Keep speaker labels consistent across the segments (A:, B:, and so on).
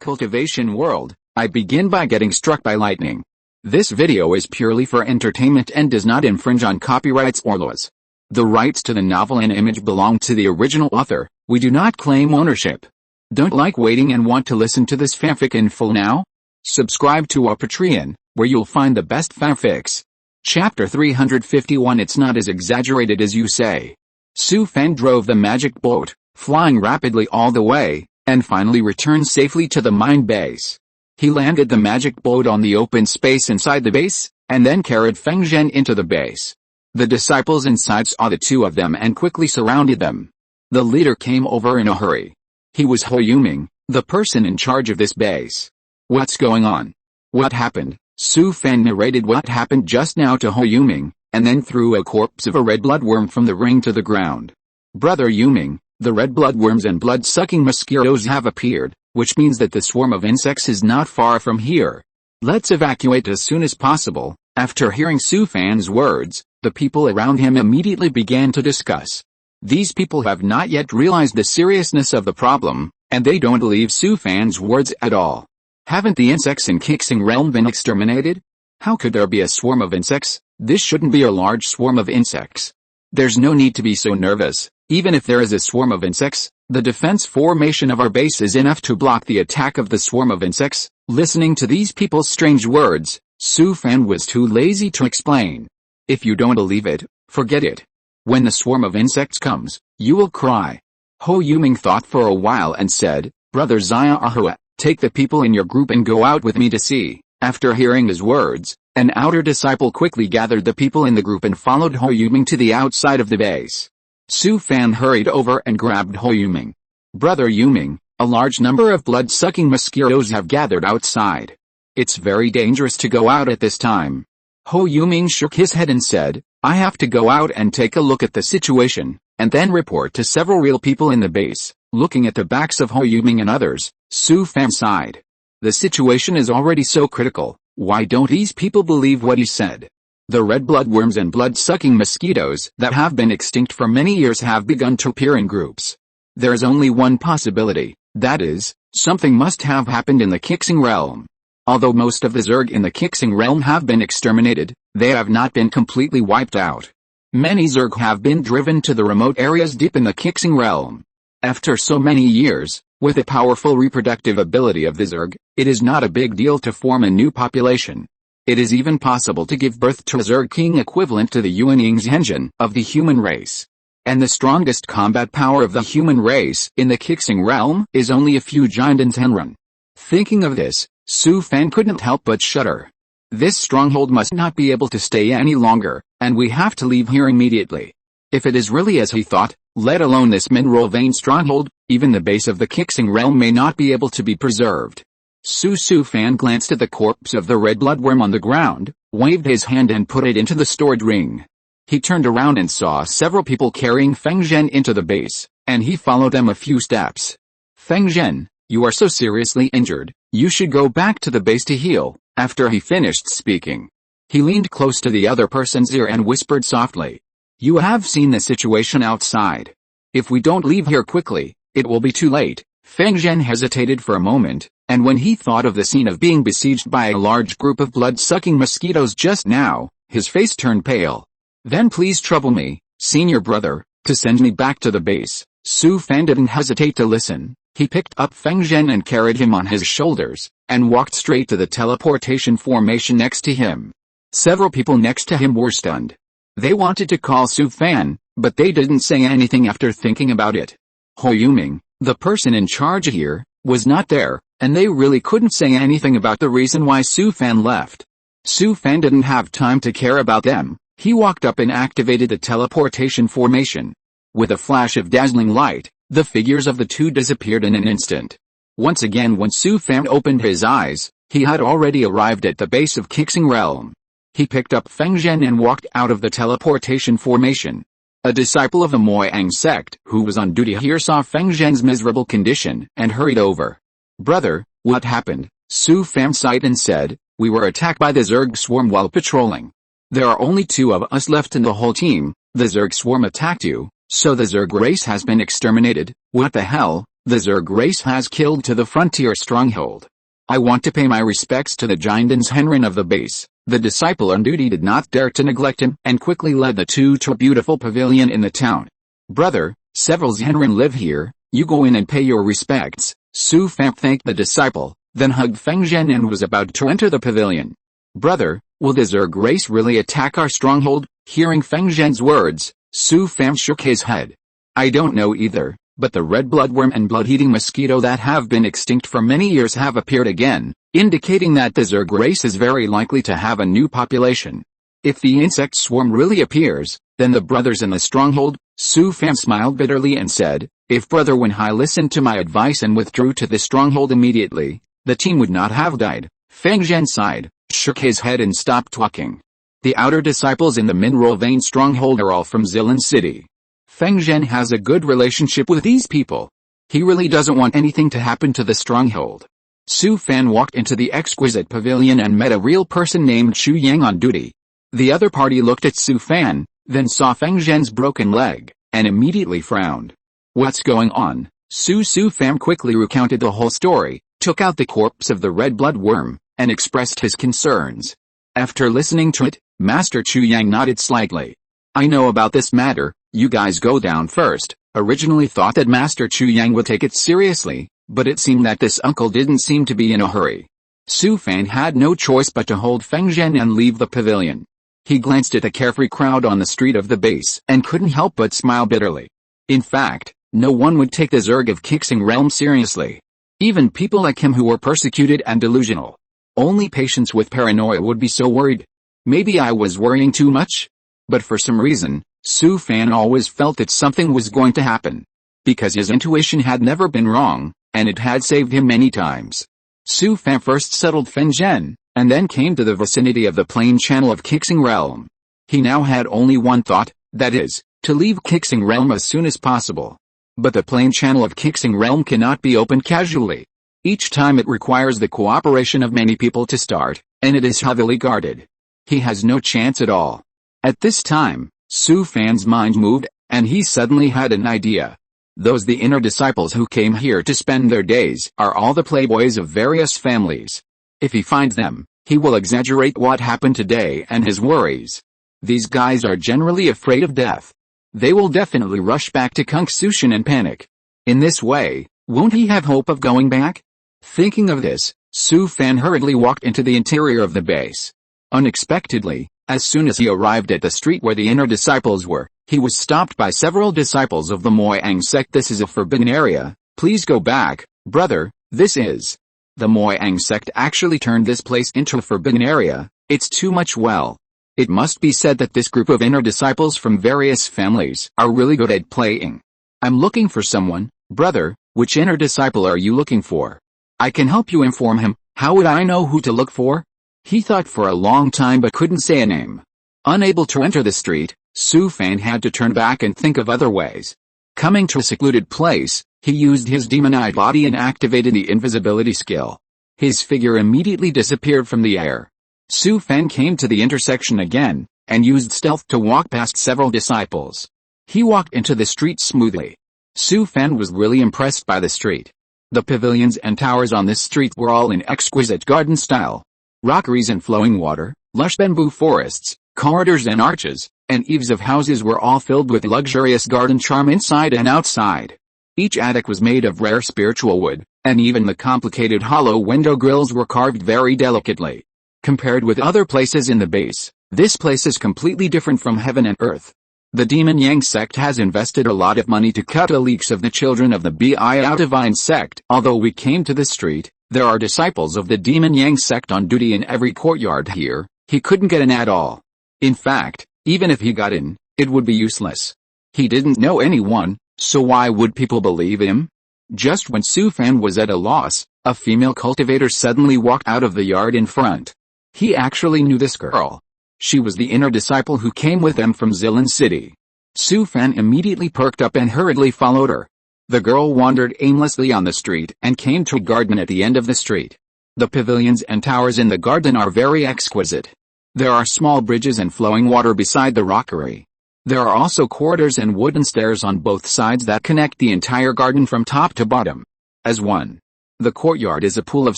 A: cultivation world, I begin by getting struck by lightning. This video is purely for entertainment and does not infringe on copyrights or laws. The rights to the novel and image belong to the original author. We do not claim ownership. Don't like waiting and want to listen to this fanfic in full now? Subscribe to our Patreon, where you'll find the best fanfics. Chapter 351. It's not as exaggerated as you say. Su Fan drove the magic boat, flying rapidly all the way, and finally returned safely to the mine base. He landed the magic boat on the open space inside the base, and then carried Feng Zhen into the base. The disciples inside saw the two of them and quickly surrounded them. The leader came over in a hurry. He was Ho Yuming, the person in charge of this base. What's going on? What happened? Su Fan narrated what happened just now to Ho Yuming, and then threw a corpse of a red bloodworm from the ring to the ground. Brother Yuming, the red bloodworms and blood-sucking mosquitoes have appeared, which means that the swarm of insects is not far from here. Let's evacuate as soon as possible. After hearing Su Fan's words, the people around him immediately began to discuss. These people have not yet realized the seriousness of the problem, and they don't believe Su Fan's words at all. Haven't the insects in Kixing Realm been exterminated? How could there be a swarm of insects? This shouldn't be a large swarm of insects. There's no need to be so nervous. Even if there is a swarm of insects, the defense formation of our base is enough to block the attack of the swarm of insects. Listening to these people's strange words, Su Fan was too lazy to explain. If you don't believe it, forget it. When the swarm of insects comes, you will cry. Ho Yuming thought for a while and said, Brother Zia Ahua, take the people in your group and go out with me to see. After hearing his words, an outer disciple quickly gathered the people in the group and followed Ho Yuming to the outside of the base. Su Fan hurried over and grabbed Ho Yuming. Brother Yuming, a large number of blood-sucking mosquitoes have gathered outside. It's very dangerous to go out at this time. Ho Yuming shook his head and said, I have to go out and take a look at the situation, and then report to several real people in the base. Looking at the backs of Ho Yuming and others, Su Fan sighed. The situation is already so critical. Why don't these people believe what he said? The red bloodworms and blood-sucking mosquitoes that have been extinct for many years have begun to appear in groups. There is only one possibility, that is, something must have happened in the Kixing Realm. Although most of the Zerg in the Kixing Realm have been exterminated, they have not been completely wiped out. Many Zerg have been driven to the remote areas deep in the Kixing Realm. After so many years, with the powerful reproductive ability of the Zerg, it is not a big deal to form a new population. It is even possible to give birth to a Zerg king equivalent to the Yuaning's engine of the human race. And the strongest combat power of the human race in the Kixing Realm is only a few giant in Tenrun. Thinking of this, Su Fan couldn't help but shudder. This stronghold must not be able to stay any longer, and we have to leave here immediately. If it is really as he thought, let alone this mineral vein stronghold, even the base of the Kixing Realm may not be able to be preserved. Su Fan glanced at the corpse of the red bloodworm on the ground, waved his hand and put it into the stored ring. He turned around and saw several people carrying Feng Zhen into the base, and he followed them a few steps. Feng Zhen, you are so seriously injured, you should go back to the base to heal. After he finished speaking, he leaned close to the other person's ear and whispered softly. You have seen the situation outside. If we don't leave here quickly, it will be too late. Feng Zhen hesitated for a moment, and when he thought of the scene of being besieged by a large group of blood-sucking mosquitoes just now, his face turned pale. Then please trouble me, senior brother, to send me back to the base. Su Fan didn't hesitate to listen. He picked up Feng Zhen and carried him on his shoulders, and walked straight to the teleportation formation next to him. Several people next to him were stunned. They wanted to call Su Fan, but they didn't say anything after thinking about it. Ho Yuming, the person in charge here, was not there, and they really couldn't say anything about the reason why Su Fan left. Su Fan didn't have time to care about them. He walked up and activated the teleportation formation. With a flash of dazzling light, the figures of the two disappeared in an instant. Once again when Su Fan opened his eyes, he had already arrived at the base of Kixing Realm. He picked up Feng Zhen and walked out of the teleportation formation. A disciple of the Moyang sect who was on duty here saw Feng Zhen's miserable condition and hurried over. Brother, what happened? Su Fan sighed and said, we were attacked by the Zerg swarm while patrolling. There are only 2 of us left in the whole team. The Zerg swarm attacked you, so the Zerg race has been exterminated. What the hell? The Zerg race has killed to the frontier stronghold. I want to pay my respects to the Gindens Henrin of the base." The disciple on duty did not dare to neglect him and quickly led the two to a beautiful pavilion in the town. "Brother, several Henrin live here, you go in and pay your respects." Su Fan thanked the disciple, then hugged Feng Zhen and was about to enter the pavilion. "Brother, will the Zerg race really attack our stronghold?" Hearing Feng Zhen's words, Su Fan shook his head. "I don't know either, but the red bloodworm and blood-eating mosquito that have been extinct for many years have appeared again, indicating that the Zerg race is very likely to have a new population. If the insect swarm really appears, then the brothers in the stronghold." Su Fan smiled bitterly and said, "If Brother Wenhai listened to my advice and withdrew to the stronghold immediately, the team would not have died." Feng Zhen sighed, shook his head and stopped talking. "The outer disciples in the mineral vein stronghold are all from Zilan City. Feng Zhen has a good relationship with these people. He really doesn't want anything to happen to the stronghold." Su Fan walked into the exquisite pavilion and met a real person named Chu Yang on duty. The other party looked at Su Fan, then saw Feng Zhen's broken leg, and immediately frowned. "What's going on?" Su Fan quickly recounted the whole story, took out the corpse of the red blood worm, and expressed his concerns. After listening to it, Master Chu Yang nodded slightly. "I know about this matter, you guys go down first." Originally thought that Master Chu Yang would take it seriously, but it seemed that this uncle didn't seem to be in a hurry. Su Fan had no choice but to hold Feng Zhen and leave the pavilion. He glanced at the carefree crowd on the street of the base and couldn't help but smile bitterly. In fact, no one would take the Zerg of Kixing Realm seriously. Even people like him who were persecuted and delusional. Only patients with paranoia would be so worried. Maybe I was worrying too much? But for some reason, Su Fan always felt that something was going to happen. Because his intuition had never been wrong, and it had saved him many times. Su Fan first settled Feng Zhen, and then came to the vicinity of the plain channel of Kixing Realm. He now had only one thought, that is, to leave Kixing Realm as soon as possible. But the plain channel of Kixing Realm cannot be opened casually. Each time it requires the cooperation of many people to start, and it is heavily guarded. He has no chance at all. At this time, Su Fan's mind moved, and he suddenly had an idea. Those the inner disciples who came here to spend their days are all the playboys of various families. If he finds them, he will exaggerate what happened today and his worries. These guys are generally afraid of death. They will definitely rush back to Kungsushan and panic. In this way, won't he have hope of going back? Thinking of this, Su Fan hurriedly walked into the interior of the base. Unexpectedly, as soon as he arrived at the street where the inner disciples were, he was stopped by several disciples of the Moyang sect. "This is a forbidden area, please go back, brother, this is." The Moyang sect actually turned this place into a forbidden area. It's too much. Well, it must be said that this group of inner disciples from various families are really good at playing. "I'm looking for someone, brother." "Which inner disciple are you looking for?" "I can help you inform him." "How would I know who to look for?" He thought for a long time but couldn't say a name. Unable to enter the street, Su Fan had to turn back and think of other ways. Coming to a secluded place, he used his demonized body and activated the invisibility skill. His figure immediately disappeared from the air. Su Fan came to the intersection again, and used stealth to walk past several disciples. He walked into the street smoothly. Su Fan was really impressed by the street. The pavilions and towers on this street were all in exquisite garden style. Rockeries and flowing water, lush bamboo forests, corridors and arches, and eaves of houses were all filled with luxurious garden charm inside and outside. Each attic was made of rare spiritual wood, and even the complicated hollow window grills were carved very delicately. Compared with other places in the base, this place is completely different from heaven and earth. The Demon Yang sect has invested a lot of money to cut the leaks of the children of the Biao sect. Although we came to the street, there are disciples of the Demon Yang sect on duty in every courtyard here. He couldn't get in at all. In fact, even if he got in, it would be useless. He didn't know anyone, so why would people believe him? Just when Su Fan was at a loss, a female cultivator suddenly walked out of the yard in front. He actually knew this girl. She was the inner disciple who came with them from Zilan City. Su Fan immediately perked up and hurriedly followed her. The girl wandered aimlessly on the street and came to a garden at the end of the street. The pavilions and towers in the garden are very exquisite. There are small bridges and flowing water beside the rockery. There are also corridors and wooden stairs on both sides that connect the entire garden from top to bottom. As one. The courtyard is a pool of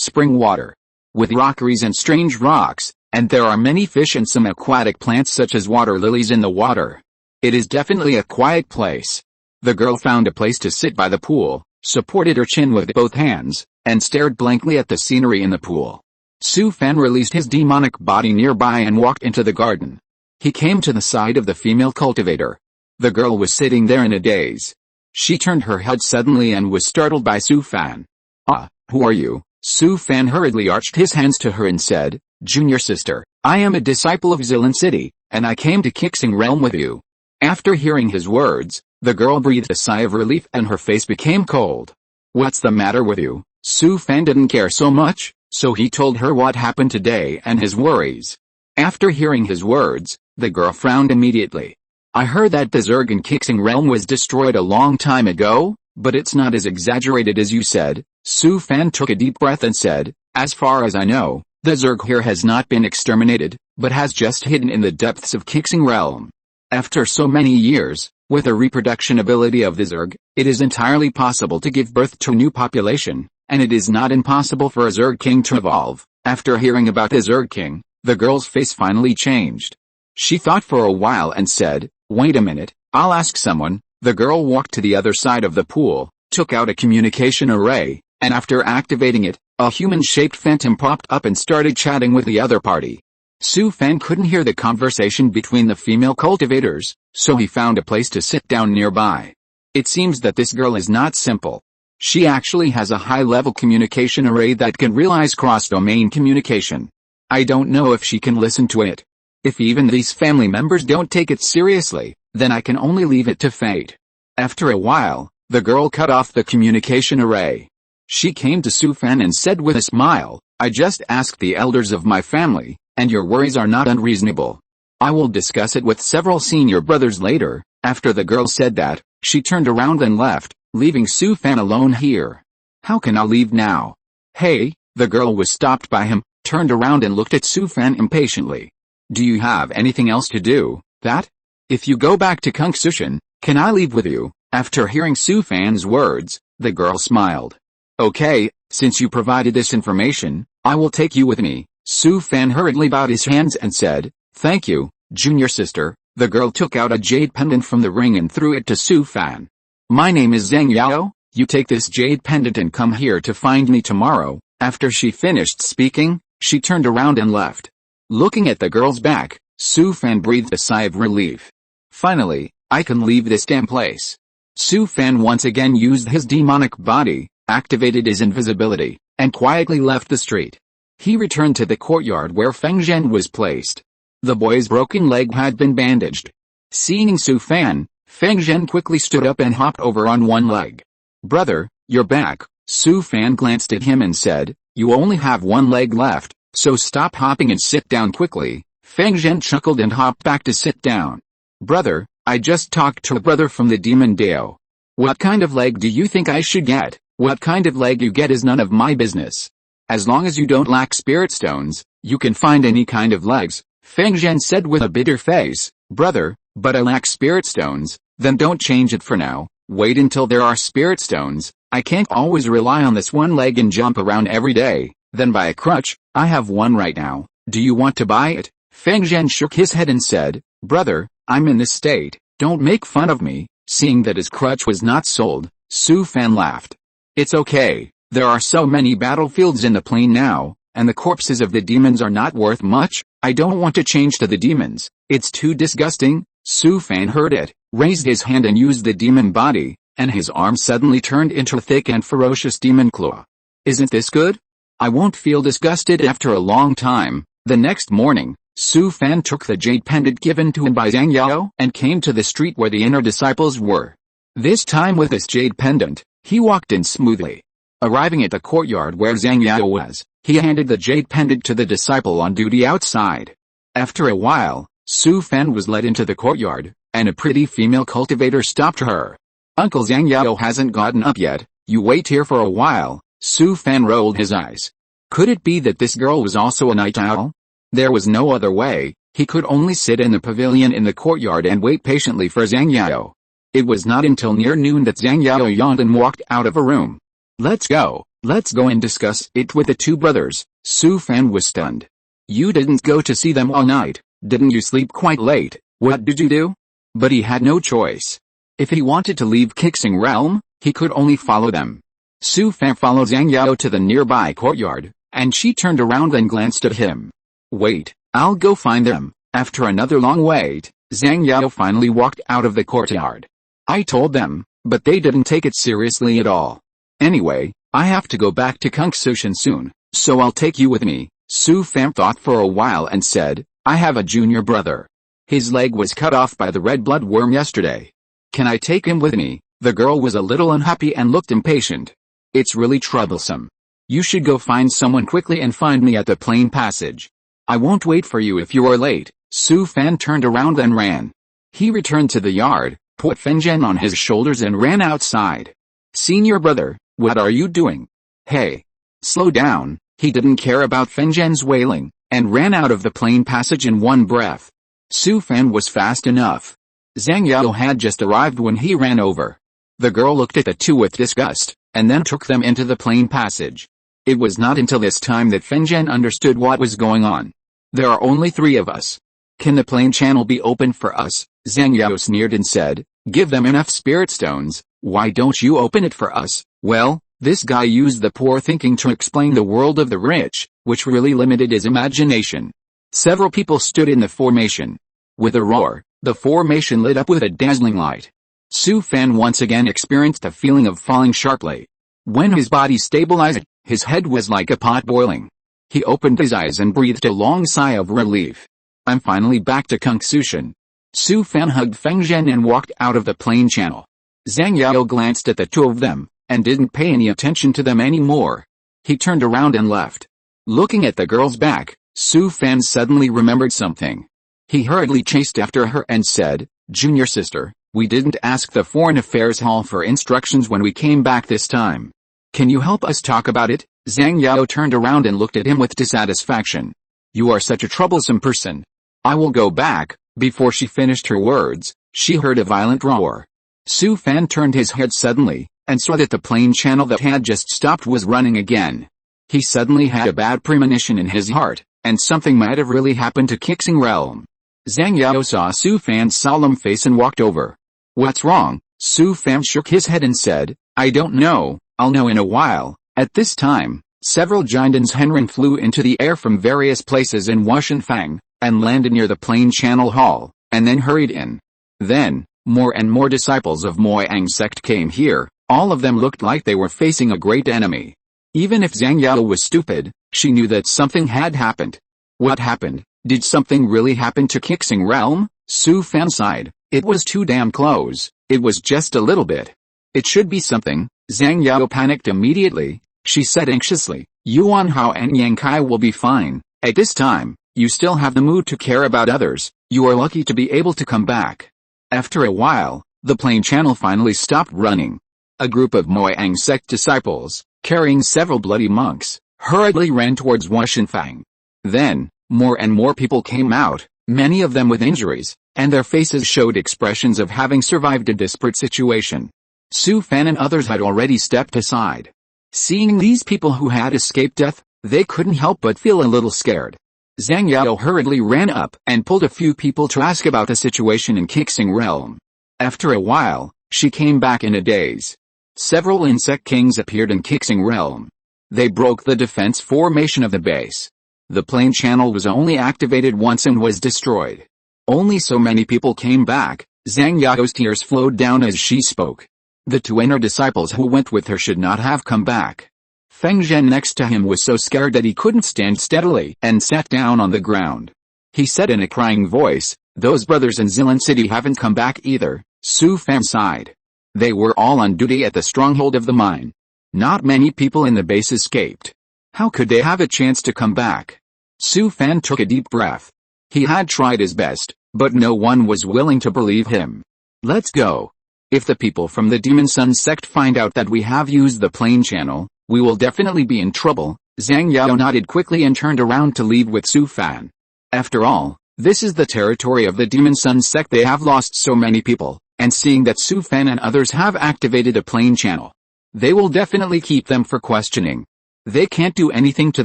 A: spring water, with rockeries and strange rocks, and there are many fish and some aquatic plants such as water lilies in the water. It is definitely a quiet place. The girl found a place to sit by the pool, supported her chin with both hands, and stared blankly at the scenery in the pool. Su Fan released his demonic body nearby and walked into the garden. He came to the side of the female cultivator. The girl was sitting there in a daze. She turned her head suddenly and was startled by Su Fan. "Ah, who are you?" Su Fan hurriedly arched his hands to her and said, "Junior sister, I am a disciple of Zilan City, and I came to Kixing Realm with you." After hearing his words, the girl breathed a sigh of relief and her face became cold. "What's the matter with you?" Su Fan didn't care so much, so he told her what happened today and his worries. After hearing his words, the girl frowned immediately. "I heard that the Zerg in Kixing Realm was destroyed a long time ago, but it's not as exaggerated as you said." Su Fan took a deep breath and said, "As far as I know, the Zerg here has not been exterminated, but has just hidden in the depths of Kixing Realm. After so many years, with the reproduction ability of the Zerg, it is entirely possible to give birth to a new population, and it is not impossible for a Zerg king to evolve." After hearing about the Zerg king, the girl's face finally changed. She thought for a while and said, "Wait a minute, I'll ask someone." The girl walked to the other side of the pool, took out a communication array, and after activating it, a human-shaped phantom popped up and started chatting with the other party. Su Fan couldn't hear the conversation between the female cultivators, so he found a place to sit down nearby. It seems that this girl is not simple. She actually has a high-level communication array that can realize cross-domain communication. I don't know if she can listen to it. If even these family members don't take it seriously, then I can only leave it to fate. After a while, the girl cut off the communication array. She came to Su Fan and said with a smile, "I just asked the elders of my family, and your worries are not unreasonable. I will discuss it with several senior brothers later." After the girl said that, she turned around and left, leaving Su Fan alone here. "How can I leave now?" "Hey," the girl was stopped by him, turned around and looked at Su Fan impatiently. "Do you have anything else to do, that? If you go back to Cultivation, can I leave with you?" After hearing Su Fan's words, the girl smiled. "Okay, since you provided this information, I will take you with me." Su Fan hurriedly bowed his hands and said, "Thank you, junior sister." The girl took out a jade pendant from the ring and threw it to Su Fan. "My name is Zhang Yao, you take this jade pendant and come here to find me tomorrow." After she finished speaking, she turned around and left. Looking at the girl's back, Su Fan breathed a sigh of relief. "Finally, I can leave this damn place." Su Fan once again used his demonic body, activated his invisibility, and quietly left the street. He returned to the courtyard where Feng Zhen was placed. The boy's broken leg had been bandaged. Seeing Su Fan, Feng Zhen quickly stood up and hopped over on one leg. "Brother, you're back." Su Fan glanced at him and said, "You only have one leg left, so stop hopping and sit down quickly." Feng Zhen chuckled and hopped back to sit down. "Brother, I just talked to a brother from the Demon Dao. What kind of leg do you think I should get?" "What kind of leg you get is none of my business. As long as you don't lack spirit stones, you can find any kind of legs," Feng Zhen said with a bitter face. "Brother, but I lack spirit stones." "Then don't change it for now, wait until there are spirit stones. I can't always rely on this one leg and jump around every day, then buy a crutch. I have one right now. Do you want to buy it?" Feng Zhen shook his head and said, "Brother, I'm in this state, don't make fun of me." Seeing that his crutch was not sold, Su Fan laughed. "It's okay, there are so many battlefields in the plain now, and the corpses of the demons are not worth much. I don't want to change to the demons, it's too disgusting." Su Fan heard it, raised his hand and used the demon body, and his arm suddenly turned into a thick and ferocious demon claw. "Isn't this good? I won't feel disgusted after a long time." The next morning, Su Fan took the jade pendant given to him by Zhang Yao and came to the street where the inner disciples were. This time with this jade pendant, he walked in smoothly. Arriving at the courtyard where Zhang Yao was, he handed the jade pendant to the disciple on duty outside. After a while, Su Fan was led into the courtyard, and a pretty female cultivator stopped her. "Uncle Zhang Yao hasn't gotten up yet, you wait here for a while." Su Fan rolled his eyes. Could it be that this girl was also a night owl? There was no other way, He could only sit in the pavilion in the courtyard and wait patiently for Zhang Yao. It was not until near noon that Zhang Yao yawned and walked out of a room. Let's go and discuss it with the two brothers. Su Fan was stunned. You didn't go to see them all night, didn't you sleep quite late? What did you do? But he had no choice. If he wanted to leave Qixing Realm, he could only follow them. Su Fan followed Zhang Yao to the nearby courtyard, and she turned around and glanced at him. Wait, I'll go find them. After another long wait, Zhang Yao finally walked out of the courtyard. I told them, but they didn't take it seriously at all. Anyway, I have to go back to Cultivation soon, so I'll take you with me. Su Fan thought for a while and said, I have a junior brother. His leg was cut off by the red bloodworm yesterday. Can I take him with me? The girl was a little unhappy and looked impatient. It's really troublesome. You should go find someone quickly and find me at the plain passage. I won't wait for you if you are late. Su Fan turned around and ran. He returned to the yard, put Fengzhen on his shoulders and ran outside. Senior brother, what are you doing? Hey! Slow down. He didn't care about Fengzhen's wailing, and ran out of the plain passage in one breath. Su Fan was fast enough. Zhang Yao had just arrived when he ran over. The girl looked at the two with disgust, and then took them into the plain passage. It was not until this time that Fengzhen understood what was going on. There are only 3 of us. Can the plain channel be opened for us? Zhang Yao sneered and said, give them enough spirit stones, why don't you open it for us? Well, this guy used the poor thinking to explain the world of the rich, which really limited his imagination. Several people stood in the formation. With a roar, the formation lit up with a dazzling light. Su Fan once again experienced a feeling of falling sharply. When his body stabilized, his head was like a pot boiling. He opened his eyes and breathed a long sigh of relief. I'm finally back to Cultivation. Su Fan hugged Fengzhen and walked out of the plain channel. Zhang Yao glanced at the two of them, and didn't pay any attention to them anymore. He turned around and left. Looking at the girl's back, Su Fan suddenly remembered something. He hurriedly chased after her and said, Junior sister, we didn't ask the Foreign Affairs Hall for instructions when we came back this time. Can you help us talk about it? Zhang Yao turned around and looked at him with dissatisfaction. You are such a troublesome person. I will go back. Before she finished her words, she heard a violent roar. Su Fan turned his head suddenly, and saw that the plain channel that had just stopped was running again. He suddenly had a bad premonition in his heart, and something might have really happened to Qixing Realm. Zhang Yao saw Su Fan's solemn face and walked over. What's wrong? Su Fan shook his head and said, I don't know, I'll know in a while. At this time, several Jinden's Henren flew into the air from various places in Washenfang, and landed near the plain channel hall, and then hurried in. Then, more and more disciples of Moyang sect came here. All of them looked like they were facing a great enemy. Even if Zhang Yao was stupid, she knew that something had happened. What happened? Did something really happen to Qixing Realm? Su Fan sighed. It was too damn close. It was just a little bit. It should be something. Zhang Yao panicked immediately. She said anxiously, Yuan Hao and Yang Kai will be fine. At this time, you still have the mood to care about others. You are lucky to be able to come back. After a while, the plain channel finally stopped running. A group of Moyang sect disciples, carrying several bloody monks, hurriedly ran towards Washenfang. Then, more and more people came out, many of them with injuries, and their faces showed expressions of having survived a desperate situation. Su Fan and others had already stepped aside. Seeing these people who had escaped death, they couldn't help but feel a little scared. Zhang Yao hurriedly ran up and pulled a few people to ask about the situation in Qixing Realm. After a while, she came back in a daze. Several insect kings appeared in Qixing Realm. They broke the defense formation of the base. The plain channel was only activated once and was destroyed. Only so many people came back. Zhang Yao's tears flowed down as she spoke. The two inner disciples who went with her should not have come back. Fengzhen next to him was so scared that he couldn't stand steadily and sat down on the ground. He said in a crying voice, those brothers in Zilan City haven't come back either. Su Fan sighed. They were all on duty at the stronghold of the mine. Not many people in the base escaped. How could they have a chance to come back? Su Fan took a deep breath. He had tried his best, but no one was willing to believe him. Let's go. If the people from the Demon Sun sect find out that we have used the plain channel, we will definitely be in trouble. Zhang Yao nodded quickly and turned around to leave with Su Fan. After all, This is the territory of the Demon Sun sect. They have lost so many people, and seeing that Su Fan and others have activated a plane channel, they will definitely keep them for questioning. They can't do anything to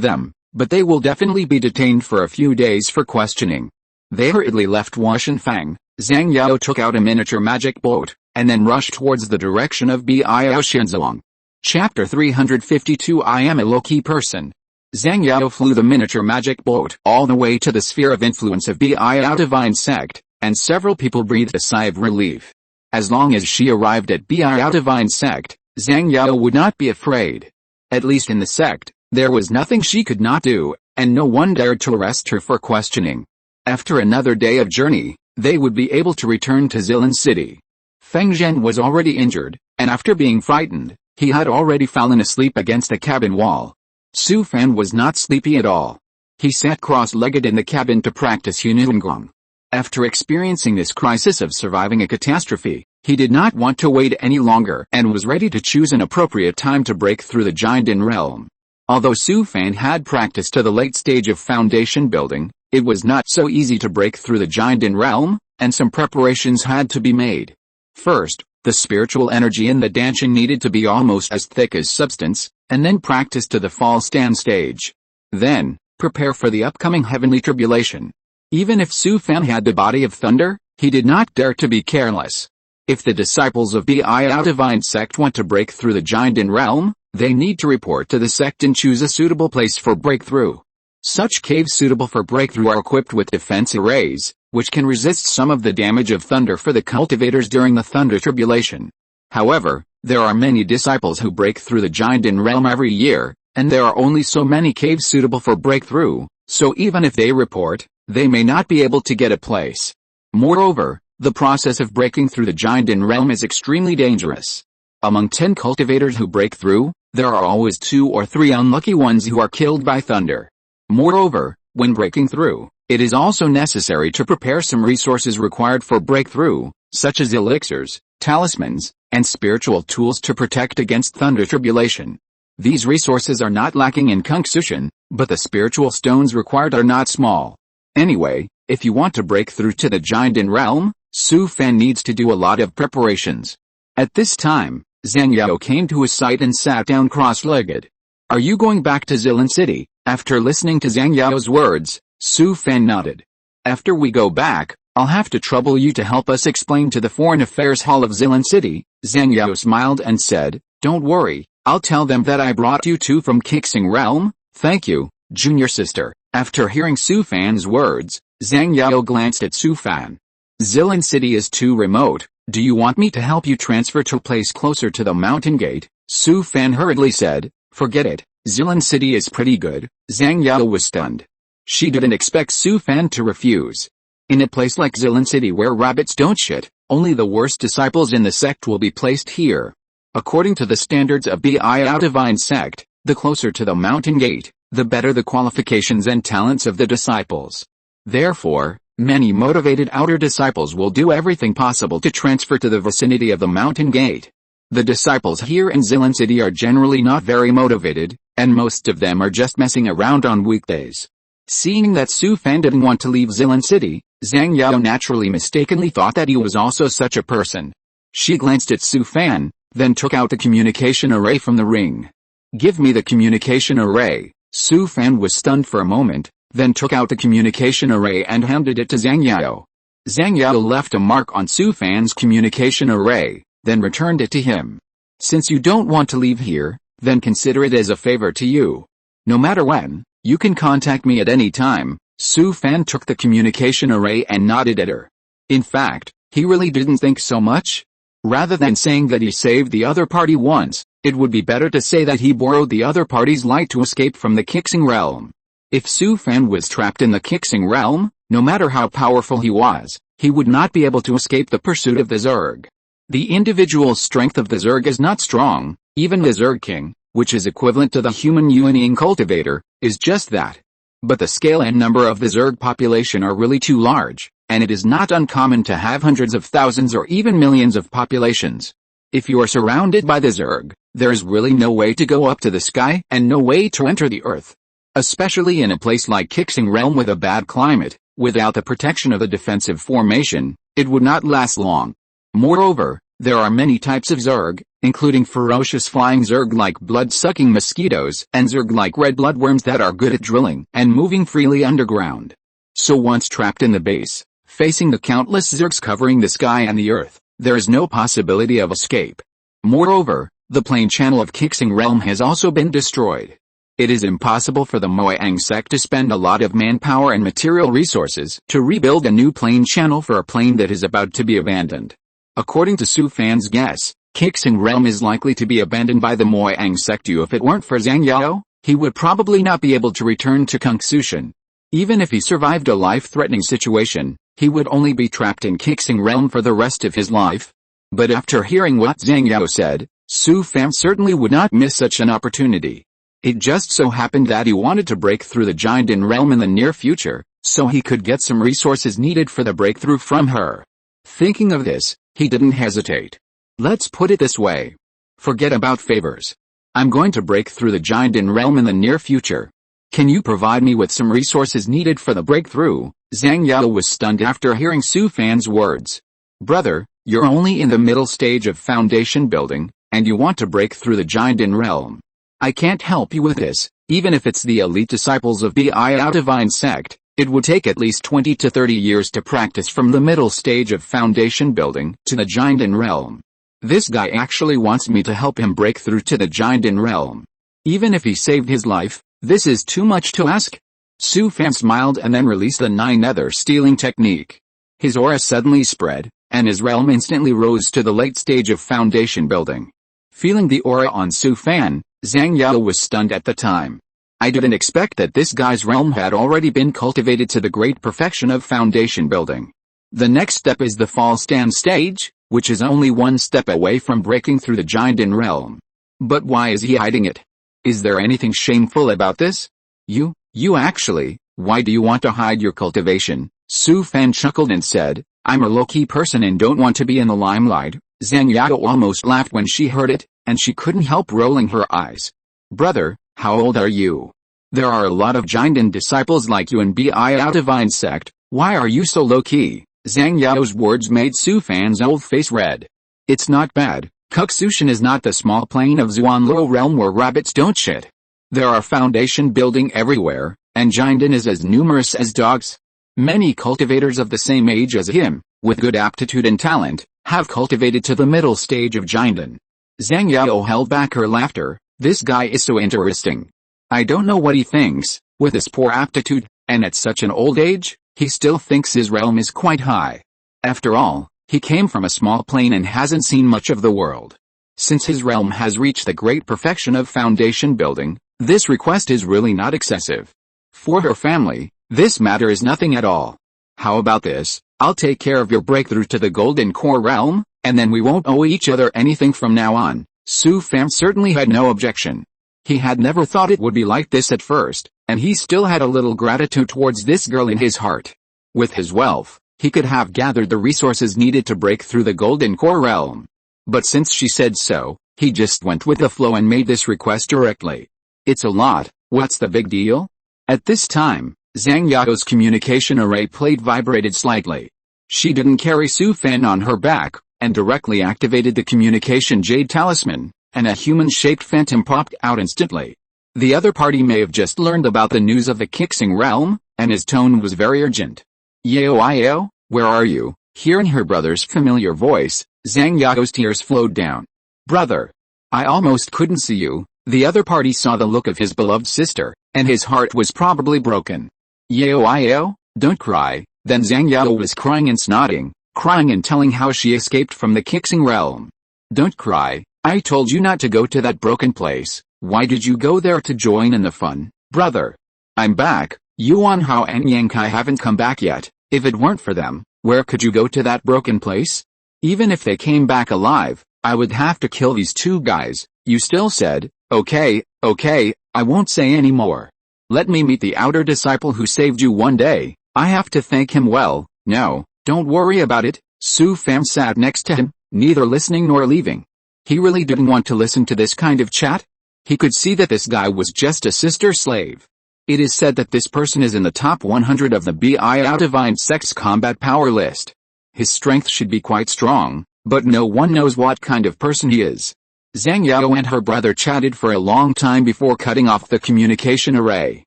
A: them, but they will definitely be detained for a few days for questioning. They hurriedly left Washenfang. Zhang Yao took out a miniature magic boat, and then rushed towards the direction of Biao Shenzelong. Chapter 352. I am a low-key person. Zhang Yao flew the miniature magic boat all the way to the sphere of influence of Biao Divine Sect, and several people breathed a sigh of relief. As long as she arrived at Biao Divine Sect, Zhang Yao would not be afraid. At least in the sect, there was nothing she could not do, and no one dared to arrest her for questioning. After another day of journey, they would be able to return to Zilan City. Feng Zhen was already injured, and after being frightened, he had already fallen asleep against the cabin wall. Su Fan was not sleepy at all. He sat cross-legged in the cabin to practice Yuningong. After experiencing this crisis of surviving a catastrophe, he did not want to wait any longer and was ready to choose an appropriate time to break through the Jiandin realm. Although Su Fan had practiced to the late stage of foundation building, it was not so easy to break through the Jiandin realm, and some preparations had to be made. First, the spiritual energy in the dancing needed to be almost as thick as substance, and then practice to the fall stand stage. Then, prepare for the upcoming heavenly tribulation. Even if Su Fan had the body of thunder, he did not dare to be careless. If the disciples of Biao Divine Sect want to break through the Jiandin realm, they need to report to the sect and choose a suitable place for breakthrough. Such caves suitable for breakthrough are equipped with defense arrays, which can resist some of the damage of thunder for the cultivators during the thunder tribulation. However, there are many disciples who break through the Jiandin realm every year, and there are only so many caves suitable for breakthrough, so even if they report, they may not be able to get a place. Moreover, the process of breaking through the Jiandin realm is extremely dangerous. Among 10 cultivators who break through, there are always 2 or 3 unlucky ones who are killed by thunder. Moreover, when breaking through, it is also necessary to prepare some resources required for breakthrough, such as elixirs, talismans, and spiritual tools to protect against thunder tribulation. These resources are not lacking in Conceals, but the spiritual stones required are not small. Anyway, if you want to break through to the Jiandin realm, Su Fan needs to do a lot of preparations. At this time, Zhang Yao came to his side and sat down cross-legged. Are you going back to Zilan City? After listening to Zhang Yao's words, Su Fan nodded. After we go back, I'll have to trouble you to help us explain to the Foreign Affairs Hall of Zilan City. Zhang Yao smiled and said, don't worry, I'll tell them that I brought you two from Kixing Realm. Thank you, junior sister. After hearing Su Fan's words, Zhang Yao glanced at Su Fan. Zilan City is too remote. Do you want me to help you transfer to a place closer to the mountain gate? Su Fan hurriedly said, forget it, Zilan City is pretty good. Zhang Yao was stunned. She didn't expect Su Fan to refuse. In a place like Zilan City where rabbits don't shit, only the worst disciples in the sect will be placed here. According to the standards of Biao Divine Sect, the closer to the mountain gate, the better the qualifications and talents of the disciples. Therefore, many motivated outer disciples will do everything possible to transfer to the vicinity of the mountain gate. The disciples here in Zilan City are generally not very motivated, and most of them are just messing around on weekdays. Seeing that Su Fan didn't want to leave Zilan City, Zhang Yao naturally mistakenly thought that he was also such a person. She glanced at Su Fan, then took out the communication array from the ring. Give me the communication array. Su Fan was stunned for a moment, then took out the communication array and handed it to Zhang Yao. Zhang Yao left a mark on Su Fan's communication array, then returned it to him. Since you don't want to leave here, then consider it as a favor to you. No matter when, you can contact me at any time. Su Fan took the communication array and nodded at her. In fact, he really didn't think so much. Rather than saying that he saved the other party once, it would be better to say that he borrowed the other party's light to escape from the Kixing realm. If Su Fan was trapped in the Kixing realm, no matter how powerful he was, he would not be able to escape the pursuit of the Zerg. The individual strength of the Zerg is not strong. Even the Zerg King, which is equivalent to the human Yuanying cultivator, is just that. But the scale and number of the Zerg population are really too large, and it is not uncommon to have hundreds of thousands or even millions of populations. If you are surrounded by the Zerg, there is really no way to go up to the sky and no way to enter the earth. Especially in a place like Kixing Realm with a bad climate, Without the protection of a defensive formation, it would not last long. Moreover, there are many types of Zerg, including ferocious flying Zerg like blood-sucking mosquitoes and Zerg like red bloodworms that are good at drilling and moving freely underground. So once trapped in the base, facing the countless Zergs covering the sky and the earth, there is no possibility of escape. Moreover, the plane channel of Kixing Realm has also been destroyed. It is impossible for the Moang sect to spend a lot of manpower and material resources to rebuild a new plane channel for a plane that is about to be abandoned. According to Su Fan's guess, Kixing Realm is likely to be abandoned by the Moang sect. If it weren't for Zhang Yao, he would probably not be able to return to Cultivation. Even if he survived a life-threatening situation, he would only be trapped in Kixing Realm for the rest of his life. But after hearing what Zhang Yao said, Su Fan certainly would not miss such an opportunity. It just so happened that he wanted to break through the Jinden realm in the near future, so he could get some resources needed for the breakthrough from her. Thinking of this, he didn't hesitate. Let's put it this way. Forget about favors. I'm going to break through the Jinden realm in the near future. Can you provide me with some resources needed for the breakthrough? Zhang Yao was stunned after hearing Su Fan's words. Brother, you're only in the middle stage of foundation building, and you want to break through the Jinden realm. I can't help you with this. Even if it's the elite disciples of the Divine sect, it would take at least 20 to 30 years to practice from the middle stage of foundation building to the Jinden realm. This guy actually wants me to help him break through to the Jinden realm. Even if he saved his life, this is too much to ask. Su Fan smiled and then released the 9 nether stealing technique. His aura suddenly spread, and his realm instantly rose to the late stage of foundation building. Feeling the aura on Su Fan, Zhang Yao was stunned at the time. I didn't expect that this guy's realm had already been cultivated to the great perfection of foundation building. The next step is the fall stand stage, which is only one step away from breaking through the Jinden realm. But why is he hiding it? Is there anything shameful about this? You actually, why do you want to hide your cultivation? Su Fan chuckled and said, I'm a low-key person and don't want to be in the limelight. Zhang Yao almost laughed when she heard it, and she couldn't help rolling her eyes. Brother, how old are you? There are a lot of Jinden disciples like you in Divine sect. Why are you so low-key? Zhang Yao's words made Su Fan's old face red. It's not bad. Cultivation is not the small plane of Xuanluo realm where rabbits don't shit. There are foundation building everywhere, and Jinden is as numerous as dogs. Many cultivators of the same age as him, with good aptitude and talent, have cultivated to the middle stage of Jinden. Zhang Yao held back her laughter. This guy is so interesting. I don't know what he thinks, with his poor aptitude, and at such an old age, he still thinks his realm is quite high. After all, he came from a small plane and hasn't seen much of the world. Since his realm has reached the great perfection of foundation building, this request is really not excessive. For her family, this matter is nothing at all. How about this? I'll take care of your breakthrough to the Golden Core realm, and then we won't owe each other anything from now on. Su Fan certainly had no objection. He had never thought it would be like this at first, and he still had a little gratitude towards this girl in his heart. With his wealth, he could have gathered the resources needed to break through the Golden Core realm. But since she said so, he just went with the flow and made this request directly. It's a lot, what's the big deal? At this time, Zhang Yao's communication array plate vibrated slightly. She didn't carry Su Fan on her back, and directly activated the communication jade talisman, and a human-shaped phantom popped out instantly. The other party may have just learned about the news of the Kixing realm, and his tone was very urgent. Yao, where are you? Hearing her brother's familiar voice, Zhang Yao's tears flowed down. Brother, I almost couldn't see you. The other party saw the look of his beloved sister, and his heart was probably broken. Yao, don't cry. Then Zhang Yao was crying and snotting, crying and telling how she escaped from the Kixing realm. Don't cry, I told you not to go to that broken place. Why did you go there to join in the fun, brother? I'm back. Yuan Hao and Yang Kai haven't come back yet. If it weren't for them, where could you go to that broken place? Even if they came back alive, I would have to kill these two guys. You still said, okay, I won't say any more. Let me meet the outer disciple who saved you one day. I have to thank him well. No, don't worry about it. Su Fan sat next to him, neither listening nor leaving. He really didn't want to listen to this kind of chat. He could see that this guy was just a sister slave. It is said that this person is in the top 100 of the Divine sect's combat power list. His strength should be quite strong, but no one knows what kind of person he is. Zhang Yao and her brother chatted for a long time before cutting off the communication array.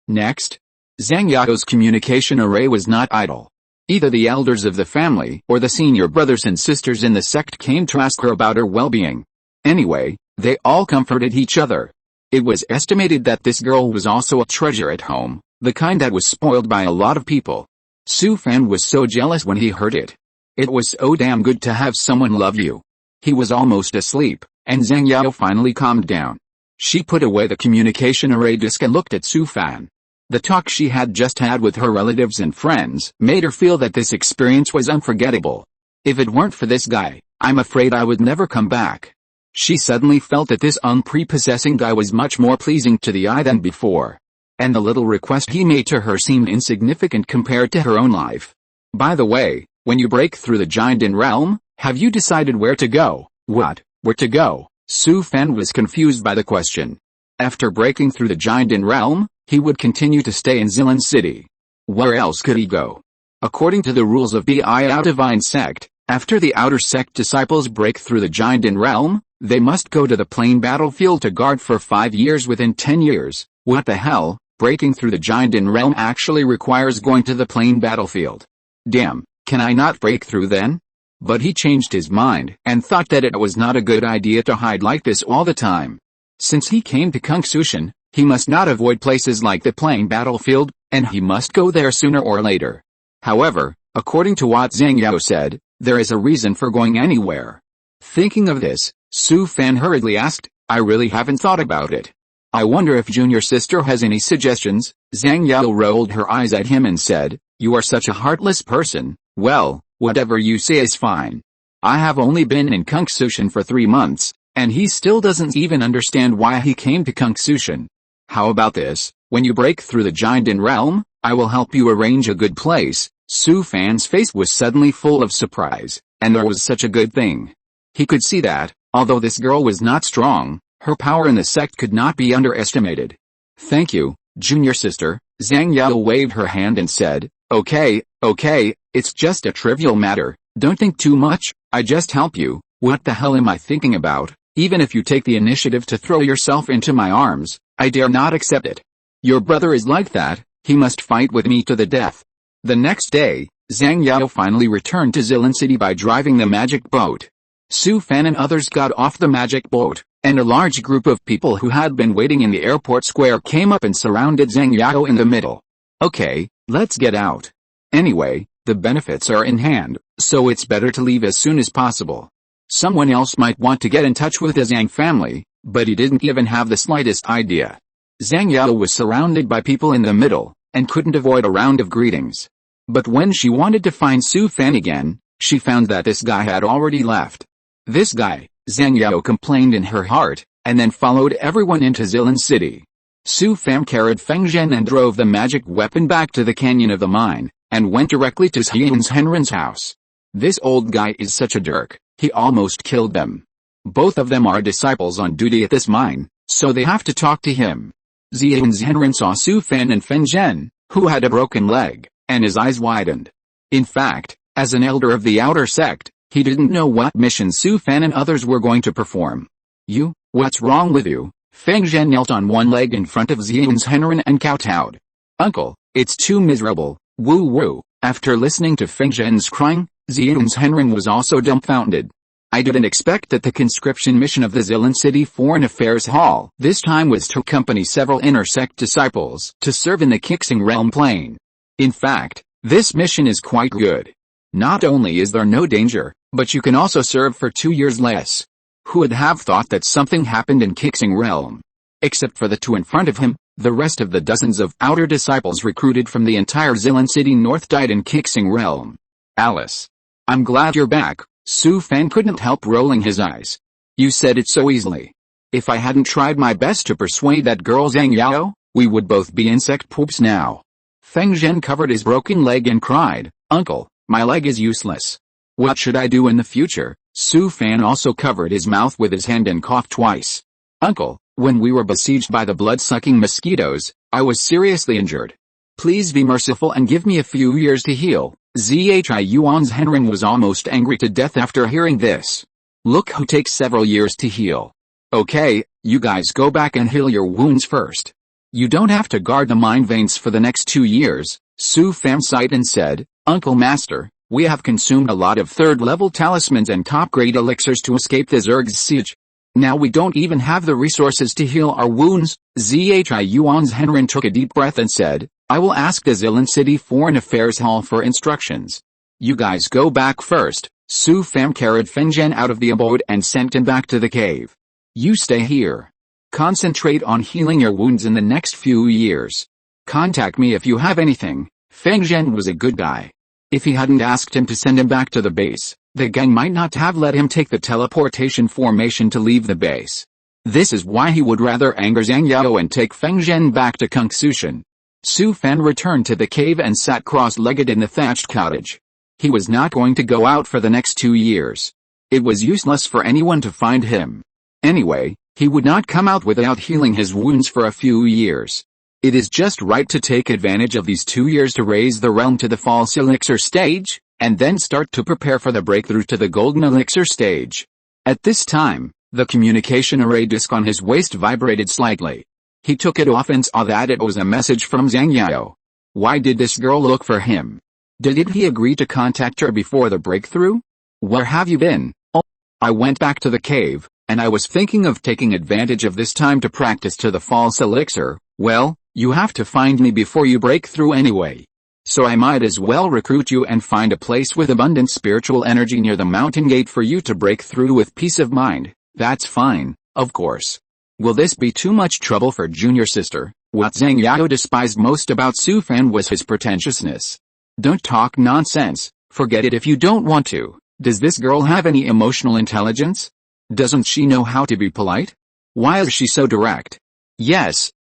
A: Next, Zhang Yao's communication array was not idle. Either the elders of the family or the senior brothers and sisters in the sect came to ask her about her well-being. Anyway, they all comforted each other. It was estimated that this girl was also a treasure at home, the kind that was spoiled by a lot of people. Su Fan was so jealous when he heard it. It was so damn good to have someone love you. He was almost asleep, and Zhang Yao finally calmed down. She put away the communication array disk and looked at Su Fan. The talk she had just had with her relatives and friends made her feel that this experience was unforgettable. If it weren't for this guy, I'm afraid I would never come back. She suddenly felt that this unprepossessing guy was much more pleasing to the eye than before. And the little request he made to her seemed insignificant compared to her own life. By the way, when you break through the giant realm, have you decided where to go? What? Where to go? Su Fan was confused by the question. After breaking through the giant realm, he would continue to stay in Zilan City. Where else could he go? According to the rules of Divine sect, after the outer sect disciples break through the giant realm, they must go to the plain battlefield to guard for 5 years within 10 years. What the hell? Breaking through the giant realm actually requires going to the plain battlefield. Damn, can I not break through then? But he changed his mind and thought that it was not a good idea to hide like this all the time. Since he came to Cultivation, he must not avoid places like the plain battlefield, and he must go there sooner or later. However, according to what Zhang Yao said, there is a reason for going anywhere. Thinking of this, Su Fan hurriedly asked, I really haven't thought about it. I wonder if junior sister has any suggestions. Zhang Yao rolled her eyes at him and said, you are such a heartless person. Well, whatever you say is fine. I have only been in Cultivation for 3 months, and he still doesn't even understand why he came to Cultivation. How about this? When you break through the giant realm, I will help you arrange a good place. Su Fan's face was suddenly full of surprise, and there was such a good thing. He could see that, although this girl was not strong, her power in the sect could not be underestimated. Thank you, junior sister. Zhang Yao waved her hand and said, okay, it's just a trivial matter, don't think too much, I just help you. What the hell am I thinking about? Even if you take the initiative to throw yourself into my arms, I dare not accept it. Your brother is like that, he must fight with me to the death. The next day, Zhang Yao finally returned to Zilan City by driving the magic boat. Su Fan and others got off the magic boat, and a large group of people who had been waiting in the airport square came up and surrounded Zhang Yao in the middle. Okay, let's get out. Anyway, the benefits are in hand, so it's better to leave as soon as possible. Someone else might want to get in touch with the Zhang family, but he didn't even have the slightest idea. Zhang Yao was surrounded by people in the middle, and couldn't avoid a round of greetings. But when she wanted to find Su Fan again, she found that this guy had already left. This guy, Zhang Yao complained in her heart, and then followed everyone into Zilan City. Su Fan carried Feng Zhen and drove the magic weapon back to the canyon of the mine, and went directly to Xian's Henren's house. This old guy is such a jerk, he almost killed them. Both of them are disciples on duty at this mine, so they have to talk to him. Xian's Henren saw Su Fan and Feng Zhen, who had a broken leg, and his eyes widened. In fact, as an elder of the outer sect, he didn't know what mission Su Fan and others were going to perform. You, what's wrong with you? Feng Zhen knelt on one leg in front of Xian's Henren and kowtowed. Uncle, it's too miserable, woo woo. After listening to Feng Zhen's crying, Xian's Henren was also dumbfounded. I didn't expect that the conscription mission of the Zilan City Foreign Affairs Hall this time was to accompany several inner sect disciples to serve in the Cultivation realm plane. In fact, this mission is quite good. Not only is there no danger, but you can also serve for 2 years less. Who would have thought that something happened in Cultivation realm? Except for the two in front of him, the rest of the dozens of outer disciples recruited from the entire Zilan City North died in Cultivation realm. Alice. I'm glad you're back. Su Fan couldn't help rolling his eyes. You said it so easily. If I hadn't tried my best to persuade that girl Zhang Yao, we would both be insect poops now. Feng Zhen covered his broken leg and cried, Uncle, my leg is useless. What should I do in the future? Su Fan also covered his mouth with his hand and coughed twice. Uncle, When we were besieged by the blood-sucking mosquitoes, I was seriously injured. Please be merciful and give me a few years to heal. Zhi Yuan's Henring was almost angry to death after hearing this. Look who takes several years to heal. Okay, you guys go back and heal your wounds first. You don't have to guard the mind veins for the next 2 years, Su Fan sighed and said, Uncle Master, we have consumed a lot of third-level talismans and top-grade elixirs to escape the Zerg's siege. Now we don't even have the resources to heal our wounds. Zhi Yuan's Henrin took a deep breath and said, I will ask the Zilan City Foreign Affairs Hall for instructions. You guys go back first. Su Fan carried Fengzhen out of the abode and sent him back to the cave. You stay here. Concentrate on healing your wounds in the next few years. Contact me if you have anything. Fengzhen was a good guy. If he hadn't asked him to send him back to the base, the gang might not have let him take the teleportation formation to leave the base. This is why he would rather anger Zhang Yao and take Fengzhen back to Cultivation. Su Fan returned to the cave and sat cross-legged in the thatched cottage. He was not going to go out for the next 2 years. It was useless for anyone to find him. Anyway, he would not come out without healing his wounds for a few years. It is just right to take advantage of these 2 years to raise the realm to the false elixir stage, and then start to prepare for the breakthrough to the golden elixir stage. At this time, the communication array disc on his waist vibrated slightly. He took it off and saw that it was a message from Zhang Yao. Why did this girl look for him? Did he agree to contact her before the breakthrough? Where have you been? Oh, I went back to the cave, and I was thinking of taking advantage of this time to practice to the false elixir. Well, you have to find me before you break through anyway. So I might as well recruit you and find a place with abundant spiritual energy near the mountain gate for you to break through with peace of mind. That's fine, of course. Will this be too much trouble for junior sister? What Zhang Yao despised most about Su Fan was his pretentiousness. Don't talk nonsense, forget it if you don't want to. Does this girl have any emotional intelligence? Doesn't she know how to be polite? Why is she so direct? Yes,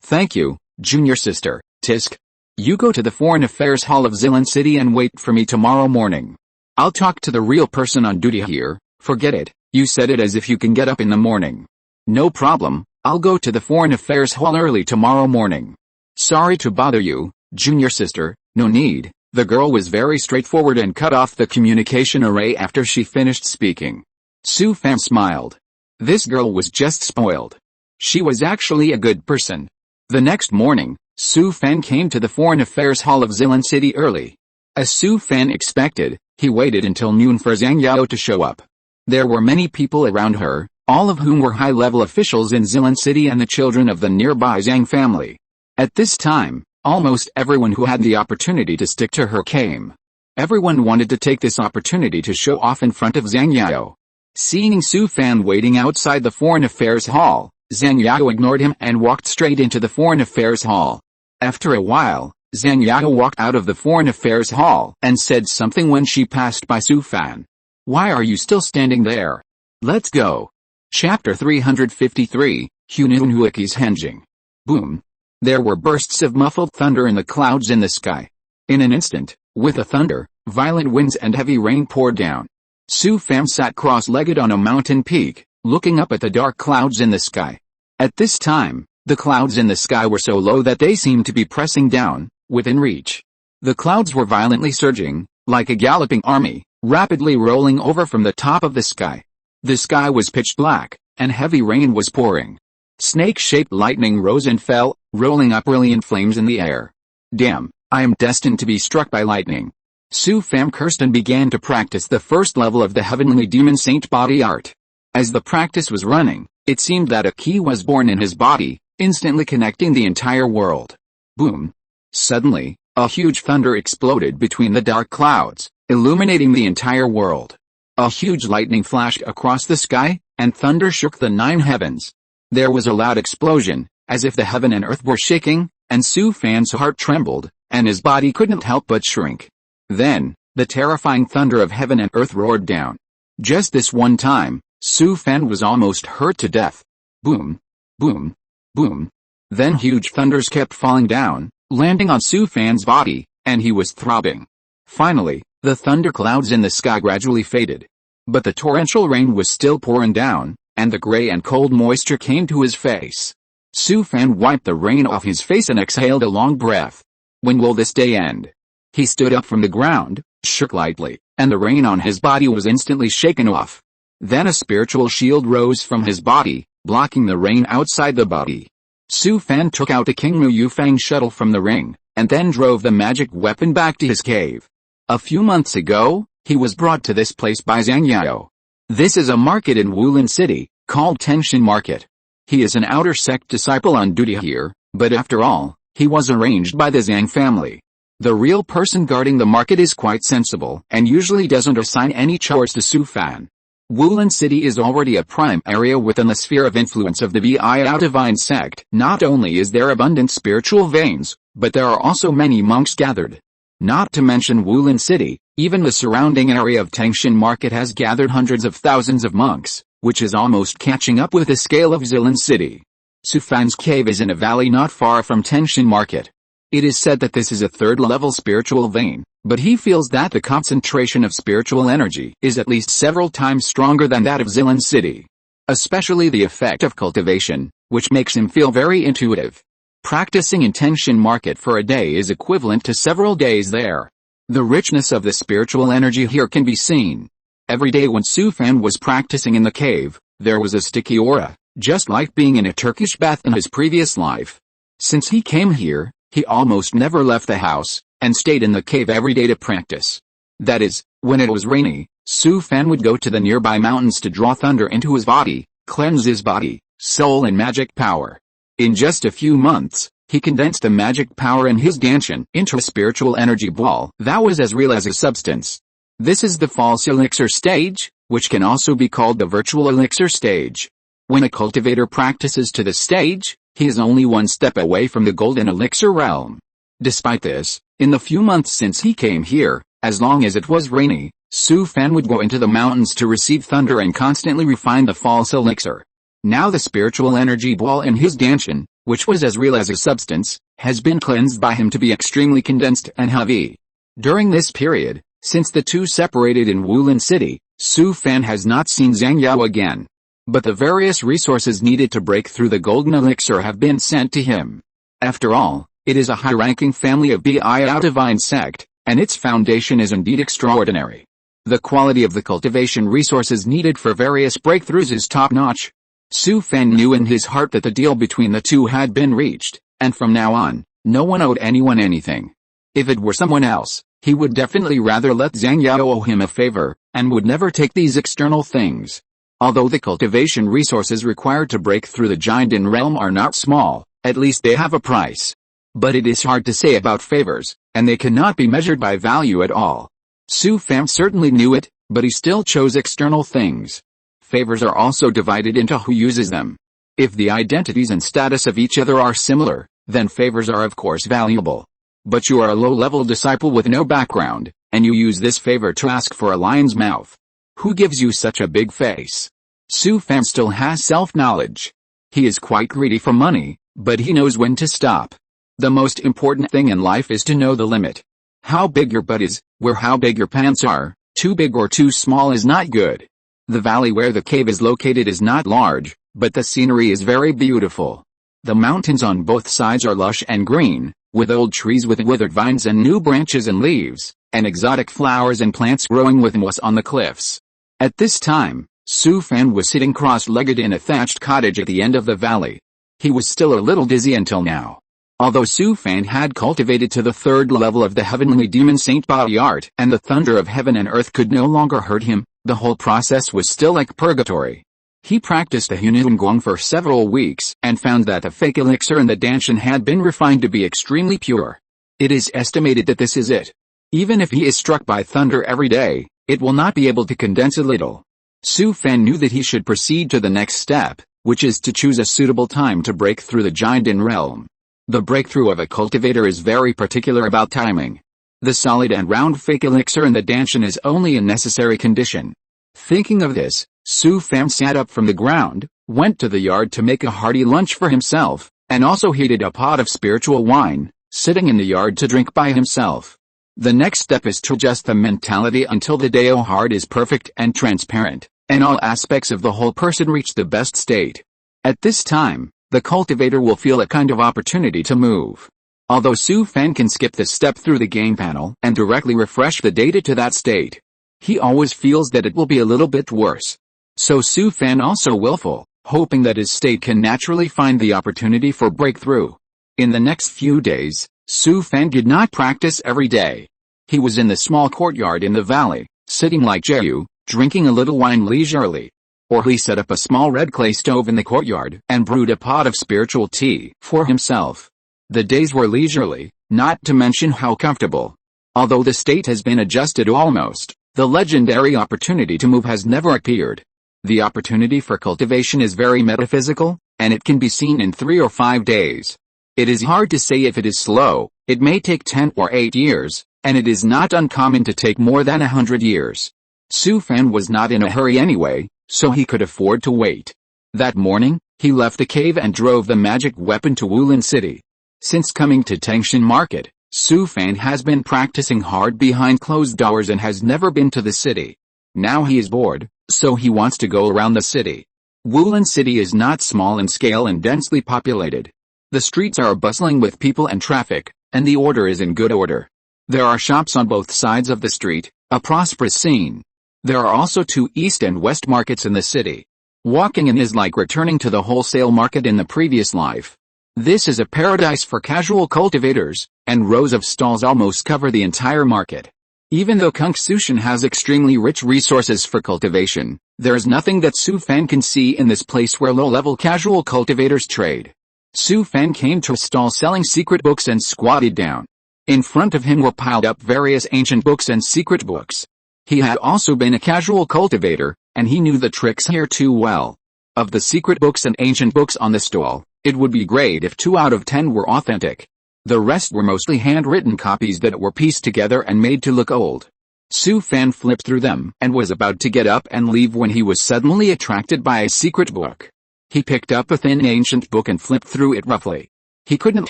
A: thank you, junior sister. Tisk. You go to the Foreign Affairs Hall of Zilan City and wait for me tomorrow morning. I'll talk to the real person on duty here. Forget it, you said it as if you can get up in the morning. No problem, I'll go to the Foreign Affairs Hall early tomorrow morning. Sorry to bother you, junior sister, no need. The girl was very straightforward and cut off the communication array after she finished speaking. Su Fan smiled. This girl was just spoiled. She was actually a good person. The next morning, Su Fan came to the Foreign Affairs Hall of Zilan City early. As Su Fan expected, he waited until noon for Zhang Yao to show up. There were many people around her, all of whom were high-level officials in Zilan City and the children of the nearby Zhang family. At this time, almost everyone who had the opportunity to stick to her came. Everyone wanted to take this opportunity to show off in front of Zhang Yao. Seeing Su Fan waiting outside the Foreign Affairs Hall, Zhang Yao ignored him and walked straight into the Foreign Affairs Hall. After a while, Zhang Yao walked out of the Foreign Affairs Hall and said something when she passed by Su Fan. Why are you still standing there? Let's go. Chapter 353, Hununhuiki's Henging. Boom. There were bursts of muffled thunder in the clouds in the sky. In an instant, with the thunder, violent winds and heavy rain poured down. Su Fan sat cross-legged on a mountain peak, looking up at the dark clouds in the sky. At this time, the clouds in the sky were so low that they seemed to be pressing down, within reach. The clouds were violently surging, like a galloping army, rapidly rolling over from the top of the sky. The sky was pitch black, and heavy rain was pouring. Snake-shaped lightning rose and fell, rolling up brilliant flames in the air. Damn, I am destined to be struck by lightning. Su Fan cursed and began to practice the first level of the heavenly demon saint body art. As the practice was running, it seemed that a key was born in his body, instantly connecting the entire world. Boom. Suddenly, a huge thunder exploded between the dark clouds, illuminating the entire world. A huge lightning flashed across the sky, and thunder shook the 9 heavens. There was a loud explosion, as if the heaven and earth were shaking, and Su Fan's heart trembled, and his body couldn't help but shrink. Then, the terrifying thunder of heaven and earth roared down. Just this one time, Su Fan was almost hurt to death. Boom, boom, boom. Then huge thunders kept falling down, landing on Su Fan's body, and he was throbbing. Finally, the thunder clouds in the sky gradually faded. But the torrential rain was still pouring down, and the gray and cold moisture came to his face. Su Fan wiped the rain off his face and exhaled a long breath. When will this day end? He stood up from the ground, shook lightly, and the rain on his body was instantly shaken off. Then a spiritual shield rose from his body, blocking the rain outside the body. Su Fan took out the King Mu Yufang shuttle from the ring, and then drove the magic weapon back to his cave. A few months ago, he was brought to this place by Zhang Yao. This is a market in Wulin City, called Tenshin Market. He is an outer sect disciple on duty here, but after all, he was arranged by the Zhang family. The real person guarding the market is quite sensible and usually doesn't assign any chores to Su Fan. Wulin City is already a prime area within the sphere of influence of the Biao divine sect. Not only is there abundant spiritual veins, but there are also many monks gathered. Not to mention Wulin City, even the surrounding area of Tenshin Market has gathered hundreds of thousands of monks, which is almost catching up with the scale of Zilin City. Su Fan's cave is in a valley not far from Tenshin Market. It is said that this is a third-level spiritual vein, but he feels that the concentration of spiritual energy is at least several times stronger than that of Zilin City. Especially the effect of cultivation, which makes him feel very intuitive. Practicing in Tenshin Market for a day is equivalent to several days there. The richness of the spiritual energy here can be seen. Every day when Su Fan was practicing in the cave, there was a sticky aura, just like being in a Turkish bath in his previous life. Since he came here, he almost never left the house, and stayed in the cave every day to practice. That is, when it was rainy, Su Fan would go to the nearby mountains to draw thunder into his body, cleanse his body, soul and magic power. In just a few months, he condensed the magic power in his danshin into a spiritual energy ball that was as real as a substance. This is the false elixir stage, which can also be called the virtual elixir stage. When a cultivator practices to this stage, he is only one step away from the golden elixir realm. Despite this, in the few months since he came here, as long as it was rainy, Su Fan would go into the mountains to receive thunder and constantly refine the false elixir. Now the spiritual energy ball in his danshin, which was as real as a substance, has been cleansed by him to be extremely condensed and heavy. During this period, since the two separated in Wulin City, Su Fan has not seen Zhang Yao again. But the various resources needed to break through the golden elixir have been sent to him. After all, it is a high-ranking family of Biao divine sect, and its foundation is indeed extraordinary. The quality of the cultivation resources needed for various breakthroughs is top-notch. Su Fan knew in his heart that the deal between the two had been reached, and from now on, no one owed anyone anything. If it were someone else, he would definitely rather let Zhang Yao owe him a favor, and would never take these external things. Although the cultivation resources required to break through the Jinden realm are not small, at least they have a price. But it is hard to say about favors, and they cannot be measured by value at all. Su Fan certainly knew it, but he still chose external things. Favors are also divided into who uses them. If the identities and status of each other are similar, then favors are of course valuable. But you are a low-level disciple with no background, and you use this favor to ask for a lion's mouth. Who gives you such a big face? Su Fan still has self-knowledge. He is quite greedy for money, but he knows when to stop. The most important thing in life is to know the limit. How big your butt is, where how big your pants are, too big or too small is not good. The valley where the cave is located is not large, but the scenery is very beautiful. The mountains on both sides are lush and green, with old trees with withered vines and new branches and leaves, and exotic flowers and plants growing with moss on the cliffs. At this time, Su Fan was sitting cross-legged in a thatched cottage at the end of the valley. He was still a little dizzy until now. Although Su Fan had cultivated to the third level of the heavenly demon saint body art, and the thunder of heaven and earth could no longer hurt him, the whole process was still like purgatory. He practiced the Hunungong for several weeks, and found that the fake elixir in the danshin had been refined to be extremely pure. It is estimated that this is it. Even if he is struck by thunder every day, it will not be able to condense a little. Su Fan knew that he should proceed to the next step, which is to choose a suitable time to break through the Jinden realm. The breakthrough of a cultivator is very particular about timing. The solid and round fake elixir in the danshin is only a necessary condition. Thinking of this, Su Fan sat up from the ground, went to the yard to make a hearty lunch for himself, and also heated a pot of spiritual wine, sitting in the yard to drink by himself. The next step is to adjust the mentality until the Dao heart is perfect and transparent. and all aspects of the whole person reach the best state. At this time, the cultivator will feel a kind of opportunity to move. Although Su Fan can skip this step through the game panel and directly refresh the data to that state, he always feels that it will be a little bit worse. So Su Fan also willful, hoping that his state can naturally find the opportunity for breakthrough. In the next few days, Su Fan did not practice every day. He was in the small courtyard in the valley, sitting like Jehu, drinking a little wine leisurely. Or he set up a small red clay stove in the courtyard and brewed a pot of spiritual tea for himself. The days were leisurely, not to mention how comfortable. Although the state has been adjusted almost, the legendary opportunity to move has never appeared. The opportunity for cultivation is very metaphysical, and it can be seen in 3 or 5 days. It is hard to say if it is slow, it may take 10 or 8 years, and it is not uncommon to take more than 100 years. Su Fan was not in a hurry anyway, so he could afford to wait. That morning, he left the cave and drove the magic weapon to Wulin City. Since coming to Tangshan Market, Su Fan has been practicing hard behind closed doors and has never been to the city. Now he is bored, so he wants to go around the city. Wulin City is not small in scale and densely populated. The streets are bustling with people and traffic, and the order is in good order. There are shops on both sides of the street, a prosperous scene. There are also 2 east and west markets in the city. Walking in is like returning to the wholesale market in the previous life. This is a paradise for casual cultivators, and rows of stalls almost cover the entire market. Even though Cultivation has extremely rich resources for cultivation, there is nothing that Su Fan can see in this place where low-level casual cultivators trade. Su Fan came to a stall selling secret books and squatted down. In front of him were piled up various ancient books and secret books. He had also been a casual cultivator, and he knew the tricks here too well. Of the secret books and ancient books on the stall, it would be great if 2 out of 10 were authentic. The rest were mostly handwritten copies that were pieced together and made to look old. Su Fan flipped through them and was about to get up and leave when he was suddenly attracted by a secret book. He picked up a thin ancient book and flipped through it roughly. He couldn't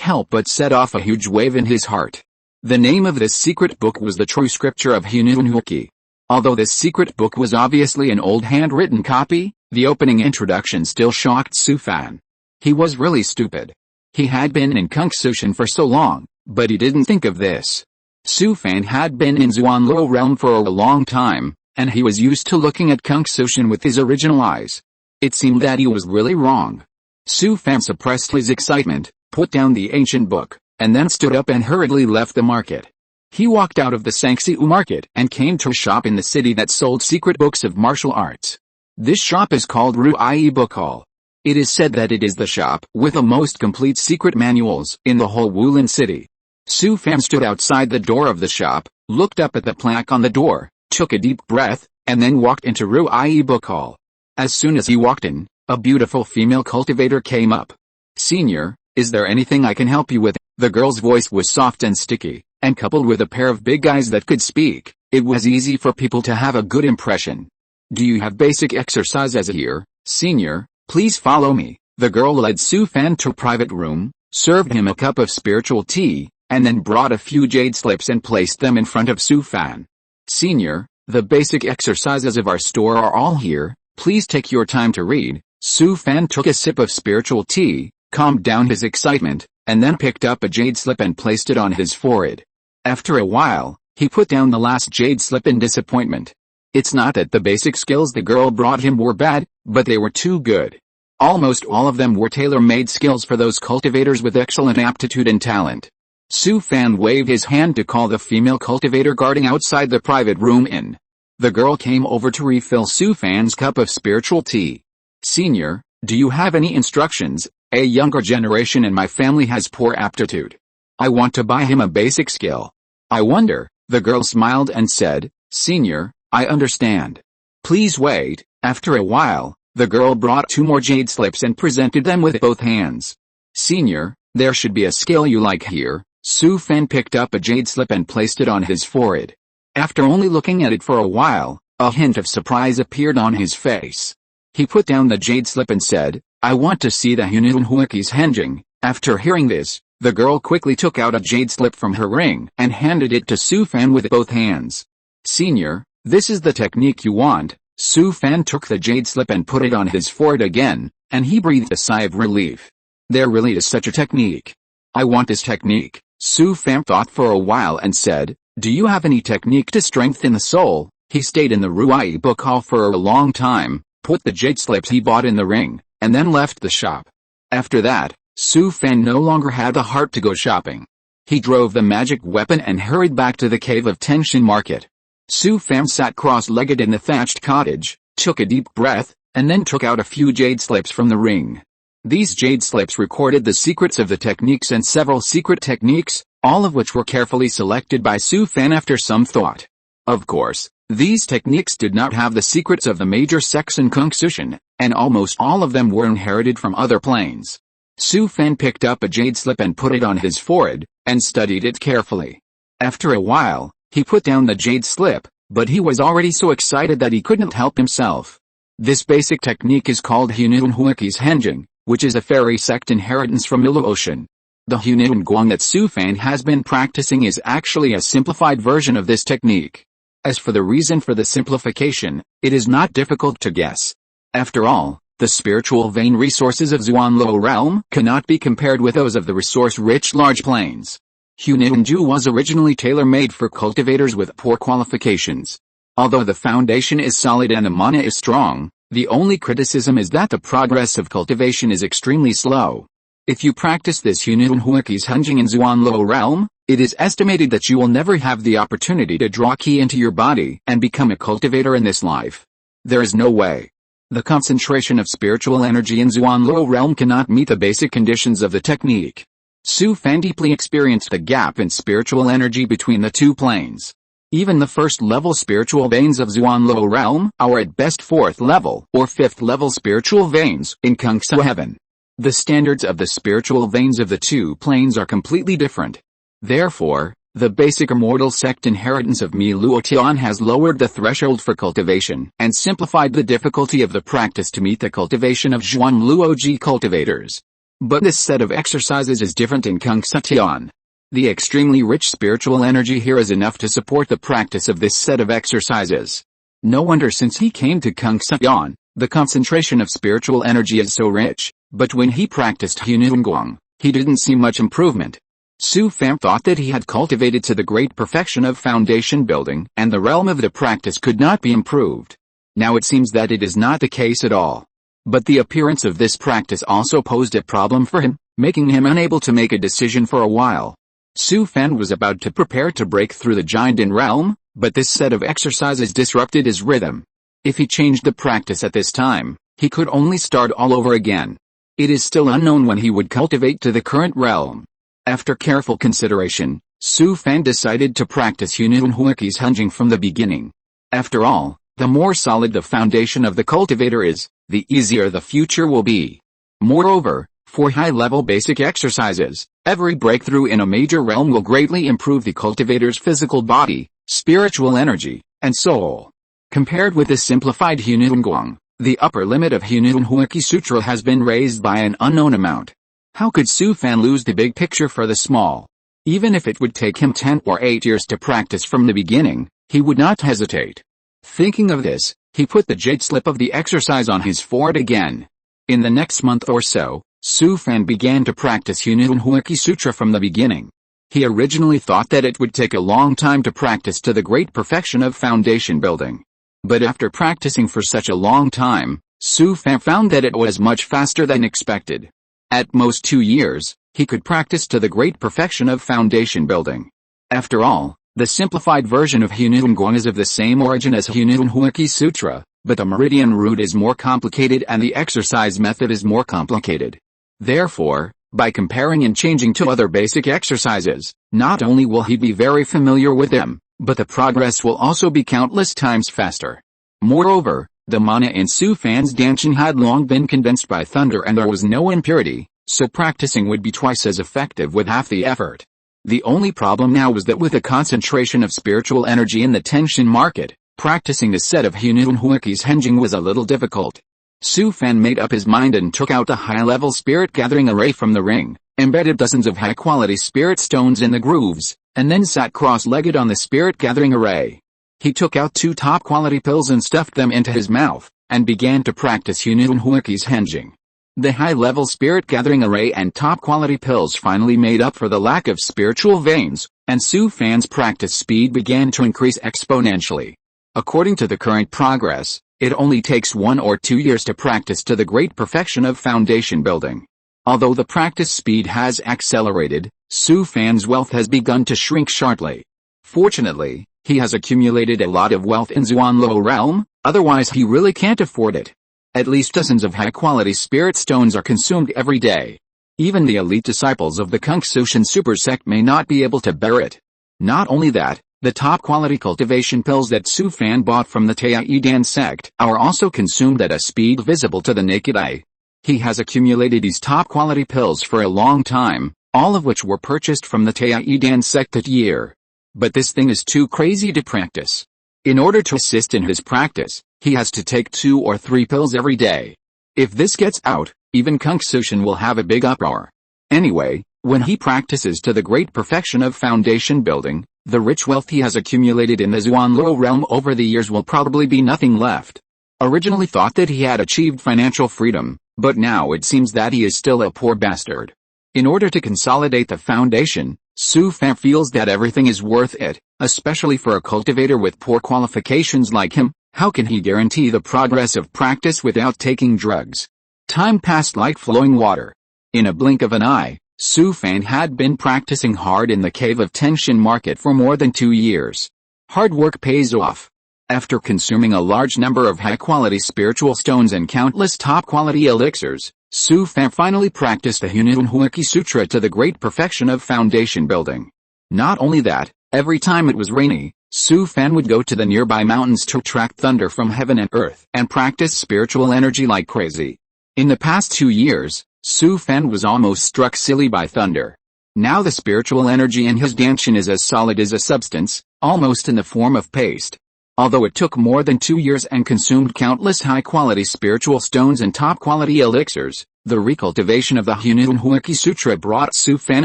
A: help but set off a huge wave in his heart. The name of this secret book was the True Scripture of Unimaginable. Although this secret book was obviously an old handwritten copy, the opening introduction still shocked Su Fan. He was really stupid. He had been in Cultivation for so long, but he didn't think of this. Su Fan had been in Zuanluo realm for a long time, and he was used to looking at Cultivation with his original eyes. It seemed that he was really wrong. Su Fan suppressed his excitement, put down the ancient book, and then stood up and hurriedly left the market. He walked out of the Sangxiu market and came to a shop in the city that sold secret books of martial arts. This shop is called Ruai Book Hall. It is said that it is the shop with the most complete secret manuals in the whole Wulin City. Su Fan stood outside the door of the shop, looked up at the plaque on the door, took a deep breath, and then walked into Ruai Book Hall. As soon as he walked in, a beautiful female cultivator came up. "Senior, is there anything I can help you with?" The girl's voice was soft and sticky, and coupled with a pair of big eyes that could speak, it was easy for people to have a good impression. "Do you have basic exercises here, senior? Please follow me." The girl led Su Fan to a private room, served him a cup of spiritual tea, and then brought a few jade slips and placed them in front of Su Fan. "Senior, the basic exercises of our store are all here, please take your time to read." Su Fan took a sip of spiritual tea, calmed down his excitement, and then picked up a jade slip and placed it on his forehead. After a while, he put down the last jade slip in disappointment. It's not that the basic skills the girl brought him were bad, but they were too good. Almost all of them were tailor-made skills for those cultivators with excellent aptitude and talent. Su Fan waved his hand to call the female cultivator guarding outside the private room in. The girl came over to refill Su Fan's cup of spiritual tea. "Senior, do you have any instructions? A younger generation in my family has poor aptitude. I want to buy him a basic skill." "I wonder," the girl smiled and said. "Senior, I understand. Please wait." After a while, the girl brought 2 more jade slips and presented them with both hands. "Senior, there should be a skill you like here." Su Fan picked up a jade slip and placed it on his forehead. After only looking at it for a while, a hint of surprise appeared on his face. He put down the jade slip and said, "I want to see the Hununhuiki's Henjing." After hearing this, the girl quickly took out a jade slip from her ring and handed it to Su Fan with both hands. "Senior, this is the technique you want." Su Fan took the jade slip and put it on his forehead again, and he breathed a sigh of relief. There really is such a technique. I want this technique, Su Fan thought for a while and said, do you have any technique to strengthen the soul? He stayed in the Ruai book hall for a long time, put the jade slips he bought in the ring, and then left the shop. After that, Su Fan no longer had the heart to go shopping. He drove the magic weapon and hurried back to the cave of Tenshin Market. Su Fan sat cross-legged in the thatched cottage, took a deep breath, and then took out a few jade slips from the ring. These jade slips recorded the secrets of the techniques and several secret techniques, all of which were carefully selected by Su Fan after some thought. Of course, these techniques did not have the secrets of the major sects in Conceals, and almost all of them were inherited from other planes. Su Fan picked up a jade slip and put it on his forehead, and studied it carefully. After a while, he put down the jade slip, but he was already so excited that he couldn't help himself. This basic technique is called Hununhuiki's Henjing, which is a fairy sect inheritance from Iluocean. The Hunun Guang that Su Fan has been practicing is actually a simplified version of this technique. As for the reason for the simplification, it is not difficult to guess. After all, the spiritual vein resources of Xuanluo realm cannot be compared with those of the resource-rich large plains. Hununju was originally tailor-made for cultivators with poor qualifications. Although the foundation is solid and the mana is strong, the only criticism is that the progress of cultivation is extremely slow. If you practice this Hununhuiki's Henjing in Xuanluo realm, it is estimated that you will never have the opportunity to draw ki into your body and become a cultivator in this life. There is no way. The concentration of spiritual energy in Xuanluo realm cannot meet the basic conditions of the technique. Su Fan deeply experienced the gap in spiritual energy between the two planes. Even the first-level spiritual veins of Xuanluo realm are at best 4th level or 5th level spiritual veins in Kungsa heaven. The standards of the spiritual veins of the two planes are completely different. Therefore, the basic immortal sect inheritance of Mi Luotian has lowered the threshold for cultivation and simplified the difficulty of the practice to meet the cultivation of Zhuan Luoji cultivators. But this set of exercises is different in Kungsa Tian. The extremely rich spiritual energy here is enough to support the practice of this set of exercises. No wonder since he came to Kungsa Tian, the concentration of spiritual energy is so rich, but when he practiced Hununguang, he didn't see much improvement. Su Fan thought that he had cultivated to the great perfection of foundation building and the realm of the practice could not be improved. Now it seems that it is not the case at all. But the appearance of this practice also posed a problem for him, making him unable to make a decision for a while. Su Fan was about to prepare to break through the Jinden realm, but this set of exercises disrupted his rhythm. If he changed the practice at this time, he could only start all over again. It is still unknown when he would cultivate to the current realm. After careful consideration, Su Fan decided to practice Hununhuiki's Henjing from the beginning. After all, the more solid the foundation of the cultivator is, the easier the future will be. Moreover, for high-level basic exercises, every breakthrough in a major realm will greatly improve the cultivator's physical body, spiritual energy, and soul. Compared with the simplified Hununguang, the upper limit of Hununhuiki Sutra has been raised by an unknown amount. How could Su Fan lose the big picture for the small? Even if it would take him 10 or 8 years to practice from the beginning, he would not hesitate. Thinking of this, he put the jade slip of the exercise on his forehead again. In the next month or so, Su Fan began to practice Hununhuiki Sutra from the beginning. He originally thought that it would take a long time to practice to the great perfection of foundation building. But after practicing for such a long time, Su Fan found that it was much faster than expected. At most 2 years, he could practice to the great perfection of foundation building. After all, the simplified version of Hununguang is of the same origin as Hununhuiki Sutra, but the meridian route is more complicated and the exercise method is more complicated. Therefore, by comparing and changing to other basic exercises, not only will he be very familiar with them, but the progress will also be countless times faster. Moreover, the mana in Su Fan's Danshin had long been condensed by thunder and there was no impurity, so practicing would be twice as effective with half the effort. The only problem now was that with the concentration of spiritual energy in the Tenshin market, practicing the set of Hununhuiki's Henjing was a little difficult. Su Fan made up his mind and took out a high-level spirit gathering array from the ring, embedded dozens of high-quality spirit stones in the grooves, and then sat cross-legged on the spirit gathering array. He took out 2 top-quality pills and stuffed them into his mouth, and began to practice unimaginable henging. The high-level spirit-gathering array and top-quality pills finally made up for the lack of spiritual veins, and Su Fan's practice speed began to increase exponentially. According to the current progress, it only takes 1 or 2 years to practice to the great perfection of foundation building. Although the practice speed has accelerated, Su Fan's wealth has begun to shrink sharply. Fortunately, he has accumulated a lot of wealth in Zuanlo realm, otherwise he really can't afford it. At least dozens of high-quality spirit stones are consumed every day. Even the elite disciples of the Cultivation super sect may not be able to bear it. Not only that, the top-quality cultivation pills that Su Fan bought from the Taiyidan sect are also consumed at a speed visible to the naked eye. He has accumulated these top-quality pills for a long time, all of which were purchased from the Taiyidan sect that year. But this thing is too crazy to practice. In order to assist in his practice, he has to take 2 or 3 pills every day. If this gets out, even Cultivation will have a big uproar. Anyway, when he practices to the great perfection of foundation building, the rich wealth he has accumulated in the Zuanlo realm over the years will probably be nothing left. Originally thought that he had achieved financial freedom, but now it seems that he is still a poor bastard. In order to consolidate the foundation, Su Fan feels that everything is worth it, especially for a cultivator with poor qualifications like him. How can he guarantee the progress of practice without taking drugs? Time passed like flowing water. In a blink of an eye, Su Fan had been practicing hard in the cave of Tenshin Market for more than 2 years. Hard work pays off. After consuming a large number of high-quality spiritual stones and countless top-quality elixirs, Su Fan finally practiced the Unimaginable Sutra to the great perfection of foundation building. Not only that, every time it was rainy, Su Fan would go to the nearby mountains to attract thunder from heaven and earth and practice spiritual energy like crazy. In the past 2 years, Su Fan was almost struck silly by thunder. Now the spiritual energy in his danshin is as solid as a substance, almost in the form of paste. Although it took more than 2 years and consumed countless high-quality spiritual stones and top-quality elixirs, the recultivation of the Unimaginable Sutra brought Su Fan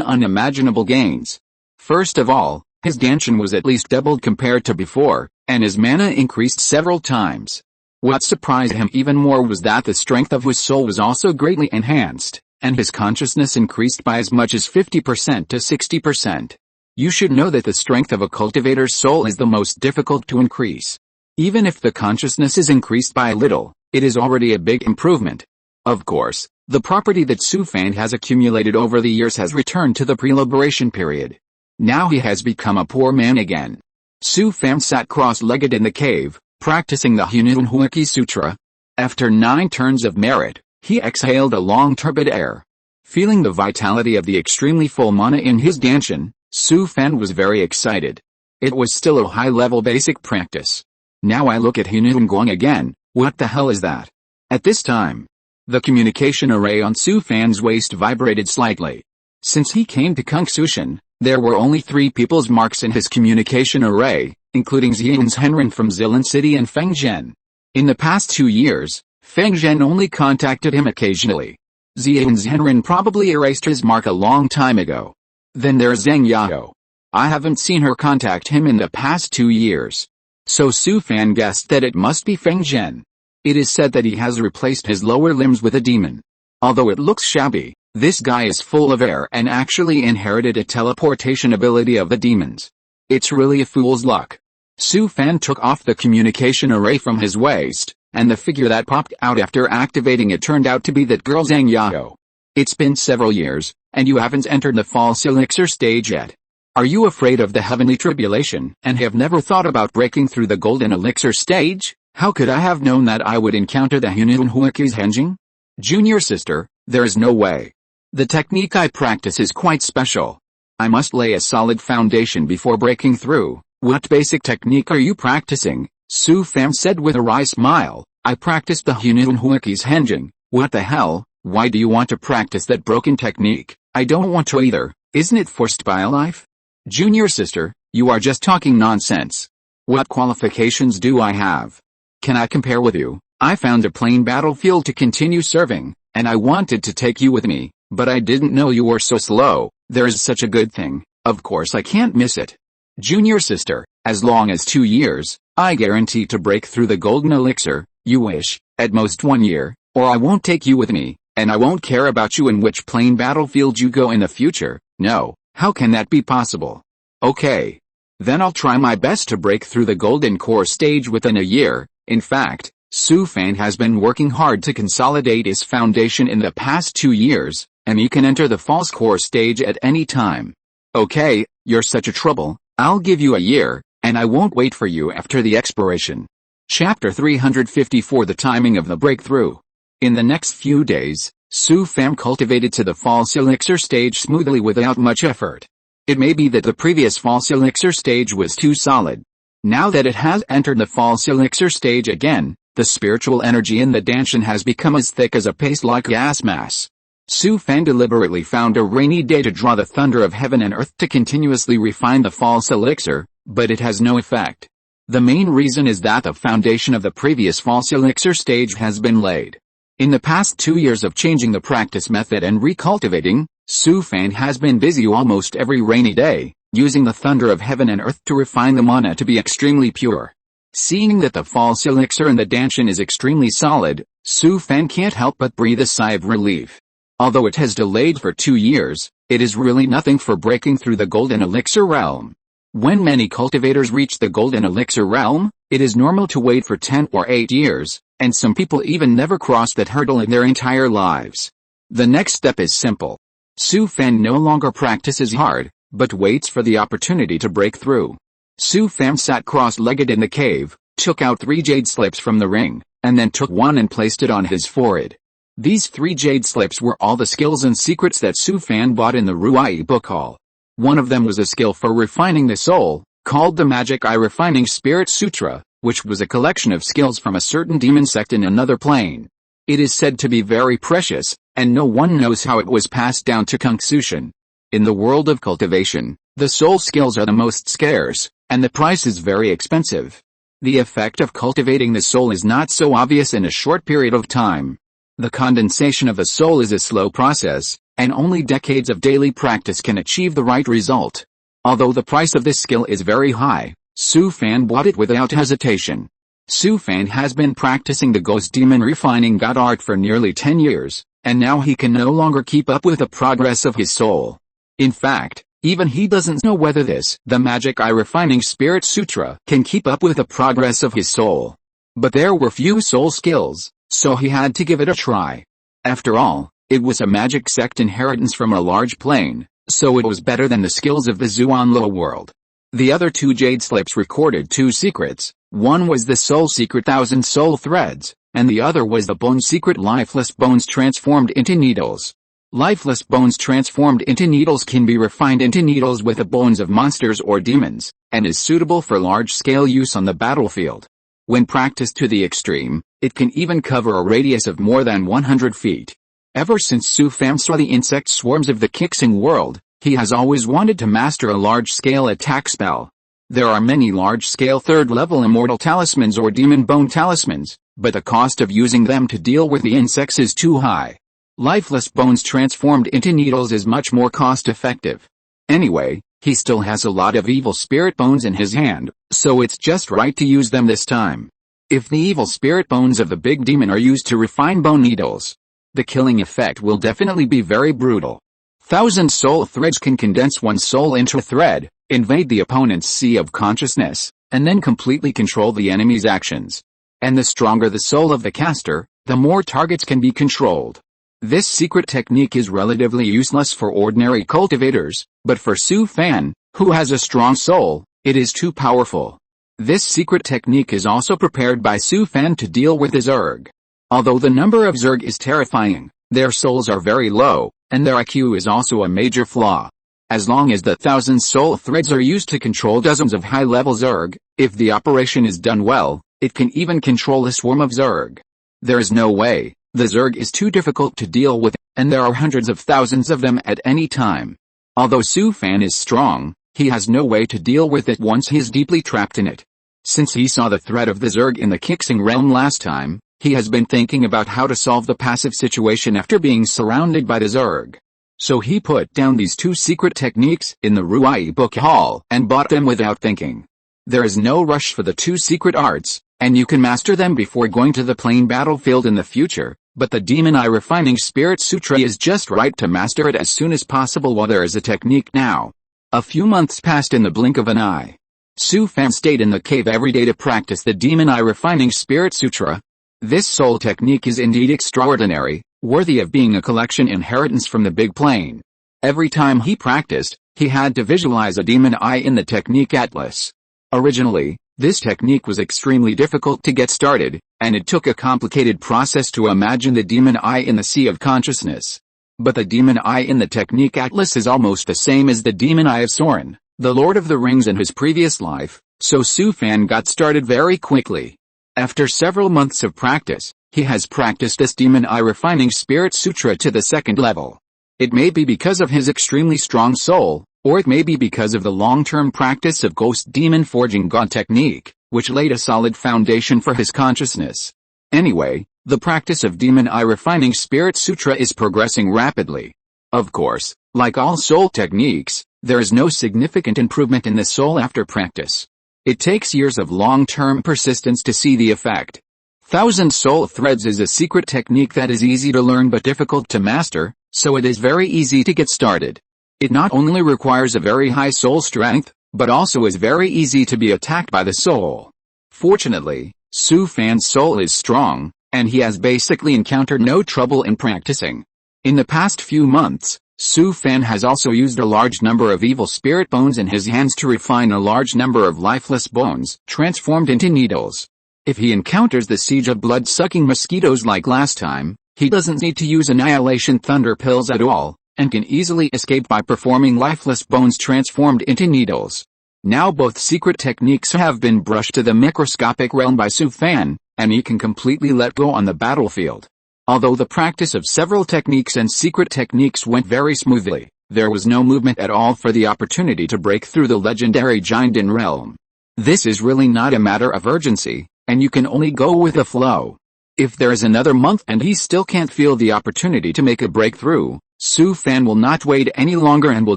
A: unimaginable gains. First of all, his danshin was at least doubled compared to before, and his mana increased several times. What surprised him even more was that the strength of his soul was also greatly enhanced, and his consciousness increased by as much as 50% to 60%. You should know that the strength of a cultivator's soul is the most difficult to increase. Even if the consciousness is increased by a little, it is already a big improvement. Of course, the property that Su Fan has accumulated over the years has returned to the pre-liberation period. Now he has become a poor man again. Su Fan sat cross-legged in the cave, practicing the Unimaginable Sutra. After 9 turns of merit, he exhaled a long turbid air. Feeling the vitality of the extremely full mana in his danshin, Su Fan was very excited. It was still a high-level basic practice. Now I look at Unimaginable again, what the hell is that? At this time, the communication array on Su Fan's waist vibrated slightly. Since he came to Cultivation, there were only 3 people's marks in his communication array, including Xian's Henren from Zilin City and Feng Zhen. In the past 2 years, Feng Zhen only contacted him occasionally. Xian's Henren probably erased his mark a long time ago. Then there's Zheng Yao. I haven't seen her contact him in the past 2 years. So Su Fan guessed that it must be Feng Zhen. It is said that he has replaced his lower limbs with a demon. Although it looks shabby, this guy is full of air and actually inherited a teleportation ability of the demons. It's really a fool's luck. Su Fan took off the communication array from his waist, and the figure that popped out after activating it turned out to be that girl Zhang Yao. It's been several years, and you haven't entered the false elixir stage yet. Are you afraid of the heavenly tribulation and have never thought about breaking through the golden elixir stage? How could I have known that I would encounter the Unimaginable henging? Junior sister, there is no way. The technique I practice is quite special. I must lay a solid foundation before breaking through. What basic technique are you practicing? Su Fan said with a wry smile. I practiced the Unimaginable henging. What the hell? Why do you want to practice that broken technique? I don't want to either. Isn't it forced by life? Junior sister, you are just talking nonsense. What qualifications do I have? Can I compare with you? I found a plain battlefield to continue serving, and I wanted to take you with me, but I didn't know you were so slow. There is such a good thing. Of course I can't miss it. Junior sister, As long as 2 years, I guarantee to break through the golden elixir. You wish, at most 1 year, or I won't take you with me, and I won't care about you in which plain battlefield you go in the future. No, how can that be possible? Okay. Then I'll try my best to break through the golden core stage within a year. In fact, Su Fan has been working hard to consolidate his foundation in the past 2 years, and you can enter the false core stage at any time. Okay, you're such a trouble, I'll give you a year, and I won't wait for you after the expiration. Chapter 354 The Timing of the Breakthrough. In the next few days, Su Fan cultivated to the false elixir stage smoothly without much effort. It may be that the previous false elixir stage was too solid. Now that it has entered the false elixir stage again, the spiritual energy in the danshan has become as thick as a paste-like gas mass. Su Fan deliberately found a rainy day to draw the thunder of heaven and earth to continuously refine the false elixir, but it has no effect. The main reason is that the foundation of the previous false elixir stage has been laid. In the past 2 years of changing the practice method and recultivating, Su Fan has been busy almost every rainy day, using the thunder of heaven and earth to refine the mana to be extremely pure. Seeing that the false elixir in the danshan is extremely solid, Su Fan can't help but breathe a sigh of relief. Although it has delayed for 2 years, it is really nothing for breaking through the golden elixir realm. When many cultivators reach the golden elixir realm, it is normal to wait for 10 or 8 years, and some people even never cross that hurdle in their entire lives. The next step is simple. Su Fan no longer practices hard, but waits for the opportunity to break through. Su Fan sat cross-legged in the cave, took out 3 jade slips from the ring, and then took one and placed it on his forehead. These 3 jade slips were all the skills and secrets that Su Fan bought in the Ruai book hall. One of them was a skill for refining the soul, called the Magic Eye Refining Spirit Sutra, which was a collection of skills from a certain demon sect in another plane. It is said to be very precious, and no one knows how it was passed down to Conceals. In the world of cultivation, the soul skills are the most scarce, and the price is very expensive. The effect of cultivating the soul is not so obvious in a short period of time. The condensation of the soul is a slow process, and only decades of daily practice can achieve the right result. Although the price of this skill is very high, Su Fan bought it without hesitation. Su Fan has been practicing the ghost demon refining god art for nearly 10 years, and now he can no longer keep up with the progress of his soul. In fact, even he doesn't know whether the Magic Eye Refining Spirit Sutra, can keep up with the progress of his soul. But there were few soul skills, so he had to give it a try. After all, it was a magic sect inheritance from a large plane, so it was better than the skills of the Zuanlo world. The other 2 jade slips recorded 2 secrets. One was the soul secret 1000 soul threads, and the other was the bone secret lifeless bones transformed into needles. Lifeless bones transformed into needles can be refined into needles with the bones of monsters or demons, and is suitable for large-scale use on the battlefield. When practiced to the extreme, it can even cover a radius of more than 100 feet. Ever since Su Fan saw the insect swarms of the Kixing world, he has always wanted to master a large-scale attack spell. There are many large-scale third-level immortal talismans or demon bone talismans, but the cost of using them to deal with the insects is too high. Lifeless bones transformed into needles is much more cost-effective. Anyway, he still has a lot of evil spirit bones in his hand, so it's just right to use them this time. If the evil spirit bones of the big demon are used to refine bone needles, the killing effect will definitely be very brutal. 1000 soul threads can condense one soul into a thread, invade the opponent's sea of consciousness, and then completely control the enemy's actions. And the stronger the soul of the caster, the more targets can be controlled. This secret technique is relatively useless for ordinary cultivators, but for Su Fan, who has a strong soul, it is too powerful. This secret technique is also prepared by Su Fan to deal with the Zerg. Although the number of Zerg is terrifying, their souls are very low, and their IQ is also a major flaw. As long as the 1000 soul threads are used to control dozens of high-level Zerg, if the operation is done well, it can even control a swarm of Zerg. There is no way, the Zerg is too difficult to deal with, and there are hundreds of thousands of them at any time. Although Su Fan is strong, he has no way to deal with it once he is deeply trapped in it. Since he saw the threat of the Zerg in the Kixing realm last time, he has been thinking about how to solve the passive situation after being surrounded by the Zerg. So he put down these 2 secret techniques in the Ruai book hall and bought them without thinking. There is no rush for the two secret arts, and you can master them before going to the plain battlefield in the future, but the Demon Eye Refining Spirit Sutra is just right to master it as soon as possible while there is a technique now. A few months passed in the blink of an eye. Su Fan stayed in the cave every day to practice the Demon Eye Refining Spirit Sutra. This soul technique is indeed extraordinary, worthy of being a collection inheritance from the Big Plane. Every time he practiced, he had to visualize a demon eye in the technique atlas. Originally, this technique was extremely difficult to get started, and it took a complicated process to imagine the demon eye in the sea of consciousness. But the demon eye in the technique atlas is almost the same as the demon eye of Sauron, the Lord of the Rings in his previous life, so Su Fan got started very quickly. After several months of practice, he has practiced this Demon Eye Refining Spirit Sutra to the second level. It may be because of his extremely strong soul, or it may be because of the long-term practice of Ghost Demon Forging God technique, which laid a solid foundation for his consciousness. Anyway, the practice of Demon Eye Refining Spirit Sutra is progressing rapidly. Of course, like all soul techniques, there is no significant improvement in the soul after practice. It takes years of long-term persistence to see the effect. 1,000 Soul Threads is a secret technique that is easy to learn but difficult to master, so it is very easy to get started. It not only requires a very high soul strength, but also is very easy to be attacked by the soul. Fortunately, Su Fan's soul is strong, and he has basically encountered no trouble in practicing. In the past few months, Su Fan has also used a large number of evil spirit bones in his hands to refine a large number of lifeless bones, transformed into needles. If he encounters the siege of blood-sucking mosquitoes like last time, he doesn't need to use annihilation thunder pills at all, and can easily escape by performing lifeless bones transformed into needles. Now both secret techniques have been brushed to the microscopic realm by Su Fan, and he can completely let go on the battlefield. Although the practice of several techniques and secret techniques went very smoothly, there was no movement at all for the opportunity to break through the legendary Jinden realm. This is really not a matter of urgency, and you can only go with the flow. If there is another month and he still can't feel the opportunity to make a breakthrough, Su Fan will not wait any longer and will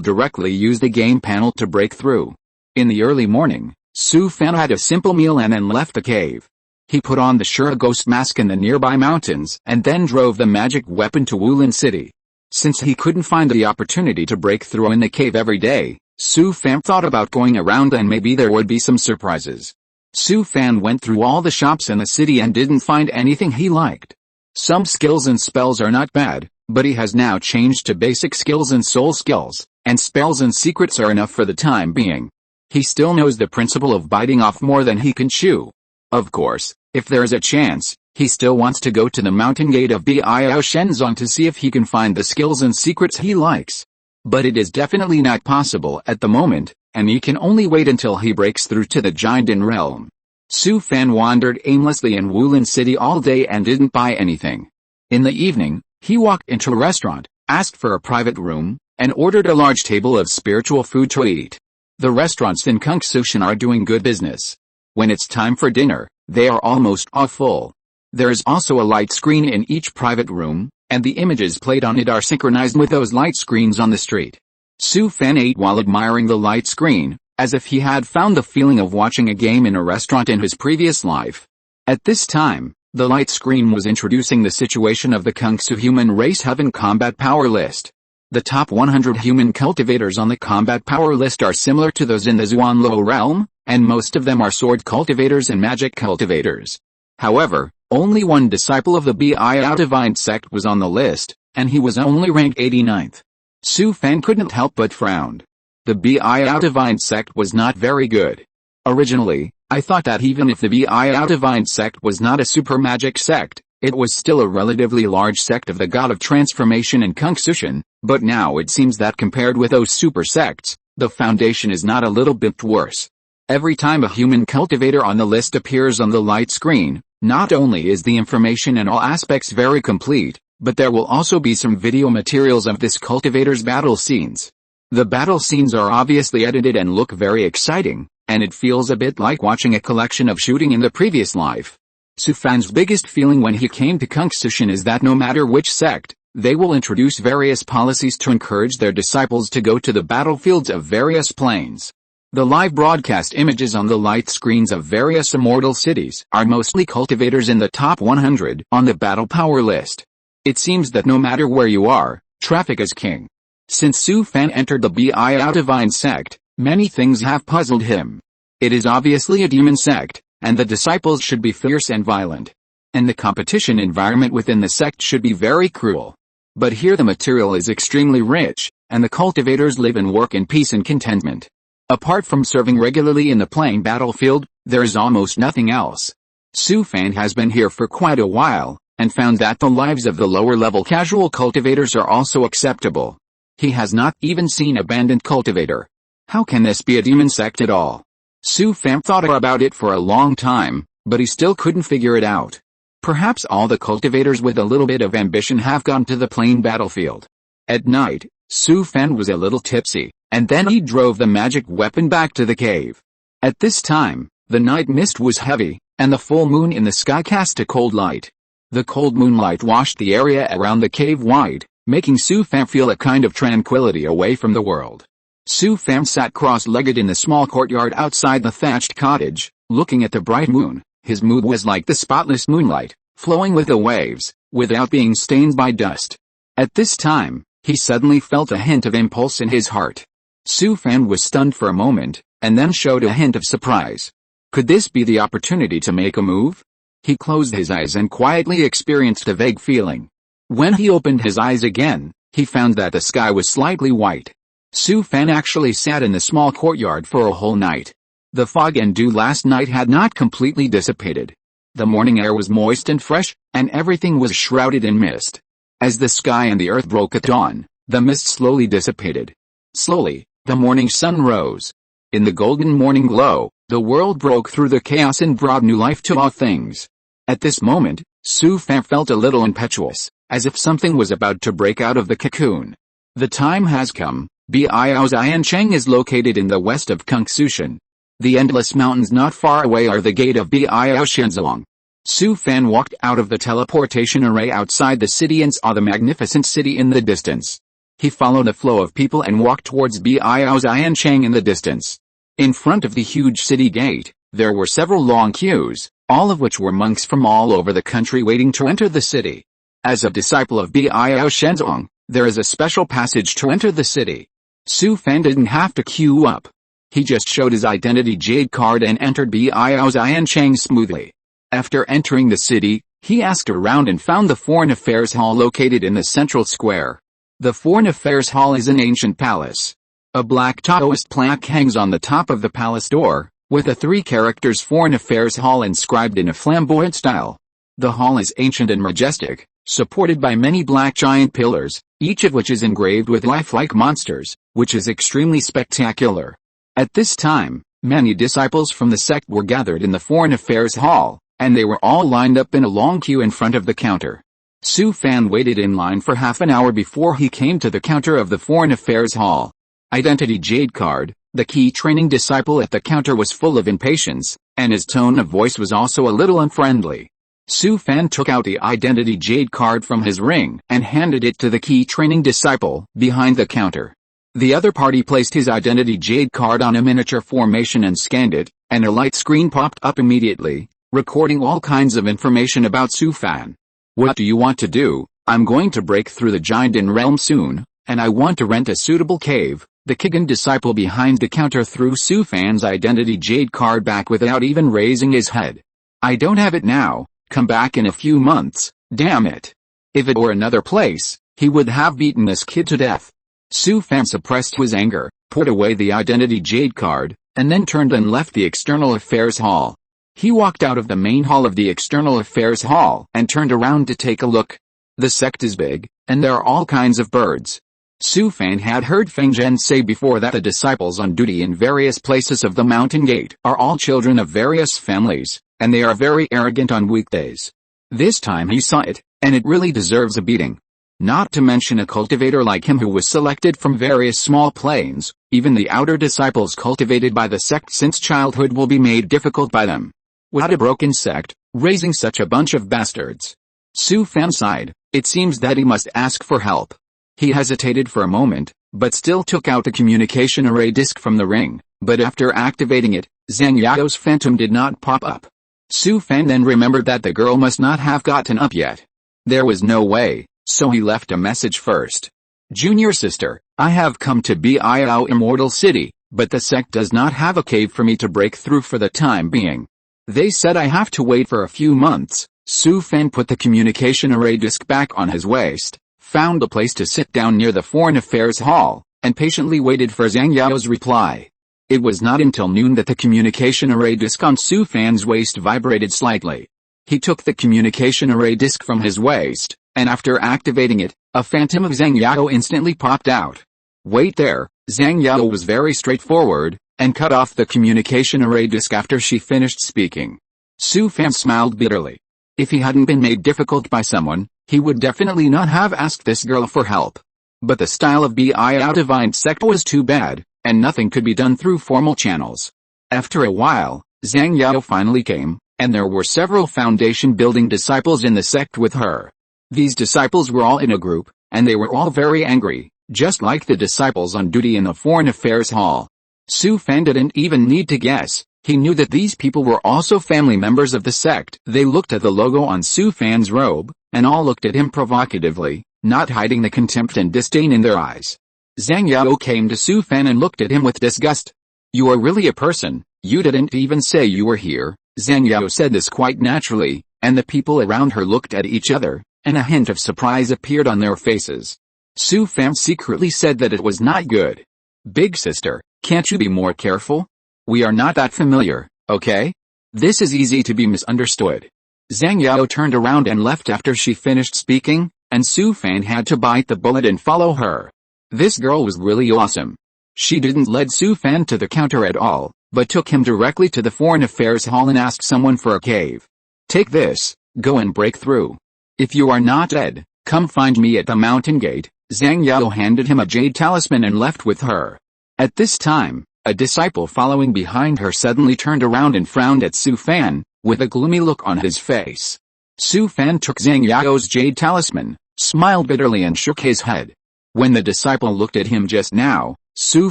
A: directly use the game panel to break through. In the early morning, Su Fan had a simple meal and then left the cave. He put on the Shura ghost mask in the nearby mountains and then drove the magic weapon to Wulin City. Since he couldn't find the opportunity to break through in the cave every day, Su Fan thought about going around and maybe there would be some surprises. Su Fan went through all the shops in the city and didn't find anything he liked. Some skills and spells are not bad, but he has now changed to basic skills and soul skills, and spells and secrets are enough for the time being. He still knows the principle of biting off more than he can chew. Of course, if there is a chance, he still wants to go to the mountain gate of Biao Shenzong to see if he can find the skills and secrets he likes. But it is definitely not possible at the moment, and he can only wait until he breaks through to the Jinden realm. Su Fan wandered aimlessly in Wulin City all day and didn't buy anything. In the evening, he walked into a restaurant, asked for a private room, and ordered a large table of spiritual food to eat. The restaurants in Cultivation are doing good business. When it's time for dinner, they are almost all full. There is also a light screen in each private room, and the images played on it are synchronized with those light screens on the street. Su Fan ate while admiring the light screen, as if he had found the feeling of watching a game in a restaurant in his previous life. At this time, the light screen was introducing the situation of the Kungsu human race Heaven Combat Power List. The top 100 human cultivators on the combat power list are similar to those in the Zuanlo realm, and most of them are sword cultivators and magic cultivators. However, only one disciple of the Biao Divine sect was on the list, and he was only ranked 89th. Su Fan couldn't help but frown. The Biao Divine sect was not very good. Originally, I thought that even if the Biao Divine sect was not a super magic sect, it was still a relatively large sect of the God of Transformation and Cultivation, but now it seems that compared with those super sects, the foundation is not a little bit worse. Every time a human cultivator on the list appears on the light screen, not only is the information in all aspects very complete, but there will also be some video materials of this cultivator's battle scenes. The battle scenes are obviously edited and look very exciting, and it feels a bit like watching a collection of shooting in the previous life. Su Fan's biggest feeling when he came to Cultivation is that no matter which sect, they will introduce various policies to encourage their disciples to go to the battlefields of various planes. The live broadcast images on the light screens of various immortal cities are mostly cultivators in the top 100 on the battle power list. It seems that no matter where you are, traffic is king. Since Su Fan entered the Biao divine sect, many things have puzzled him. It is obviously a demon sect, and the disciples should be fierce and violent. And the competition environment within the sect should be very cruel. But here the material is extremely rich, and the cultivators live and work in peace and contentment. Apart from serving regularly in the playing battlefield, there is almost nothing else. Su Fan has been here for quite a while, and found that the lives of the lower-level casual cultivators are also acceptable. He has not even seen a bandit cultivator. How can this be a demon sect at all? Su Fan thought about it for a long time, but he still couldn't figure it out. Perhaps all the cultivators with a little bit of ambition have gone to the plain battlefield. At night, Su Fan was a little tipsy, and then he drove the magic weapon back to the cave. At this time, the night mist was heavy, and the full moon in the sky cast a cold light. The cold moonlight washed the area around the cave wide, making Su Fan feel a kind of tranquility away from the world. Su Fan sat cross-legged in the small courtyard outside the thatched cottage, looking at the bright moon. His mood was like the spotless moonlight, flowing with the waves, without being stained by dust. At this time, he suddenly felt a hint of impulse in his heart. Su Fan was stunned for a moment, and then showed a hint of surprise. Could this be the opportunity to make a move? He closed his eyes and quietly experienced a vague feeling. When he opened his eyes again, he found that the sky was slightly white. Su Fan actually sat in the small courtyard for a whole night. The fog and dew last night had not completely dissipated. The morning air was moist and fresh, and everything was shrouded in mist. As the sky and the earth broke at dawn, the mist slowly dissipated. Slowly, the morning sun rose. In the golden morning glow, the world broke through the chaos and brought new life to all things. At this moment, Su Fan felt a little impetuous, as if something was about to break out of the cocoon. The time has come. Biao Xiancheng is located in the west of Cultivation. The endless mountains not far away are the gate of Biao Shenzong. Su Fan walked out of the teleportation array outside the city and saw the magnificent city in the distance. He followed the flow of people and walked towards Biao Xiancheng in the distance. In front of the huge city gate, there were several long queues, all of which were monks from all over the country waiting to enter the city. As a disciple of Biao Shenzong, there is a special passage to enter the city. Su Fan didn't have to queue up. He just showed his identity jade card and entered Biao Xiancheng smoothly. After entering the city, he asked around and found the Foreign Affairs Hall located in the central square. The Foreign Affairs Hall is an ancient palace. A black Taoist plaque hangs on the top of the palace door, with the 3 characters Foreign Affairs Hall inscribed in a flamboyant style. The hall is ancient and majestic, supported by many black giant pillars, each of which is engraved with lifelike monsters, which is extremely spectacular. At this time, many disciples from the sect were gathered in the Foreign Affairs Hall, and they were all lined up in a long queue in front of the counter. Su Fan waited in line for half an hour before he came to the counter of the Foreign Affairs Hall. Identity Jade Card, the key training disciple at the counter was full of impatience, and his tone of voice was also a little unfriendly. Su Fan took out the Identity Jade Card from his ring and handed it to the key training disciple behind the counter. The other party placed his Identity Jade Card on a miniature formation and scanned it, and a light screen popped up immediately, recording all kinds of information about Su Fan. What do you want to do? I'm going to break through the Giant realm soon, and I want to rent a suitable cave. The Kigan disciple behind the counter threw Su Fan's Identity Jade Card back without even raising his head. I don't have it now, come back in a few months, damn it. If it were another place, he would have beaten this kid to death. Su Fan suppressed his anger, put away the Identity Jade Card, and then turned and left the External Affairs Hall. He walked out of the main hall of the External Affairs Hall and turned around to take a look. The sect is big, and there are all kinds of birds. Su Fan had heard Feng Zhen say before that the disciples on duty in various places of the Mountain Gate are all children of various families, and they are very arrogant on weekdays. This time he saw it, and it really deserves a beating. Not to mention a cultivator like him who was selected from various small planes, even the outer disciples cultivated by the sect since childhood will be made difficult by them. What a broken sect, raising such a bunch of bastards. Su Fan sighed. It seems that he must ask for help. He hesitated for a moment, but still took out the communication array disc from the ring. But after activating it, Zhang Yao's phantom did not pop up. Su Fan then remembered that the girl must not have gotten up yet. There was no way, so he left a message first. Junior sister, I have come to Biao Immortal City, but the sect does not have a cave for me to break through for the time being. They said I have to wait for a few months. Su Fan put the communication array disc back on his waist, found a place to sit down near the Foreign Affairs Hall, and patiently waited for Zhang Yao's reply. It was not until noon that the communication array disc on Su Fan's waist vibrated slightly. He took the communication array disc from his waist, and after activating it, a phantom of Zhang Yao instantly popped out. Wait there, Zhang Yao was very straightforward, and cut off the communication array disc after she finished speaking. Su Fan smiled bitterly. If he hadn't been made difficult by someone, he would definitely not have asked this girl for help. But the style of Biao Divine Sect was too bad, and nothing could be done through formal channels. After a while, Zhang Yao finally came, and there were several foundation-building disciples in the sect with her. These disciples were all in a group, and they were all very angry, just like the disciples on duty in the Foreign Affairs Hall. Su Fan didn't even need to guess, he knew that these people were also family members of the sect. They looked at the logo on Su Fan's robe, and all looked at him provocatively, not hiding the contempt and disdain in their eyes. Zhang Yao came to Su Fan and looked at him with disgust. You are really a person, you didn't even say you were here. Zhang Yao said this quite naturally, and the people around her looked at each other, and a hint of surprise appeared on their faces. Su Fan secretly said that it was not good. Big sister, can't you be more careful? We are not that familiar, okay? This is easy to be misunderstood. Zhang Yao turned around and left after she finished speaking, and Su Fan had to bite the bullet and follow her. This girl was really awesome. She didn't lead Su Fan to the counter at all, but took him directly to the Foreign Affairs Hall and asked someone for a cave. Take this, go and break through. If you are not dead, come find me at the mountain gate. Zhang Yao handed him a jade talisman and left with her. At this time, a disciple following behind her suddenly turned around and frowned at Su Fan, with a gloomy look on his face. Su Fan took Zhang Yao's jade talisman, smiled bitterly and shook his head. When the disciple looked at him just now, Su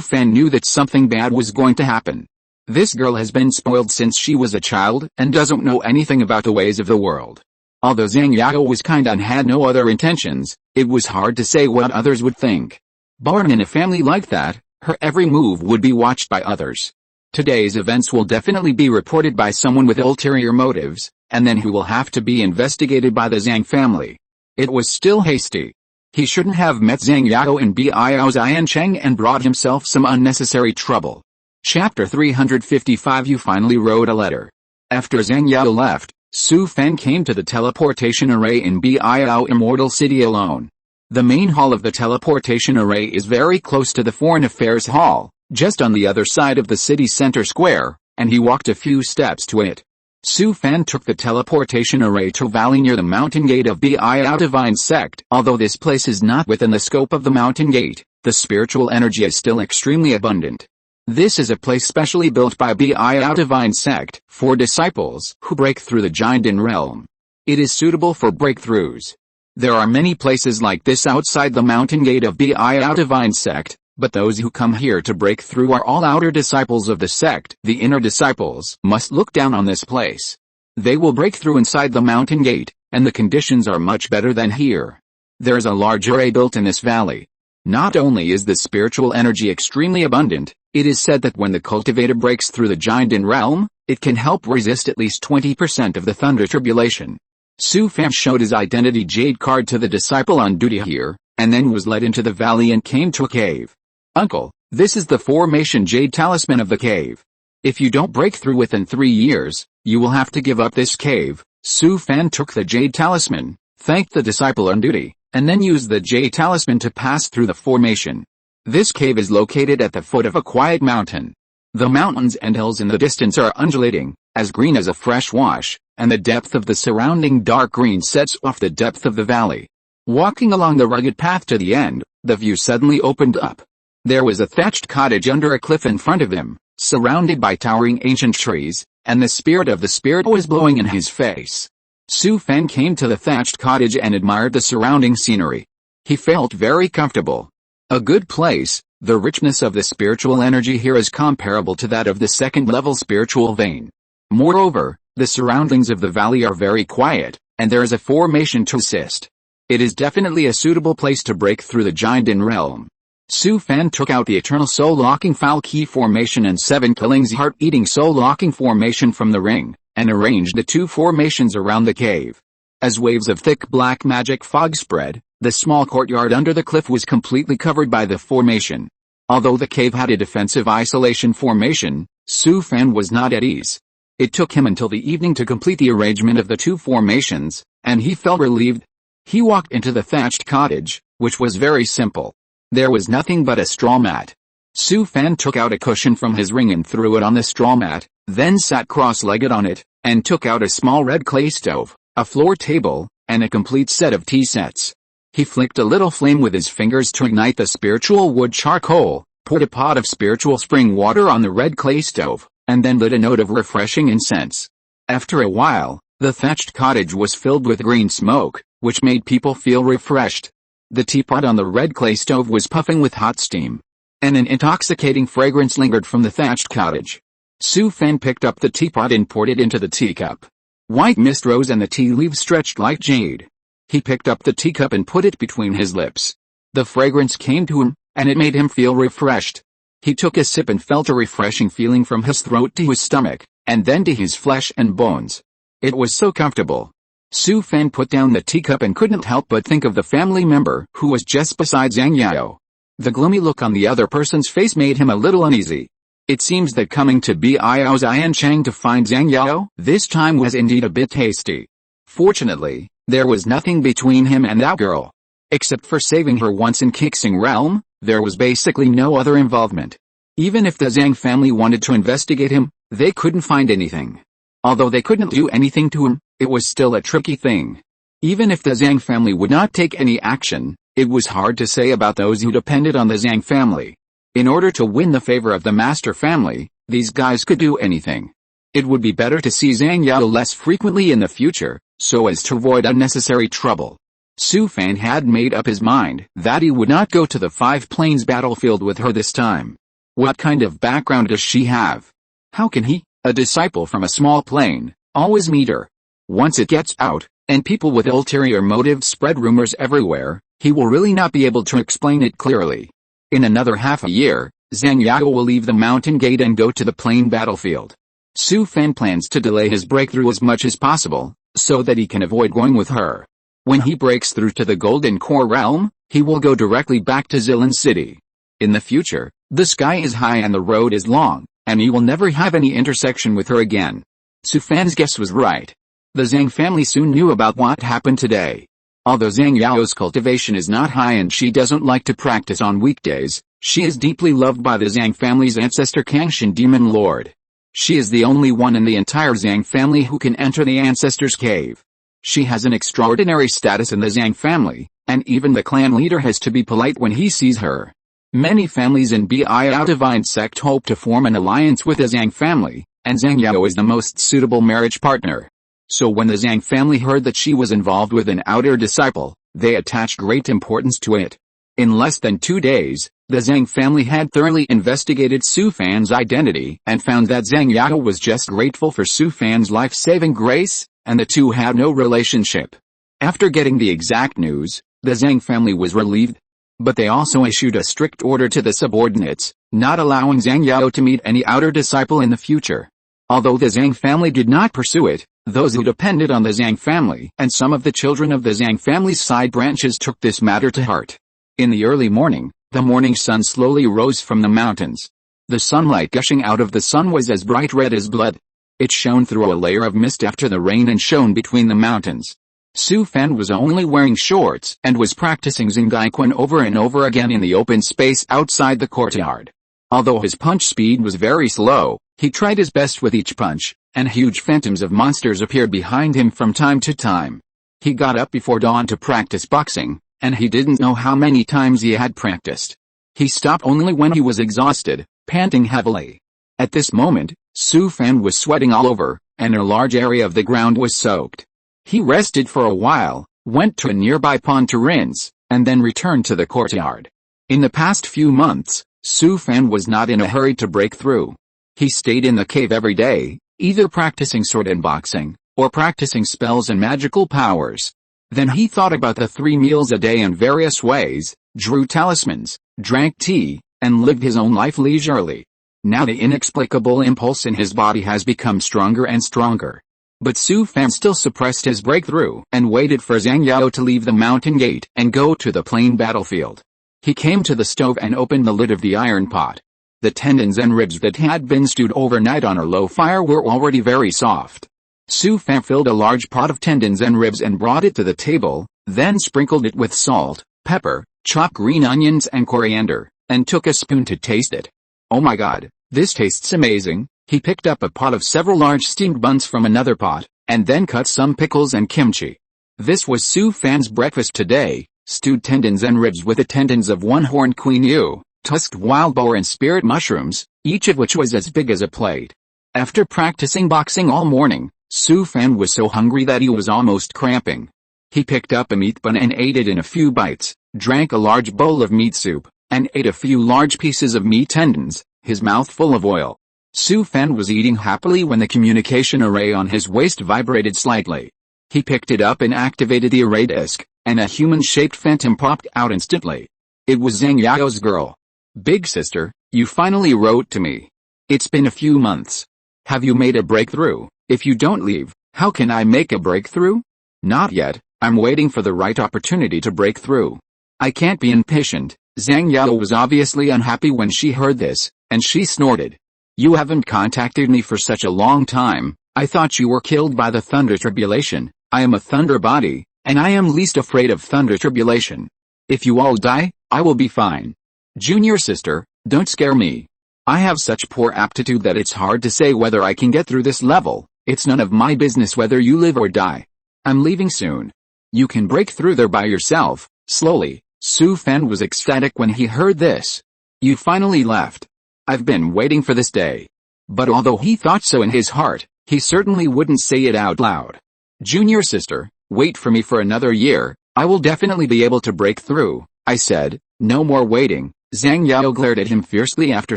A: Fan knew that something bad was going to happen. This girl has been spoiled since she was a child and doesn't know anything about the ways of the world. Although Zhang Yao was kind and had no other intentions, it was hard to say what others would think. Born in a family like that, her every move would be watched by others. Today's events will definitely be reported by someone with ulterior motives, and then who will have to be investigated by the Zhang family. It was still hasty. He shouldn't have met Zhang Yao in Biao Xiancheng and brought himself some unnecessary trouble. Chapter 355. You finally wrote a letter. After Zhang Yao left, Su Fan came to the teleportation array in Biao Immortal City alone. The main hall of the teleportation array is very close to the Foreign Affairs Hall, just on the other side of the city center square, and he walked a few steps to it. Su Fan took the teleportation array to a valley near the mountain gate of Biao Divine Sect. Although this place is not within the scope of the mountain gate, the spiritual energy is still extremely abundant. This is a place specially built by Biao Divine Sect for disciples who break through the Jinden realm. It is suitable for breakthroughs. There are many places like this outside the mountain gate of Biao Divine Sect, but those who come here to break through are all outer disciples of the sect. The inner disciples must look down on this place. They will break through inside the mountain gate, and the conditions are much better than here. There is a large array built in this valley. Not only is the spiritual energy extremely abundant, it is said that when the cultivator breaks through the Jinden realm, it can help resist at least 20% of the thunder tribulation. Su Fan showed his identity jade card to the disciple on duty here, and then was led into the valley and came to a cave. Uncle, this is the formation jade talisman of the cave. If you don't break through within 3 years, you will have to give up this cave. Su Fan took the jade talisman, thanked the disciple on duty, and then used the jade talisman to pass through the formation. This cave is located at the foot of a quiet mountain. The mountains and hills in the distance are undulating, as green as a fresh wash, and the depth of the surrounding dark green sets off the depth of the valley. Walking along the rugged path to the end, the view suddenly opened up. There was a thatched cottage under a cliff in front of him, surrounded by towering ancient trees, and the spirit of the spirit was blowing in his face. Su Fan came to the thatched cottage and admired the surrounding scenery. He felt very comfortable. A good place, The richness of the spiritual energy here is comparable to that of the second-level spiritual vein. Moreover, the surroundings of the valley are very quiet, and there is a formation to assist. It is definitely a suitable place to break through the Jinden realm. Su Fan took out the eternal soul-locking foul key formation and 7 killings heart-eating soul-locking formation from the ring, and arranged the 2 formations around the cave. As waves of thick black magic fog spread, the small courtyard under the cliff was completely covered by the formation. Although the cave had a defensive isolation formation, Su Fan was not at ease. It took him until the evening to complete the arrangement of the 2 formations, and he felt relieved. He walked into the thatched cottage, which was very simple. There was nothing but a straw mat. Su Fan took out a cushion from his ring and threw it on the straw mat, then sat cross-legged on it, and took out a small red clay stove, a floor table, and a complete set of tea sets. He flicked a little flame with his fingers to ignite the spiritual wood charcoal, poured a pot of spiritual spring water on the red clay stove, and then lit a note of refreshing incense. After a while, the thatched cottage was filled with green smoke, which made people feel refreshed. The teapot on the red clay stove was puffing with hot steam, and an intoxicating fragrance lingered from the thatched cottage. Su Fan picked up the teapot and poured it into the teacup. White mist rose and the tea leaves stretched like jade. He picked up the teacup and put it between his lips. The fragrance came to him, and it made him feel refreshed. He took a sip and felt a refreshing feeling from his throat to his stomach, and then to his flesh and bones. It was so comfortable. Su Fan put down the teacup and couldn't help but think of the family member who was just beside Zhang Yao. The gloomy look on the other person's face made him a little uneasy. It seems that coming to Biao Xianchang to find Zhang Yao this time was indeed a bit hasty. Fortunately, there was nothing between him and that girl. Except for saving her once in Qixing realm, there was basically no other involvement. Even if the Zhang family wanted to investigate him, they couldn't find anything. Although they couldn't do anything to him, it was still a tricky thing. Even if the Zhang family would not take any action, it was hard to say about those who depended on the Zhang family. In order to win the favor of the master family, these guys could do anything. It would be better to see Zhang Yao less frequently in the future, so as to avoid unnecessary trouble. Su Fan had made up his mind that he would not go to the Five Plains battlefield with her this time. What kind of background does she have? How can he, a disciple from a small plane, always meet her? Once it gets out, and people with ulterior motives spread rumors everywhere, he will really not be able to explain it clearly. In another half a year, Zhang Yao will leave the mountain gate and go to the plain battlefield. Su Fan plans to delay his breakthrough as much as possible, so that he can avoid going with her. When he breaks through to the Golden Core realm, he will go directly back to Zilan City. In the future, the sky is high and the road is long, and he will never have any intersection with her again. Su Fan's guess was right. The Zhang family soon knew about what happened today. Although Zhang Yao's cultivation is not high and she doesn't like to practice on weekdays, she is deeply loved by the Zhang family's ancestor Kangshan Demon Lord. She is the only one in the entire Zhang family who can enter the ancestor's cave. She has an extraordinary status in the Zhang family, and even the clan leader has to be polite when he sees her. Many families in Biao Divine Sect hope to form an alliance with the Zhang family, and Zhang Yao is the most suitable marriage partner. So when the Zhang family heard that she was involved with an outer disciple, they attached great importance to it. In less than 2 days, the Zhang family had thoroughly investigated Su Fan's identity and found that Zhang Yao was just grateful for Su Fan's life-saving grace, and the two had no relationship. After getting the exact news, the Zhang family was relieved. But they also issued a strict order to the subordinates, not allowing Zhang Yao to meet any outer disciple in the future. Although the Zhang family did not pursue it, those who depended on the Zhang family and some of the children of the Zhang family's side branches took this matter to heart. In the early morning, the morning sun slowly rose from the mountains. The sunlight gushing out of the sun was as bright red as blood. It shone through a layer of mist after the rain and shone between the mountains. Su Fan was only wearing shorts and was practicing Zhangaiquan over and over again in the open space outside the courtyard. Although his punch speed was very slow, he tried his best with each punch, and huge phantoms of monsters appeared behind him from time to time. He got up before dawn to practice boxing, and he didn't know how many times he had practiced. He stopped only when he was exhausted, panting heavily. At this moment, Su Fan was sweating all over, and a large area of the ground was soaked. He rested for a while, went to a nearby pond to rinse, and then returned to the courtyard. In the past few months, Su Fan was not in a hurry to break through. He stayed in the cave every day, either practicing sword and boxing, or practicing spells and magical powers. Then he thought about the 3 meals a day in various ways, drew talismans, drank tea, and lived his own life leisurely. Now the inexplicable impulse in his body has become stronger and stronger. But Su Fan still suppressed his breakthrough and waited for Zhang Yao to leave the mountain gate and go to the plain battlefield. He came to the stove and opened the lid of the iron pot. The tendons and ribs that had been stewed overnight on a low fire were already very soft. Su Fan filled a large pot of tendons and ribs and brought it to the table, then sprinkled it with salt, pepper, chopped green onions and coriander, and took a spoon to taste it. Oh my god, this tastes amazing. He picked up a pot of several large steamed buns from another pot, and then cut some pickles and kimchi. This was Su Fan's breakfast today, stewed tendons and ribs with the tendons of one horned queen ewe, tusked wild boar and spirit mushrooms, each of which was as big as a plate. After practicing boxing all morning, Su Fan was so hungry that he was almost cramping. He picked up a meat bun and ate it in a few bites, drank a large bowl of meat soup, and ate a few large pieces of meat tendons, his mouth full of oil. Su Fan was eating happily when the communication array on his waist vibrated slightly. He picked it up and activated the array disk, and a human-shaped phantom popped out instantly. It was Zhang Yao's girl. Big sister, you finally wrote to me. It's been a few months. Have you made a breakthrough? If you don't leave, how can I make a breakthrough? Not yet, I'm waiting for the right opportunity to break through. I can't be impatient. Zhang Yao was obviously unhappy when she heard this, and she snorted. You haven't contacted me for such a long time. I thought you were killed by the thunder tribulation. I am a thunder body, and I am least afraid of thunder tribulation. If you all die, I will be fine. Junior sister, don't scare me. I have such poor aptitude that it's hard to say whether I can get through this level. It's none of my business whether you live or die. I'm leaving soon. You can break through there by yourself, slowly. Su Fan was ecstatic when he heard this. You finally left. I've been waiting for this day. But although he thought so in his heart, he certainly wouldn't say it out loud. Junior sister, wait for me for another year. I will definitely be able to break through, I said. No more waiting. Zhang Yao glared at him fiercely after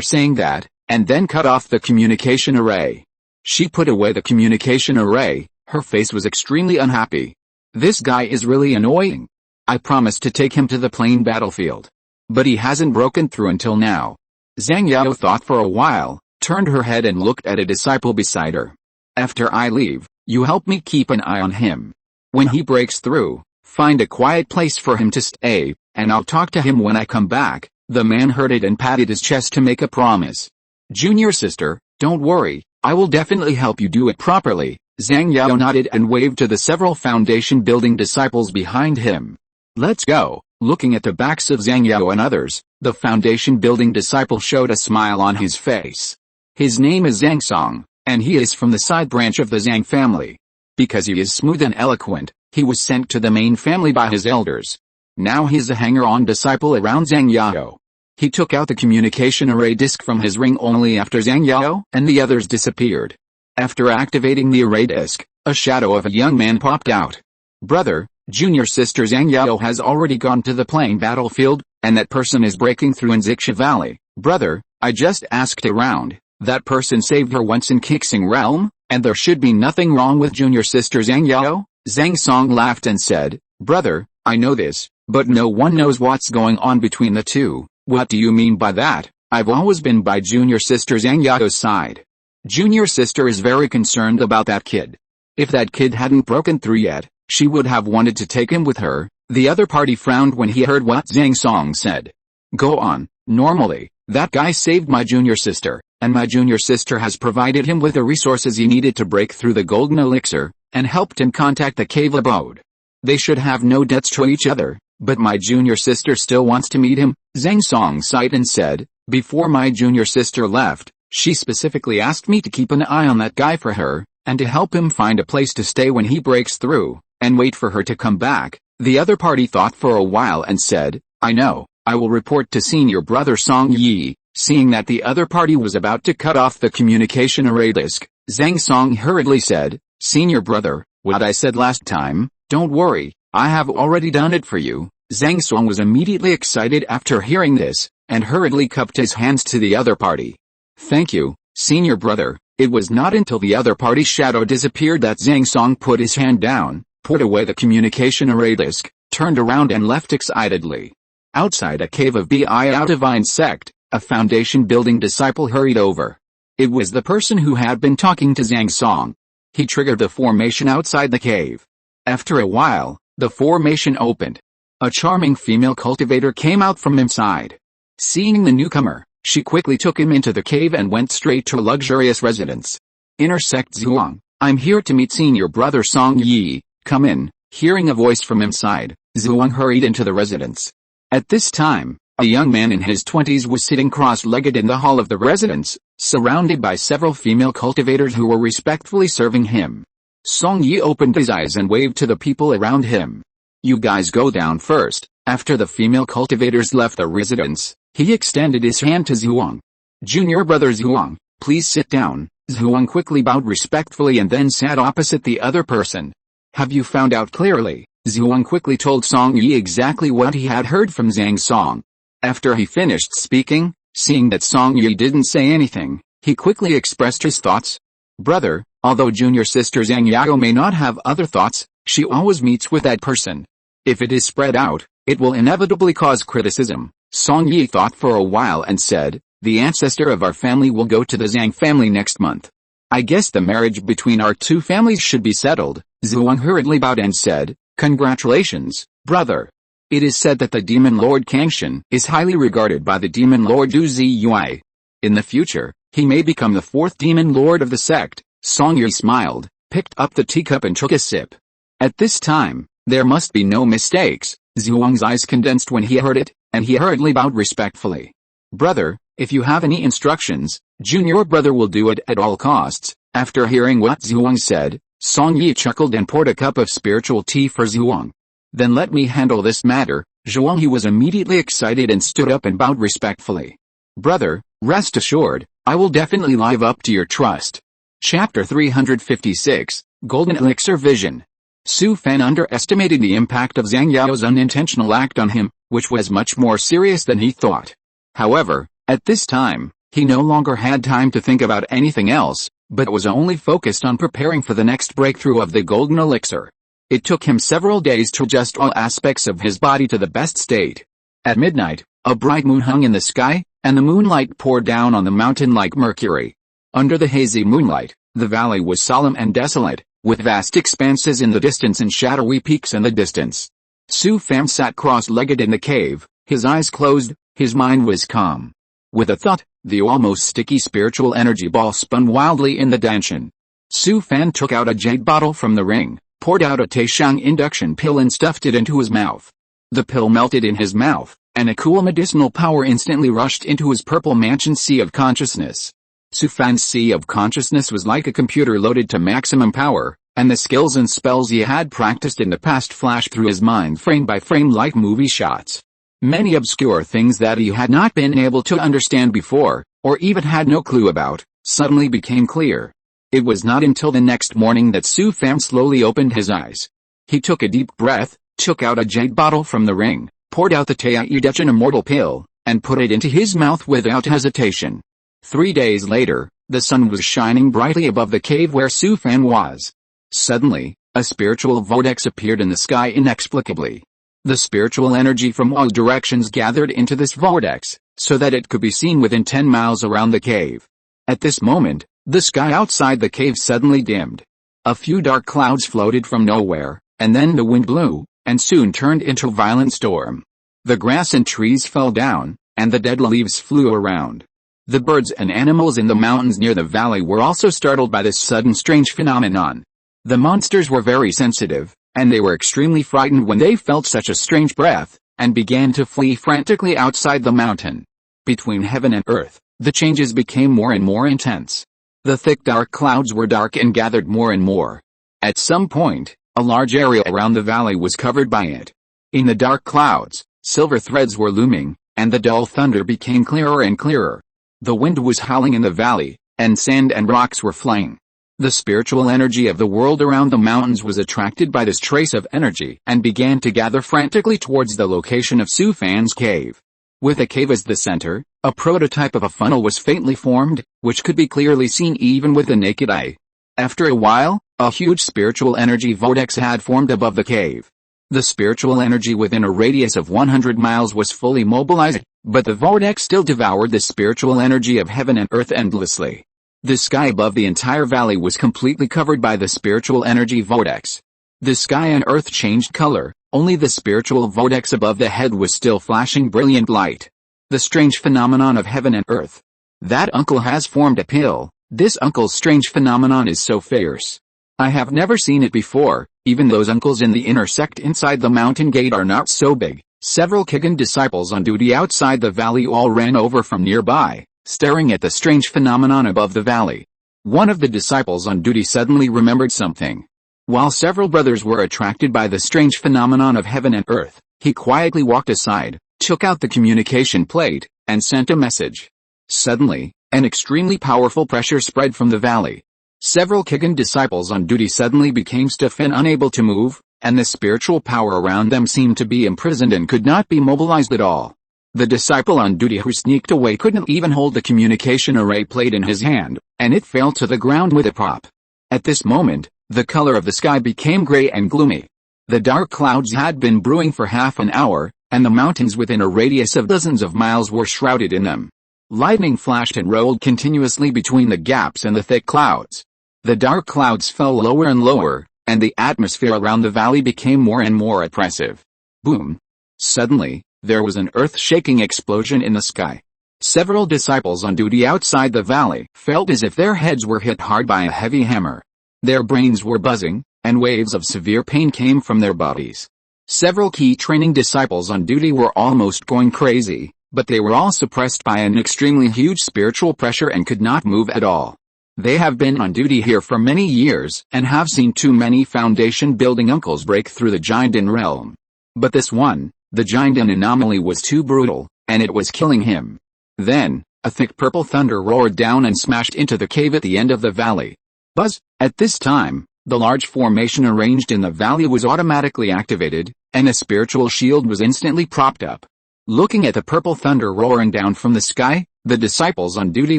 A: saying that, and then cut off the communication array. She put away the communication array. Her face was extremely unhappy. This guy is really annoying. I promised to take him to the plain battlefield. But he hasn't broken through until now. Zhang Yao thought for a while, turned her head and looked at a disciple beside her. After I leave, you help me keep an eye on him. When he breaks through, find a quiet place for him to stay, and I'll talk to him when I come back. The man heard it and patted his chest to make a promise. Junior sister, don't worry, I will definitely help you do it properly. Zhang Yao nodded and waved to the several foundation building disciples behind him. Let's go. Looking at the backs of Zhang Yao and others, the foundation building disciple showed a smile on his face. His name is Zhang Song, and he is from the side branch of the Zhang family. Because he is smooth and eloquent, he was sent to the main family by his elders. Now he's a hanger-on disciple around Zhang Yao. He took out the communication array disk from his ring only after Zhang Yao and the others disappeared. After activating the array disk, a shadow of a young man popped out. Brother, junior sister Zhang Yao has already gone to the plain battlefield, and that person is breaking through in Zixia Valley. Brother, I just asked around. That person saved her once in Kixing Realm, and there should be nothing wrong with junior sister Zhang Yao? Zhang Song laughed and said, Brother, I know this, but no one knows what's going on between the two. What do you mean by that? I've always been by junior sister Zhang Yao's side. Junior sister is very concerned about that kid. If that kid hadn't broken through yet, she would have wanted to take him with her. The other party frowned when he heard what Zhang Song said. Go on. Normally, that guy saved my junior sister, and my junior sister has provided him with the resources he needed to break through the golden elixir, and helped him contact the cave abode. They should have no debts to each other, but my junior sister still wants to meet him. Zhang Song sighed and said, before my junior sister left, she specifically asked me to keep an eye on that guy for her, and to help him find a place to stay when he breaks through, and wait for her to come back. The other party thought for a while and said, I know, I will report to senior brother Song Yi. Seeing that the other party was about to cut off the communication array disk, Zhang Song hurriedly said, Senior brother, what I said last time, don't worry, I have already done it for you. Zhang Song was immediately excited after hearing this, and hurriedly cupped his hands to the other party. "Thank you, senior brother." It was not until the other party's shadow disappeared that Zhang Song put his hand down, put away the communication array disk, turned around and left excitedly. Outside a cave of Biao Divine Sect, a foundation-building disciple hurried over. It was the person who had been talking to Zhang Song. He triggered the formation outside the cave. After a while, the formation opened. A charming female cultivator came out from inside. Seeing the newcomer, she quickly took him into the cave and went straight to a luxurious residence. "Intersect Zhuang, I'm here to meet senior brother Song Yi, come in." Hearing a voice from inside, Zhuang hurried into the residence. At this time, a young man in his 20s was sitting cross-legged in the hall of the residence, surrounded by several female cultivators who were respectfully serving him. Song Yi opened his eyes and waved to the people around him. "You guys go down first." After the female cultivators left the residence, he extended his hand to Zhuang. "Junior brother Zhuang, please sit down." Zhuang quickly bowed respectfully and then sat opposite the other person. "Have you found out clearly?" Zhuang quickly told Song Yi exactly what he had heard from Zhang Song. After he finished speaking, seeing that Song Yi didn't say anything, he quickly expressed his thoughts. "Brother, although junior sister Zhang Yao may not have other thoughts, she always meets with that person. If it is spread out, it will inevitably cause criticism." Song Yi thought for a while and said, "The ancestor of our family will go to the Zhang family next month. I guess the marriage between our two families should be settled." Zhuang hurriedly bowed and said, "Congratulations, brother. It is said that the demon lord Kangshan is highly regarded by the demon lord Du Ziyue. In the future, he may become the fourth demon lord of the sect." Song Yi smiled, picked up the teacup and took a sip. At this time, there must be no mistakes. Zhuang's eyes condensed when he heard it, and he hurriedly bowed respectfully. "Brother, if you have any instructions, junior brother will do it at all costs." After hearing what Zhuang said, Song Yi chuckled and poured a cup of spiritual tea for Zhuang. "Then let me handle this matter." Zhuang He was immediately excited and stood up and bowed respectfully. "Brother, rest assured, I will definitely live up to your trust." Chapter 356, Golden Elixir Vision. Su Fan underestimated the impact of Zhang Yao's unintentional act on him, which was much more serious than he thought. However, at this time, he no longer had time to think about anything else, but was only focused on preparing for the next breakthrough of the golden elixir. It took him several days to adjust all aspects of his body to the best state. At midnight, a bright moon hung in the sky, and the moonlight poured down on the mountain like mercury. Under the hazy moonlight, the valley was solemn and desolate, with vast expanses in the distance and shadowy peaks in the distance. Su Fan sat cross-legged in the cave, his eyes closed, his mind was calm. With a thought, the almost sticky spiritual energy ball spun wildly in the danshan. Su Fan took out a jade bottle from the ring, poured out a Taishang induction pill and stuffed it into his mouth. The pill melted in his mouth, and a cool medicinal power instantly rushed into his purple mansion sea of consciousness. Su Fan's sea of consciousness was like a computer loaded to maximum power, and the skills and spells he had practiced in the past flashed through his mind frame by frame like movie shots. Many obscure things that he had not been able to understand before, or even had no clue about, suddenly became clear. It was not until the next morning that Su Fan slowly opened his eyes. He took a deep breath, took out a jade bottle from the ring, poured out the Taiyudechan immortal pill, and put it into his mouth without hesitation. 3 days later, the sun was shining brightly above the cave where Su Fan was. Suddenly, a spiritual vortex appeared in the sky inexplicably. The spiritual energy from all directions gathered into this vortex, so that it could be seen within 10 miles around the cave. At this moment, the sky outside the cave suddenly dimmed. A few dark clouds floated from nowhere, and then the wind blew, and soon turned into a violent storm. The grass and trees fell down, and the dead leaves flew around. The birds and animals in the mountains near the valley were also startled by this sudden strange phenomenon. The monsters were very sensitive, and they were extremely frightened when they felt such a strange breath, and began to flee frantically outside the mountain. Between heaven and earth, the changes became more and more intense. The thick dark clouds were dark and gathered more and more. At some point, a large area around the valley was covered by it. In the dark clouds, silver threads were looming, and the dull thunder became clearer and clearer. The wind was howling in the valley, and sand and rocks were flying. The spiritual energy of the world around the mountains was attracted by this trace of energy and began to gather frantically towards the location of Su Fan's cave. With a cave as the center, a prototype of a funnel was faintly formed, which could be clearly seen even with the naked eye. After a while, a huge spiritual energy vortex had formed above the cave. The spiritual energy within a radius of 100 miles was fully mobilized, but the vortex still devoured the spiritual energy of heaven and earth endlessly. The sky above the entire valley was completely covered by the spiritual energy vortex. The sky and earth changed color, only the spiritual vortex above the head was still flashing brilliant light. The strange phenomenon of heaven and earth. That uncle has formed a pill. This uncle's strange phenomenon is so fierce. I have never seen it before. Even those uncles in the inner sect inside the mountain gate are not so big. Several Kigan disciples on duty outside the valley all ran over from nearby, staring at the strange phenomenon above the valley. One of the disciples on duty suddenly remembered something. While several brothers were attracted by the strange phenomenon of heaven and earth, he quietly walked aside, took out the communication plate, and sent a message. Suddenly, an extremely powerful pressure spread from the valley. Several Kigan disciples on duty suddenly became stiff and unable to move, and the spiritual power around them seemed to be imprisoned and could not be mobilized at all. The disciple on duty who sneaked away couldn't even hold the communication array plate in his hand, and it fell to the ground with a pop. At this moment, the color of the sky became gray and gloomy. The dark clouds had been brewing for half an hour, and the mountains within a radius of dozens of miles were shrouded in them. Lightning flashed and rolled continuously between the gaps and the thick clouds. The dark clouds fell lower and lower, and the atmosphere around the valley became more and more oppressive. Boom! Suddenly, there was an earth-shaking explosion in the sky. Several disciples on duty outside the valley felt as if their heads were hit hard by a heavy hammer. Their brains were buzzing, and waves of severe pain came from their bodies. Several key training disciples on duty were almost going crazy, but they were all suppressed by an extremely huge spiritual pressure and could not move at all. They have been on duty here for many years and have seen too many foundation-building uncles break through the Jindan realm. But this one, the Jindan anomaly, was too brutal, and it was killing him. Then, a thick purple thunder roared down and smashed into the cave at the end of the valley. Buzz! At this time, the large formation arranged in the valley was automatically activated, and a spiritual shield was instantly propped up. Looking at the purple thunder roaring down from the sky, the disciples on duty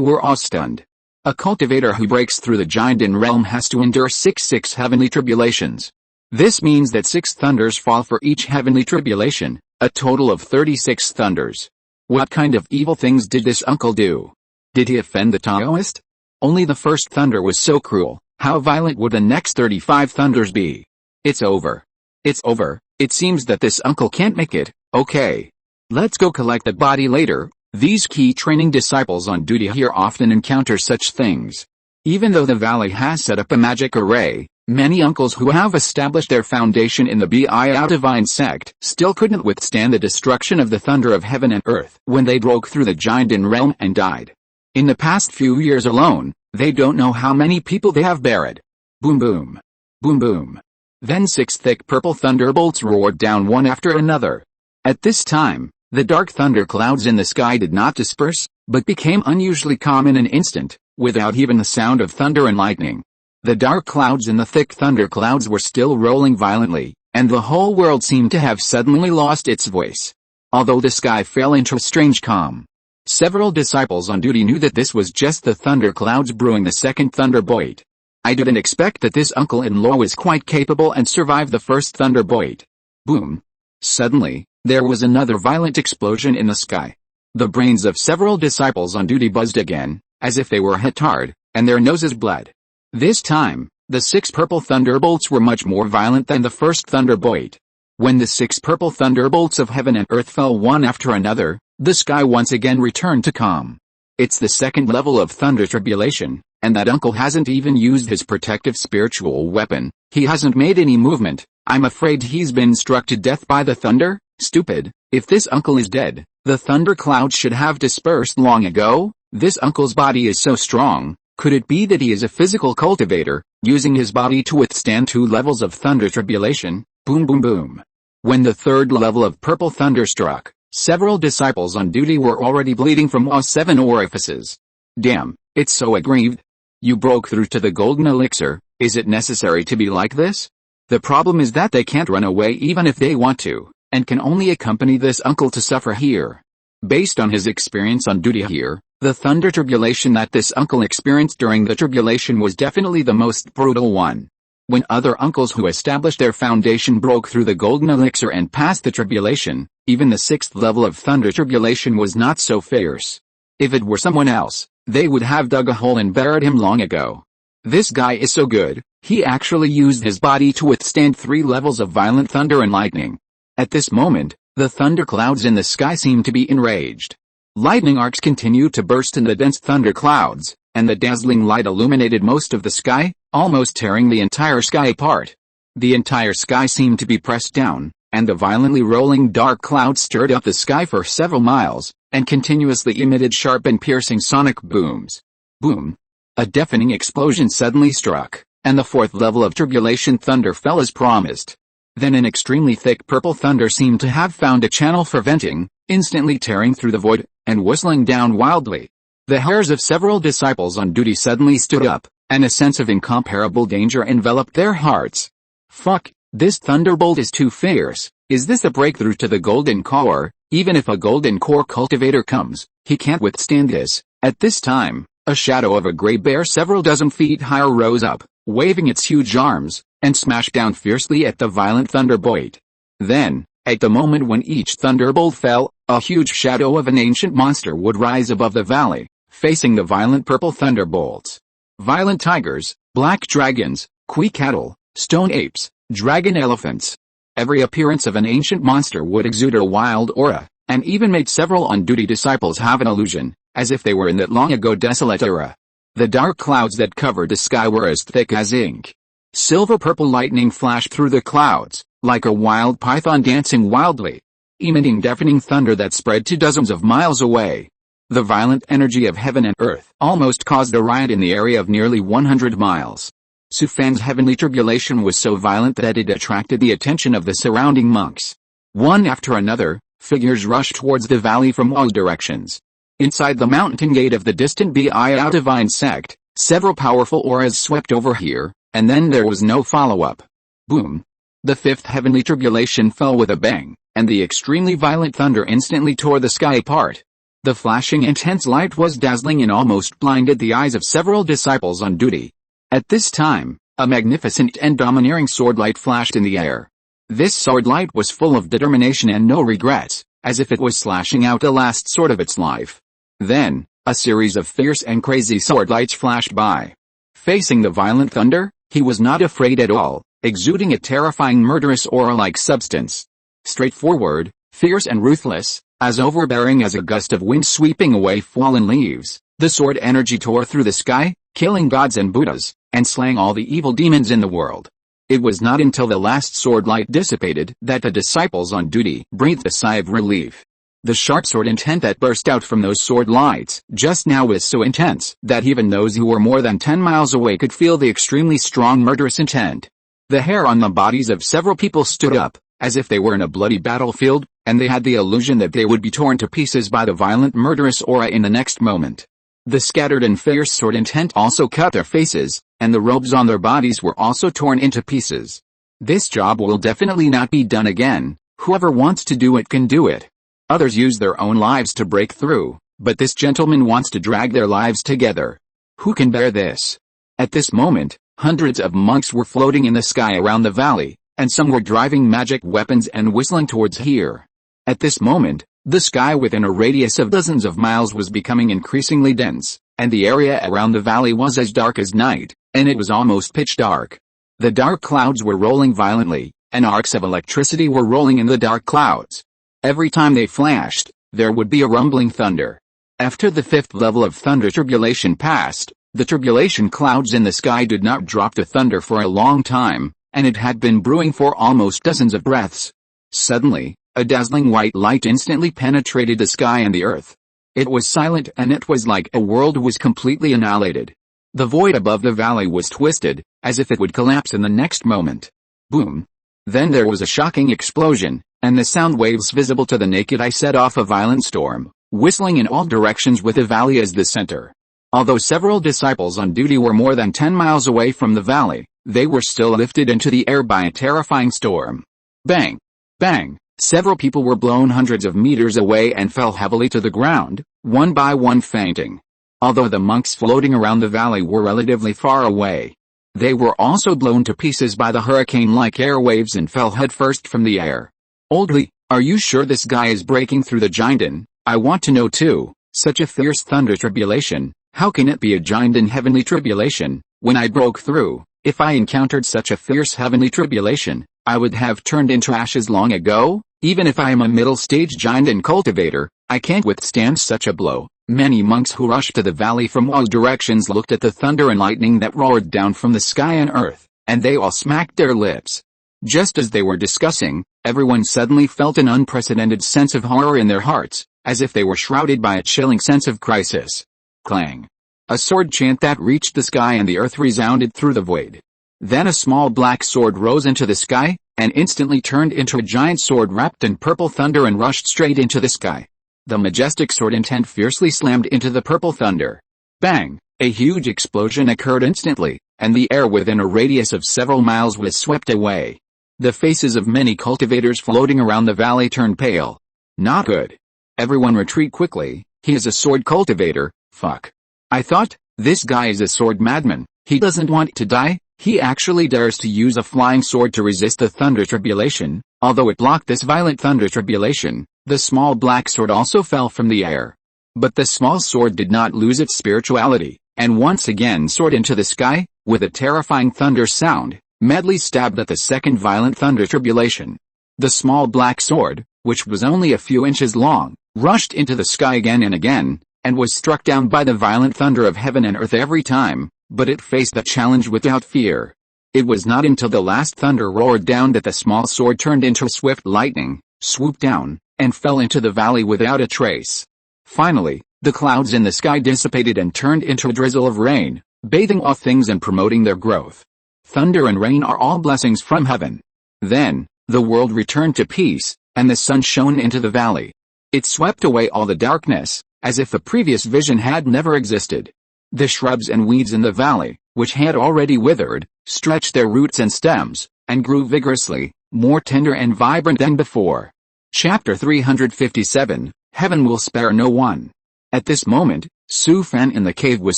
A: were awe-stunned. A cultivator who breaks through the Jindan realm has to endure 6 heavenly tribulations. This means that 6 thunders fall for each heavenly tribulation, a total of 36 thunders. What kind of evil things did this uncle do? Did he offend the Taoist? Only the first thunder was so cruel. How violent would the next 35 thunders be? It's over. It's over. It seems that this uncle can't make it. Okay. Let's go collect the body later. These key training disciples on duty here often encounter such things. Even though the valley has set up a magic array, many uncles who have established their foundation in the Biao divine sect still couldn't withstand the destruction of the thunder of heaven and earth when they broke through the Jindan realm and died. In the past few years alone, they don't know how many people they have buried. Boom boom. Boom boom. Then 6 thick purple thunderbolts roared down one after another. At this time, the dark thunder clouds in the sky did not disperse, but became unusually calm in an instant, without even the sound of thunder and lightning. The dark clouds and the thick thunder clouds were still rolling violently, and the whole world seemed to have suddenly lost its voice. Although the sky fell into a strange calm. Several disciples on duty knew that this was just the thunder clouds brewing the second thunderbolt. I didn't expect that this uncle-in-law was quite capable and survived the first thunderbolt. Boom. Suddenly, there was another violent explosion in the sky. The brains of several disciples on duty buzzed again, as if they were hit hard, and their noses bled. This time, the 6 purple thunderbolts were much more violent than the first thunderbolt. When the 6 purple thunderbolts of heaven and earth fell one after another, the sky once again returned to calm. It's the second level of thunder tribulation, and that uncle hasn't even used his protective spiritual weapon. He hasn't made any movement. I'm afraid he's been struck to death by the thunder. Stupid. If this uncle is dead, the thunder clouds should have dispersed long ago. This uncle's body is so strong. Could it be that he is a physical cultivator, using his body to withstand 2 levels of thunder tribulation? Boom boom boom. When the third level of purple thunder struck, several disciples on duty were already bleeding from all 7 orifices. Damn, it's so aggrieved. You broke through to the golden elixir. Is it necessary to be like this? The problem is that they can't run away even if they want to, and can only accompany this uncle to suffer here. Based on his experience on duty here, the thunder tribulation that this uncle experienced during the tribulation was definitely the most brutal one. When other uncles who established their foundation broke through the golden elixir and passed the tribulation, even the 6th level of thunder tribulation was not so fierce. If it were someone else, they would have dug a hole and buried him long ago. This guy is so good, he actually used his body to withstand 3 levels of violent thunder and lightning. At this moment, the thunder clouds in the sky seemed to be enraged. Lightning arcs continued to burst in the dense thunder clouds, and the dazzling light illuminated most of the sky, almost tearing the entire sky apart. The entire sky seemed to be pressed down, and the violently rolling dark clouds stirred up the sky for several miles, and continuously emitted sharp and piercing sonic booms. Boom! A deafening explosion suddenly struck, and the 4th level of tribulation thunder fell as promised. Then an extremely thick purple thunder seemed to have found a channel for venting, instantly tearing through the void, and whistling down wildly. The hairs of several disciples on duty suddenly stood up, and a sense of incomparable danger enveloped their hearts. Fuck, this thunderbolt is too fierce. Is this a breakthrough to the golden core? Even if a golden core cultivator comes, he can't withstand this. At this time, a shadow of a gray bear several dozen feet higher rose up, waving its huge arms, and smashed down fiercely at the violent thunderbolt. Then, at the moment when each thunderbolt fell, a huge shadow of an ancient monster would rise above the valley, facing the violent purple thunderbolts. Violent tigers, black dragons, Kui cattle, stone apes, dragon elephants. Every appearance of an ancient monster would exude a wild aura, and even made several on-duty disciples have an illusion, as if they were in that long-ago desolate era. The dark clouds that covered the sky were as thick as ink. Silver-purple lightning flashed through the clouds, like a wild python dancing wildly, emitting deafening thunder that spread to dozens of miles away. The violent energy of heaven and earth almost caused a riot in the area of nearly 100 miles. Sufan's heavenly tribulation was so violent that it attracted the attention of the surrounding monks. One after another, figures rushed towards the valley from all directions. Inside the mountain gate of the distant Biao divine sect, several powerful auras swept over here, and then there was no follow-up. Boom! The 5th heavenly tribulation fell with a bang, and the extremely violent thunder instantly tore the sky apart. The flashing intense light was dazzling and almost blinded the eyes of several disciples on duty. At this time, a magnificent and domineering sword light flashed in the air. This sword light was full of determination and no regrets, as if it was slashing out the last sword of its life. Then, a series of fierce and crazy sword lights flashed by. Facing the violent thunder, he was not afraid at all, exuding a terrifying murderous aura-like substance. Straightforward, fierce and ruthless, as overbearing as a gust of wind sweeping away fallen leaves, the sword energy tore through the sky, killing gods and Buddhas, and slaying all the evil demons in the world. It was not until the last sword light dissipated that the disciples on duty breathed a sigh of relief. The sharp sword intent that burst out from those sword lights just now was so intense that even those who were more than 10 miles away could feel the extremely strong murderous intent. The hair on the bodies of several people stood up, as if they were in a bloody battlefield, and they had the illusion that they would be torn to pieces by the violent murderous aura in the next moment. The scattered and fierce sword intent also cut their faces, and the robes on their bodies were also torn into pieces. This job will definitely not be done again. Whoever wants to do it can do it. Others use their own lives to break through, but this gentleman wants to drag their lives together. Who can bear this? At this moment, hundreds of monks were floating in the sky around the valley, and some were driving magic weapons and whistling towards here. At this moment, the sky within a radius of dozens of miles was becoming increasingly dense, and the area around the valley was as dark as night, and it was almost pitch dark. The dark clouds were rolling violently, and arcs of electricity were rolling in the dark clouds. Every time they flashed, there would be a rumbling thunder. After the 5th level of thunder tribulation passed, the tribulation clouds in the sky did not drop to thunder for a long time, and it had been brewing for almost dozens of breaths. Suddenly, a dazzling white light instantly penetrated the sky and the earth. It was silent and it was like a world was completely annihilated. The void above the valley was twisted, as if it would collapse in the next moment. Boom! Then there was a shocking explosion, and the sound waves visible to the naked eye set off a violent storm, whistling in all directions with the valley as the center. Although several disciples on duty were more than 10 miles away from the valley, they were still lifted into the air by a terrifying storm. Bang! Bang! Several people were blown hundreds of meters away and fell heavily to the ground, one by one fainting. Although the monks floating around the valley were relatively far away, they were also blown to pieces by the hurricane-like airwaves and fell headfirst from the air. Oldly, are you sure this guy is breaking through the giant? I want to know too. Such a fierce thunder tribulation, how can it be a giant in heavenly tribulation? When I broke through, if I encountered such a fierce heavenly tribulation, I would have turned into ashes long ago. Even if I am a middle-stage giant and cultivator, I can't withstand such a blow. Many monks who rushed to the valley from all directions looked at the thunder and lightning that roared down from the sky and earth, and they all smacked their lips. Just as they were discussing, everyone suddenly felt an unprecedented sense of horror in their hearts, as if they were shrouded by a chilling sense of crisis. Clang! A sword chant that reached the sky and the earth resounded through the void. Then a small black sword rose into the sky, and instantly turned into a giant sword wrapped in purple thunder and rushed straight into the sky. The majestic sword intent fiercely slammed into the purple thunder. Bang! A huge explosion occurred instantly, and the air within a radius of several miles was swept away. The faces of many cultivators floating around the valley turned pale. Not good. Everyone retreat quickly, he is a sword cultivator, fuck. I thought, this guy is a sword madman, he doesn't want to die. He actually dares to use a flying sword to resist the thunder tribulation. Although it blocked this violent thunder tribulation, the small black sword also fell from the air. But the small sword did not lose its spirituality, and once again soared into the sky, with a terrifying thunder sound, madly stabbed at the second violent thunder tribulation. The small black sword, which was only a few inches long, rushed into the sky again and again, and was struck down by the violent thunder of heaven and earth every time. But it faced the challenge without fear. It was not until the last thunder roared down that the small sword turned into swift lightning, swooped down, and fell into the valley without a trace. Finally, the clouds in the sky dissipated and turned into a drizzle of rain, bathing all things and promoting their growth. Thunder and rain are all blessings from heaven. Then, the world returned to peace, and the sun shone into the valley. It swept away all the darkness, as if the previous vision had never existed. The shrubs and weeds in the valley, which had already withered, stretched their roots and stems, and grew vigorously, more tender and vibrant than before. Chapter 357, Heaven Will Spare No One. At this moment, Su Fan in the cave was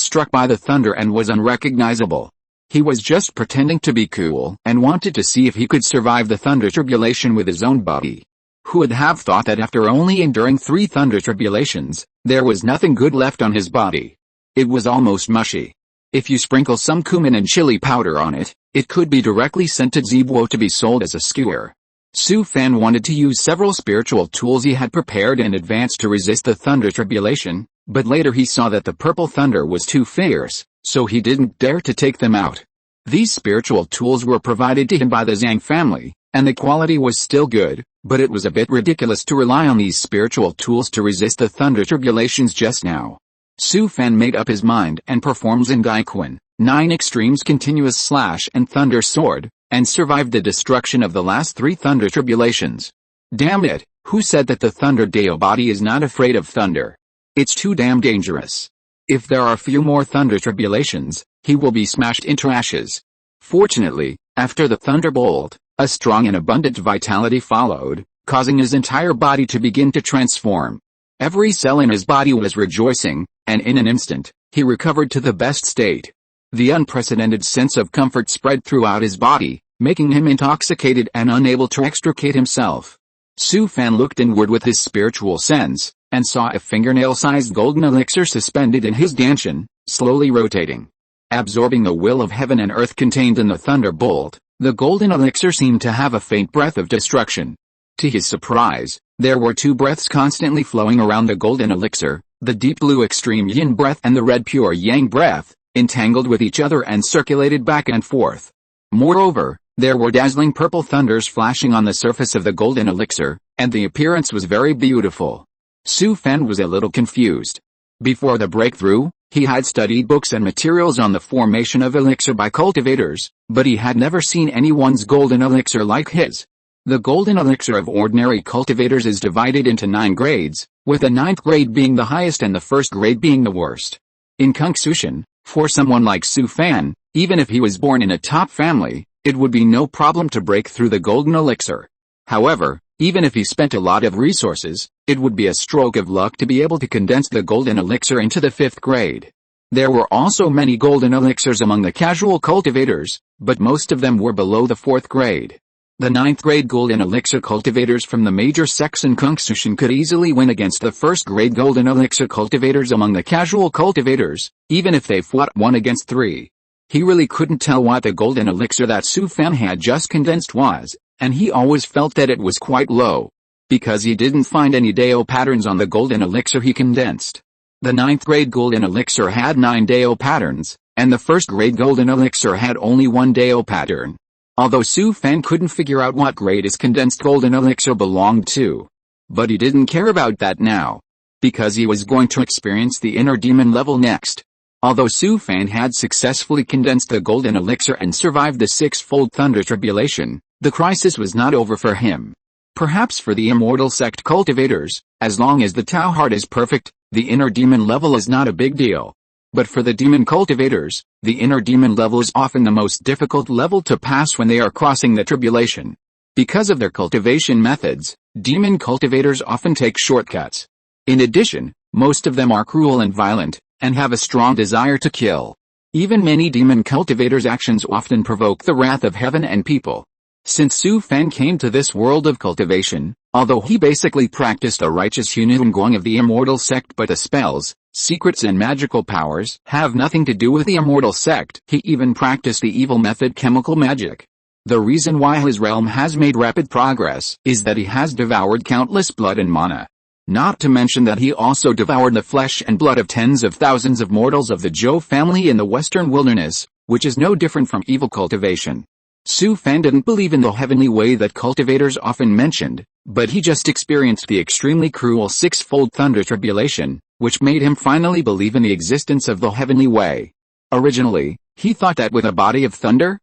A: struck by the thunder and was unrecognizable. He was just pretending to be cool and wanted to see if he could survive the thunder tribulation with his own body. Who would have thought that after only enduring 3 thunder tribulations, there was nothing good left on his body? It was almost mushy. If you sprinkle some cumin and chili powder on it, it could be directly sent to Zeebo to be sold as a skewer. Su Fan wanted to use several spiritual tools he had prepared in advance to resist the thunder tribulation, but later he saw that the purple thunder was too fierce, so he didn't dare to take them out. These spiritual tools were provided to him by the Zhang family, and the quality was still good, but it was a bit ridiculous to rely on these spiritual tools to resist the thunder tribulations just now. Su Fan made up his mind and performed Zhang 9 extremes continuous slash and thunder sword, and survived the destruction of the last 3 thunder tribulations. Damn it, who said that the thunder Deo body is not afraid of thunder? It's too damn dangerous. If there are few more thunder tribulations, he will be smashed into ashes. Fortunately, after the thunderbolt, a strong and abundant vitality followed, causing his entire body to begin to transform. Every cell in his body was rejoicing, and in an instant, he recovered to the best state. The unprecedented sense of comfort spread throughout his body, making him intoxicated and unable to extricate himself. Su Fan looked inward with his spiritual sense, and saw a fingernail-sized golden elixir suspended in his dantian, slowly rotating. Absorbing the will of heaven and earth contained in the thunderbolt, the golden elixir seemed to have a faint breath of destruction. To his surprise, there were 2 breaths constantly flowing around the golden elixir, the deep blue extreme yin breath and the red pure yang breath, entangled with each other and circulated back and forth. Moreover, there were dazzling purple thunders flashing on the surface of the golden elixir, and the appearance was very beautiful. Su Fan was a little confused. Before the breakthrough, he had studied books and materials on the formation of elixir by cultivators, but he had never seen anyone's golden elixir like his. The golden elixir of ordinary cultivators is divided into 9 grades, with the 9th grade being the highest and the 1st grade being the worst. In Conceals, for someone like Su Fan, even if he was born in a top family, it would be no problem to break through the golden elixir. However, Even if he spent a lot of resources, it would be a stroke of luck to be able to condense the golden elixir into the 5th grade. There were also many golden elixirs among the casual cultivators, but most of them were below the 4th grade. The 9th grade golden elixir cultivators from the major sects in Cultivation could easily win against the 1st grade golden elixir cultivators among the casual cultivators, even if they fought 1 against 3. He really couldn't tell what the golden elixir that Su Fan had just condensed was, and he always felt that it was quite low, because he didn't find any Deo patterns on the golden elixir he condensed. The 9th grade golden elixir had 9 Deo patterns, and the 1st grade golden elixir had only 1 Deo pattern. Although Su Fan couldn't figure out what grade his condensed golden elixir belonged to. But he didn't care about that now, because he was going to experience the inner demon level next. Although Su Fan had successfully condensed the golden elixir and survived the 6-fold thunder tribulation, the crisis was not over for him. Perhaps for the immortal sect cultivators, as long as the Tao heart is perfect, the inner demon level is not a big deal. But for the demon cultivators, the inner demon level is often the most difficult level to pass when they are crossing the tribulation. Because of their cultivation methods, demon cultivators often take shortcuts. In addition, most of them are cruel and violent, and have a strong desire to kill. Even many demon cultivators' actions often provoke the wrath of heaven and people. Since Su Fan came to this world of cultivation, although he basically practiced a righteous Hunungong of the immortal sect, but the spells, secrets and magical powers have nothing to do with the immortal sect, he even practiced the evil method chemical magic. The reason why his realm has made rapid progress is that he has devoured countless blood and mana. Not to mention that he also devoured the flesh and blood of tens of thousands of mortals of the Zhou family in the western wilderness, which is no different from evil cultivation. Su Fan didn't believe in the heavenly way that cultivators often mentioned, but he just experienced the extremely cruel 6-fold thunder tribulation, which made him finally believe in the existence of the heavenly way. Originally, he thought that with a body of thunder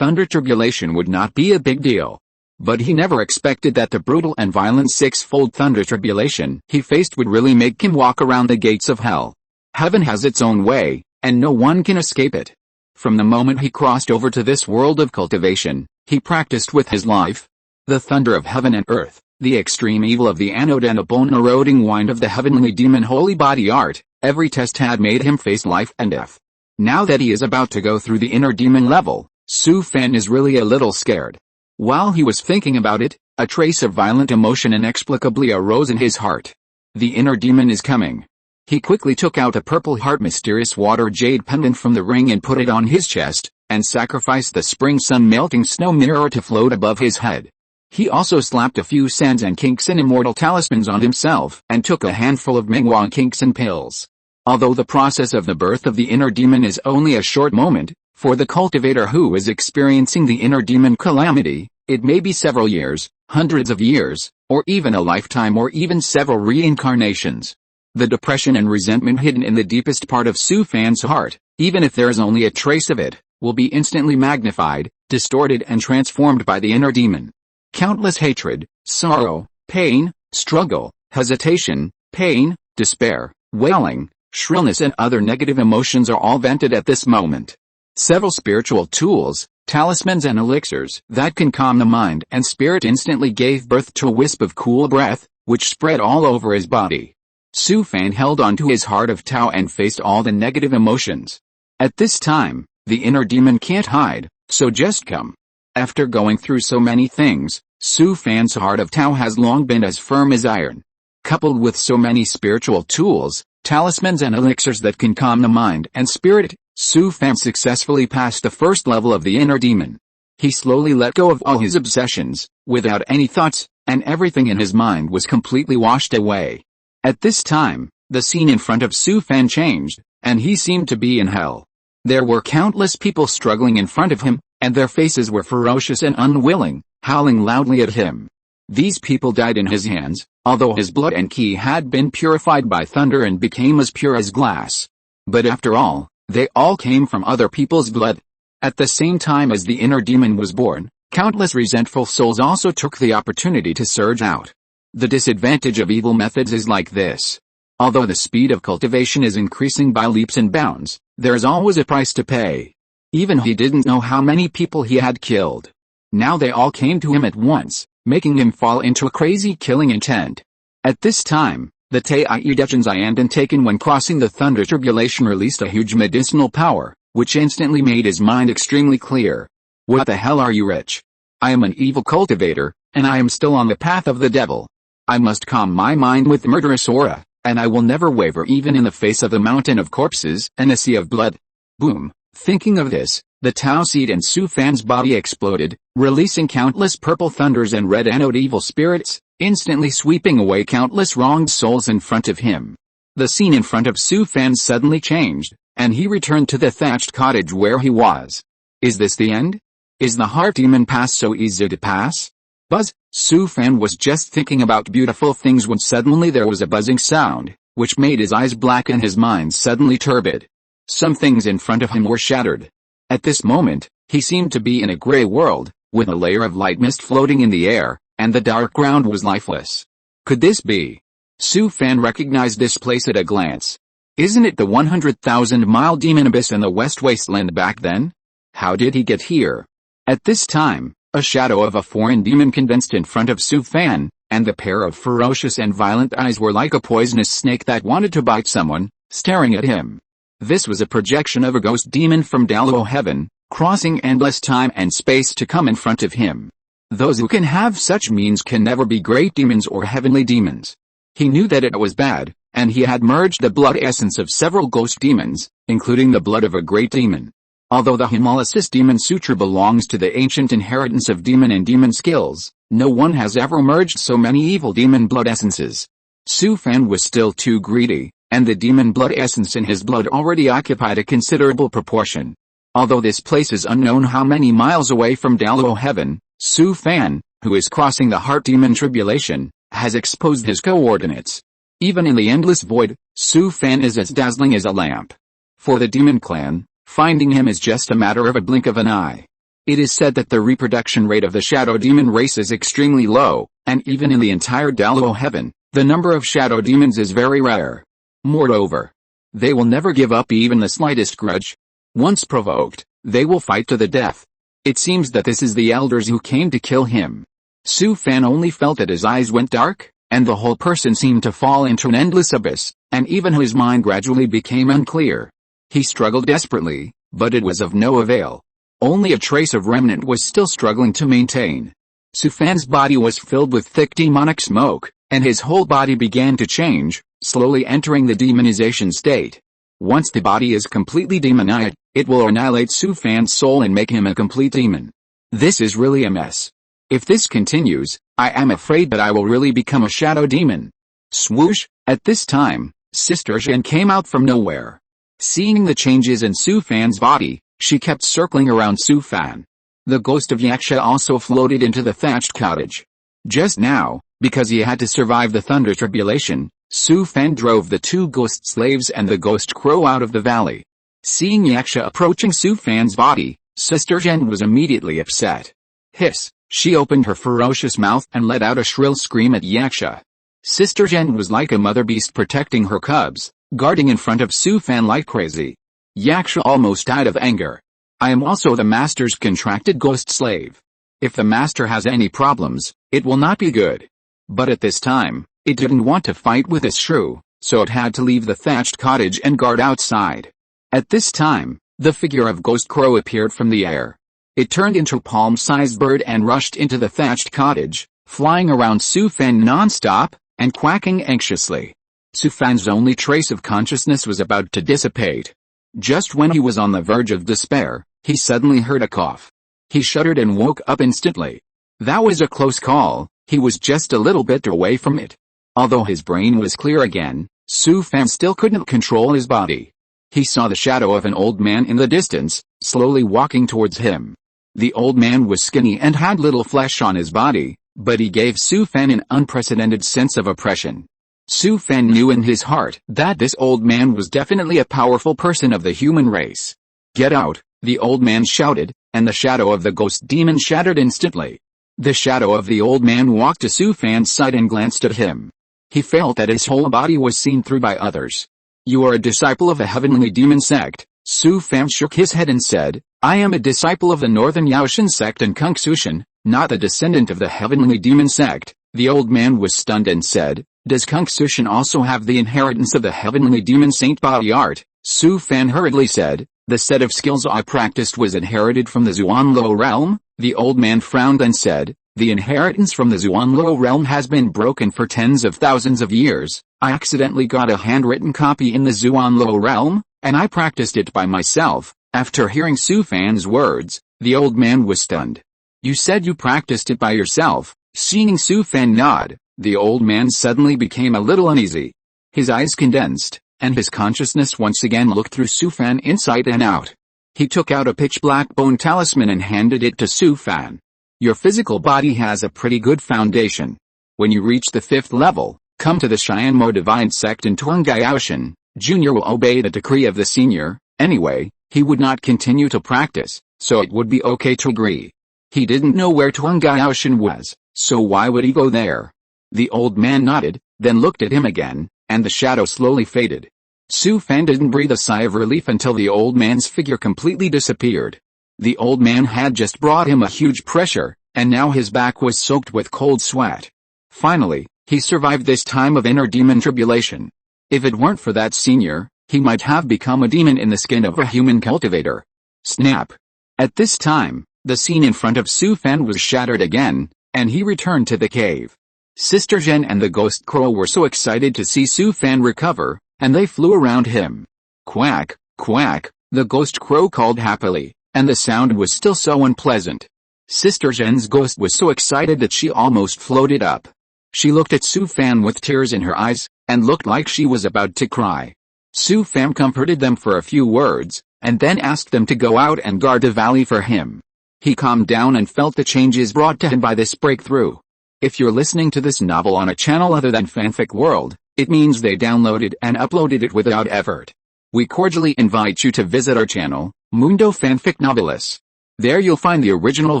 A: tribulation would not be a big deal. But he never expected that the brutal and violent 6-fold thunder tribulation he faced would really make him walk around the gates of hell. Heaven has its own way, and no one can escape it. From the moment he crossed over to this world of cultivation, he practiced with his life. The thunder of heaven and earth, the extreme evil of the anode and a bone-eroding wind of the heavenly demon holy body art, every test had made him face life and death. Now that he is about to go through the inner demon level, Su Fan is really a little scared. While he was thinking about it, a trace of violent emotion inexplicably arose in his heart. The inner demon is coming. He quickly took out a purple heart mysterious water jade pendant from the ring and put it on his chest, and sacrificed the spring sun melting snow mirror to float above his head. He also slapped a few sands and kinks and immortal talismans on himself and took a handful of Menghuang kinks and pills. Although the process of the birth of the inner demon is only a short moment, for the cultivator who is experiencing the inner demon calamity, it may be several years, hundreds of years, or even a lifetime or even several reincarnations. The depression and resentment hidden in the deepest part of Su Fan's heart, even if there is only a trace of it, will be instantly magnified, distorted and transformed by the inner demon. Countless hatred, sorrow, pain, struggle, hesitation, pain, despair, wailing, shrillness and other negative emotions are all vented at this moment. Several spiritual tools, talismans and elixirs that can calm the mind and spirit instantly gave birth to a wisp of cool breath, which spread all over his body. Su Fan held on to his heart of Tao and faced all the negative emotions. At this time, the inner demon can't hide, so just come. After going through so many things, Su Fan's heart of Tao has long been as firm as iron. Coupled with so many spiritual tools, talismans and elixirs that can calm the mind and spirit, Su Fan successfully passed the first level of the inner demon. He slowly let go of all his obsessions, without any thoughts, and everything in his mind was completely washed away. At this time, the scene in front of Su Fan changed, and he seemed to be in hell. There were countless people struggling in front of him, and their faces were ferocious and unwilling, howling loudly at him. These people died in his hands, although his blood and ki had been purified by thunder and became as pure as glass. But after all, they all came from other people's blood. At the same time as the inner demon was born, countless resentful souls also took the opportunity to surge out. The disadvantage of evil methods is like this. Although the speed of cultivation is increasing by leaps and bounds, there is always a price to pay. Even he didn't know how many people he had killed. Now they all came to him at once, making him fall into a crazy killing intent. At this time, the Taiyudejins Iandan taken when crossing the thunder tribulation released a huge medicinal power, which instantly made his mind extremely clear. What the hell are you, Rich? I am an evil cultivator, and I am still on the path of the devil. I must calm my mind with murderous aura, and I will never waver even in the face of a mountain of corpses and a sea of blood. Boom. Thinking of this, the Tao seed in Su Fan's body exploded, releasing countless purple thunders and red anode evil spirits, instantly sweeping away countless wronged souls in front of him. The scene in front of Su Fan suddenly changed, and he returned to the thatched cottage where he was. Is this the end? Is the heart demon pass so easy to pass? Buzz. Su Fan was just thinking about beautiful things when suddenly there was a buzzing sound, which made his eyes black and his mind suddenly turbid. Some things in front of him were shattered. At this moment, he seemed to be in a gray world, with a layer of light mist floating in the air, and the dark ground was lifeless. Could this be? Su Fan recognized this place at a glance. Isn't it the 100,000-mile demon abyss in the West Wasteland back then? How did he get here? At this time, a shadow of a foreign demon condensed in front of Su Fan, and the pair of ferocious and violent eyes were like a poisonous snake that wanted to bite someone, staring at him. This was a projection of a ghost demon from Dalo heaven, crossing endless time and space to come in front of him. Those who can have such means can never be great demons or heavenly demons. He knew that it was bad, and he had merged the blood essence of several ghost demons, including the blood of a great demon. Although the Himalayas Demon Sutra belongs to the ancient inheritance of demon and demon skills, no one has ever merged so many evil demon blood essences. Su Fan was still too greedy, and the demon blood essence in his blood already occupied a considerable proportion. Although this place is unknown how many miles away from Dalo heaven, Su Fan, who is crossing the heart demon tribulation, has exposed his coordinates. Even in the endless void, Su Fan is as dazzling as a lamp. For the demon clan, finding him is just a matter of a blink of an eye. It is said that the reproduction rate of the shadow demon race is extremely low, and even in the entire Dalo heaven, the number of shadow demons is very rare. Moreover, they will never give up even the slightest grudge. Once provoked, they will fight to the death. It seems that this is the elders who came to kill him. Su Fan only felt that his eyes went dark, and the whole person seemed to fall into an endless abyss, and even his mind gradually became unclear. He struggled desperately, but it was of no avail. Only a trace of remnant was still struggling to maintain. Su Fan's body was filled with thick demonic smoke, and his whole body began to change, slowly entering the demonization state. Once the body is completely demonized, it will annihilate Su Fan's soul and make him a complete demon. This is really a mess. If this continues, I am afraid that I will really become a shadow demon. Swoosh! At this time, Sister Zhen came out from nowhere. Seeing the changes in Su Fan's body, she kept circling around Su Fan. The ghost of Yaksha also floated into the thatched cottage. Just now, because he had to survive the thunder tribulation, Su Fan drove the two ghost slaves and the ghost crow out of the valley. Seeing Yaksha approaching Su Fan's body, Sister Zhen was immediately upset. Hiss! She opened her ferocious mouth and let out a shrill scream at Yaksha. Sister Zhen was like a mother beast protecting her cubs, guarding in front of Su Fan like crazy. Yaksha almost died of anger. I am also the master's contracted ghost slave. If the master has any problems, it will not be good. But at this time, it didn't want to fight with its shrew, so it had to leave the thatched cottage and guard outside. At this time, the figure of Ghost Crow appeared from the air. It turned into a palm-sized bird and rushed into the thatched cottage, flying around Su Fan non-stop, and quacking anxiously. Su Fan's only trace of consciousness was about to dissipate. Just when he was on the verge of despair, he suddenly heard a cough. He shuddered and woke up instantly. That was a close call, he was just a little bit away from it. Although his brain was clear again, Su Fan still couldn't control his body. He saw the shadow of an old man in the distance, slowly walking towards him. The old man was skinny and had little flesh on his body, but he gave Su Fan an unprecedented sense of oppression. Su Fan knew in his heart that this old man was definitely a powerful person of the human race. Get out, the old man shouted, and the shadow of the ghost demon shattered instantly. The shadow of the old man walked to Su Fan's side and glanced at him. He felt that his whole body was seen through by others. You are a disciple of a heavenly demon sect. Su Fan shook his head and said, I am a disciple of the Northern Yaoshan sect and Conceals. not the descendant of the heavenly demon sect. The old man was stunned and said, "Does Conceals also have the inheritance of the heavenly demon saint body art?" Su Fan hurriedly said, "The set of skills I practiced was inherited from the Zuanlo realm." The old man frowned and said, "The inheritance from the Zuanlo realm has been broken for tens of thousands of years. I accidentally got a handwritten copy in the Zuanlo realm, and I practiced it by myself." After hearing Su Fan's words, the old man was stunned. "You said you practiced it by yourself?" Seeing Su Fan nod, the old man suddenly became a little uneasy. His eyes condensed, and his consciousness once again looked through Su Fan inside and out. He took out a pitch-black bone talisman and handed it to Su Fan. "Your physical body has a pretty good foundation. When you reach the 5th level, come to the Xianmo Divine Sect in Tuangaotian. Junior will obey the decree of the senior." Anyway, he would not continue to practice, so it would be okay to agree. He didn't know where Tuangaotian was, so why would he go there? The old man nodded, then looked at him again, and the shadow slowly faded. Su Fan didn't breathe a sigh of relief until the old man's figure completely disappeared. The old man had just brought him a huge pressure, and now his back was soaked with cold sweat. Finally, he survived this time of inner demon tribulation. If it weren't for that senior, he might have become a demon in the skin of a human cultivator. Snap! At this time, the scene in front of Su Fan was shattered again, and he returned to the cave. Sister Zhen and the ghost crow were so excited to see Su Fan recover, and they flew around him. Quack, quack, the ghost crow called happily, and the sound was still so unpleasant. Sister Zhen's ghost was so excited that she almost floated up. She looked at Su Fan with tears in her eyes, and looked like she was about to cry. Su Fan comforted them for a few words, and then asked them to go out and guard the valley for him. He calmed down and felt the changes brought to him by this breakthrough. If you're listening to this novel on a channel other than Fanfic World, it means they downloaded and uploaded it without effort. We cordially invite you to visit our channel, Mundo Fanfic Novelis. There you'll find the original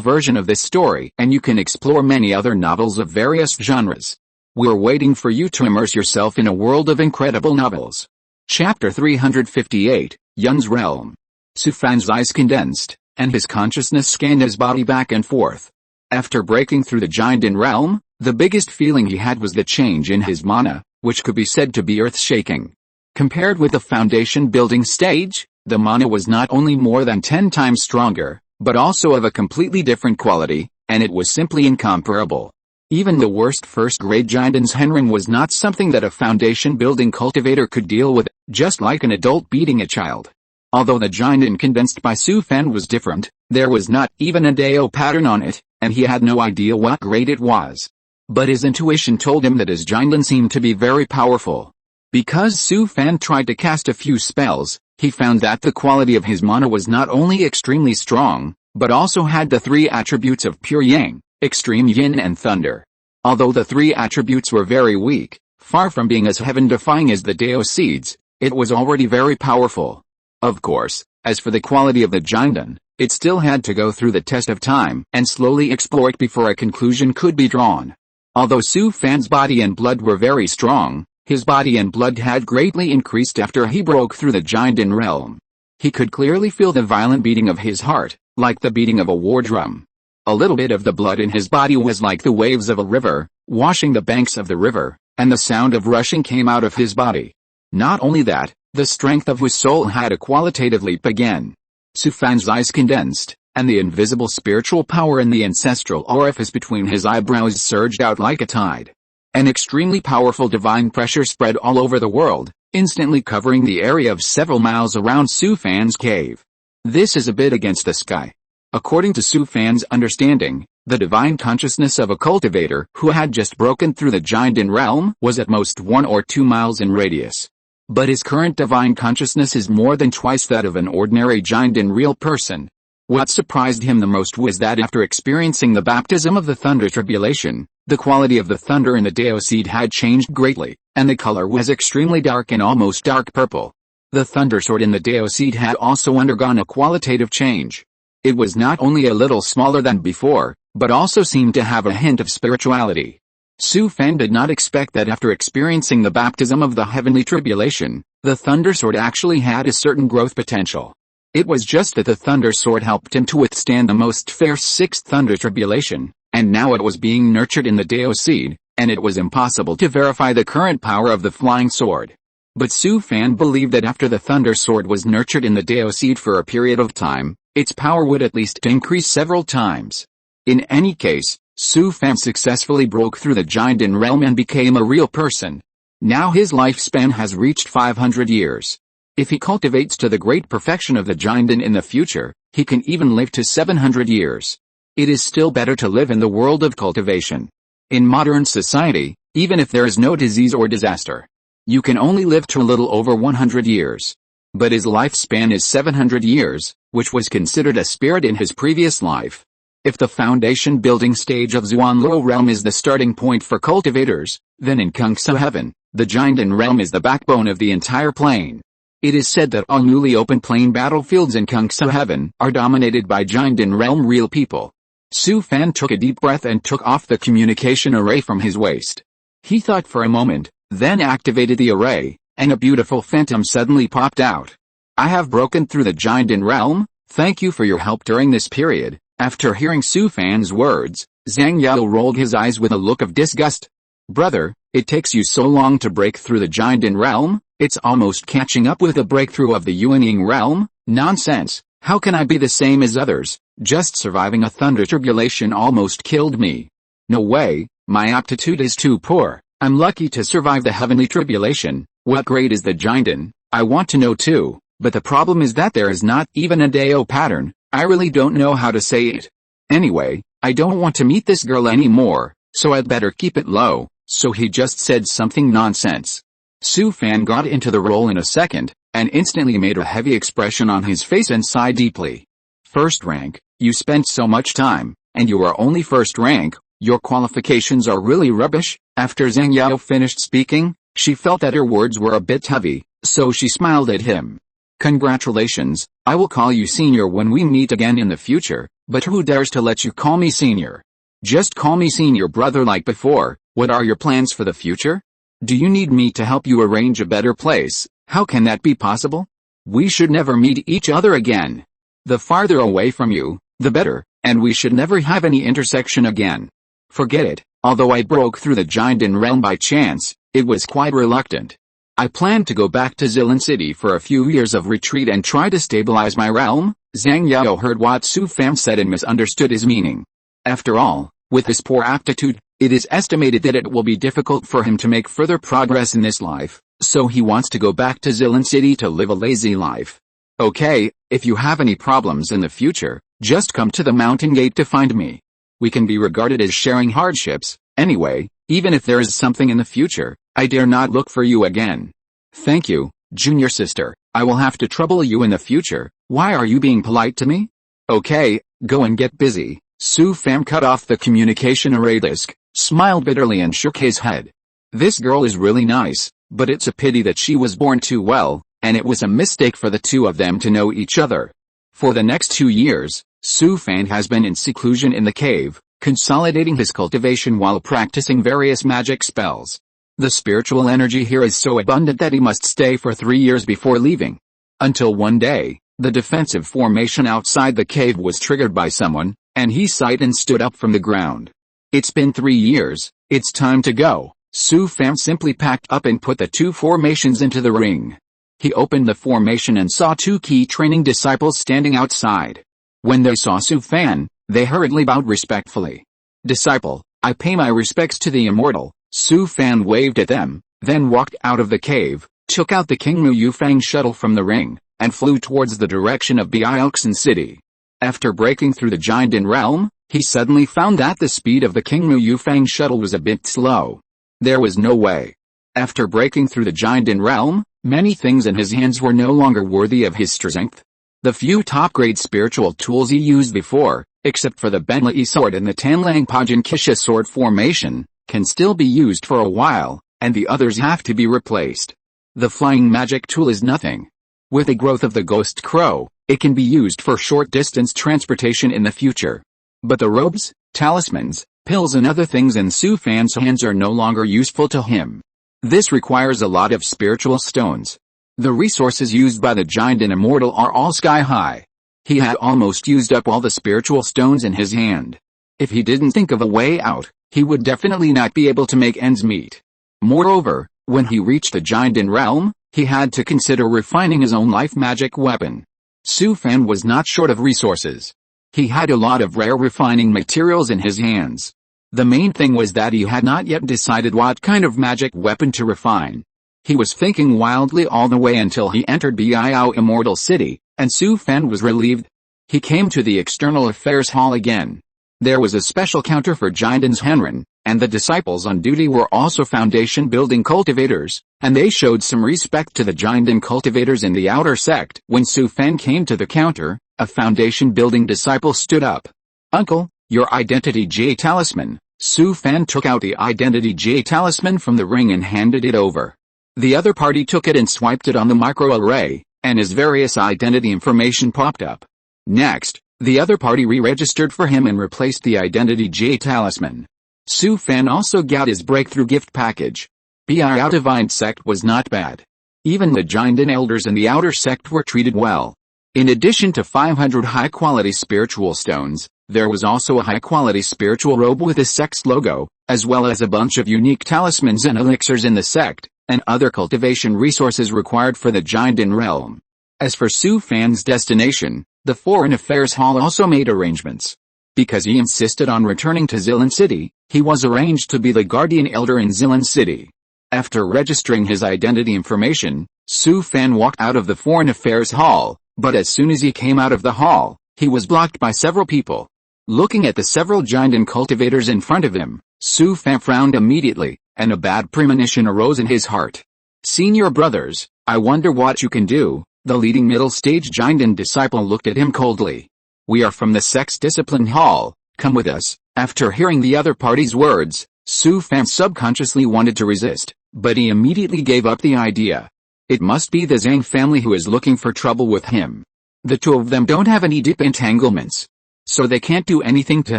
A: version of this story, and you can explore many other novels of various genres. We're waiting for you to immerse yourself in a world of incredible novels. Chapter 358, Yun's Realm. Su Fan's eyes condensed, and his consciousness scanned his body back and forth. After breaking through the Jinden realm, the biggest feeling he had was the change in his mana, which could be said to be earth-shaking. Compared with the foundation-building stage, the mana was not only more than 10 times stronger, but also of a completely different quality, and it was simply incomparable. Even the worst first-grade Jinden's Henren was not something that a foundation-building cultivator could deal with, just like an adult beating a child. Although the Jinden condensed by Su Fan was different, there was not even a Dao pattern on it, and he had no idea what grade it was. But his intuition told him that his Jinden seemed to be very powerful. Because Su Fan tried to cast a few spells, he found that the quality of his mana was not only extremely strong, but also had the 3 attributes of pure yang, extreme yin and thunder. Although the 3 attributes were very weak, far from being as heaven-defying as the Dao seeds, it was already very powerful. Of course, as for the quality of the Jinden, it still had to go through the test of time and slowly explore it before a conclusion could be drawn. Although Su Fan's body and blood were very strong, his body and blood had greatly increased after he broke through the Jinden realm. He could clearly feel the violent beating of his heart, like the beating of a war drum. A little bit of the blood in his body was like the waves of a river, washing the banks of the river, and the sound of rushing came out of his body. Not only that, the strength of his soul had a qualitative leap again. Su Fan's eyes condensed, and the invisible spiritual power in the ancestral orifice between his eyebrows surged out like a tide. An extremely powerful divine pressure spread all over the world, instantly covering the area of several miles around Su Fan's cave. This is a bit against the sky. According to Su Fan's understanding, the divine consciousness of a cultivator who had just broken through the Jinden realm was at most 1 or 2 miles in radius. But his current divine consciousness is more than twice that of an ordinary Jinden real person. What surprised him the most was that after experiencing the baptism of the thunder tribulation, the quality of the thunder in the Dao seed had changed greatly, and the color was extremely dark and almost dark purple. The thunder sword in the Dao seed had also undergone a qualitative change. It was not only a little smaller than before, but also seemed to have a hint of spirituality. Su Fan did not expect that after experiencing the baptism of the heavenly tribulation, the thunder sword actually had a certain growth potential. It was just that the Thunder Sword helped him to withstand the most fierce Sixth Thunder Tribulation, and now it was being nurtured in the Dao Seed, and it was impossible to verify the current power of the Flying Sword. But Su Fan believed that after the Thunder Sword was nurtured in the Dao Seed for a period of time, its power would at least increase several times. In any case, Su Fan successfully broke through the Jinden realm and became a real person. Now his lifespan has reached 500 years. If he cultivates to the great perfection of the Jinden in the future, he can even live to 700 years. It is still better to live in the world of cultivation. In modern society, even if there is no disease or disaster, you can only live to a little over 100 years. But his lifespan is 700 years, which was considered a spirit in his previous life. If the foundation building stage of Zuanluo realm is the starting point for cultivators, then in Kungsa heaven, the Jinden realm is the backbone of the entire plane. It is said that all newly open plain battlefields in Kungsa heaven are dominated by Jinden realm real people. Su Fan took a deep breath and took off the communication array from his waist. He thought for a moment, then activated the array, and a beautiful phantom suddenly popped out. I have broken through the Jinden realm, thank you for your help during this period. After hearing Su Fan's words, Zhang Yao rolled his eyes with a look of disgust. Brother, it takes you so long to break through the Jinden realm, it's almost catching up with the breakthrough of the Yuanying realm? Nonsense, how can I be the same as others? Just surviving a thunder tribulation almost killed me. No way, my aptitude is too poor. I'm lucky to survive the heavenly tribulation. What grade is the Jinden? I want to know too, but the problem is that there is not even a Dao pattern. I really don't know how to say it. Anyway, I don't want to meet this girl anymore, so I'd better keep it low. So he just said something nonsense. Su Fan got into the role in a second, and instantly made a heavy expression on his face and sighed deeply. First rank, you spent so much time, and you are only first rank, your qualifications are really rubbish. After Zhang Yao finished speaking, she felt that her words were a bit heavy, so she smiled at him. Congratulations, I will call you senior when we meet again in the future, but who dares to let you call me senior? Just call me senior brother like before. What are your plans for the future? Do you need me to help you arrange a better place? How can that be possible? We should never meet each other again. The farther away from you, the better, and we should never have any intersection again. Forget it, although I broke through the Jinden realm by chance, it was quite reluctant. I planned to go back to Zilan City for a few years of retreat and try to stabilize my realm. Zhang Yao heard what Su Fan said and misunderstood his meaning. After all, with his poor aptitude, it is estimated that it will be difficult for him to make further progress in this life, so he wants to go back to Zilan City to live a lazy life. Okay, if you have any problems in the future, just come to the mountain gate to find me. We can be regarded as sharing hardships. Anyway, even if there is something in the future, I dare not look for you again. Thank you, junior sister. I will have to trouble you in the future. Why are you being polite to me? Okay, go and get busy. Su Fan cut off the communication array disk, smiled bitterly and shook his head. This girl is really nice, but it's a pity that she was born too well, and it was a mistake for the two of them to know each other. For the next 2 years, Su Fan has been in seclusion in the cave, consolidating his cultivation while practicing various magic spells. The spiritual energy here is so abundant that he must stay for 3 years before leaving. Until one day, the defensive formation outside the cave was triggered by someone, and he sighed and stood up from the ground. It's been 3 years, it's time to go. Su Fan simply packed up and put the 2 formations into the ring. He opened the formation and saw 2 key training disciples standing outside. When they saw Su Fan, they hurriedly bowed respectfully. Disciple, I pay my respects to the immortal. Su Fan waved at them, then walked out of the cave, took out the King Mu Yufang shuttle from the ring, and flew towards the direction of Biaoxin City. After breaking through the Jinden realm, he suddenly found that the speed of the King Mu Yufang shuttle was a bit slow. There was no way. After breaking through the Jinden realm, many things in his hands were no longer worthy of his strength. The few top-grade spiritual tools he used before, except for the Benlai sword and the Tanlang Pajin Kisha sword formation, can still be used for a while, and the others have to be replaced. The flying magic tool is nothing. With the growth of the ghost crow, it can be used for short-distance transportation in the future. But the robes, talismans, pills and other things in Su Fan's hands are no longer useful to him. This requires a lot of spiritual stones. The resources used by the giant and immortal are all sky high. He had almost used up all the spiritual stones in his hand. If he didn't think of a way out, he would definitely not be able to make ends meet. Moreover, when he reached the giant realm, he had to consider refining his own life magic weapon. Su Fan was not short of resources. He had a lot of rare refining materials in his hands. The main thing was that he had not yet decided what kind of magic weapon to refine. He was thinking wildly all the way until he entered Biao Immortal City, and Su Fan was relieved. He came to the External Affairs Hall again. There was a special counter for Giant's Henren, and the disciples on duty were also foundation-building cultivators, and they showed some respect to the giant cultivators in the outer sect. When Su Fan came to the counter, a foundation-building disciple stood up. "Uncle, your Identity J talisman." Su Fan took out the Identity J talisman from the ring and handed it over. The other party took it and swiped it on the microarray, and his various identity information popped up. Next, the other party re-registered for him and replaced the Identity J talisman. Su Fan also got his breakthrough gift package. Biao Divine Sect was not bad. Even the giant and elders in the outer sect were treated well. In addition to 500 high-quality spiritual stones, there was also a high-quality spiritual robe with the sect's logo, as well as a bunch of unique talismans and elixirs in the sect, and other cultivation resources required for the giant realm. As for Su Fan's destination, the Foreign Affairs Hall also made arrangements. Because he insisted on returning to Zilan City, he was arranged to be the guardian elder in Zilan City. After registering his identity information, Su Fan walked out of the Foreign Affairs Hall, but as soon as he came out of the hall, he was blocked by several people. Looking at the several giant cultivators in front of him, Su Fan frowned immediately, and a bad premonition arose in his heart. "Senior brothers, I wonder what you can do." The leading middle-stage giant disciple looked at him coldly. "We are from the Sex Discipline Hall, come with us." After hearing the other party's words, Su Fan subconsciously wanted to resist, but he immediately gave up the idea. It must be the Zhang family who is looking for trouble with him. The two of them don't have any deep entanglements, so they can't do anything to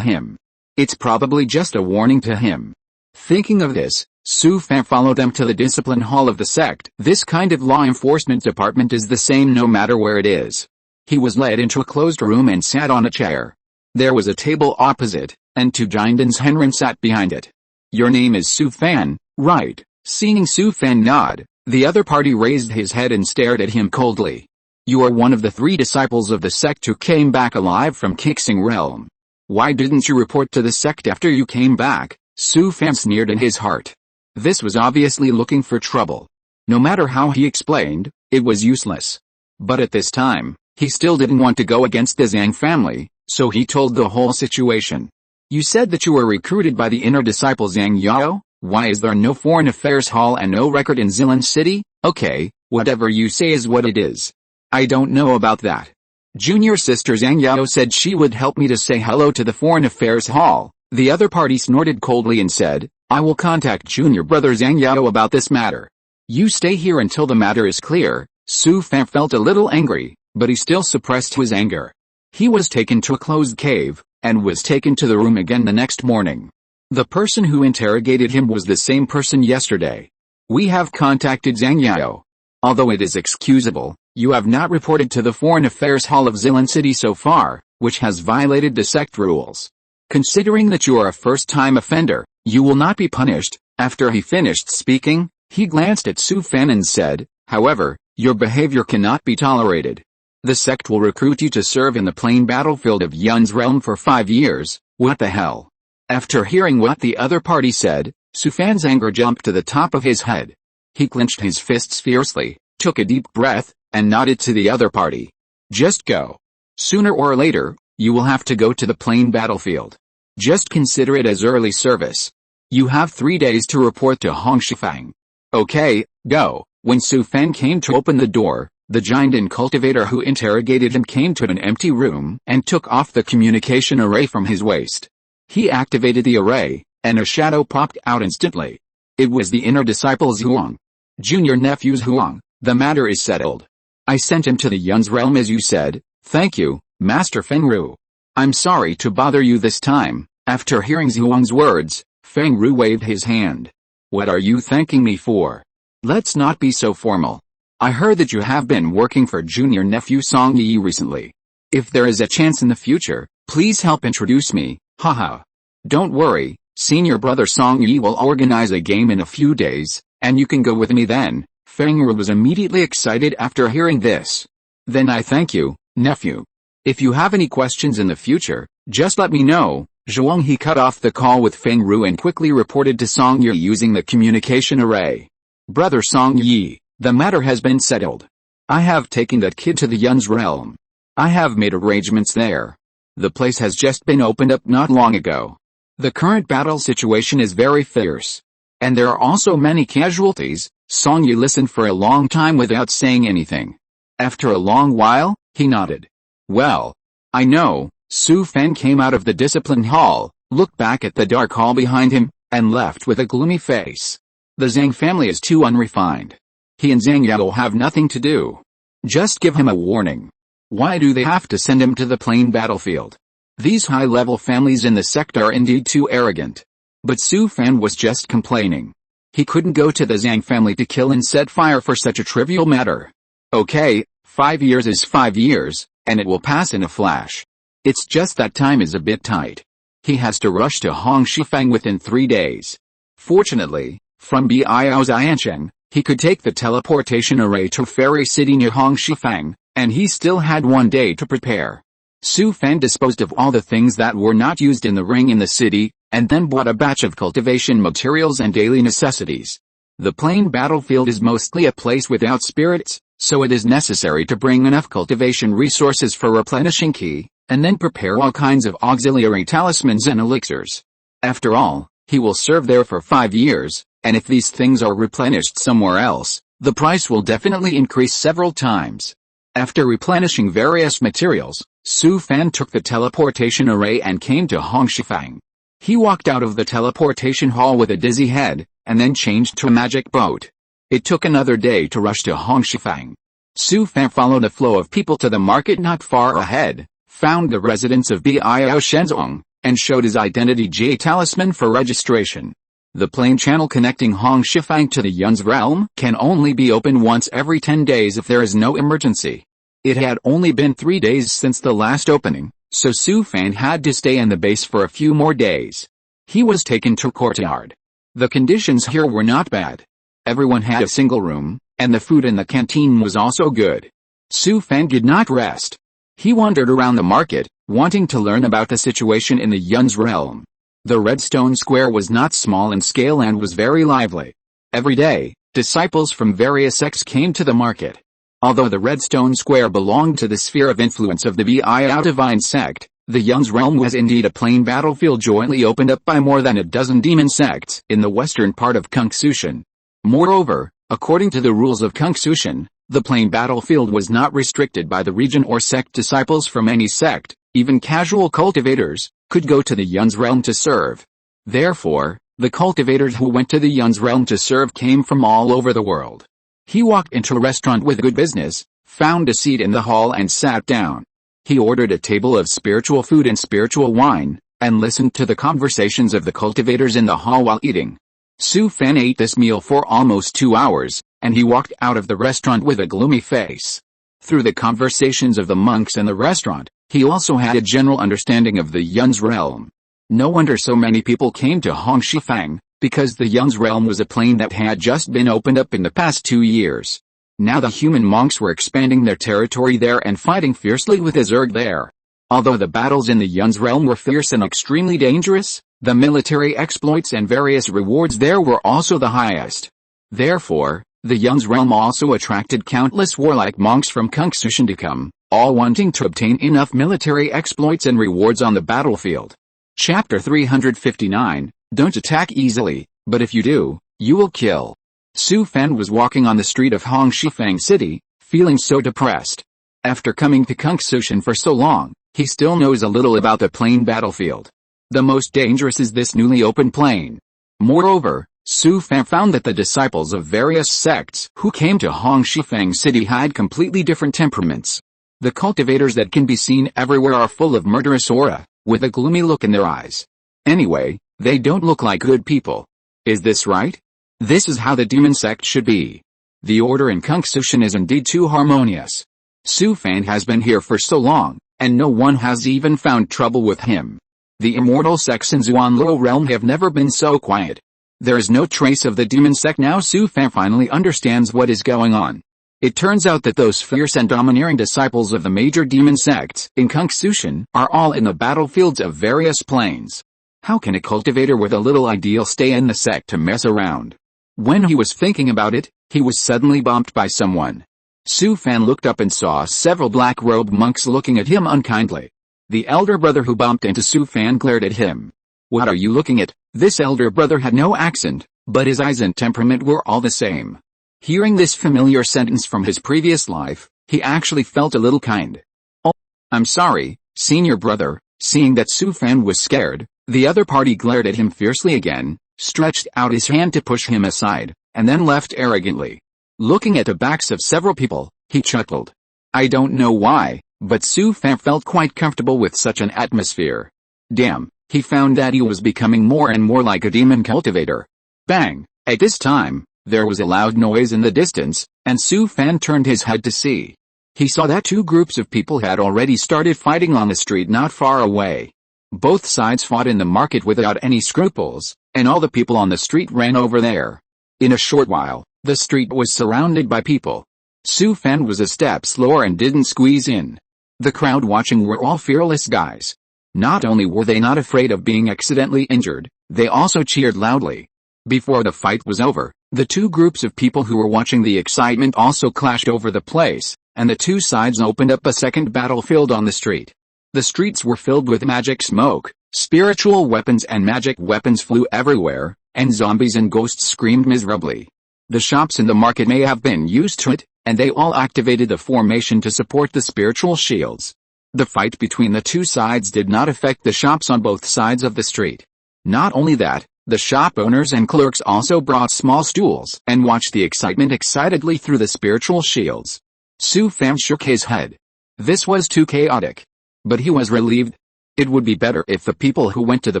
A: him. It's probably just a warning to him. Thinking of this, Su Fan followed them to the discipline hall of the sect. This kind of law enforcement department is the same no matter where it is. He was led into a closed room and sat on a chair. There was a table opposite, and two giants Henren sat behind it. "Your name is Su Fan, right?" Seeing Su Fan nod, the other party raised his head and stared at him coldly. "You are one of the 3 disciples of the sect who came back alive from Kixing Realm. Why didn't you report to the sect after you came back?" Su Fan sneered in his heart. This was obviously looking for trouble. No matter how he explained, it was useless. But at this time, he still didn't want to go against the Zhang family, so he told the whole situation. "You said that you were recruited by the inner disciple Zhang Yao? Why is there no Foreign Affairs Hall and no record in Zilan City?" "Okay, whatever you say is what it is. I don't know about that. Junior sister Zhang Yao said she would help me to say hello to the Foreign Affairs Hall." The other party snorted coldly and said, "I will contact junior brother Zhang Yao about this matter. You stay here until the matter is clear." Su Fan felt a little angry, but he still suppressed his anger. He was taken to a closed cave, and was taken to the room again the next morning. The person who interrogated him was the same person yesterday. "We have contacted Zhang Yao. Although it is excusable, you have not reported to the Foreign Affairs Hall of Zilan City so far, which has violated the sect rules. Considering that you are a first-time offender, you will not be punished." After he finished speaking, he glanced at Su Fan and said, "However, your behavior cannot be tolerated. The sect will recruit you to serve in the plain battlefield of Yun's realm for 5 years. What the hell?" After hearing what the other party said, Su Fan's anger jumped to the top of his head. He clenched his fists fiercely, took a deep breath, and nodded to the other party. "Just go. Sooner or later, you will have to go to the plain battlefield. Just consider it as early service. You have 3 days to report to Hong Shifang." "Okay, go." When Su Fan came to open the door, the giant cultivator who interrogated him came to an empty room and took off the communication array from his waist. He activated the array, and a shadow popped out instantly. It was the inner disciple Zhuang. "Junior nephew Zhuang, the matter is settled. I sent him to the Yun's realm as you said." "Thank you, Master Fengru. I'm sorry to bother you this time." After hearing Zhuang's words, Fengru waved his hand. "What are you thanking me for? Let's not be so formal. I heard that you have been working for junior nephew Song Yi recently. If there is a chance in the future, please help introduce me, haha. Don't worry, senior brother Song Yi will organize a game in a few days, and you can go with me then. Feng Ru was immediately excited after hearing this. Then I thank you, nephew. If you have any questions in the future, just let me know. Zhuang He cut off the call with Feng Ru and quickly reported to Song Yi using the communication array. Brother Song Yi, the matter has been settled. I have taken that kid to the Yun's realm. I have made arrangements there. The place has just been opened up not long ago. The current battle situation is very fierce. And there are also many casualties. Song Yi listened for a long time without saying anything. After a long while, he nodded. Well, I know. Su Fan came out of the discipline hall, looked back at the dark hall behind him, and left with a gloomy face. The Zhang family is too unrefined. He and Zhang Yao have nothing to do. Just give him a warning. Why do they have to send him to the plain battlefield? These high-level families in the sect are indeed too arrogant. But Su Fan was just complaining. He couldn't go to the Zhang family to kill and set fire for such a trivial matter. Okay, 5 years is 5 years, and it will pass in a flash. It's just that time is a bit tight. He has to rush to Hong Shifang within 3 days. Fortunately, from Biao Xiancheng, he could take the teleportation array to Fairy City near Hong Shifang, and he still had 1 day to prepare. Su Fan disposed of all the things that were not used in the ring in the city, and then bought a batch of cultivation materials and daily necessities. The plain battlefield is mostly a place without spirits, so it is necessary to bring enough cultivation resources for replenishing ki, and then prepare all kinds of auxiliary talismans and elixirs. After all, he will serve there for 5 years, and if these things are replenished somewhere else, the price will definitely increase several times. After replenishing various materials, Su Fan took the teleportation array and came to Hong Shifang. He walked out of the teleportation hall with a dizzy head, and then changed to a magic boat. It took another day to rush to Hong Shifang. Su Fan followed a flow of people to the market not far ahead, found the residence of Biao Shenzong, and showed his identity J talisman for registration. The plain channel connecting Hong Shifang to the Yun's realm can only be opened once every 10 days if there is no emergency. It had only been 3 days since the last opening, so Su Fan had to stay in the base for a few more days. He was taken to courtyard. The conditions here were not bad. Everyone had a single room, and the food in the canteen was also good. Su Fan did not rest. He wandered around the market, wanting to learn about the situation in the Yun's realm. The Redstone Square was not small in scale and was very lively. Every day, disciples from various sects came to the market. Although the Redstone Square belonged to the sphere of influence of the Biao Divine sect, the Yun's realm was indeed a plain battlefield jointly opened up by more than a dozen demon sects in the western part of Cultivation. Moreover, according to the rules of Cultivation, the plain battlefield was not restricted by the region or sect. Disciples from any sect, even casual cultivators, could go to the Yun's realm to serve. Therefore, the cultivators who went to the Yun's realm to serve came from all over the world. He walked into a restaurant with good business, found a seat in the hall and sat down. He ordered a table of spiritual food and spiritual wine, and listened to the conversations of the cultivators in the hall while eating. Su Fan ate this meal for almost 2 hours, and he walked out of the restaurant with a gloomy face. Through the conversations of the monks in the restaurant, he also had a general understanding of the Yun's realm. No wonder so many people came to Hong Shifang, because the Yun's realm was a plain that had just been opened up in the past 2 years. Now the human monks were expanding their territory there and fighting fiercely with the Zerg there. Although the battles in the Yun's realm were fierce and extremely dangerous, the military exploits and various rewards there were also the highest. Therefore, the Yun's realm also attracted countless warlike monks from Cultivation to come, all wanting to obtain enough military exploits and rewards on the battlefield. Chapter 359, Don't attack easily, but if you do, you will kill. Su Fan was walking on the street of Hong Shifang City, feeling so depressed. After coming to Cultivation for so long, he still knows a little about the plain battlefield. The most dangerous is this newly opened plain. Moreover, Su Fan found that the disciples of various sects who came to Hong Shifang City had completely different temperaments. The cultivators that can be seen everywhere are full of murderous aura, with a gloomy look in their eyes. Anyway, they don't look like good people. Is this right? This is how the demon sect should be. The order in Cultivation is indeed too harmonious. Su Fan has been here for so long, and no one has even found trouble with him. The immortal sects in Zuanluo realm have never been so quiet. There is no trace of the demon sect now. Su Fan finally understands what is going on. It turns out that those fierce and domineering disciples of the major demon sects in Cultivation are all in the battlefields of various planes. How can a cultivator with a little ideal stay in the sect to mess around? When he was thinking about it, he was suddenly bumped by someone. Su Fan looked up and saw several black-robed monks looking at him unkindly. The elder brother who bumped into Su Fan glared at him. "What are you looking at?" This elder brother had no accent, but his eyes and temperament were all the same. Hearing this familiar sentence from his previous life, he actually felt a little kind. "Oh, I'm sorry, senior brother." Seeing that Su Fan was scared, the other party glared at him fiercely again, stretched out his hand to push him aside, and then left arrogantly. Looking at the backs of several people, he chuckled. I don't know why, but Su Fan felt quite comfortable with such an atmosphere. Damn, he found that he was becoming more and more like a demon cultivator. Bang! At this time, there was a loud noise in the distance, and Su Fan turned his head to see. He saw that two groups of people had already started fighting on the street not far away. Both sides fought in the market without any scruples, and all the people on the street ran over there. In a short while, the street was surrounded by people. Su Fan was a step slower and didn't squeeze in. The crowd watching were all fearless guys. Not only were they not afraid of being accidentally injured, they also cheered loudly. Before the fight was over, the two groups of people who were watching the excitement also clashed over the place, and the two sides opened up a second battlefield on the street. The streets were filled with magic smoke, spiritual weapons and magic weapons flew everywhere, and zombies and ghosts screamed miserably. The shops in the market may have been used to it, and they all activated the formation to support the spiritual shields. The fight between the two sides did not affect the shops on both sides of the street. Not only that, the shop owners and clerks also brought small stools and watched the excitement excitedly through the spiritual shields. Su Fan shook his head. This was too chaotic. But he was relieved. It would be better if the people who went to the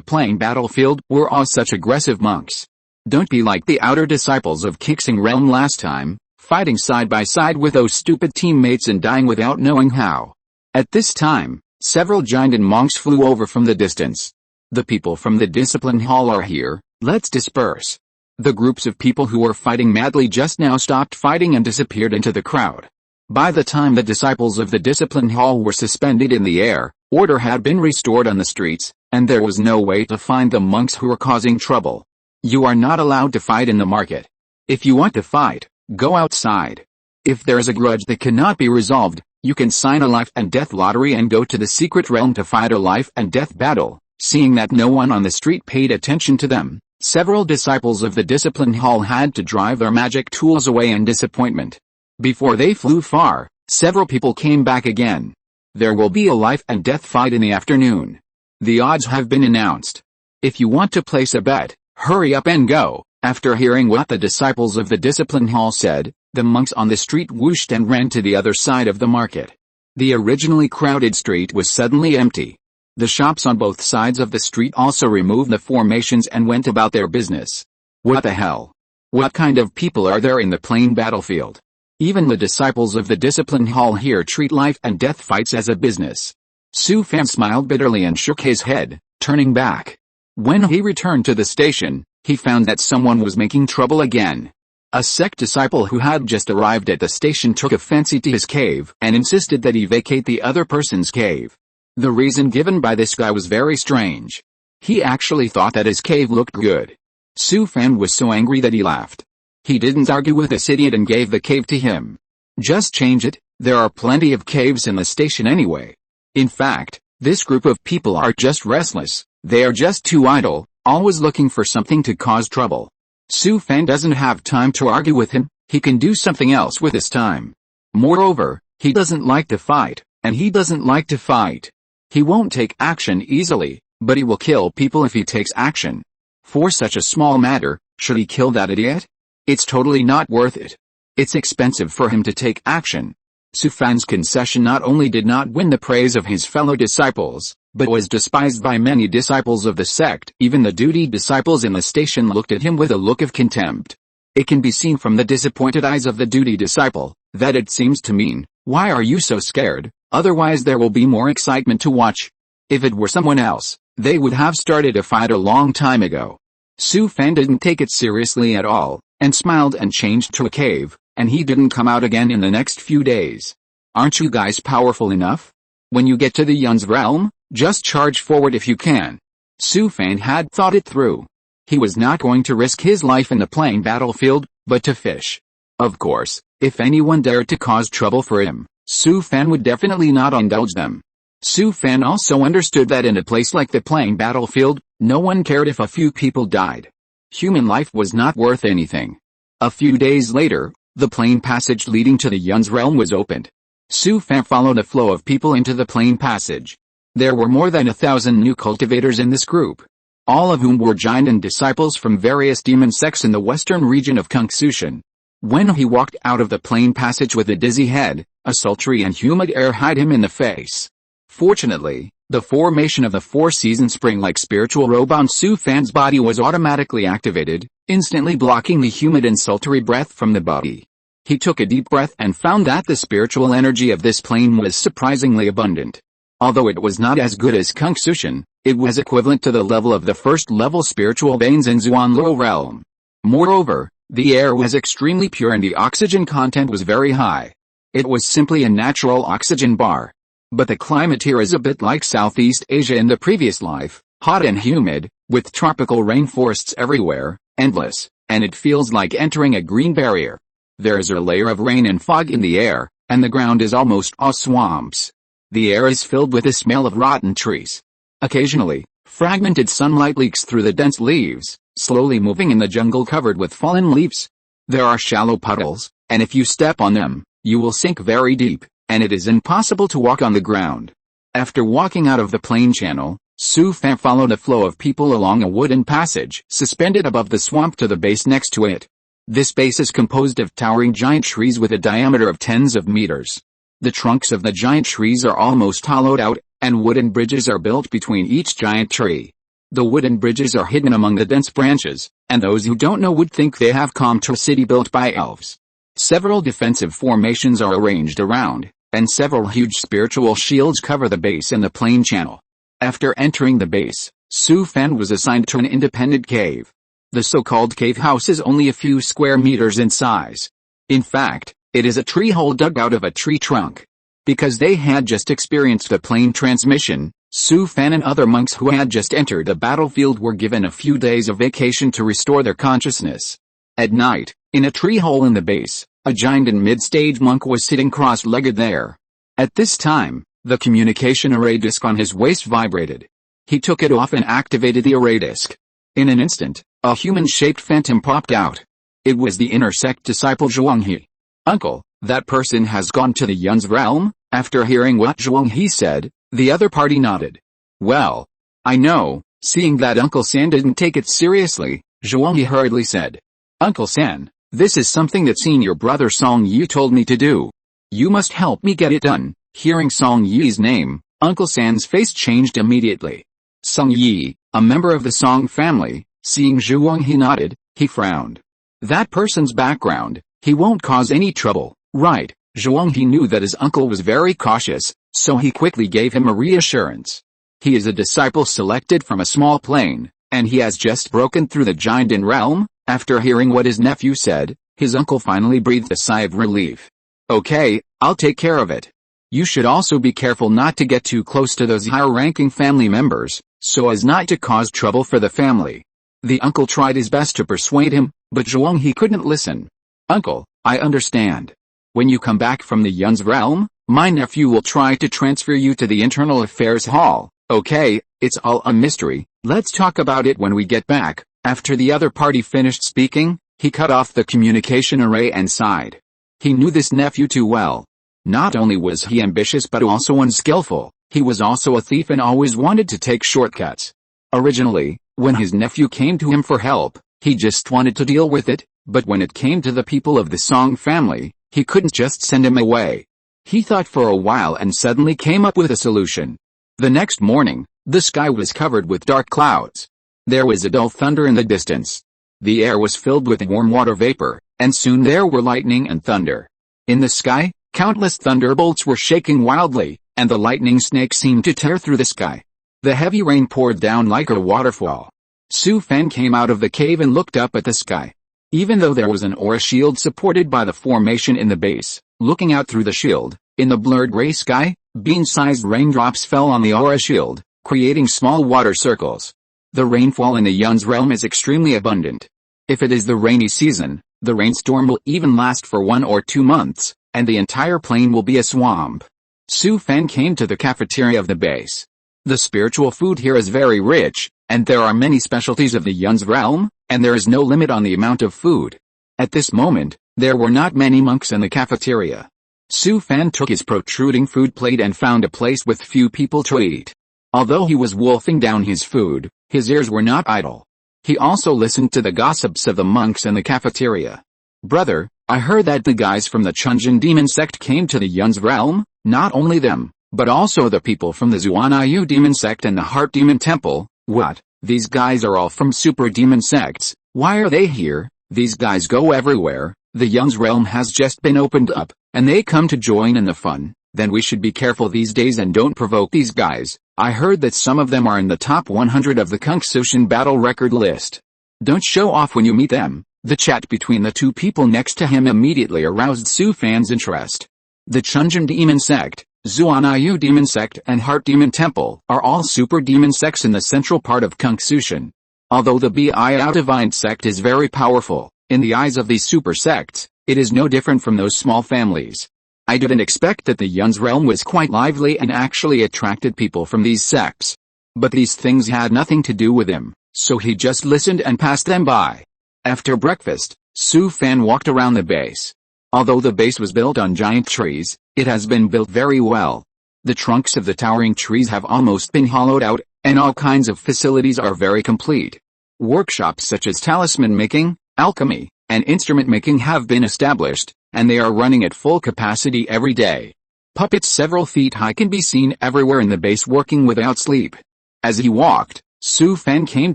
A: plain battlefield were all such aggressive monks. Don't be like the outer disciples of Cultivation realm last time, fighting side by side with those stupid teammates and dying without knowing how. At this time, several giant monks flew over from the distance. The people from the discipline hall are here, let's disperse. The groups of people who were fighting madly just now stopped fighting and disappeared into the crowd. By the time the disciples of the discipline hall were suspended in the air, order had been restored on the streets, and there was no way to find the monks who were causing trouble. You are not allowed to fight in the market. If you want to fight, go outside. If there is a grudge that cannot be resolved, you can sign a life and death lottery and go to the secret realm to fight a life and death battle. Seeing that no one on the street paid attention to them, several disciples of the discipline hall had to drive their magic tools away in disappointment. Before they flew far, several people came back again. There will be a life and death fight in the afternoon. The odds have been announced. If you want to place a bet, hurry up and go. After hearing what the disciples of the discipline hall said, the monks on the street whooshed and ran to the other side of the market. The originally crowded street was suddenly empty. The shops on both sides of the street also removed the formations and went about their business. What the hell? What kind of people are there in the plain battlefield? Even the disciples of the discipline hall here treat life and death fights as a business. Su Fan smiled bitterly and shook his head, turning back. When he returned to the station, he found that someone was making trouble again. A sect disciple who had just arrived at the station took a fancy to his cave and insisted that he vacate the other person's cave. The reason given by this guy was very strange. He actually thought that his cave looked good. Su Fan was so angry that he laughed. He didn't argue with this idiot and gave the cave to him. Just change it, there are plenty of caves in the station anyway. In fact, this group of people are just restless, they are just too idle, always looking for something to cause trouble. Su Fan doesn't have time to argue with him, he can do something else with his time. Moreover, he doesn't like to fight, and he doesn't like to fight. He won't take action easily, but he will kill people if he takes action. For such a small matter, should he kill that idiot? It's totally not worth it. It's expensive for him to take action. Su Fan's concession not only did not win the praise of his fellow disciples, but was despised by many disciples of the sect. Even the duty disciples in the station looked at him with a look of contempt. It can be seen from the disappointed eyes of the duty disciple, that it seems to mean, "Why are you so scared? Otherwise there will be more excitement to watch." If it were someone else, they would have started a fight a long time ago. Su Fan didn't take it seriously at all, and smiled and changed to a cave, and he didn't come out again in the next few days. Aren't you guys powerful enough? When you get to the Yun's realm, just charge forward if you can. Su Fan had thought it through. He was not going to risk his life in the playing battlefield, but to fish. Of course, if anyone dared to cause trouble for him, Su Fan would definitely not indulge them. Su Fan also understood that in a place like the playing battlefield, no one cared if a few people died. Human life was not worth anything. A few days later, the plain passage leading to the Yun's realm was opened. Su Fan followed a flow of people into the plain passage. There were more than 1,000 new cultivators in this group, all of whom were giant disciples from various demon sects in the western region of Cultivation. When he walked out of the plain passage with a dizzy head, a sultry and humid air hit him in the face. Fortunately, the formation of the four-season spring-like spiritual robe on Su Fan's body was automatically activated, instantly blocking the humid and sultry breath from the body. He took a deep breath and found that the spiritual energy of this plane was surprisingly abundant. Although it was not as good as Cultivation, it was equivalent to the level of the first-level spiritual veins in Zuanluo realm. Moreover, the air was extremely pure and the oxygen content was very high. It was simply a natural oxygen bar. But the climate here is a bit like Southeast Asia in the previous life, hot and humid, with tropical rainforests everywhere, endless, and it feels like entering a green barrier. There is a layer of rain and fog in the air, and the ground is almost all swamps. The air is filled with the smell of rotten trees. Occasionally, fragmented sunlight leaks through the dense leaves, slowly moving in the jungle covered with fallen leaves. There are shallow puddles, and if you step on them, you will sink very deep, and it is impossible to walk on the ground. After walking out of the plain channel, Su Fan followed a flow of people along a wooden passage suspended above the swamp to the base next to it. This base is composed of towering giant trees with a diameter of tens of meters. The trunks of the giant trees are almost hollowed out, and wooden bridges are built between each giant tree. The wooden bridges are hidden among the dense branches, and those who don't know would think they have come to a city built by elves. Several defensive formations are arranged around, and several huge spiritual shields cover the base and the plain channel. After entering the base, Su Fan was assigned to an independent cave. The so-called cave house is only a few square meters in size. In fact, it is a tree hole dug out of a tree trunk. Because they had just experienced the plane transmission, Su Fan and other monks who had just entered the battlefield were given a few days of vacation to restore their consciousness. At night, in a tree hole in the base, a giant and mid-stage monk was sitting cross-legged there. At this time, the communication array disc on his waist vibrated. He took it off and activated the array disc. In an instant, a human-shaped phantom popped out. It was the inner sect disciple Zhuanghe. "Uncle, that person has gone to the Yun's realm?" After hearing what Zhuanghe said, the other party nodded. "Well, I know." Seeing that Uncle San didn't take it seriously, Zhuanghe hurriedly said, "Uncle San, this is something that senior brother Song Yi told me to do. You must help me get it done." Hearing Song Yi's name, Uncle San's face changed immediately. Song Yi, a member of the Song family, seeing Zhuanghe nodded, he frowned. That person's background, he won't cause any trouble, right? Zhuanghe knew that his uncle was very cautious, so he quickly gave him a reassurance. He is a disciple selected from a small plane, and he has just broken through the giant realm. After hearing what his nephew said, his uncle finally breathed a sigh of relief. "Okay, I'll take care of it. You should also be careful not to get too close to those higher-ranking family members, so as not to cause trouble for the family." The uncle tried his best to persuade him, but Zhuanghe couldn't listen. "Uncle, I understand. When you come back from the Yun's realm, my nephew will try to transfer you to the Internal Affairs Hall. Okay, it's all a mystery, let's talk about it when we get back." After the other party finished speaking, he cut off the communication array and sighed. He knew this nephew too well. Not only was he ambitious but also unskillful, he was also a thief and always wanted to take shortcuts. Originally, when his nephew came to him for help, he just wanted to deal with it, but when it came to the people of the Song family, he couldn't just send him away. He thought for a while and suddenly came up with a solution. The next morning, the sky was covered with dark clouds. There was a dull thunder in the distance. The air was filled with warm water vapor, and soon there were lightning and thunder. In the sky, countless thunderbolts were shaking wildly, and the lightning snake seemed to tear through the sky. The heavy rain poured down like a waterfall. Su Fan came out of the cave and looked up at the sky. Even though there was an aura shield supported by the formation in the base, looking out through the shield, in the blurred gray sky, bean-sized raindrops fell on the aura shield, creating small water circles. The rainfall in the Yun's realm is extremely abundant. If it is the rainy season, the rainstorm will even last for 1 or 2 months, and the entire plain will be a swamp. Su Fan came to the cafeteria of the base. The spiritual food here is very rich, and there are many specialties of the Yun's realm, and there is no limit on the amount of food. At this moment, there were not many monks in the cafeteria. Su Fan took his protruding food plate and found a place with few people to eat. Although he was wolfing down his food, his ears were not idle. He also listened to the gossips of the monks in the cafeteria. "Brother, I heard that the guys from the Chunjin demon sect came to the Yun's realm, not only them, but also the people from the Zuanayu demon sect and the Heart demon temple." "What? These guys are all from super demon sects? Why are they here? These guys go everywhere. The Yun's realm has just been opened up, and they come to join in the fun. Then we should be careful these days and don't provoke these guys. I heard that some of them are in the top 100 of the Cultivation battle record list. Don't show off when you meet them." The chat between the two people next to him immediately aroused Su Fan's interest. The Chunjin demon sect, Zuanayu demon sect and Heart demon temple are all super demon sects in the central part of Cultivation. Although the Biao divine sect is very powerful, in the eyes of these super sects, it is no different from those small families. I didn't expect that the Yun's realm was quite lively and actually attracted people from these sects. But these things had nothing to do with him, so he just listened and passed them by. After breakfast, Su Fan walked around the base. Although the base was built on giant trees, it has been built very well. The trunks of the towering trees have almost been hollowed out, and all kinds of facilities are very complete. Workshops such as talisman making, alchemy, and instrument making have been established, and they are running at full capacity every day. Puppets several feet high can be seen everywhere in the base working without sleep. As he walked, Su Fan came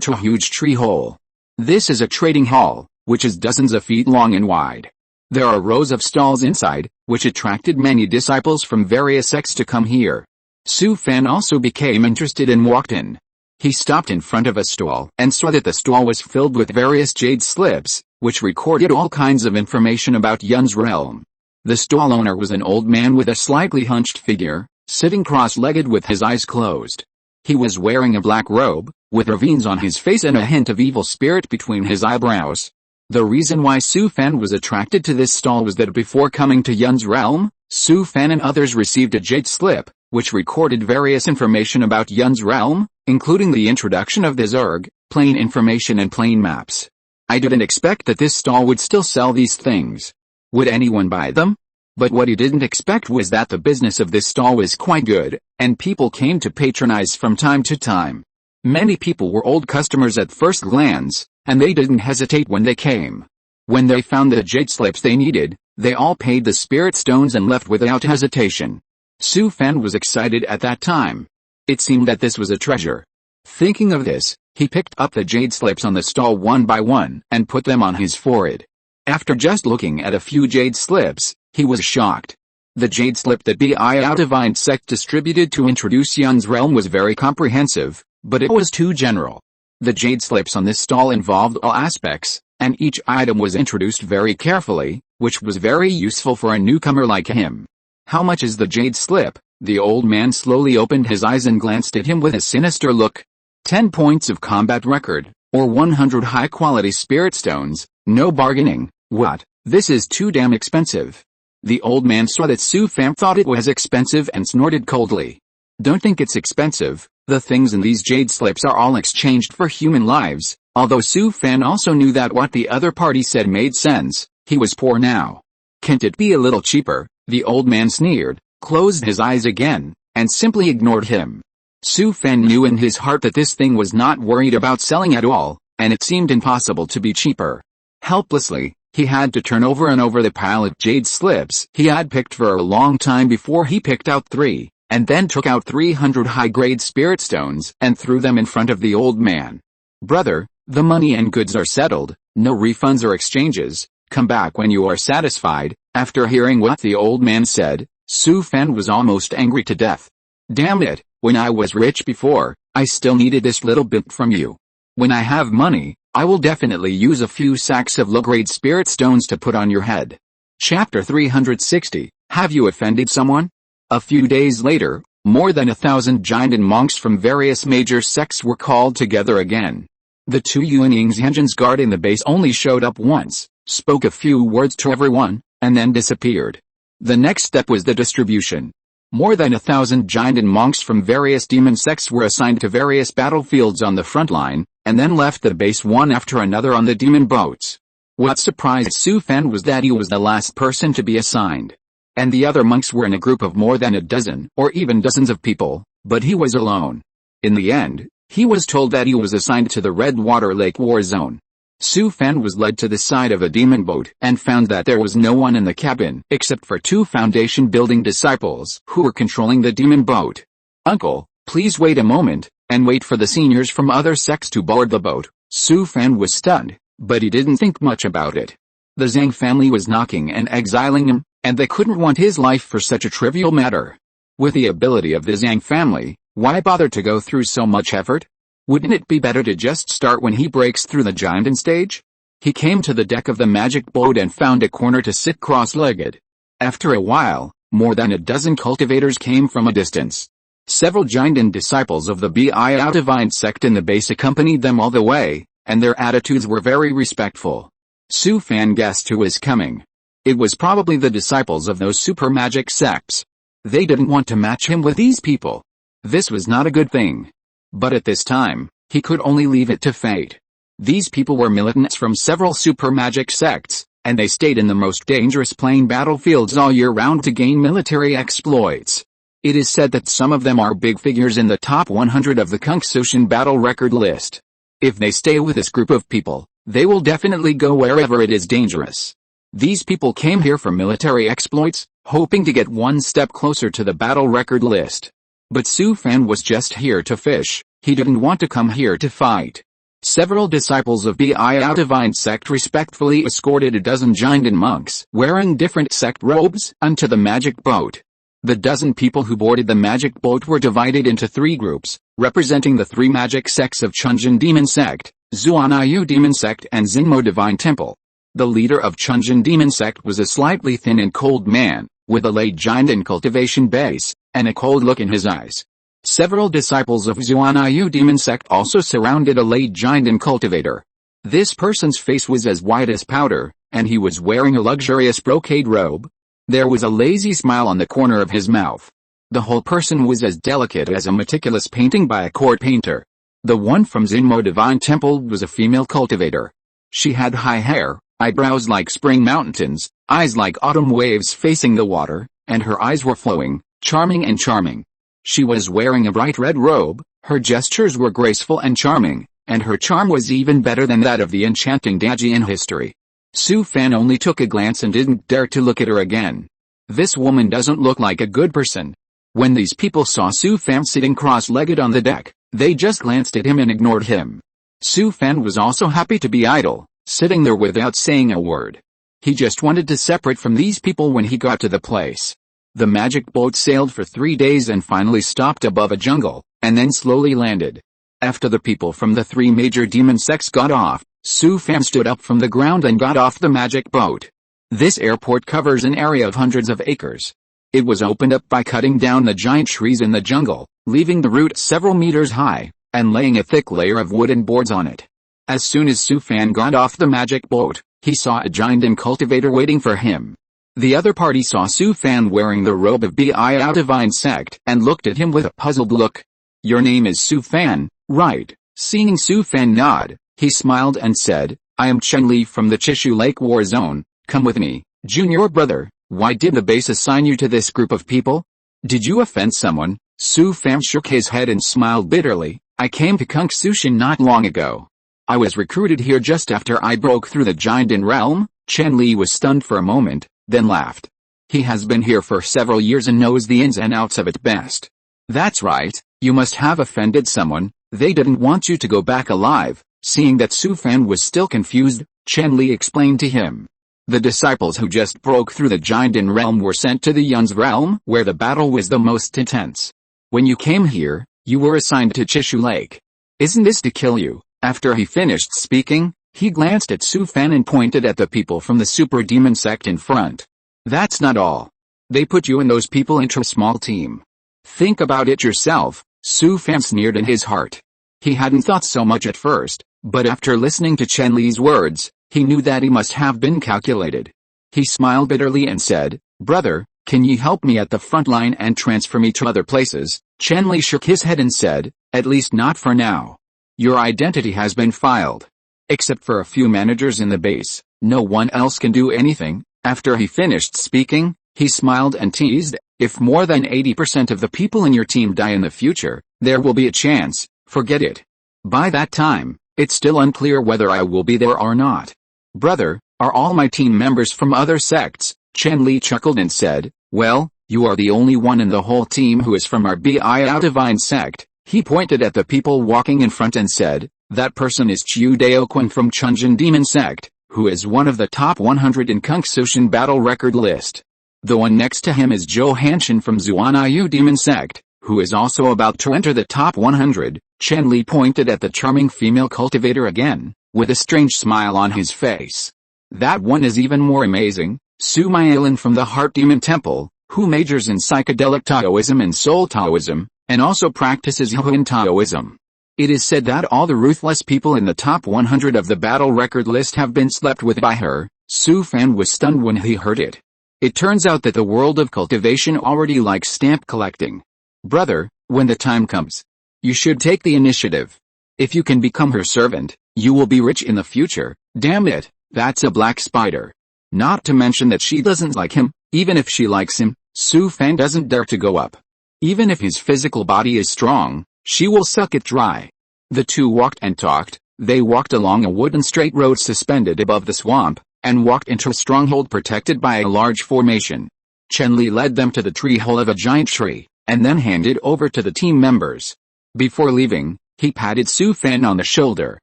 A: to a huge tree hole. This is a trading hall, which is dozens of feet long and wide. There are rows of stalls inside, which attracted many disciples from various sects to come here. Su Fan also became interested and walked in. He stopped in front of a stall and saw that the stall was filled with various jade slips, which recorded all kinds of information about Yun's realm. The stall owner was an old man with a slightly hunched figure, sitting cross-legged with his eyes closed. He was wearing a black robe, with ravines on his face and a hint of evil spirit between his eyebrows. The reason why Su Fan was attracted to this stall was that before coming to Yun's realm, Su Fan and others received a jade slip, which recorded various information about Yun's realm, including the introduction of the Zerg, plane information and plane maps. I didn't expect that this stall would still sell these things. Would anyone buy them? But what he didn't expect was that the business of this stall was quite good, and people came to patronize from time to time. Many people were old customers at first glance, and they didn't hesitate when they came. When they found the jade slips they needed, they all paid the spirit stones and left without hesitation. Su Fan was excited at that time. It seemed that this was a treasure. Thinking of this, he picked up the jade slips on the stall one by one and put them on his forehead. After just looking at a few jade slips, he was shocked. The jade slip that Biao divine sect distributed to introduce Yun's realm was very comprehensive, but it was too general. The jade slips on this stall involved all aspects, and each item was introduced very carefully, which was very useful for a newcomer like him. "How much is the jade slip?" The old man slowly opened his eyes and glanced at him with a sinister look. 10 points of combat record, or 100 high-quality spirit stones, no bargaining. "What? This is too damn expensive." The old man saw that Su Fan thought it was expensive and snorted coldly. "Don't think it's expensive. The things in these jade slips are all exchanged for human lives." Although Su Fan also knew that what the other party said made sense, he was poor now. "Can't it be a little cheaper?" The old man sneered, closed his eyes again, and simply ignored him. Su Fan knew in his heart that this thing was not worried about selling at all, and it seemed impossible to be cheaper. Helplessly, he had to turn over and over the pile of jade slips he had picked for a long time before he picked out 3, and then took out 300 high-grade spirit stones and threw them in front of the old man. "Brother, the money and goods are settled. No refunds or exchanges, come back when you are satisfied. After hearing what the old man said, Su Fan was almost angry to death. Damn it, when I was rich before, I still needed this little bit from you. When I have money, I will definitely use a few sacks of low-grade spirit stones to put on your head. Chapter 360, Have you offended someone? A few days later, more than 1,000 giant monks from various major sects were called together again. The two Yuanings guarding the base only showed up once, spoke a few words to everyone, and then disappeared. The next step was the distribution. More than 1,000 giant monks from various demon sects were assigned to various battlefields on the front line, and then left the base one after another on the demon boats. What surprised Su Fan was that he was the last person to be assigned. And the other monks were in a group of more than a dozen, or even dozens of people, but he was alone. In the end, he was told that he was assigned to the Red Water Lake War Zone. Su Fan was led to the side of a demon boat and found that there was no one in the cabin except for two foundation-building disciples who were controlling the demon boat. "Uncle, please wait a moment, and wait for the seniors from other sects to board the boat." Su Fan was stunned, but he didn't think much about it. The Zhang family was knocking and exiling him, and they couldn't want his life for such a trivial matter. With the ability of the Zhang family, why bother to go through so much effort? Wouldn't it be better to just start when he breaks through the giant stage? He came to the deck of the magic boat and found a corner to sit cross-legged. After a while, more than a dozen cultivators came from a distance. Several giant disciples of the Divine sect in the base accompanied them all the way, and their attitudes were very respectful. Su Fan guessed who was coming. It was probably the disciples of those super magic sects. They didn't want to match him with these people. This was not a good thing. But at this time, he could only leave it to fate. These people were militants from several super magic sects, and they stayed in the most dangerous playing battlefields all year round to gain military exploits. It is said that some of them are big figures in the top 100 of the Cultivation battle record list. If they stay with this group of people, they will definitely go wherever it is dangerous. These people came here for military exploits, hoping to get one step closer to the battle record list. But Su Fan was just here to fish. He didn't want to come here to fight. Several disciples of Divine sect respectfully escorted a dozen giant monks wearing different sect robes onto the magic boat. The dozen people who boarded the magic boat were divided into three groups, representing the three magic sects of Chunjin Demon Sect, Zuanayu Demon Sect and Xinmo Divine Temple. The leader of Chunjin Demon Sect was a slightly thin and cold man, with a late giant in cultivation base, and a cold look in his eyes. Several disciples of Zuanayu Demon Sect also surrounded a late giant in cultivator. This person's face was as white as powder, and he was wearing a luxurious brocade robe. There was a lazy smile on the corner of his mouth. The whole person was as delicate as a meticulous painting by a court painter. The one from Xinmo Divine Temple was a female cultivator. She had high hair, eyebrows like spring mountains, eyes like autumn waves facing the water, and her eyes were flowing, charming and charming. She was wearing a bright red robe, her gestures were graceful and charming, and her charm was even better than that of the enchanting Daji in history. Su Fan only took a glance and didn't dare to look at her again. This woman doesn't look like a good person. When these people saw Su Fan sitting cross-legged on the deck, they just glanced at him and ignored him. Su Fan was also happy to be idle, sitting there without saying a word. He just wanted to separate from these people when he got to the place. The magic boat sailed for 3 days and finally stopped above a jungle, and then slowly landed. After the people from the three major demon sects got off, Su Fan stood up from the ground and got off the magic boat. This airport covers an area of hundreds of acres. It was opened up by cutting down the giant trees in the jungle, leaving the root several meters high, and laying a thick layer of wooden boards on it. As soon as Su Fan got off the magic boat, he saw a giant and cultivator waiting for him. The other party saw Su Fan wearing the robe of Divine Sect and looked at him with a puzzled look. "Your name is Su Fan, right?" Seeing Su Fan nod, he smiled and said, "I am Chen Li from the Chishu Lake War Zone. Come with me, junior brother. Why did the base assign you to this group of people? Did you offend someone?" Su Fan shook his head and smiled bitterly. "I came to Cultivation not long ago. I was recruited here just after I broke through the giant realm." Chen Li was stunned for a moment, then laughed. "He has been here for several years and knows the ins and outs of it best." "That's right, you must have offended someone. They didn't want you to go back alive." Seeing that Su Fan was still confused, Chen Li explained to him. The disciples who just broke through the Jinden realm were sent to the Yun's realm where the battle was the most intense. When you came here, you were assigned to Chishu Lake. Isn't this to kill you? After he finished speaking, he glanced at Su Fan and pointed at the people from the super demon sect in front. That's not all. They put you and those people into a small team. Think about it yourself, Su Fan sneered in his heart. He hadn't thought so much at first, but after listening to Chen Li's words, he knew that he must have been calculated. He smiled bitterly and said, "Brother, can you help me at the front line and transfer me to other places?" Chen Li shook his head and said, "At least not for now. Your identity has been filed. Except for a few managers in the base, no one else can do anything." After he finished speaking, he smiled and teased, "If more than 80% of the people in your team die in the future, there will be a chance. Forget it. By that time, it's still unclear whether I will be there or not." "Brother, are all my team members from other sects?" Chen Li chuckled and said, "Well, you are the only one in the whole team who is from our Biao Divine sect." He pointed at the people walking in front and said, "That person is Chiu Daoquan from Chunjin Demon sect, who is one of the top 100 in Cultivation battle record list. The one next to him is Zhou Hanshin from Zuanayu Demon sect, who is also about to enter the top 100. Chen Li pointed at the charming female cultivator again, with a strange smile on his face. "That one is even more amazing, Su Mailan from the Heart Demon Temple, who majors in psychedelic Taoism and Soul Taoism, and also practices Huan Taoism. It is said that all the ruthless people in the top 100 of the battle record list have been slept with by her." Su Fan was stunned when he heard it. It turns out that the world of cultivation already likes stamp collecting. "Brother, when the time comes, you should take the initiative. If you can become her servant, you will be rich in the future." Damn it, that's a black spider. Not to mention that she doesn't like him. Even if she likes him, Su Fan doesn't dare to go up. Even if his physical body is strong, she will suck it dry. The two walked and talked. They walked along a wooden straight road suspended above the swamp, and walked into a stronghold protected by a large formation. Chen Li led them to the tree hole of a giant tree, and then handed over to the team members. Before leaving, he patted Su Fan on the shoulder.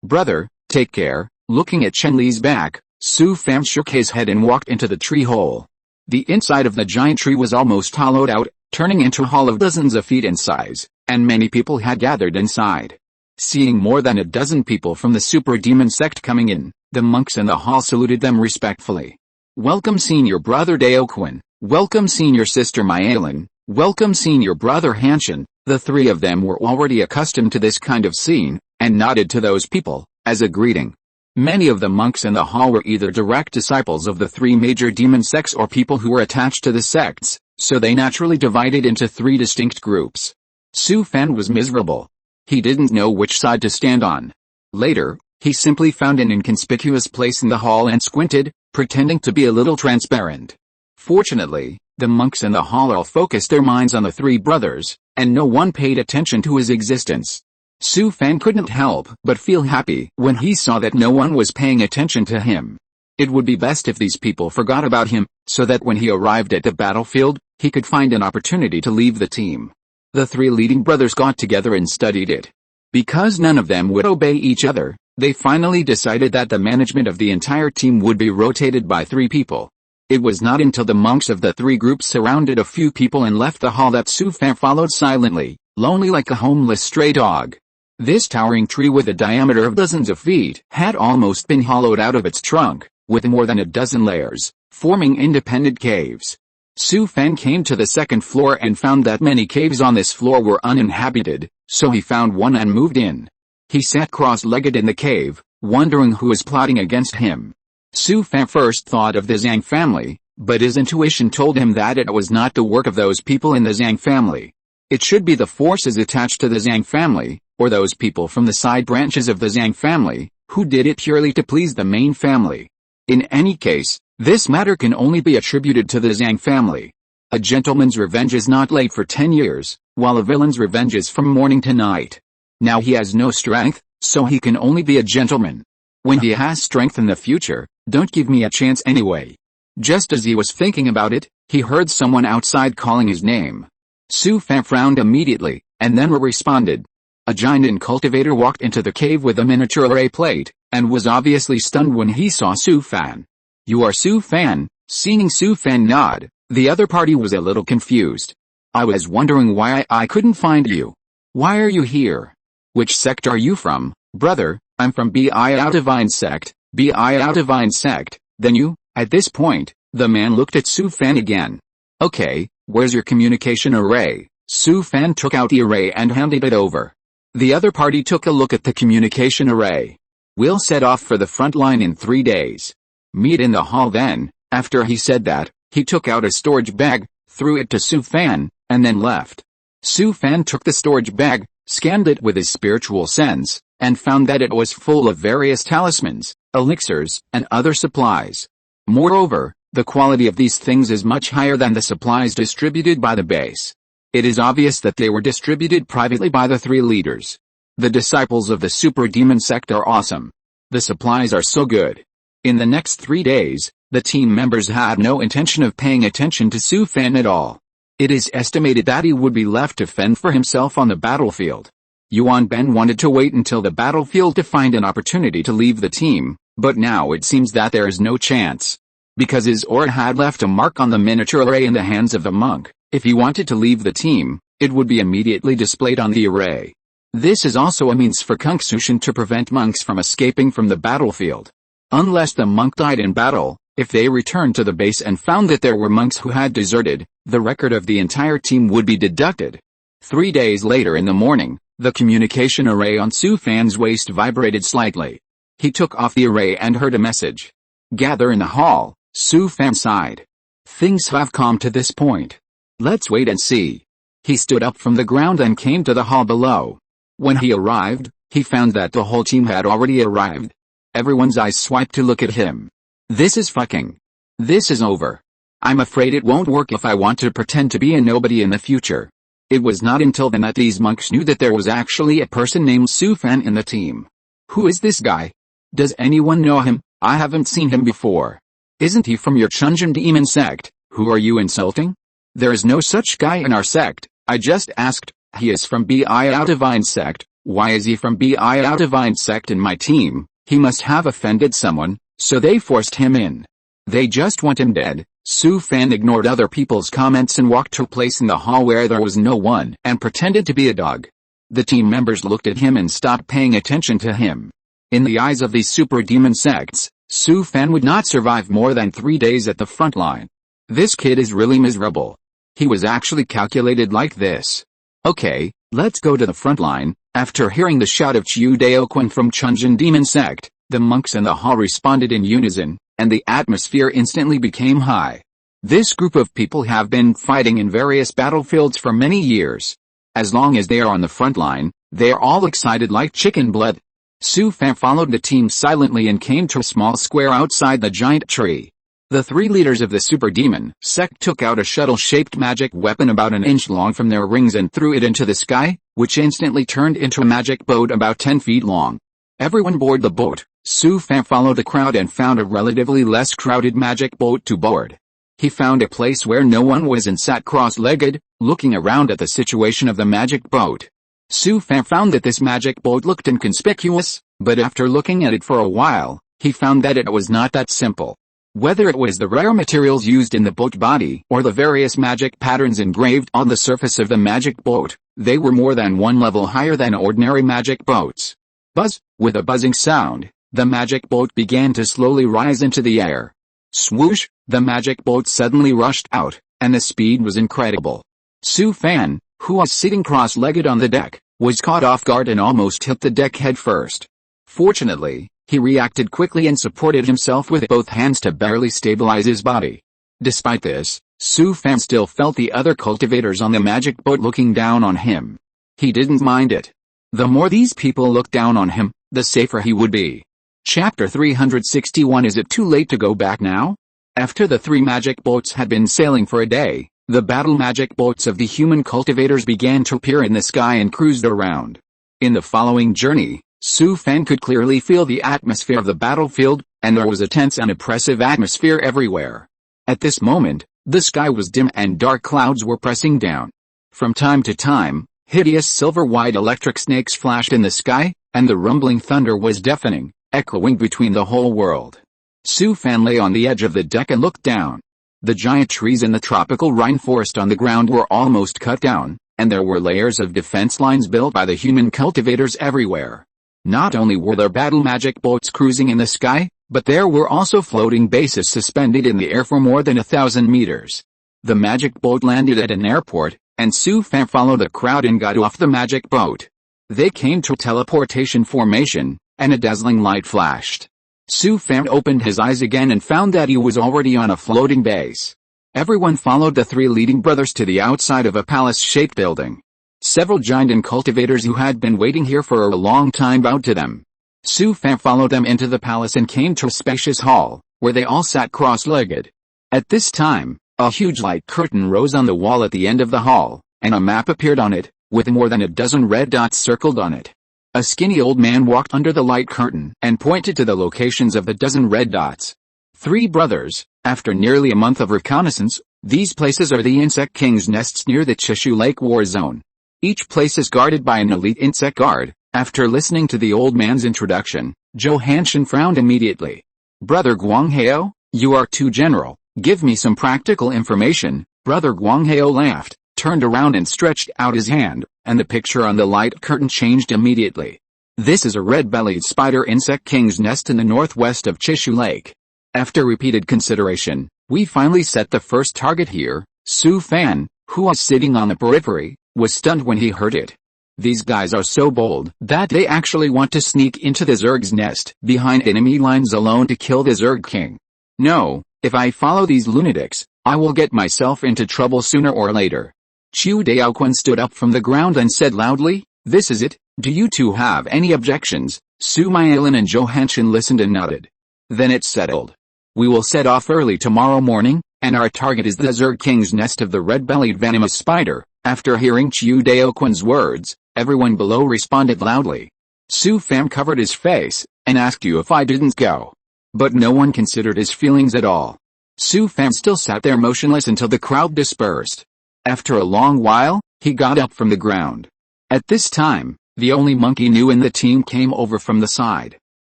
A: "Brother, take care." Looking at Chen Li's back, Su Fan shook his head and walked into the tree hole. The inside of the giant tree was almost hollowed out, turning into a hall of dozens of feet in size, and many people had gathered inside. Seeing more than a dozen people from the super demon sect coming in, the monks in the hall saluted them respectfully. "Welcome senior brother Daoquan, welcome senior sister Mailan, welcome senior brother Hanshin." The three of them were already accustomed to this kind of scene, and nodded to those people, as a greeting. Many of the monks in the hall were either direct disciples of the three major demon sects or people who were attached to the sects, so they naturally divided into three distinct groups. Su Fan was miserable. He didn't know which side to stand on. Later, he simply found an inconspicuous place in the hall and squinted, pretending to be a little transparent. Fortunately, the monks in the hall all focused their minds on the three brothers, and no one paid attention to his existence. Su Fan couldn't help but feel happy when he saw that no one was paying attention to him. It would be best if these people forgot about him, so that when he arrived at the battlefield, he could find an opportunity to leave the team. The three leading brothers got together and studied it. Because none of them would obey each other, they finally decided that the management of the entire team would be rotated by three people. It was not until the monks of the three groups surrounded a few people and left the hall that Su Fan followed silently, lonely like a homeless stray dog. This towering tree with a diameter of dozens of feet had almost been hollowed out of its trunk, with more than a dozen layers, forming independent caves. Su Fan came to the second floor and found that many caves on this floor were uninhabited, so he found one and moved in. He sat cross-legged in the cave, wondering who was plotting against him. Su Fan first thought of the Zhang family, but his intuition told him that it was not the work of those people in the Zhang family. It should be the forces attached to the Zhang family, or those people from the side branches of the Zhang family, who did it purely to please the main family. In any case, this matter can only be attributed to the Zhang family. A gentleman's revenge is not late for 10 years, while a villain's revenge is from morning to night. Now he has no strength, so he can only be a gentleman. When he has strength in the future, don't give me a chance anyway. Just as he was thinking about it, he heard someone outside calling his name. Su Fan frowned immediately, and then responded. A giant cultivator walked into the cave with a miniature array plate, and was obviously stunned when he saw Su Fan. "You are Su Fan?" Seeing Su Fan nod, the other party was a little confused. "I was wondering why I couldn't find you. Why are you here? Which sect are you from, brother?" "I'm from Divine sect." Divine sect, then you?" At this point, the man looked at Su Fan again. "Okay, where's your communication array?" Su Fan took out the array and handed it over. The other party took a look at the communication array. "We'll set off for the front line in 3 days. Meet in the hall then." After he said that, he took out a storage bag, threw it to Su Fan, and then left. Su Fan took the storage bag, scanned it with his spiritual sense, and found that it was full of various talismans, elixirs, and other supplies. Moreover, the quality of these things is much higher than the supplies distributed by the base. It is obvious that they were distributed privately by the 3 leaders. The disciples of the Super Demon sect are awesome. The supplies are so good. In the next 3 days, the team members had no intention of paying attention to Su Fan at all. It is estimated that he would be left to fend for himself on the battlefield. Yuan Ben wanted to wait until the battlefield to find an opportunity to leave the team, but now it seems that there is no chance. Because his aura had left a mark on the miniature array in the hands of the monk, if he wanted to leave the team, it would be immediately displayed on the array. This is also a means for Conceals to prevent monks from escaping from the battlefield. Unless the monk died in battle, if they returned to the base and found that there were monks who had deserted, the record of the entire team would be deducted. 3 days later in the morning, the communication array on Su Fan's waist vibrated slightly. He took off the array and heard a message. "Gather in the hall." Su Fan sighed. "Things have calmed to this point. Let's wait and see." He stood up from the ground and came to the hall below. When he arrived, he found that the whole team had already arrived. Everyone's eyes swiped to look at him. This is over. I'm afraid it won't work if I want to pretend to be a nobody in the future. It was not until then that these monks knew that there was actually a person named Su Fan in the team. Who is this guy? Does anyone know him? I haven't seen him before. Isn't he from your Chunjin Demon sect? Who are you insulting? There is no such guy in our sect. I just asked. He is from Divine sect. Why is he from Divine sect in my team? He must have offended someone, so they forced him in. They just want him dead. Su Fan ignored other people's comments and walked to a place in the hall where there was no one and pretended to be a dog. The team members looked at him and stopped paying attention to him. In the eyes of these super demon sects, Su Fan would not survive more than 3 days at the front line. This kid is really miserable. He was actually calculated like this. Okay, let's go to the front line. After hearing the shout of Chiu Daoquan from Chunjin Demon sect, the monks in the hall responded in unison, and the atmosphere instantly became high. This group of people have been fighting in various battlefields for many years. As long as they are on the front line, they are all excited like chicken blood. Su Fan followed the team silently and came to a small square outside the giant tree. The 3 leaders of the Super Demon sect took out a shuttle-shaped magic weapon about an inch long from their rings and threw it into the sky, which instantly turned into a magic boat about 10 feet long. Everyone board the boat. Su Fan followed the crowd and found a relatively less crowded magic boat to board. He found a place where no one was and sat cross-legged, looking around at the situation of the magic boat. Su Fan found that this magic boat looked inconspicuous, but after looking at it for a while, he found that it was not that simple. Whether it was the rare materials used in the boat body or the various magic patterns engraved on the surface of the magic boat, they were more than 1 level higher than ordinary magic boats. Buzz! With a buzzing sound, the magic boat began to slowly rise into the air. Swoosh! The magic boat suddenly rushed out, and the speed was incredible. Su Fan, who was sitting cross-legged on the deck, was caught off guard and almost hit the deck head first. Fortunately, he reacted quickly and supported himself with both hands to barely stabilize his body. Despite this, Su Fan still felt the other cultivators on the magic boat looking down on him. He didn't mind it. The more these people looked down on him, the safer he would be. Chapter 361. Is it too late to go back now? After the 3 magic boats had been sailing for a day, the battle magic boats of the human cultivators began to appear in the sky and cruised around. In the following journey, Su Fan could clearly feel the atmosphere of the battlefield, and there was a tense and oppressive atmosphere everywhere. At this moment, the sky was dim and dark clouds were pressing down. From time to time, Hideous silver-white electric snakes flashed in the sky, and the rumbling thunder was deafening, echoing between the whole world. Su Fan lay on the edge of the deck and looked down. The giant trees in the tropical rainforest on the ground were almost cut down, and there were layers of defense lines built by the human cultivators everywhere. Not only were there battle magic boats cruising in the sky, but there were also floating bases suspended in the air for more than 1,000 meters. The magic boat landed at an airport, and Su Fan followed the crowd and got off the magic boat. They came to teleportation formation, and a dazzling light flashed. Su Fan opened his eyes again and found that he was already on a floating base. Everyone followed the three leading brothers to the outside of a palace-shaped building. Several giant cultivators who had been waiting here for a long time bowed to them. Su Fan followed them into the palace and came to a spacious hall, where they all sat cross-legged. At this time, a huge light curtain rose on the wall at the end of the hall, and a map appeared on it, with more than a dozen red dots circled on it. A skinny old man walked under the light curtain and pointed to the locations of the dozen red dots. 3 brothers, after nearly a month of reconnaissance, these places are the Insect King's nests near the Chishu Lake War Zone. Each place is guarded by an elite insect guard. After listening to the old man's introduction, Johansson frowned immediately. Brother Guanghao, you are too general. Give me some practical information. Brother Guanghao laughed, turned around and stretched out his hand, and the picture on the light curtain changed immediately. This is a red-bellied spider insect king's nest in the northwest of Chishu Lake. After repeated consideration, we finally set the first target here. Su Fan, who was sitting on the periphery, was stunned when he heard it. These guys are so bold that they actually want to sneak into the Zerg's nest behind enemy lines alone to kill the Zerg king. No, if I follow these lunatics, I will get myself into trouble sooner or later. Chu Daoquan stood up from the ground and said loudly, "This is it. Do you two have any objections?" Su Myelin and Johansson listened and nodded. Then it's settled. We will set off early tomorrow morning, and our target is the Zerg King's nest of the red-bellied venomous spider. After hearing Chu Daoquan's words, everyone below responded loudly. Su Fan covered his face, and asked you if I didn't go. But no one considered his feelings at all. Su Fan still sat there motionless until the crowd dispersed. After a long while, he got up from the ground. At this time, the only monkey new in the team came over from the side.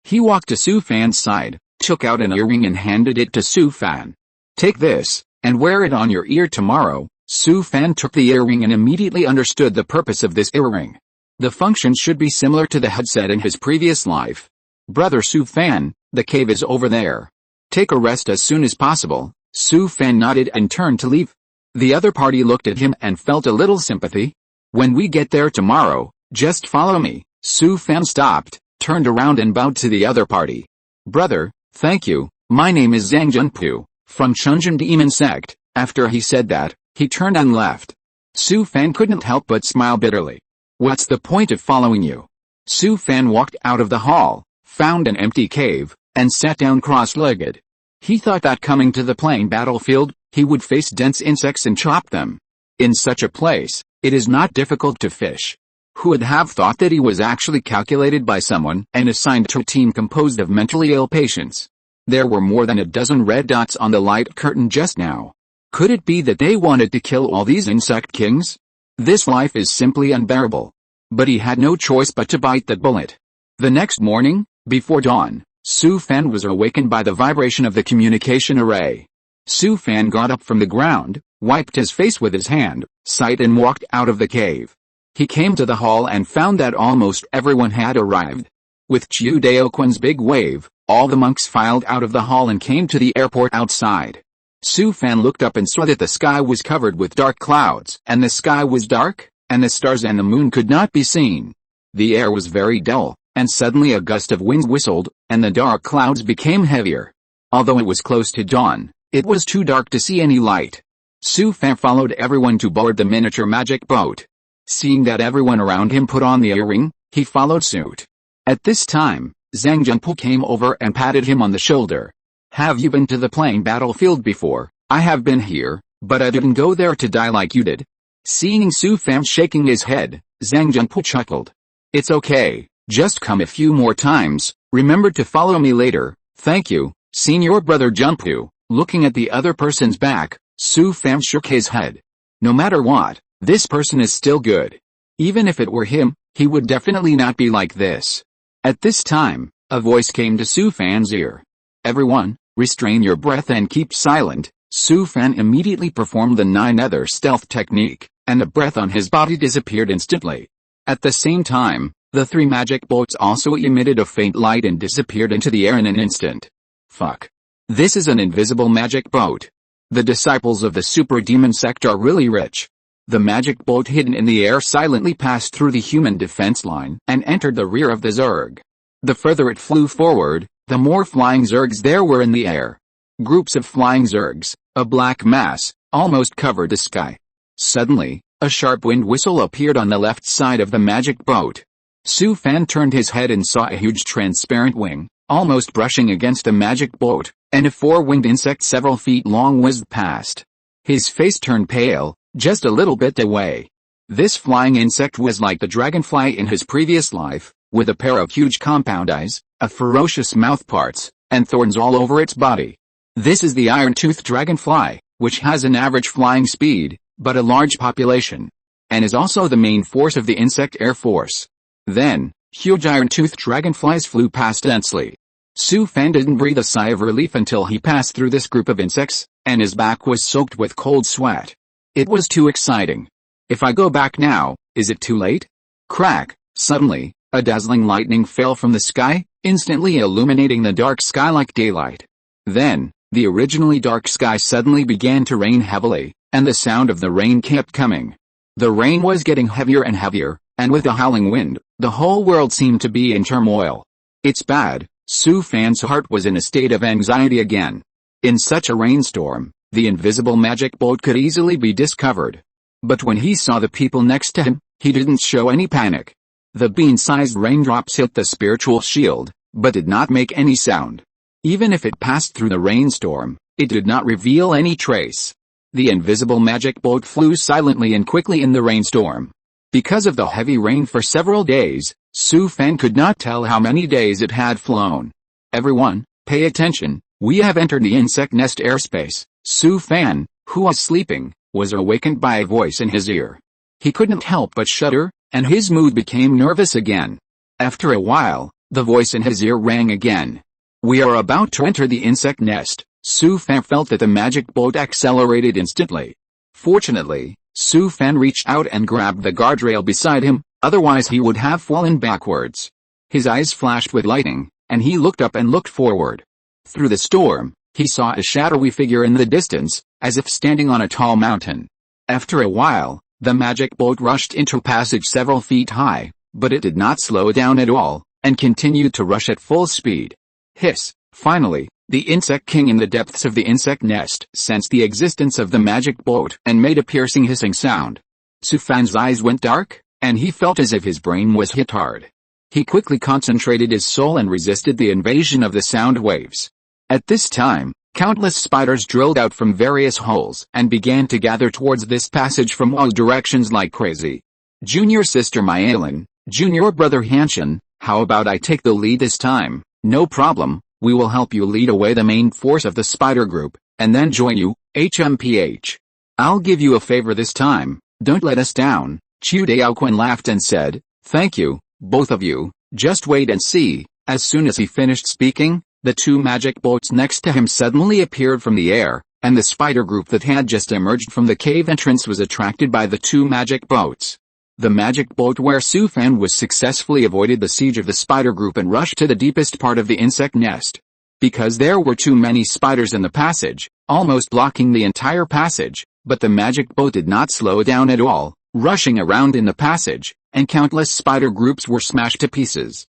A: He walked to Su Fan's side, took out an earring and handed it to Su Fan. "Take this, and wear it on your ear tomorrow." Su Fan took the earring and immediately understood the purpose of this earring. The function should be similar to the headset in his previous life. "Brother Su Fan, the cave is over there. Take a rest as soon as possible." Su Fan nodded and turned to leave. The other party looked at him and felt a little sympathy. "When we get there tomorrow, just follow me." Su Fan stopped, turned around and bowed to the other party. "Brother, thank you. My name is Zhang Junpu, from Chunjin Demon Sect." After he said that, he turned and left. Su Fan couldn't help but smile bitterly. "What's the point of following you?" Su Fan walked out of the hall, found an empty cave, and sat down cross-legged. He thought that coming to the plain battlefield, he would face dense insects and chop them. In such a place, it is not difficult to fish. Who would have thought that he was actually calculated by someone and assigned to a team composed of mentally ill patients? There were more than a dozen red dots on the light curtain just now. Could it be that they wanted to kill all these insect kings? This life is simply unbearable. But he had no choice but to bite that bullet. The next morning, before dawn, Su Fan was awakened by the vibration of the communication array. Su Fan got up from the ground, wiped his face with his hand, sighed and walked out of the cave. He came to the hall and found that almost everyone had arrived. With Chu Daoquan's big wave, all the monks filed out of the hall and came to the airport outside. Su Fan looked up and saw that the sky was covered with dark clouds, and the sky was dark, and the stars and the moon could not be seen. The air was very dull, and suddenly a gust of wind whistled, and the dark clouds became heavier. Although it was close to dawn, it was too dark to see any light. Su Fan followed everyone to board the miniature magic boat. Seeing that everyone around him put on the earring, he followed suit. At this time, Zhang Junpu came over and patted him on the shoulder. "Have you been to the plain battlefield before?" "I have been here, but I didn't go there to die like you did." Seeing Su Fan shaking his head, Zhang Junpu chuckled. "It's okay, just come a few more times. Remember to follow me later." "Thank you, Senior Brother Junpu." Looking at the other person's back, Su Fan shook his head. "No matter what, this person is still good." Even if it were him, he would definitely not be like this. At this time, a voice came to Su Fan's ear. "Everyone, restrain your breath and keep silent." Su Fan immediately performed the 9-other stealth technique, and the breath on his body disappeared instantly. At the same time, the 3 magic bolts also emitted a faint light and disappeared into the air in an instant. Fuck. This is an invisible magic boat. The disciples of the super demon sect are really rich. The magic boat hidden in the air silently passed through the human defense line and entered the rear of the Zerg. The further it flew forward, the more flying Zergs there were in the air. Groups of flying Zergs, a black mass, almost covered the sky. Suddenly, a sharp wind whistle appeared on the left side of the magic boat. Su Fan turned his head and saw a huge transparent wing, almost brushing against the magic boat, and a 4-winged insect several feet long whizzed past. His face turned pale, just a little bit away. This flying insect was like the dragonfly in his previous life, with a pair of huge compound eyes, a ferocious mouth parts, and thorns all over its body. This is the iron-toothed dragonfly, which has an average flying speed, but a large population, and is also the main force of the insect air force. Then, huge iron-toothed dragonflies flew past densely. Su Fan didn't breathe a sigh of relief until he passed through this group of insects, and his back was soaked with cold sweat. It was too exciting. If I go back now, is it too late? Crack! Suddenly, a dazzling lightning fell from the sky, instantly illuminating the dark sky like daylight. Then, the originally dark sky suddenly began to rain heavily, and the sound of the rain kept coming. The rain was getting heavier and heavier, and with the howling wind, the whole world seemed to be in turmoil. It's bad. Su Fan's heart was in a state of anxiety again. In such a rainstorm, the invisible magic boat could easily be discovered. But when he saw the people next to him, he didn't show any panic. The bean-sized raindrops hit the spiritual shield, but did not make any sound. Even if it passed through the rainstorm, it did not reveal any trace. The invisible magic boat flew silently and quickly in the rainstorm. Because of the heavy rain for several days, Su Fan could not tell how many days it had flown. "Everyone, pay attention, we have entered the insect nest airspace." Su Fan, who was sleeping, was awakened by a voice in his ear. He couldn't help but shudder, and his mood became nervous again. After a while, the voice in his ear rang again. "We are about to enter the insect nest." Su Fan felt that the magic boat accelerated instantly. Fortunately, Su Fan reached out and grabbed the guardrail beside him, otherwise he would have fallen backwards. His eyes flashed with lightning, and he looked up and looked forward. Through the storm, he saw a shadowy figure in the distance, as if standing on a tall mountain. After a while, the magic boat rushed into a passage several feet high, but it did not slow down at all, and continued to rush at full speed. Hiss! Finally, the insect king in the depths of the insect nest sensed the existence of the magic boat and made a piercing hissing sound. Su Fan's eyes went dark, and he felt as if his brain was hit hard. He quickly concentrated his soul and resisted the invasion of the sound waves. At this time, countless spiders drilled out from various holes and began to gather towards this passage from all directions like crazy. "Junior sister Myelin, junior brother Hanshin, how about I take the lead this time?" "No problem. We will help you lead away the main force of the spider group, and then join you, HMPH. I'll give you a favor this time, don't let us down." Chu Daoquan laughed and said, "Thank you, both of you, just wait and see." As soon as he finished speaking, the 2 magic boats next to him suddenly appeared from the air, and the spider group that had just emerged from the cave entrance was attracted by the 2 magic boats. The magic boat where Su Fan was successfully avoided the siege of the spider group and rushed to the deepest part of the insect nest. Because there were too many spiders in the passage, almost blocking the entire passage, but the magic boat did not slow down at all, rushing around in the passage, and countless spider groups were smashed to pieces.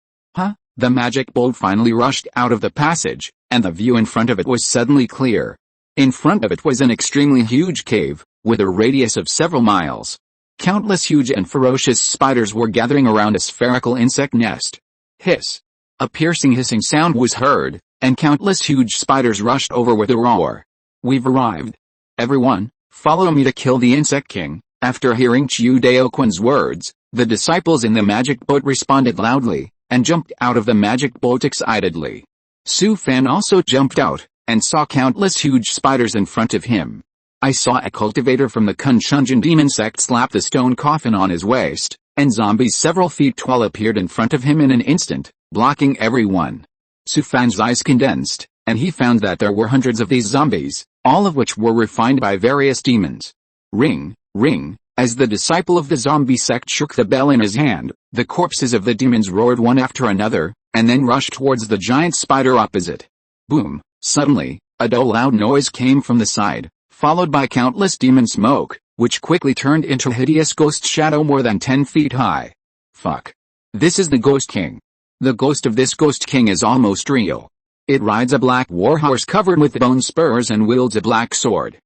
A: The magic boat finally rushed out of the passage, and the view in front of it was suddenly clear. In front of it was an extremely huge cave, with a radius of several miles. Countless huge and ferocious spiders were gathering around a spherical insect nest. Hiss! A piercing hissing sound was heard, and countless huge spiders rushed over with a roar. "We've arrived. Everyone, follow me to kill the insect king." After hearing Chu Daoquan's words, the disciples in the magic boat responded loudly, and jumped out of the magic boat excitedly. Su Fan also jumped out, and saw countless huge spiders in front of him. I saw a cultivator from the Kunshunjin demon sect slap the stone coffin on his waist, and zombies several feet tall appeared in front of him in an instant, blocking everyone. Sufan's eyes condensed, and he found that there were hundreds of these zombies, all of which were refined by various demons. Ring, ring, as the disciple of the zombie sect shook the bell in his hand, the corpses of the demons roared one after another, and then rushed towards the giant spider opposite. Boom! Suddenly, a dull loud noise came from the side, followed by countless demon smoke, which quickly turned into a hideous ghost shadow more than 10 feet high. Fuck. This is the Ghost King. The ghost of this Ghost King is almost real. It rides a black warhorse covered with bone spurs and wields a black sword.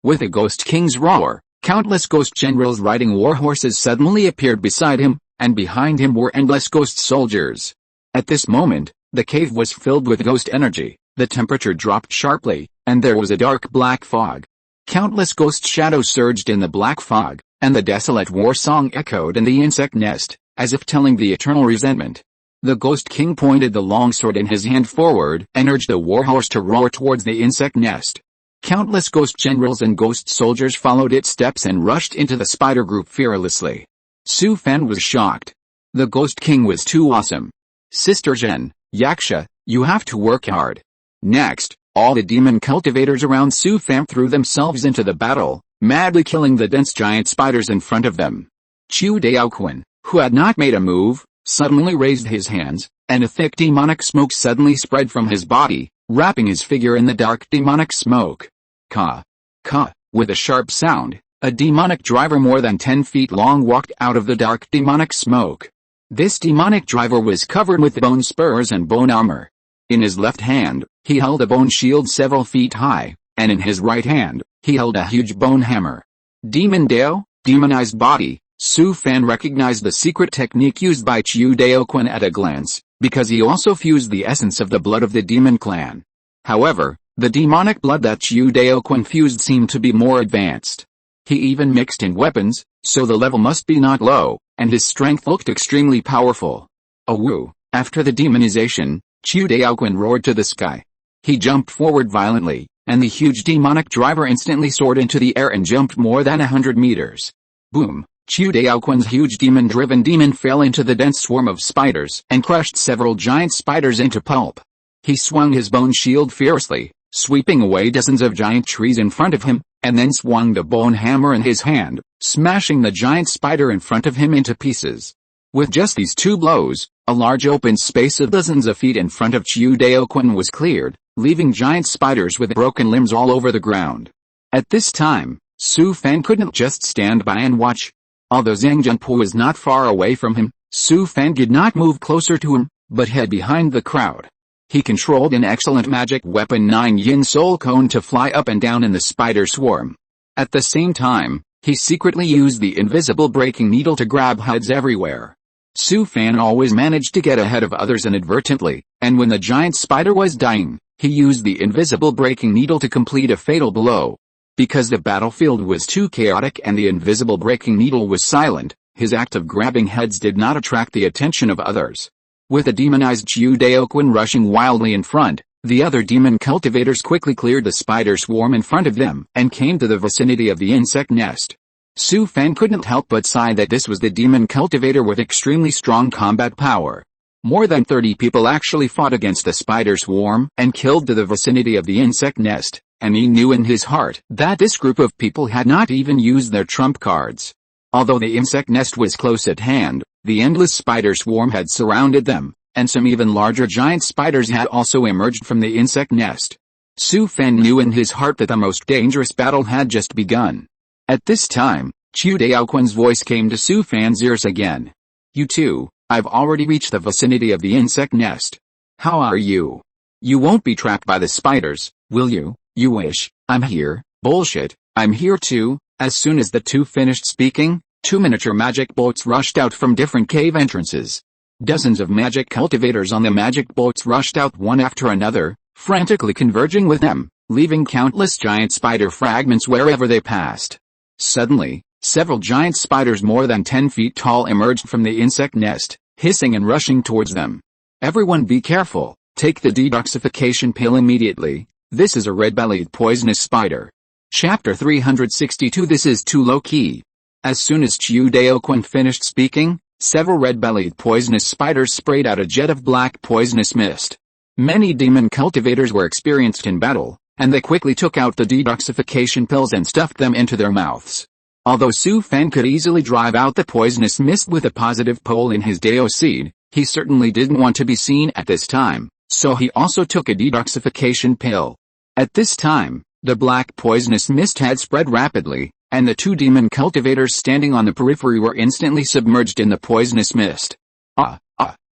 A: With the Ghost King's roar, countless ghost generals riding warhorses suddenly appeared beside him, and behind him were endless ghost soldiers. At this moment, the cave was filled with ghost energy, the temperature dropped sharply, and there was a dark black fog. Countless ghost shadows surged in the black fog, and the desolate war song echoed in the insect nest, as if telling the eternal resentment. The Ghost King pointed the longsword in his hand forward and urged the warhorse to roar towards the insect nest. Countless ghost generals and ghost soldiers followed its steps and rushed into the spider group fearlessly. Su Fan was shocked. The Ghost King was too awesome. Sister Zhen, Yaksha, you have to work hard. Next, all the demon cultivators around Su Fan threw themselves into the battle, madly killing the dense giant spiders in front of them. Chu Daoquan, who had not made a move, suddenly raised his hands, and a thick demonic smoke suddenly spread from his body, wrapping his figure in the dark demonic smoke. Ka. Ka. With a sharp sound, a demonic driver more than 10 feet long walked out of the dark demonic smoke. This demonic driver was covered with bone spurs and bone armor. In his left hand, he held a bone shield several feet high, and in his right hand, he held a huge bone hammer. Demon Dao, demonized body. Su Fan recognized the secret technique used by Chu Daoquan at a glance, because he also fused the essence of the blood of the demon clan. However, the demonic blood that Chu Daoquan fused seemed to be more advanced. He even mixed in weapons, so the level must be not low, and his strength looked extremely powerful. Awoo! After the demonization, Chu Daoquan roared to the sky. He jumped forward violently, and the huge demonic driver instantly soared into the air and jumped more than 100 meters. Boom! Chu Daoquan's huge demon-driven demon fell into the dense swarm of spiders and crushed several giant spiders into pulp. He swung his bone shield fiercely, sweeping away dozens of giant trees in front of him, and then swung the bone hammer in his hand, smashing the giant spider in front of him into pieces. With just these two blows, a large open space of dozens of feet in front of Chu Daoquan was cleared, leaving giant spiders with broken limbs all over the ground. At this time, Su Fan couldn't just stand by and watch. Although Zhang Junpo was not far away from him, Su Fan did not move closer to him, but hid behind the crowd. He controlled an excellent magic weapon 9 Yin Soul Cone to fly up and down in the spider swarm. At the same time, he secretly used the invisible breaking needle to grab heads everywhere. Su Fan always managed to get ahead of others inadvertently, and when the giant spider was dying, he used the invisible breaking needle to complete a fatal blow. Because the battlefield was too chaotic and the invisible breaking needle was silent, his act of grabbing heads did not attract the attention of others. With the demonized Chu Daoquan rushing wildly in front, the other demon cultivators quickly cleared the spider swarm in front of them and came to the vicinity of the insect nest. Su Fan couldn't help but sigh that this was the demon cultivator with extremely strong combat power. More than 30 people actually fought against the spider swarm and killed to the vicinity of the insect nest, and he knew in his heart that this group of people had not even used their trump cards. Although the insect nest was close at hand, the endless spider swarm had surrounded them, and some even larger giant spiders had also emerged from the insect nest. Su Fan knew in his heart that the most dangerous battle had just begun. At this time, Chu Daoquan's voice came to Su Fan's ears again. "You too, I've already reached the vicinity of the insect nest. How are you? You won't be trapped by the spiders, will you? You wish. I'm here." "Bullshit, I'm here too." As soon as the two finished speaking, 2 miniature magic boats rushed out from different cave entrances. Dozens of magic cultivators on the magic boats rushed out one after another, frantically converging with them, leaving countless giant spider fragments wherever they passed. Suddenly, several giant spiders more than 10 feet tall emerged from the insect nest, hissing and rushing towards them. "Everyone be careful, take the detoxification pill immediately. This is a red-bellied poisonous spider." Chapter 362 This is too low-key. As soon as Chiu Daoquan finished speaking, several red-bellied poisonous spiders sprayed out a jet of black poisonous mist. Many demon cultivators were experienced in battle, and they quickly took out the detoxification pills and stuffed them into their mouths. Although Su Fan could easily drive out the poisonous mist with a positive pole in his Dao seed, he certainly didn't want to be seen at this time, so he also took a detoxification pill. At this time, the black poisonous mist had spread rapidly, and the two demon cultivators standing on the periphery were instantly submerged in the poisonous mist.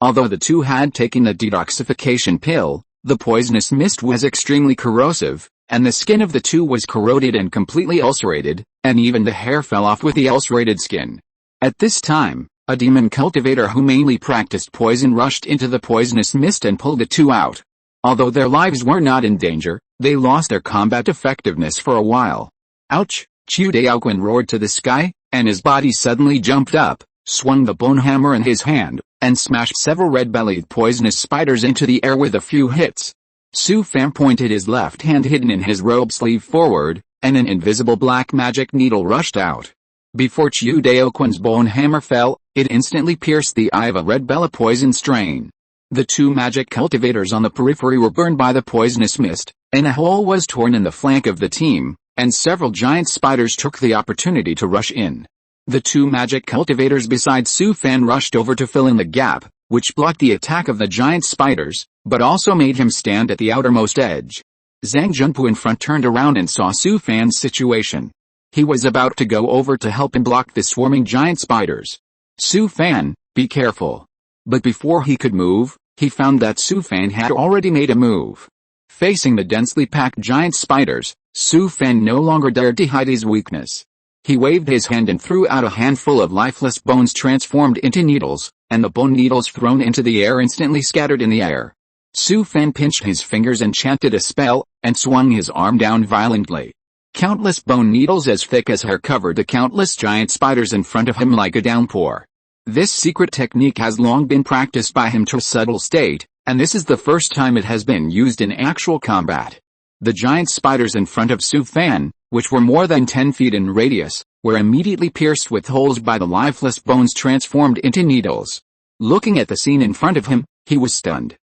A: Although the two had taken the detoxification pill, the poisonous mist was extremely corrosive, and the skin of the two was corroded and completely ulcerated, and even the hair fell off with the ulcerated skin. At this time, a demon cultivator who mainly practiced poison rushed into the poisonous mist and pulled the two out. Although their lives were not in danger, they lost their combat effectiveness for a while. Ouch! Chiu Daoquan roared to the sky, and his body suddenly jumped up, swung the bone hammer in his hand, and smashed several red-bellied poisonous spiders into the air with a few hits. Su Fan pointed his left hand hidden in his robe sleeve forward, and an invisible black magic needle rushed out. Before Chiu Daoquan's bone hammer fell, it instantly pierced the eye of a red bella poison strain. The two magic cultivators on the periphery were burned by the poisonous mist, and a hole was torn in the flank of the team, and several giant spiders took the opportunity to rush in. The two magic cultivators besides Su Fan rushed over to fill in the gap, which blocked the attack of the giant spiders, but also made him stand at the outermost edge. Zhang Junpu in front turned around and saw Su Fan's situation. He was about to go over to help him block the swarming giant spiders. Su Fan, be careful. But before he could move, he found that Su Fan had already made a move. Facing the densely packed giant spiders, Su Fan no longer dared to hide his weakness. He waved his hand and threw out a handful of lifeless bones transformed into needles, and the bone needles thrown into the air instantly scattered in the air. Su Fan pinched his fingers and chanted a spell, and swung his arm down violently. Countless bone needles as thick as hair covered the countless giant spiders in front of him like a downpour. This secret technique has long been practiced by him to a subtle state, and this is the first time it has been used in actual combat. The giant spiders in front of Su Fan, which were more than 10 feet in radius, were immediately pierced with holes by the lifeless bones transformed into needles. Looking at the scene in front of him, he was stunned.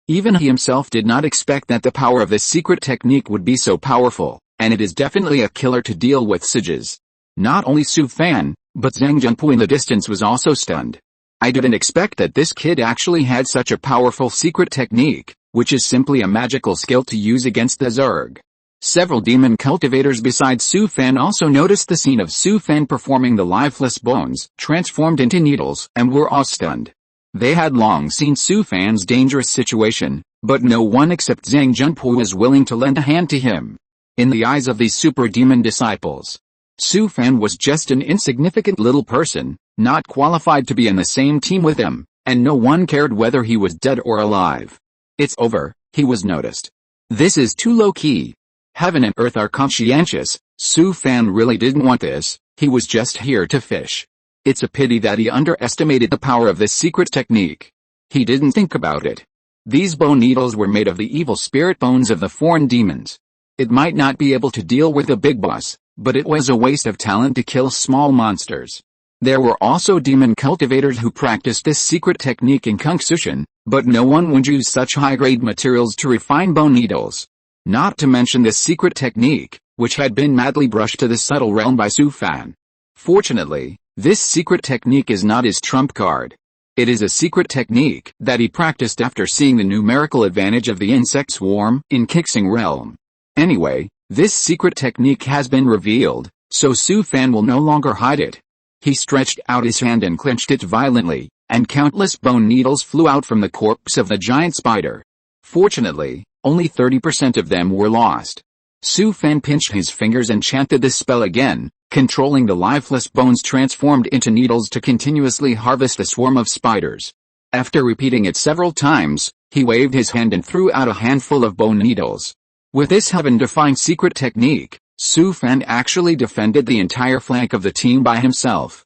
A: Even he himself did not expect that the power of this secret technique would be so powerful, and it is definitely a killer to deal with sieges. Not only Su Fan, but Zhang Junpu in the distance was also stunned. I didn't expect that this kid actually had such a powerful secret technique, which is simply a magical skill to use against the Zerg. Several demon cultivators besides Su Fan also noticed the scene of Su Fan performing the lifeless bones, transformed into needles, and were all stunned. They had long seen Su Fan's dangerous situation, but no one except Zhang Junpu was willing to lend a hand to him. In the eyes of these super demon disciples, Su Fan was just an insignificant little person, not qualified to be in the same team with him, and no one cared whether he was dead or alive. It's over, he was noticed. This is too low-key. Heaven and earth are conscientious. Su Fan really didn't want this, he was just here to fish. It's a pity that he underestimated the power of this secret technique. He didn't think about it. These bone needles were made of the evil spirit bones of the foreign demons. It might not be able to deal with the big boss, but it was a waste of talent to kill small monsters. There were also demon cultivators who practiced this secret technique in Conceals, but no one would use such high-grade materials to refine bone needles. Not to mention this secret technique, which had been madly brushed to the subtle realm by Su Fan. Fortunately, this secret technique is not his trump card. It is a secret technique that he practiced after seeing the numerical advantage of the insect swarm in Kixing realm. Anyway, this secret technique has been revealed, so Su Fan will no longer hide it. He stretched out his hand and clenched it violently, and countless bone needles flew out from the corpse of the giant spider. Fortunately, only 30% of them were lost. Su Fan pinched his fingers and chanted this spell again, controlling the lifeless bones transformed into needles to continuously harvest a swarm of spiders. After repeating it several times, he waved his hand and threw out a handful of bone needles. With this heaven-defying secret technique, Su Fan actually defended the entire flank of the team by himself.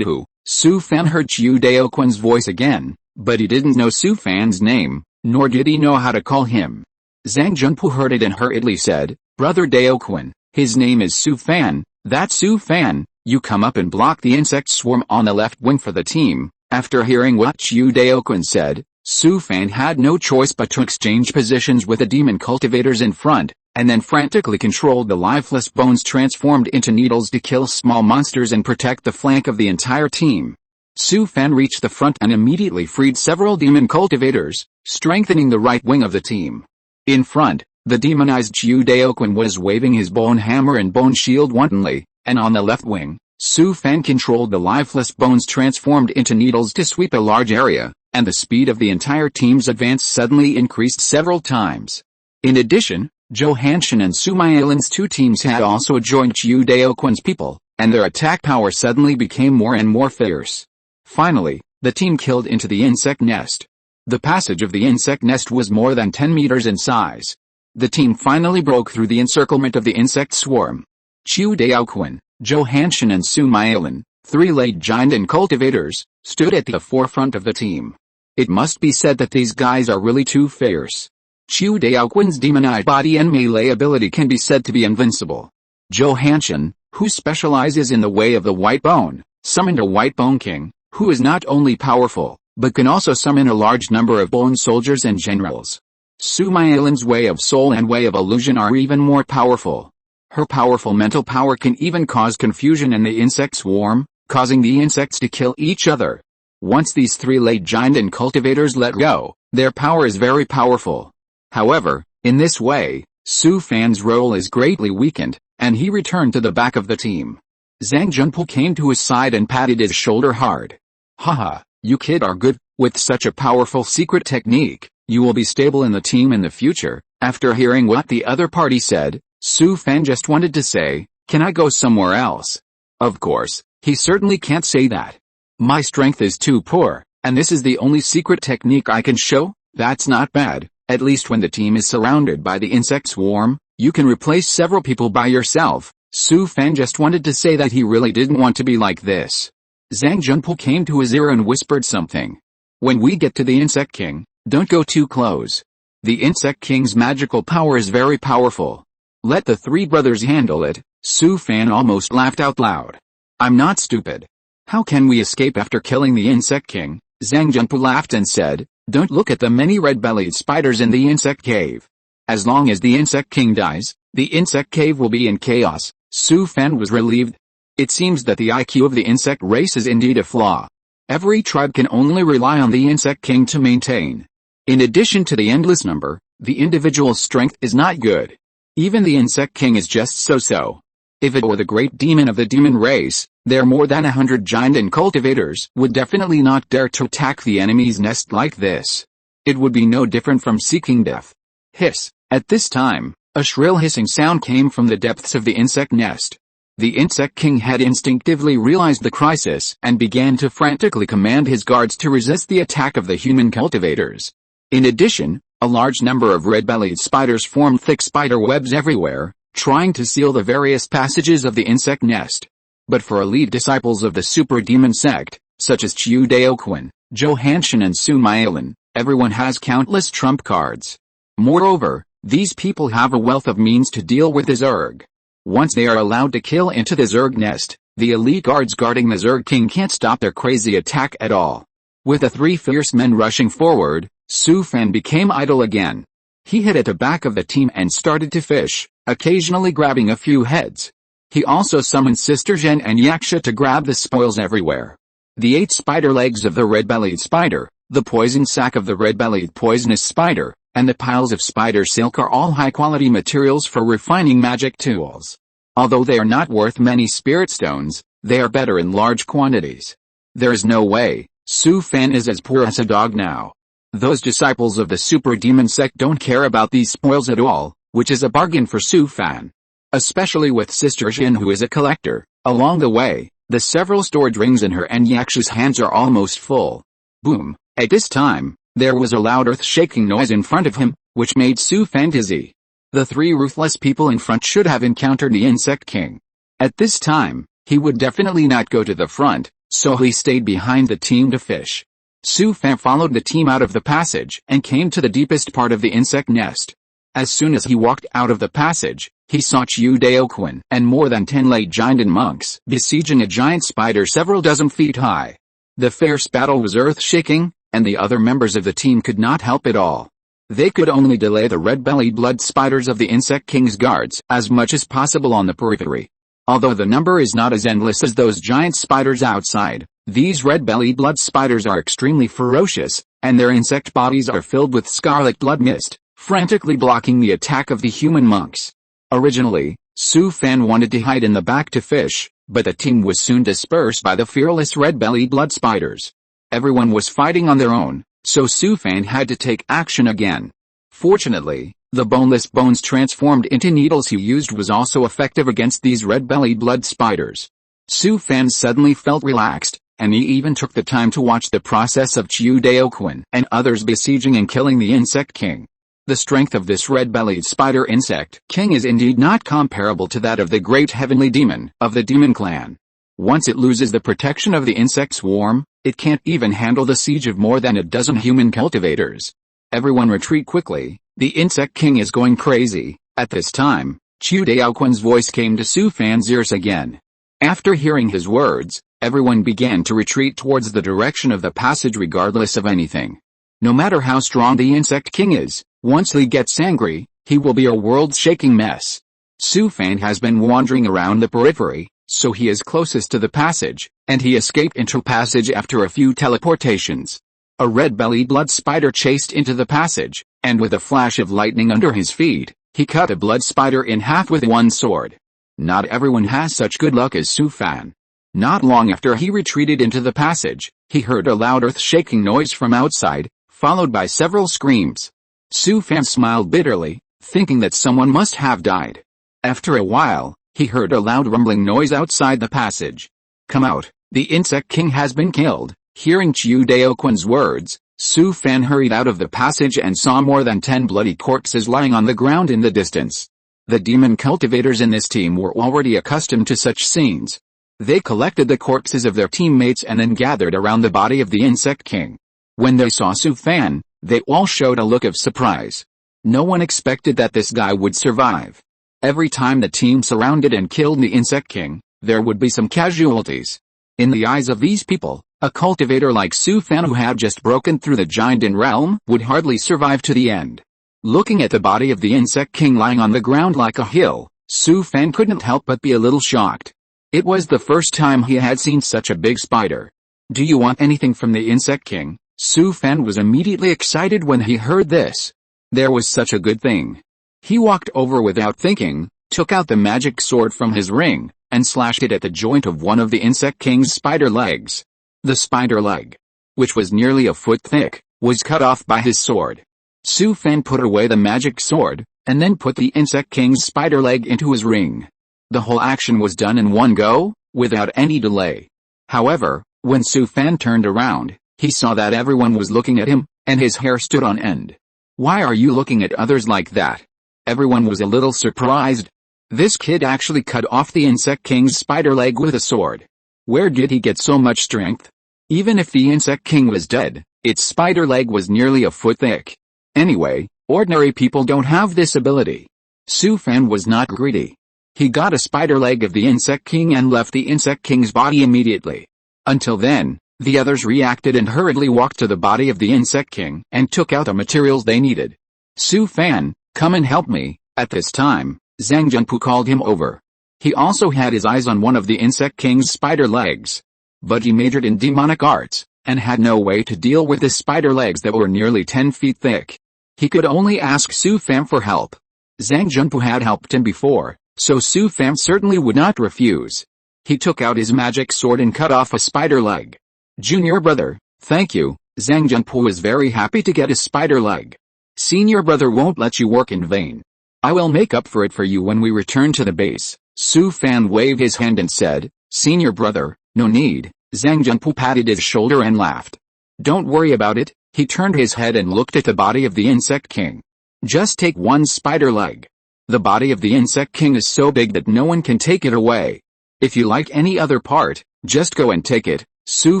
A: Who? Su Fan heard Chiu Daoquan's voice again, but he didn't know Su Fan's name, nor did he know how to call him. Zhang Junpu heard it and hurriedly said, "Brother Daoquan, his name is Su Fan, That's Su Fan, you come up and block the insect swarm on the left wing for the team." After hearing what Chiu Daokun said, Su Fan had no choice but to exchange positions with the demon cultivators in front, and then frantically controlled the lifeless bones transformed into needles to kill small monsters and protect the flank of the entire team. Su Fan reached the front and immediately freed several demon cultivators, strengthening the right wing of the team. In front, the demonized Chiu Daokun was waving his bone hammer and bone shield wantonly, and on the left wing, Su Fan controlled the lifeless bones transformed into needles to sweep a large area, and the speed of the entire team's advance suddenly increased several times. In addition, Jo Hanshin and Su Mailin's two teams had also joined Chiu Daokun's people, and their attack power suddenly became more and more fierce. Finally, the team killed into the insect nest. The passage of the insect nest was more than 10 meters in size. The team finally broke through the encirclement of the insect swarm. Chiu Daokun, Jo Hanshin and Su Mailin, three late giant and cultivators, stood at the forefront of the team. It must be said that these guys are really too fierce. Chiu Daokun's demonized body and melee ability can be said to be invincible. Jo Hanshin, who specializes in the way of the white bone, summoned a white bone king, who is not only powerful, but can also summon a large number of bone soldiers and generals. Su Mailin's way of soul and way of illusion are even more powerful. Her powerful mental power can even cause confusion in the insect swarm, causing the insects to kill each other. Once these three late giant and cultivators let go, their power is very powerful. However, in this way, Su Fan's role is greatly weakened, and he returned to the back of the team. Zhang Junpo came to his side and patted his shoulder hard. "Haha, you kid are good, with such a powerful secret technique, you will be stable in the team in the future." After hearing what the other party said, Su Fan just wanted to say, "Can I go somewhere else?" Of course, he certainly can't say that. "My strength is too poor, and this is the only secret technique I can show?" That's not bad. At least when the team is surrounded by the insect swarm, you can replace several people by yourself. Su Fan just wanted to say that he really didn't want to be like this. Zhang Junpo came to his ear and whispered something. "When we get to the Insect King, don't go too close. The Insect King's magical power is very powerful. Let the three brothers handle it." Su Fan almost laughed out loud. "I'm not stupid. How can we escape after killing the Insect King?" Zhang Junpo laughed and said, "Don't look at the many red-bellied spiders in the insect cave. As long as the Insect King dies, the insect cave will be in chaos." Su Fan was relieved. It seems that the IQ of the insect race is indeed a flaw. Every tribe can only rely on the Insect King to maintain. In addition to the endless number, the individual's strength is not good. Even the Insect King is just so-so. If it were the great demon of the demon race, there more than 100 giant and cultivators would definitely not dare to attack the enemy's nest like this. It would be no different from seeking death. Hiss. At this time, a shrill hissing sound came from the depths of the insect nest. The Insect King had instinctively realized the crisis and began to frantically command his guards to resist the attack of the human cultivators. In addition, a large number of red-bellied spiders formed thick spider webs everywhere, trying to seal the various passages of the insect nest. But for elite disciples of the super demon sect, such as Chiu Daokun, Jo Hanshin and Su Mailin, everyone has countless trump cards. Moreover, these people have a wealth of means to deal with the Zerg. Once they are allowed to kill into the Zerg nest, the elite guards guarding the Zerg King can't stop their crazy attack at all. With the three fierce men rushing forward, Su Fan became idle again. He hid at the back of the team and started to fish, occasionally grabbing a few heads. He also summoned Sister Zhen and Yaksha to grab the spoils everywhere. The 8 spider legs of the red-bellied spider, the poison sac of the red-bellied poisonous spider, and the piles of spider silk are all high-quality materials for refining magic tools. Although they are not worth many spirit stones, they are better in large quantities. There is no way Su Fan is as poor as a dog now. Those disciples of the super demon sect don't care about these spoils at all, which is a bargain for Su Fan. Especially with Sister Zhen, who is a collector. Along the way, the several storage rings in her and Yaksha's hands are almost full. Boom. At this time, there was a loud earth-shaking noise in front of him, which made Su Fan dizzy. The 3 ruthless people in front should have encountered the Insect King. At this time, he would definitely not go to the front, so he stayed behind the team to fish. Su Fan followed the team out of the passage and came to the deepest part of the insect nest. As soon as he walked out of the passage, he saw Chiu Daoquan and more than 10 late giant monks besieging a giant spider several dozen feet high. The fierce battle was earth-shaking, and the other members of the team could not help at all. They could only delay the red-bellied blood spiders of the Insect King's guards as much as possible on the periphery. Although the number is not as endless as those giant spiders outside, these red-bellied blood spiders are extremely ferocious, and their insect bodies are filled with scarlet blood mist, frantically blocking the attack of the human monks. Originally, Su Fan wanted to hide in the back to fish, but the team was soon dispersed by the fearless red-bellied blood spiders. Everyone was fighting on their own, so Su Fan had to take action again. Fortunately, the boneless bones transformed into needles he used was also effective against these red-bellied blood spiders. Su Fan suddenly felt relaxed, and he even took the time to watch the process of Chiu Daoquan and others besieging and killing the Insect King. The strength of this red-bellied spider insect king is indeed not comparable to that of the great heavenly demon of the demon clan. Once it loses the protection of the insect swarm, it can't even handle the siege of more than a dozen human cultivators. Everyone retreat quickly, the Insect King is going crazy. At this time, Chiu Daoquan's voice came to Su Fan's ears again. After hearing his words, everyone began to retreat towards the direction of the passage regardless of anything. No matter how strong the Insect King is, once he gets angry, he will be a world-shaking mess. Su Fan has been wandering around the periphery, so he is closest to the passage, and he escaped into passage after a few teleportations. A red-bellied blood spider chased into the passage, and with a flash of lightning under his feet, he cut the blood spider in half with one sword. Not everyone has such good luck as Su Fan. Not long after he retreated into the passage, he heard a loud earth-shaking noise from outside, followed by several screams. Su Fan smiled bitterly, thinking that someone must have died. After a while, he heard a loud rumbling noise outside the passage. "Come out, the Insect King has been killed." Hearing Chiu Daoquan's words, Su Fan hurried out of the passage and saw more than 10 bloody corpses lying on the ground in the distance. The demon cultivators in this team were already accustomed to such scenes. They collected the corpses of their teammates and then gathered around the body of the Insect King. When they saw Su Fan, they all showed a look of surprise. No one expected that this guy would survive. Every time the team surrounded and killed the Insect King, there would be some casualties. In the eyes of these people, a cultivator like Su Fan who had just broken through the giant realm would hardly survive to the end. Looking at the body of the Insect King lying on the ground like a hill, Su Fan couldn't help but be a little shocked. It was the first time he had seen such a big spider. "Do you want anything from the Insect King?" Su Fan was immediately excited when he heard this. There was such a good thing. He walked over without thinking, took out the magic sword from his ring, and slashed it at the joint of one of the Insect King's spider legs. The spider leg, which was nearly a foot thick, was cut off by his sword. Su Fan put away the magic sword, and then put the Insect King's spider leg into his ring. The whole action was done in one go, without any delay. However, when Su Fan turned around, he saw that everyone was looking at him, and his hair stood on end. "Why are you looking at others like that?" Everyone was a little surprised. This kid actually cut off the Insect King's spider leg with a sword. Where did he get so much strength? Even if the Insect King was dead, its spider leg was nearly a foot thick. Anyway, ordinary people don't have this ability. Su Fan was not greedy. He got a spider leg of the Insect King and left the Insect King's body immediately. Until then, the others reacted and hurriedly walked to the body of the Insect King and took out the materials they needed. "Su Fan, come and help me." At this time, Zhang Junpu called him over. He also had his eyes on one of the Insect King's spider legs. But he majored in demonic arts, and had no way to deal with the spider legs that were nearly 10 feet thick. He could only ask Su Fan for help. Zhang Junpu had helped him before, so Su Fan certainly would not refuse. He took out his magic sword and cut off a spider leg. "Junior brother, thank you." Zhang Junpu was very happy to get his spider leg. "Senior brother won't let you work in vain. I will make up for it for you when we return to the base." Su Fan waved his hand and said, "Senior brother, no need." Zhang Junpu patted his shoulder and laughed. "Don't worry about it." He turned his head and looked at the body of the Insect King. "Just take one spider leg. The body of the Insect King is so big that no one can take it away. If you like any other part, just go and take it." Su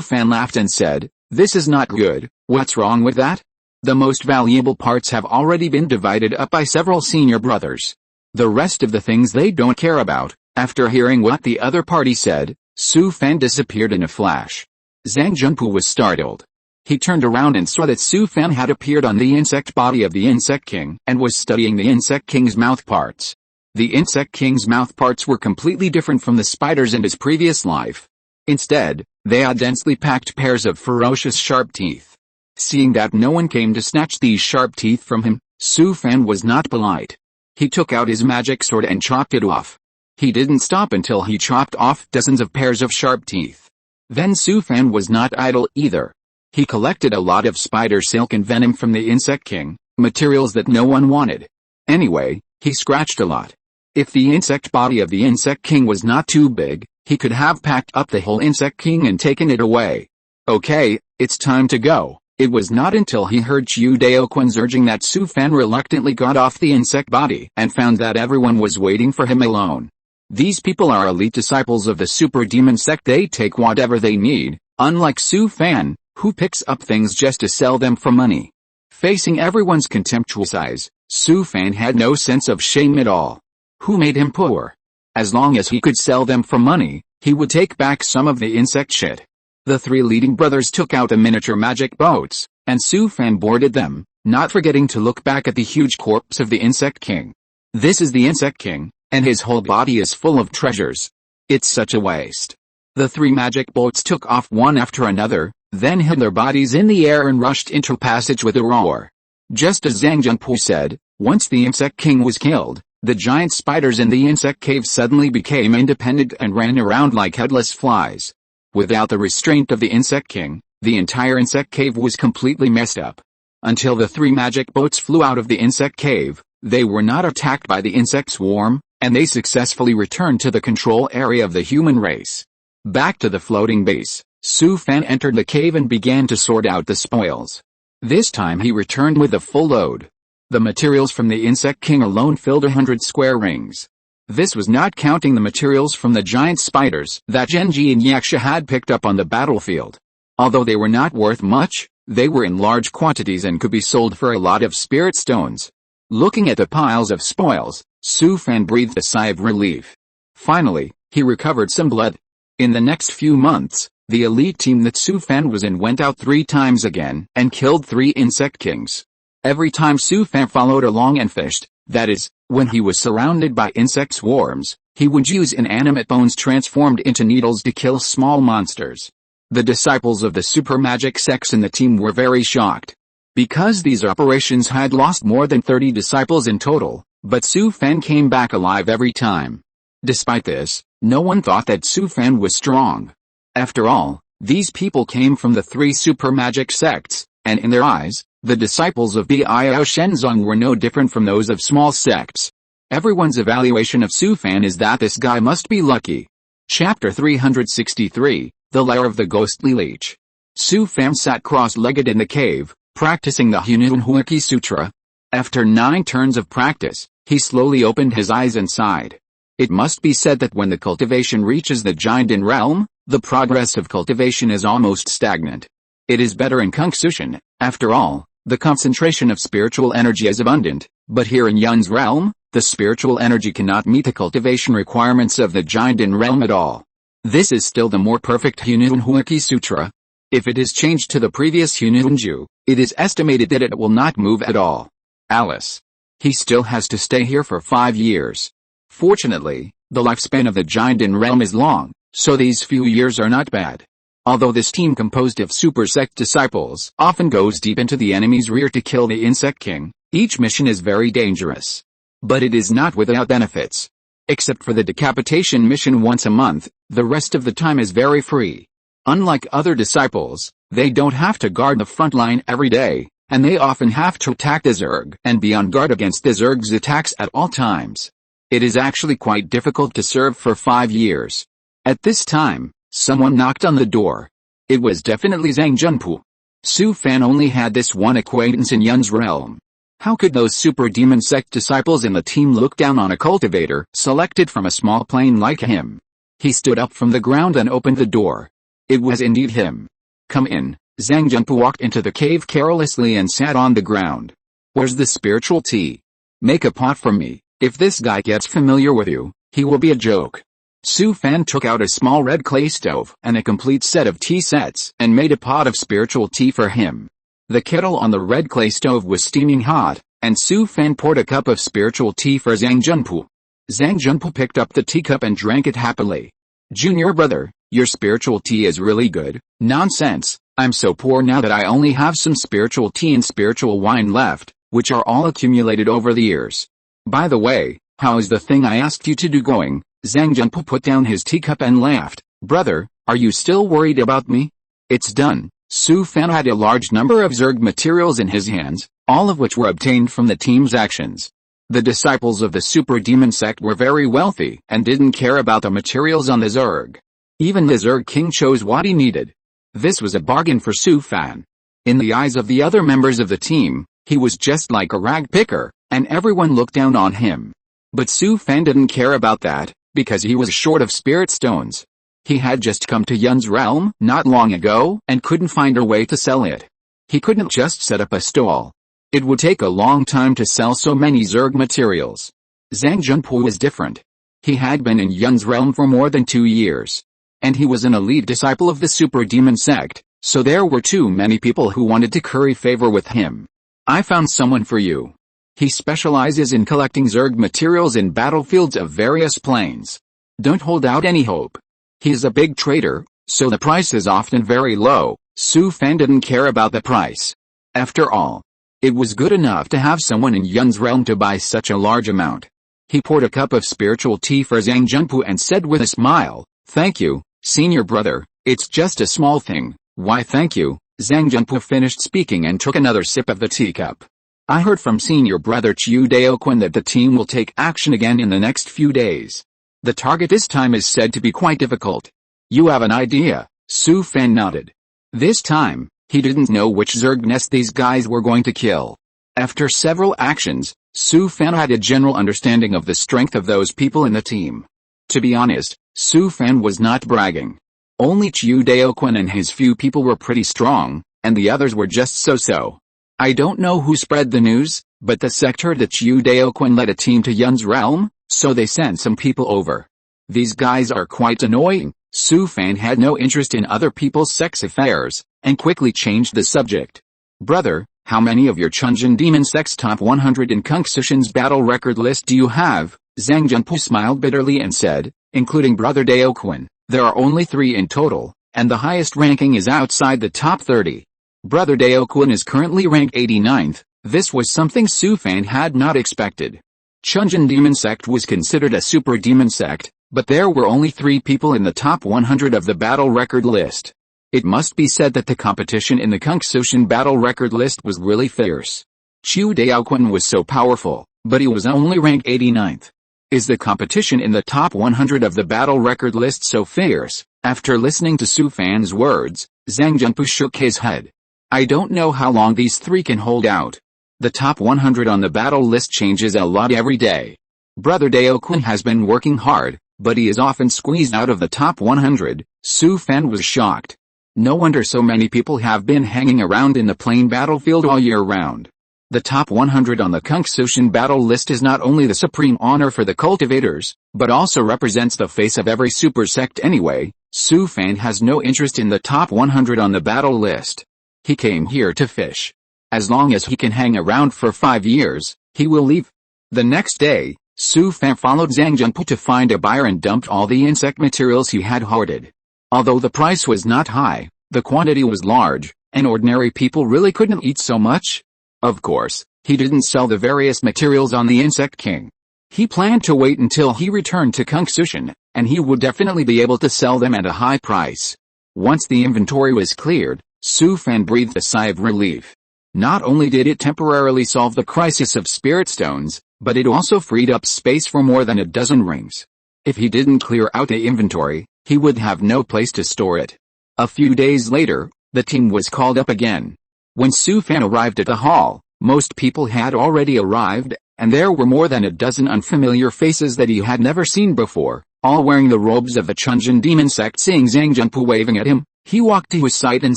A: Fan laughed and said, "This is not good." "What's wrong with that?" The most valuable parts have already been divided up by several senior brothers. The rest of the things they don't care about. After hearing what the other party said, Su Fan disappeared in a flash. Zhang Junpu was startled. He turned around and saw that Su Fan had appeared on the insect body of the Insect King and was studying the Insect King's mouth parts. The Insect King's mouth parts were completely different from the spiders in his previous life. Instead, they had densely packed pairs of ferocious sharp teeth. Seeing that no one came to snatch these sharp teeth from him, Su Fan was not polite. He took out his magic sword and chopped it off. He didn't stop until he chopped off dozens of pairs of sharp teeth. Then Su Fan was not idle either. He collected a lot of spider silk and venom from the Insect King, materials that no one wanted. Anyway, he scratched a lot. If the insect body of the Insect King was not too big, he could have packed up the whole Insect King and taken it away. Okay, it's time to go. It was not until he heard Chiu Daoquan's urging that Su Fan reluctantly got off the insect body and found that everyone was waiting for him alone. These people are elite disciples of the super demon sect. They take whatever they need, unlike Su Fan, who picks up things just to sell them for money. Facing everyone's contemptuous eyes, Su Fan had no sense of shame at all. Who made him poor? As long as he could sell them for money, he would take back some of the insect shit. The three leading brothers took out the miniature magic boats, and Su Fan boarded them, not forgetting to look back at the huge corpse of the Insect King. This is the Insect King, and his whole body is full of treasures. It's such a waste. The three magic boats took off one after another, then hid their bodies in the air and rushed into a passage with a roar. Just as Zhang Junpu said, once the Insect King was killed, the giant spiders in the insect cave suddenly became independent and ran around like headless flies. Without the restraint of the Insect King, the entire insect cave was completely messed up. Until the three magic boats flew out of the insect cave, they were not attacked by the insect swarm, and they successfully returned to the control area of the human race. Back to the floating base, Su Fan entered the cave and began to sort out the spoils. This time he returned with a full load. The materials from the Insect King alone filled 100 square rings. This was not counting the materials from the giant spiders that Genji and Yaksha had picked up on the battlefield. Although they were not worth much, they were in large quantities and could be sold for a lot of spirit stones. Looking at the piles of spoils, Su Fan breathed a sigh of relief. Finally, he recovered some blood. In the next few months, the elite team that Su Fan was in went out 3 times again and killed 3 insect kings. Every time Su Fan followed along and fished, that is, when he was surrounded by insect swarms, he would use inanimate bones transformed into needles to kill small monsters. The disciples of the super magic sects in the team were very shocked. Because these operations had lost more than 30 disciples in total, but Su Fan came back alive every time. Despite this, no one thought that Su Fan was strong. After all, these people came from the 3 super magic sects, and in their eyes, the disciples of Biao Shenzong were no different from those of small sects. Everyone's evaluation of Su Fan is that this guy must be lucky. Chapter 363, The Lair of the Ghostly Leech. Su Fan sat cross-legged in the cave, practicing the Hununhuaki Sutra. After 9 turns of practice, he slowly opened his eyes and sighed. It must be said that when the cultivation reaches the Jinden realm, the progress of cultivation is almost stagnant. It is better in Conceals. After all, the concentration of spiritual energy is abundant, but here in Yun's realm, the spiritual energy cannot meet the cultivation requirements of the Jinden realm at all. This is still the more perfect Hununhuaki Sutra. If it is changed to the previous Hununju, it is estimated that it will not move at all. Alice. He still has to stay here for 5 years. Fortunately, the lifespan of the Jinden realm is long, so these few years are not bad. Although this team composed of super sect disciples often goes deep into the enemy's rear to kill the Insect King, each mission is very dangerous. But it is not without benefits. Except for the decapitation mission once a month, the rest of the time is very free. Unlike other disciples, they don't have to guard the front line every day, and they often have to attack the Zerg and be on guard against the Zerg's attacks at all times. It is actually quite difficult to serve for 5 years. At this time, someone knocked on the door. It was definitely Zhang Junpu. Su Fan only had this one acquaintance in Yun's realm. How could those super demon sect disciples in the team look down on a cultivator selected from a small plane like him? He stood up from the ground and opened the door. It was indeed him. Come in, Zhang Junpu walked into the cave carelessly and sat on the ground. Where's the spiritual tea? Make a pot for me. If this guy gets familiar with you, he will be a joke. Su Fan took out a small red clay stove and a complete set of tea sets and made a pot of spiritual tea for him. The kettle on the red clay stove was steaming hot, and Su Fan poured a cup of spiritual tea for Zhang Junpu. Zhang Junpu picked up the teacup and drank it happily. Junior brother, your spiritual tea is really good. Nonsense, I'm so poor now that I only have some spiritual tea and spiritual wine left, which are all accumulated over the years. By the way, how is the thing I asked you to do going? Zhang Junpu put down his teacup and laughed. Brother, are you still worried about me? It's done. Su Fan had a large number of Zerg materials in his hands, all of which were obtained from the team's actions. The disciples of the Super Demon sect were very wealthy and didn't care about the materials on the Zerg. Even the Zerg king chose what he needed. This was a bargain for Su Fan. In the eyes of the other members of the team, he was just like a rag picker, and everyone looked down on him. But Su Fan didn't care about that, because he was short of spirit stones. He had just come to Yun's realm not long ago and couldn't find a way to sell it. He couldn't just set up a stall. It would take a long time to sell so many Zerg materials. Zhang Junpu was different. He had been in Yun's realm for more than 2 years. And he was an elite disciple of the Super Demon sect, so there were too many people who wanted to curry favor with him. I found someone for you. He specializes in collecting Zerg materials in battlefields of various planes. Don't hold out any hope. He is a big trader, so the price is often very low. Su Fan didn't care about the price. After all, it was good enough to have someone in Yun's realm to buy such a large amount. He poured a cup of spiritual tea for Zhang Junpu and said with a smile, "Thank you, senior brother, it's just a small thing." "Why thank you?" Zhang Junpu finished speaking and took another sip of the teacup. "I heard from senior brother Chiu Daoquan that the team will take action again in the next few days. The target this time is said to be quite difficult. You have an idea?" Su Fan nodded. This time, he didn't know which Zerg nest these guys were going to kill. After several actions, Su Fan had a general understanding of the strength of those people in the team. To be honest, Su Fan was not bragging. Only Chiu Daoquan and his few people were pretty strong, and the others were just so-so. I don't know who spread the news, but the sect heard that Chiu Daoquan led a team to Yun's realm, so they sent some people over. These guys are quite annoying. Su Fan had no interest in other people's sex affairs, and quickly changed the subject. Brother, how many of your Chunjin Demon Sect's top 100 in Conceal's battle record list do you have? Zhang Junpu smiled bitterly and said, including Brother Daoquan, there are only 3 in total, and the highest ranking is outside the top 30. Brother Daoquan is currently ranked 89th, this was something Su Fan had not expected. Chunjin Demon Sect was considered a super demon sect, but there were only 3 people in the top 100 of the battle record list. It must be said that the competition in the Conceal battle record list was really fierce. Chiu Daoquan was so powerful, but he was only ranked 89th. Is the competition in the top 100 of the battle record list so fierce? After listening to Su Fan's words, Zhang Junpu shook his head. I don't know how long these 3 can hold out. The top 100 on the battle list changes a lot every day. Brother Daoquan has been working hard, but he is often squeezed out of the top 100. Su Fan was shocked. No wonder so many people have been hanging around in the plain battlefield all year round. The top 100 on the Conceal battle list is not only the supreme honor for the cultivators, but also represents the face of every super sect anyway. Su Fan has no interest in the top 100 on the battle list. He came here to fish. As long as he can hang around for 5 years, he will leave. The next day, Su Fan followed Zhang Junpu to find a buyer and dumped all the insect materials he had hoarded. Although the price was not high, the quantity was large, and ordinary people really couldn't eat so much. Of course, he didn't sell the various materials on the Insect King. He planned to wait until he returned to Conceal, and he would definitely be able to sell them at a high price. Once the inventory was cleared, Su Fan breathed a sigh of relief. Not only did it temporarily solve the crisis of spirit stones, but it also freed up space for more than a dozen rings. If he didn't clear out the inventory, he would have no place to store it. A few days later, the team was called up again. When Su Fan arrived at the hall, most people had already arrived, and there were more than a dozen unfamiliar faces that he had never seen before, all wearing the robes of the Chunjin Demon Sect. Seeing Zhang Junpu waving at him, He walked to his side and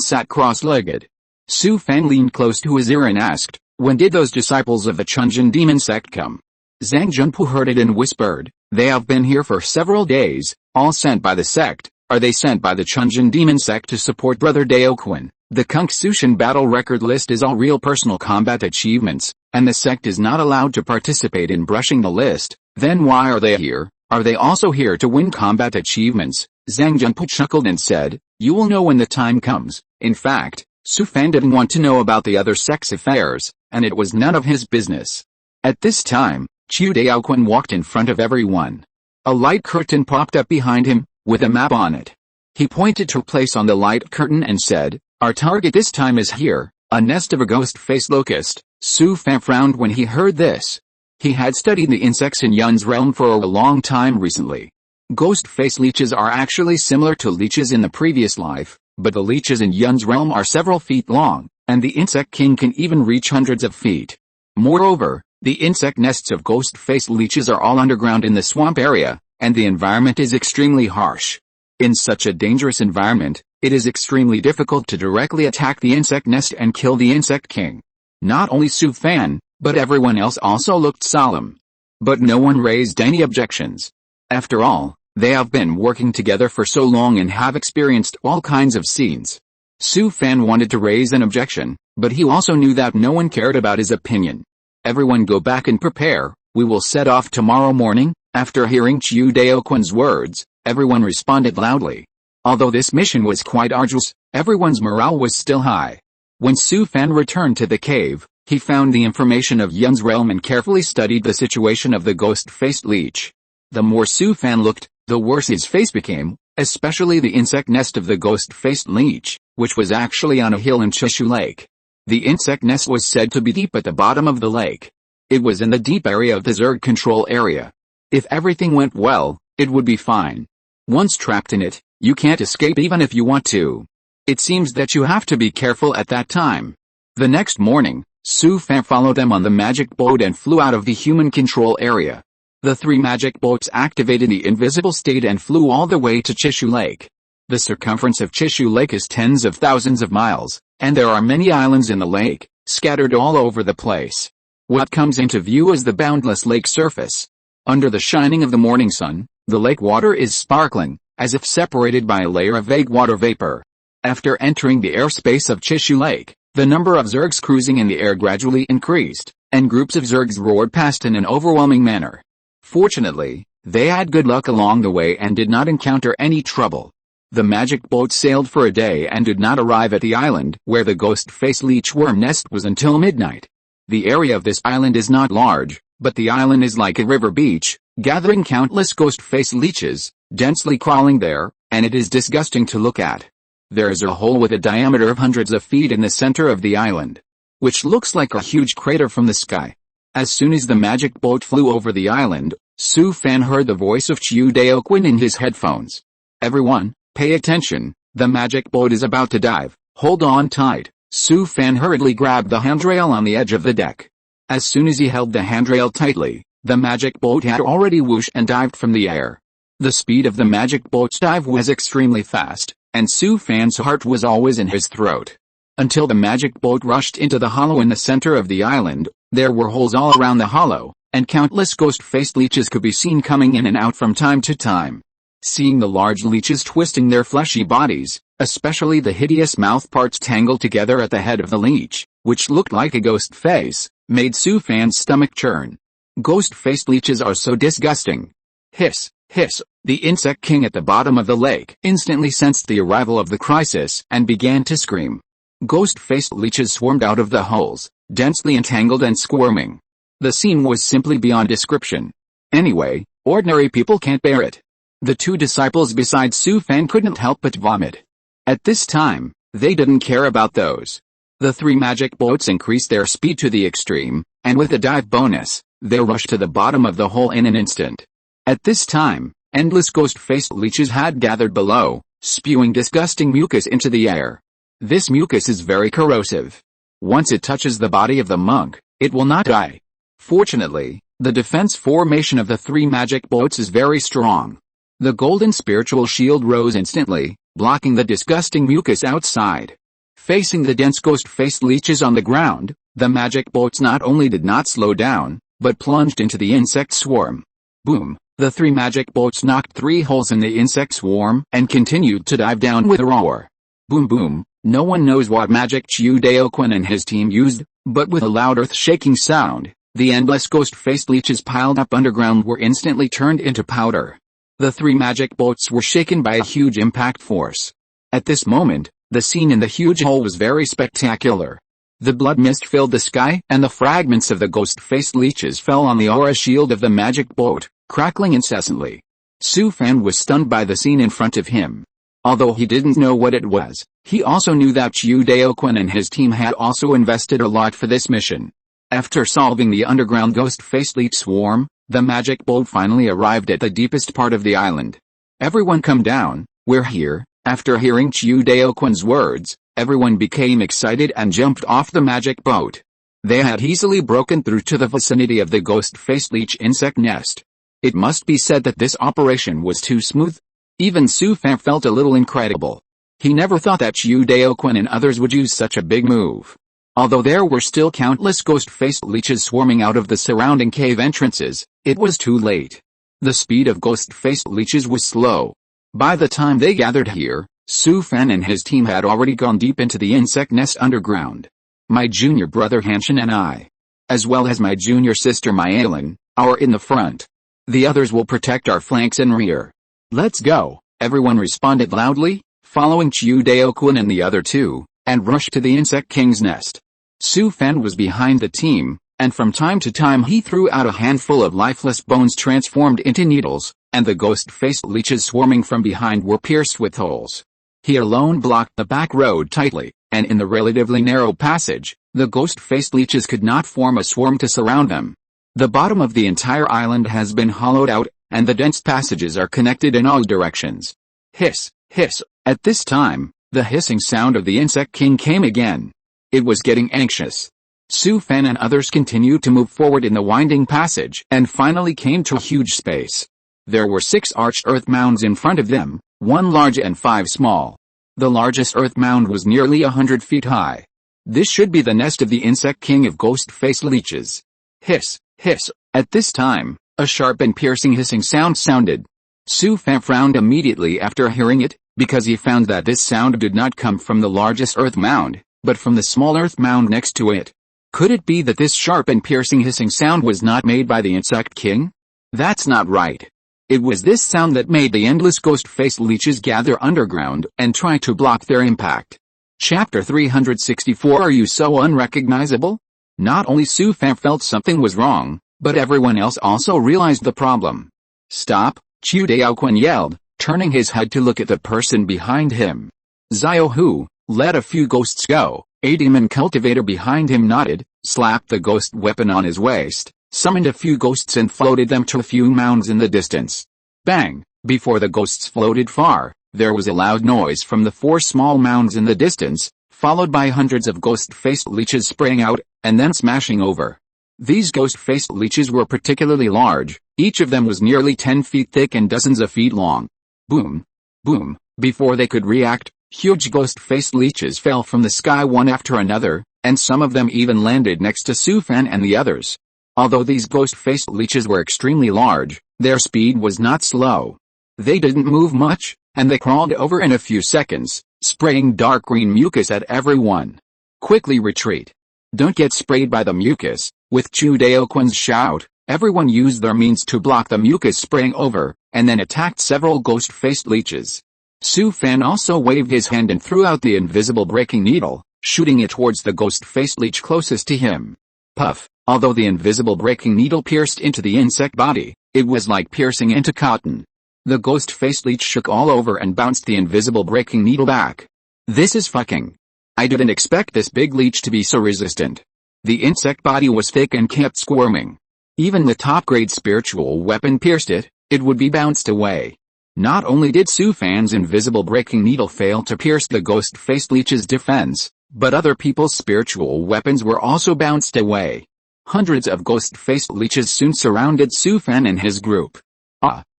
A: sat cross-legged. Su Fan leaned close to his ear and asked, "When did those disciples of the Chunjin demon sect come?" Zhang Junpu heard it and whispered, "They have been here for several days, all sent by the sect. Are they sent by the Chunjin demon sect to support Brother Daoquan? The Conceals battle record list is all real personal combat achievements, and the sect is not allowed to participate in brushing the list. Then why are they here? Are they also here to win combat achievements?" Zhang Junpu chuckled and said, "You will know when the time comes." In fact, Su Fan didn't want to know about the other sect's affairs, and it was none of his business. At this time, Chu Daoquan walked in front of everyone. A light curtain popped up behind him, with a map on it. He pointed to a place on the light curtain and said, "Our target this time is here, a nest of a ghost-faced locust." Su Fan frowned when he heard this. He had studied the insects in Yun's realm for a long time recently. Ghost-faced leeches are actually similar to leeches in the previous life, but the leeches in Yun's realm are several feet long, and the insect king can even reach hundreds of feet. Moreover, the insect nests of ghost-faced leeches are all underground in the swamp area, and the environment is extremely harsh. In such a dangerous environment, it is extremely difficult to directly attack the insect nest and kill the insect king. Not only Su Fan, but everyone else also looked solemn. But no one raised any objections. After all, they have been working together for so long and have experienced all kinds of scenes. Su Fan wanted to raise an objection, but he also knew that no one cared about his opinion. "Everyone go back and prepare, we will set off tomorrow morning." After hearing Chu Daoquan's words, everyone responded loudly. Although this mission was quite arduous, everyone's morale was still high. When Su Fan returned to the cave, he found the information of Yun's realm and carefully studied the situation of the ghost-faced leech. The more Su Fan looked, the worse his face became, especially the insect nest of the ghost-faced leech, which was actually on a hill in Chishu Lake. The insect nest was said to be deep at the bottom of the lake. It was in the deep area of the Zerg control area. If everything went well, it would be fine. Once trapped in it, you can't escape even if you want to. It seems that you have to be careful at that time. The next morning, Su Fan followed them on the magic boat and flew out of the human control area. The 3 magic boats activated the invisible state and flew all the way to Chishu Lake. The circumference of Chishu Lake is tens of thousands of miles, and there are many islands in the lake, scattered all over the place. What comes into view is the boundless lake surface. Under the shining of the morning sun, the lake water is sparkling, as if separated by a layer of vague water vapor. After entering the airspace of Chishu Lake, the number of Zergs cruising in the air gradually increased, and groups of Zergs roared past in an overwhelming manner. Fortunately, they had good luck along the way and did not encounter any trouble. The magic boat sailed for a day and did not arrive at the island where the ghost-faced leech worm nest was until midnight. The area of this island is not large, but the island is like a river beach, gathering countless ghost-faced leeches, densely crawling there, and it is disgusting to look at. There is a hole with a diameter of hundreds of feet in the center of the island, which looks like a huge crater from the sky. As soon as the magic boat flew over the island, Su Fan heard the voice of Chu Daoquan in his headphones. "Everyone, pay attention, the magic boat is about to dive, hold on tight." Su Fan hurriedly grabbed the handrail on the edge of the deck. As soon as he held the handrail tightly, the magic boat had already whooshed and dived from the air. The speed of the magic boat's dive was extremely fast, and Su Fan's heart was always in his throat. Until the magic boat rushed into the hollow in the center of the island, there were holes all around the hollow, and countless ghost-faced leeches could be seen coming in and out from time to time. Seeing the large leeches twisting their fleshy bodies, especially the hideous mouth parts tangled together at the head of the leech, which looked like a ghost face, made Su Fan's stomach churn. Ghost-faced leeches are so disgusting. Hiss, hiss. The insect king at the bottom of the lake instantly sensed the arrival of the crisis and began to scream. Ghost-faced leeches swarmed out of the holes, densely entangled and squirming. The scene was simply beyond description. Anyway, ordinary people can't bear it. The 2 disciples besides Su Fan couldn't help but vomit. At this time, they didn't care about those. The 3 magic boats increased their speed to the extreme, and with a dive bonus, they rushed to the bottom of the hole in an instant. At this time, endless ghost-faced leeches had gathered below, spewing disgusting mucus into the air. This mucus is very corrosive. Once it touches the body of the monk, it will not die. Fortunately, the defense formation of the 3 magic boats is very strong. The golden spiritual shield rose instantly, blocking the disgusting mucus outside. Facing the dense ghost-faced leeches on the ground, the magic bolts not only did not slow down, but plunged into the insect swarm. Boom! The 3 magic bolts knocked 3 holes in the insect swarm and continued to dive down with a roar. Boom boom! No one knows what magic Chudaoquan and his team used, but with a loud earth-shaking sound, the endless ghost-faced leeches piled up underground were instantly turned into powder. The 3 magic bolts were shaken by a huge impact force. At this moment, the scene in the huge hole was very spectacular. The blood mist filled the sky, and the fragments of the ghost-faced leeches fell on the aura shield of the magic boat, crackling incessantly. Su Fan was stunned by the scene in front of him. Although he didn't know what it was, he also knew that Chudaoquan and his team had also invested a lot for this mission. After solving the underground ghost-faced leech swarm, the magic boat finally arrived at the deepest part of the island. Everyone come down, we're here. After hearing Chudaoquan's words, everyone became excited and jumped off the magic boat. They had easily broken through to the vicinity of the ghost-faced leech insect nest. It must be said that this operation was too smooth. Even Su Fan felt a little incredible. He never thought that Chudaoquan and others would use such a big move. Although there were still countless ghost-faced leeches swarming out of the surrounding cave entrances, it was too late. The speed of ghost-faced leeches was slow. By the time they gathered here, Su Fan and his team had already gone deep into the insect nest underground. My junior brother Hanshin and I, as well as my junior sister Myalin, are in the front. The others will protect our flanks and rear. Let's go, everyone responded loudly, following Chudaoquan and the other 2, and rushed to the insect king's nest. Su Fan was behind the team, and from time to time he threw out a handful of lifeless bones transformed into needles, and the ghost-faced leeches swarming from behind were pierced with holes. He alone blocked the back road tightly, and in the relatively narrow passage, the ghost-faced leeches could not form a swarm to surround them. The bottom of the entire island has been hollowed out, and the dense passages are connected in all directions. Hiss, hiss. At this time, the hissing sound of the insect king came again. It was getting anxious. Su Fan and others continued to move forward in the winding passage and finally came to a huge space. There were 6 arched earth mounds in front of them, 1 large and 5 small. The largest earth mound was nearly 100 feet high. This should be the nest of the insect king of ghost-faced leeches. Hiss, hiss. At this time, a sharp and piercing hissing sound sounded. Su Fan frowned immediately after hearing it, because he found that this sound did not come from the largest earth mound, but from the small earth mound next to it. Could it be that this sharp and piercing hissing sound was not made by the insect king? That's not right. It was this sound that made the endless ghost-faced leeches gather underground and try to block their impact. Chapter 364. Are you so unrecognizable? Not only Su Fan felt something was wrong, but everyone else also realized the problem. Stop, Chudaoquan yelled, turning his head to look at the person behind him. Xiao Hu, let a few ghosts go. A demon cultivator behind him nodded, slapped the ghost weapon on his waist, summoned a few ghosts and floated them to a few mounds in the distance. Bang! Before the ghosts floated far, there was a loud noise from the 4 small mounds in the distance, followed by hundreds of ghost-faced leeches spraying out, and then smashing over. These ghost-faced leeches were particularly large, each of them was nearly 10 feet thick and dozens of feet long. Boom! Boom! Before they could react, huge ghost-faced leeches fell from the sky one after another, and some of them even landed next to Su Fan and the others. Although these ghost-faced leeches were extremely large, their speed was not slow. They didn't move much, and they crawled over in a few seconds, spraying dark green mucus at everyone. Quickly retreat. Don't get sprayed by the mucus. With Chudaoquan's shout, everyone used their means to block the mucus spraying over, and then attacked several ghost-faced leeches. Su Fan also waved his hand and threw out the invisible breaking needle, shooting it towards the ghost-faced leech closest to him. Puff! Although the invisible breaking needle pierced into the insect body, it was like piercing into cotton. The ghost-faced leech shook all over and bounced the invisible breaking needle back. This is fucking. I didn't expect this big leech to be so resistant. The insect body was thick and kept squirming. Even the top-grade spiritual weapon pierced it, it would be bounced away. Not only did Su Fan's invisible breaking needle fail to pierce the ghost-faced leech's defense, but other people's spiritual weapons were also bounced away. Hundreds of ghost-faced leeches soon surrounded Su Fan and his group.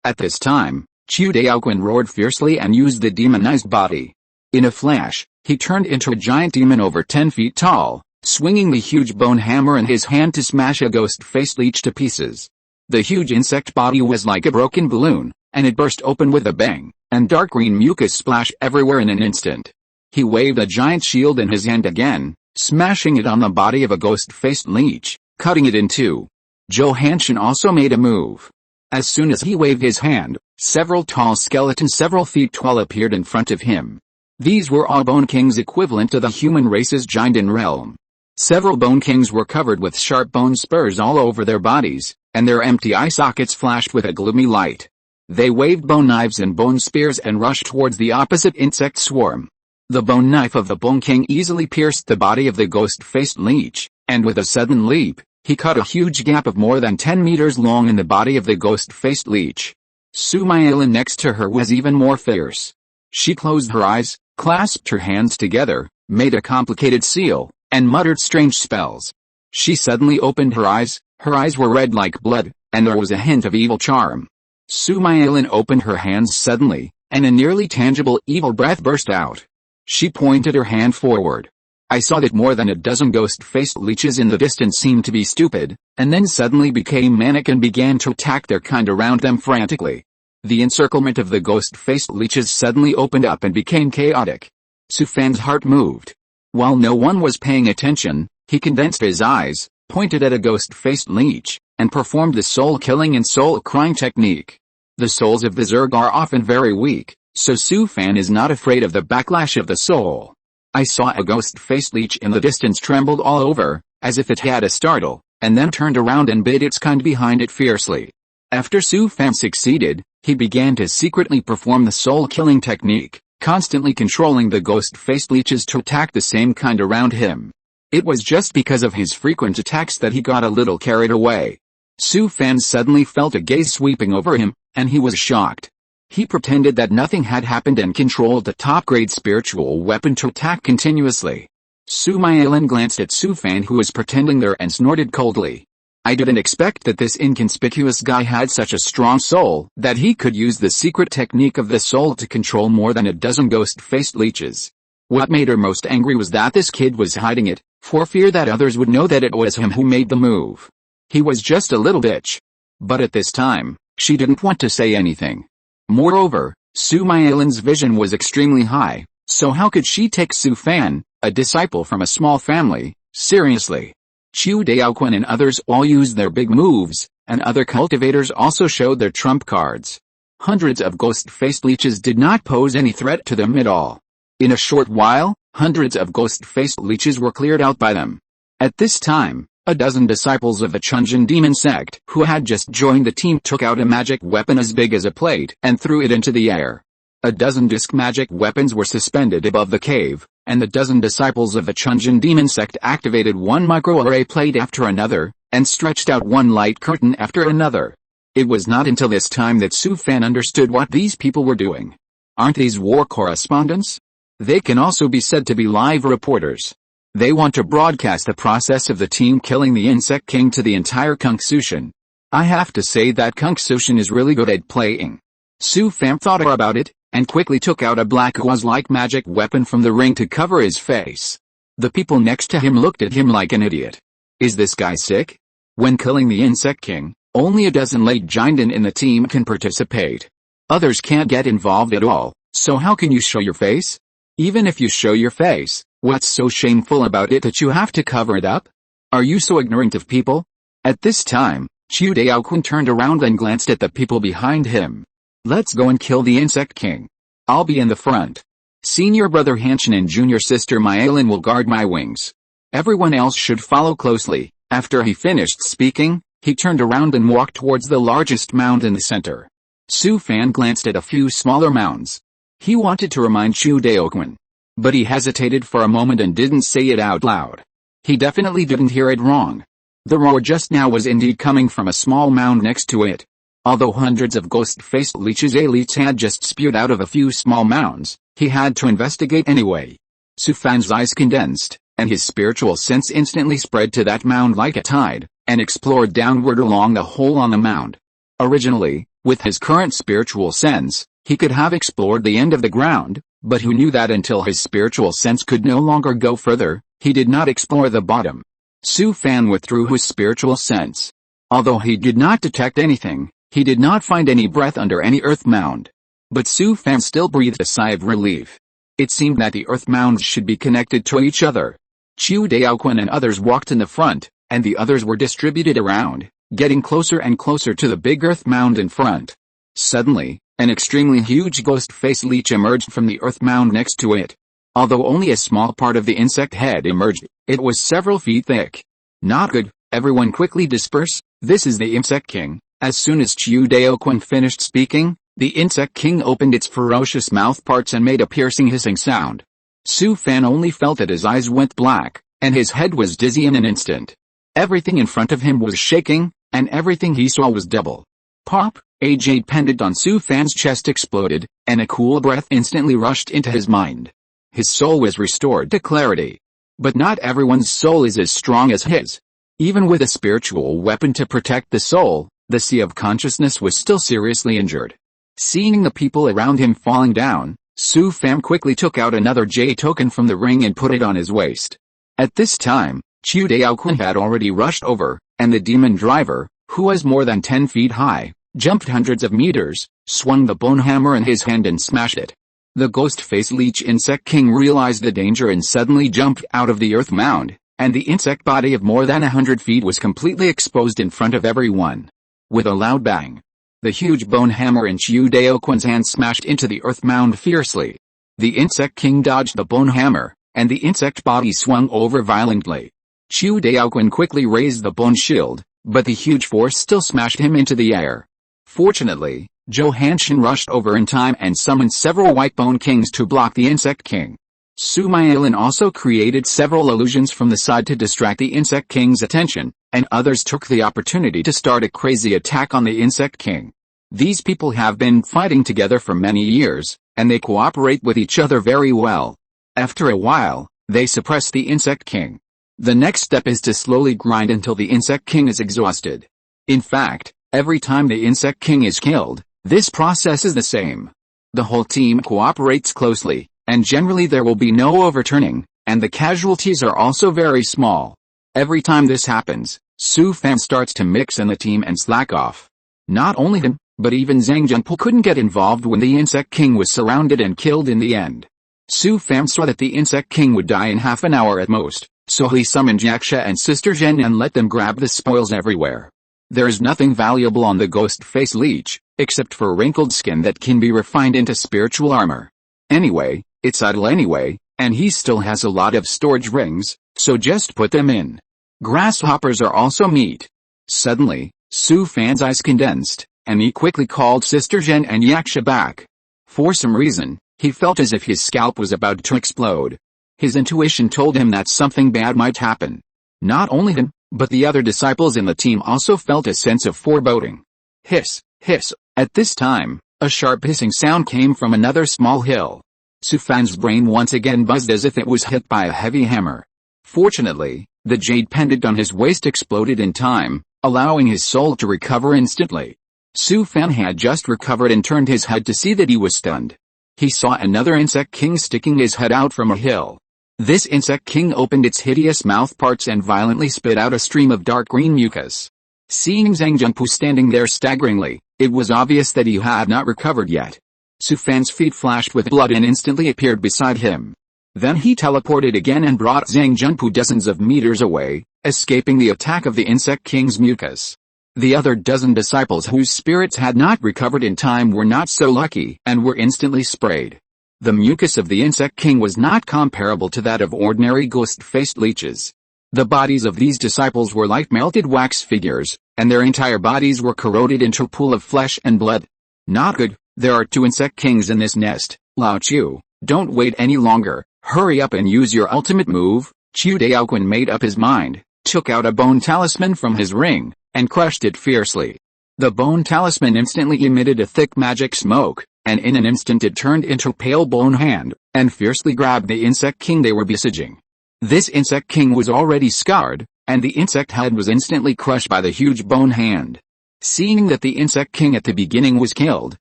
A: At this time, Chu Daoquan roared fiercely and used the demonized body. In a flash, he turned into a giant demon over 10 feet tall, swinging the huge bone hammer in his hand to smash a ghost-faced leech to pieces. The huge insect body was like a broken balloon, and it burst open with a bang, and dark green mucus splashed everywhere in an instant. He waved a giant shield in his hand again, smashing it on the body of a ghost-faced leech, cutting it in two. Joe Hanshin also made a move. As soon as he waved his hand, several tall skeletons several feet tall appeared in front of him. These were all Bone Kings equivalent to the human race's giant in realm. Several Bone Kings were covered with sharp bone spurs all over their bodies, and their empty eye sockets flashed with a gloomy light. They waved bone knives and bone spears and rushed towards the opposite insect swarm. The bone knife of the Bone King easily pierced the body of the ghost-faced leech, and with a sudden leap, he cut a huge gap of more than 10 meters long in the body of the ghost-faced leech. Su Mailin next to her was even more fierce. She closed her eyes, clasped her hands together, made a complicated seal, and muttered strange spells. She suddenly opened her eyes were red like blood, and there was a hint of evil charm. Su Mailin opened her hands suddenly, and a nearly tangible evil breath burst out. She pointed her hand forward. I saw that more than a dozen ghost-faced leeches in the distance seemed to be stupid, and then suddenly became manic and began to attack their kind around them frantically. The encirclement of the ghost-faced leeches suddenly opened up and became chaotic. Su Fan's heart moved. While no one was paying attention, he condensed his eyes, pointed at a ghost-faced leech, and performed the soul-killing and soul-crying technique. The souls of the Zerg are often very weak, so Su Fan is not afraid of the backlash of the soul. I saw a ghost-faced leech in the distance trembled all over, as if it had a startle, and then turned around and bit its kind behind it fiercely. After Su Fan succeeded, he began to secretly perform the soul-killing technique, constantly controlling the ghost-faced leeches to attack the same kind around him. It was just because of his frequent attacks that he got a little carried away. Su Fan suddenly felt a gaze sweeping over him, and he was shocked. He pretended that nothing had happened and controlled the top-grade spiritual weapon to attack continuously. Su Mailin glanced at Su Fan who was pretending there and snorted coldly. I didn't expect that this inconspicuous guy had such a strong soul that he could use the secret technique of the soul to control more than a dozen ghost-faced leeches. What made her most angry was that this kid was hiding it, for fear that others would know that it was him who made the move. He was just a little bitch. But at this time, she didn't want to say anything. Moreover, Su Mailin's vision was extremely high, so how could she take Su Fan, a disciple from a small family, seriously? Chu Daoquan and others all used their big moves, and other cultivators also showed their trump cards. Hundreds of ghost-faced leeches did not pose any threat to them at all. In a short while, hundreds of ghost-faced leeches were cleared out by them. At this time, a dozen disciples of the Chunjin demon sect who had just joined the team took out a magic weapon as big as a plate and threw it into the air. A dozen disc magic weapons were suspended above the cave, and the dozen disciples of the Chunjin demon sect activated one microarray plate after another, and stretched out one light curtain after another. It was not until this time that Su Fan understood what these people were doing. Aren't these war correspondents? They can also be said to be live reporters. They want to broadcast the process of the team killing the Insect King to the entire Cultivation. I have to say that Cultivation is really good at playing. Su Fan thought about it, and quickly took out a black gauze-like magic weapon from the ring to cover his face. The people next to him looked at him like an idiot. Is this guy sick? When killing the Insect King, only a dozen late Jinden in the team can participate. Others can't get involved at all, so how can you show your face? Even if you show your face, what's so shameful about it that you have to cover it up? Are you so ignorant of people? At this time, Chu Daoquan turned around and glanced at the people behind him. Let's go and kill the Insect King. I'll be in the front. Senior brother Hanshin and junior sister Mailin will guard my wings. Everyone else should follow closely. After he finished speaking, he turned around and walked towards the largest mound in the center. Su Fan glanced at a few smaller mounds. He wanted to remind Chu Daoquan, but he hesitated for a moment and didn't say it out loud. He definitely didn't hear it wrong. The roar just now was indeed coming from a small mound next to it. Although hundreds of ghost-faced leeches elites had just spewed out of a few small mounds, he had to investigate anyway. Su Fan's eyes condensed, and his spiritual sense instantly spread to that mound like a tide, and explored downward along the hole on the mound. Originally, With his current spiritual sense, he could have explored the end of the ground, but who knew that until his spiritual sense could no longer go further, he did not explore the bottom. Su Fan withdrew his spiritual sense. Although he did not detect anything, he did not find any breath under any earth mound. But Su Fan still breathed a sigh of relief. It seemed that the earth mounds should be connected to each other. Chu Daoquan and others walked in the front, and the others were distributed around, getting closer and closer to the big earth mound in front. Suddenly, an extremely huge ghost-faced leech emerged from the earth mound next to it. Although only a small part of the insect head emerged, it was several feet thick. Not good, everyone quickly disperse, this is the Insect King. As soon as Chu Daoquan finished speaking, the Insect King opened its ferocious mouth parts and made a piercing hissing sound. Su Fan only felt that his eyes went black, and his head was dizzy in an instant. Everything in front of him was shaking, and everything he saw was double. Pop! A jade pendant on Su Fan's chest exploded, and a cool breath instantly rushed into his mind. His soul was restored to clarity. But not everyone's soul is as strong as his. Even with a spiritual weapon to protect the soul, the sea of consciousness was still seriously injured. Seeing the people around him falling down, Su Fan quickly took out another jade token from the ring and put it on his waist. At this time, Chu Daoquan had already rushed over, and the demon driver, who was more than 10 feet high, jumped hundreds of meters, swung the bone hammer in his hand and smashed it. The ghost-faced leech Insect King realized the danger and suddenly jumped out of the earth mound, and the insect body of more than 100 feet was completely exposed in front of everyone. With a loud bang, the huge bone hammer in Chu Daoquan's hand smashed into the earth mound fiercely. The Insect King dodged the bone hammer, and the insect body swung over violently. Chu Daoquan quickly raised the bone shield, but the huge force still smashed him into the air. Fortunately, Zhou Hanshin rushed over in time and summoned several white bone kings to block the Insect King. Su Mailin also created several illusions from the side to distract the Insect King's attention, and others took the opportunity to start a crazy attack on the Insect King. These people have been fighting together for many years, and they cooperate with each other very well. After a while, they suppress the Insect King. The next step is to slowly grind until the Insect King is exhausted. In fact, every time the Insect King is killed, this process is the same. The whole team cooperates closely, and generally there will be no overturning, and the casualties are also very small. Every time this happens, Su Fan starts to mix in the team and slack off. Not only him, but even Zhang Junpu couldn't get involved when the Insect King was surrounded and killed in the end. Su Fan saw that the Insect King would die in half an hour at most, so he summoned Yaksha and Sister Zhen and let them grab the spoils everywhere. There is nothing valuable on the ghost-face leech, except for wrinkled skin that can be refined into spiritual armor. Anyway, it's idle anyway, and he still has a lot of storage rings, so just put them in. Grasshoppers are also meat. Suddenly, Su Fan's eyes condensed, and he quickly called Sister Zhen and Yaksha back. For some reason, he felt as if his scalp was about to explode. His intuition told him that something bad might happen. Not only him, but the other disciples in the team also felt a sense of foreboding. Hiss, hiss. At this time, a sharp hissing sound came from another small hill. Su Fan's brain once again buzzed as if it was hit by a heavy hammer. Fortunately, the jade pendant on his waist exploded in time, allowing his soul to recover instantly. Su Fan had just recovered and turned his head to see that he was stunned. He saw another Insect King sticking his head out from a hill. This Insect King opened its hideous mouth parts and violently spit out a stream of dark green mucus. Seeing Zhang Junpu standing there staggeringly, it was obvious that he had not recovered yet. Su Fan's feet flashed with blood and instantly appeared beside him. Then he teleported again and brought Zhang Junpu dozens of meters away, escaping the attack of the Insect King's mucus. The other dozen disciples whose spirits had not recovered in time were not so lucky and were instantly sprayed. The mucus of the Insect King was not comparable to that of ordinary ghost-faced leeches. The bodies of these disciples were like melted wax figures, and their entire bodies were corroded into a pool of flesh and blood. Not good. There are 2 Insect Kings in this nest. Lao Chu, don't wait any longer, hurry up and use your ultimate move. Chu Daoquan made up his mind, took out a bone talisman from his ring, and crushed it fiercely. The bone talisman instantly emitted a thick magic smoke, and in an instant it turned into a pale bone hand, and fiercely grabbed the Insect King they were besieging. This Insect King was already scarred, and the insect head was instantly crushed by the huge bone hand. Seeing that the insect king at the beginning was killed,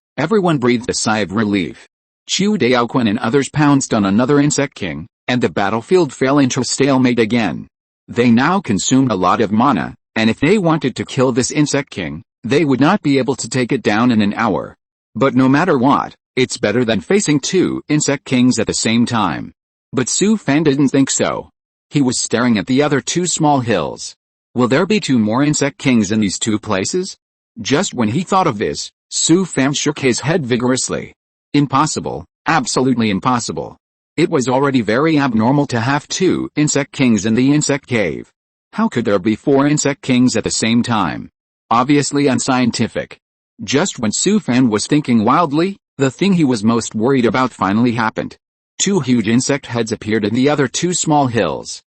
A: everyone breathed a sigh of relief. Chu Daoquan and others pounced on another insect king, and the battlefield fell into a stalemate again. They now consumed a lot of mana, and if they wanted to kill this insect king, they would not be able to take it down in an hour. But no matter what, it's better than facing two insect kings at the same time. But Su Fan didn't think so. He was staring at the other two small hills. Will there be two more insect kings in these two places? Just when he thought of this, Su Fan shook his head vigorously. Impossible, absolutely impossible. It was already very abnormal to have two insect kings in the insect cave. How could there be four insect kings at the same time? Obviously unscientific. Just when Su Fan was thinking wildly, the thing he was most worried about finally happened. Two huge insect heads appeared in the other two small hills.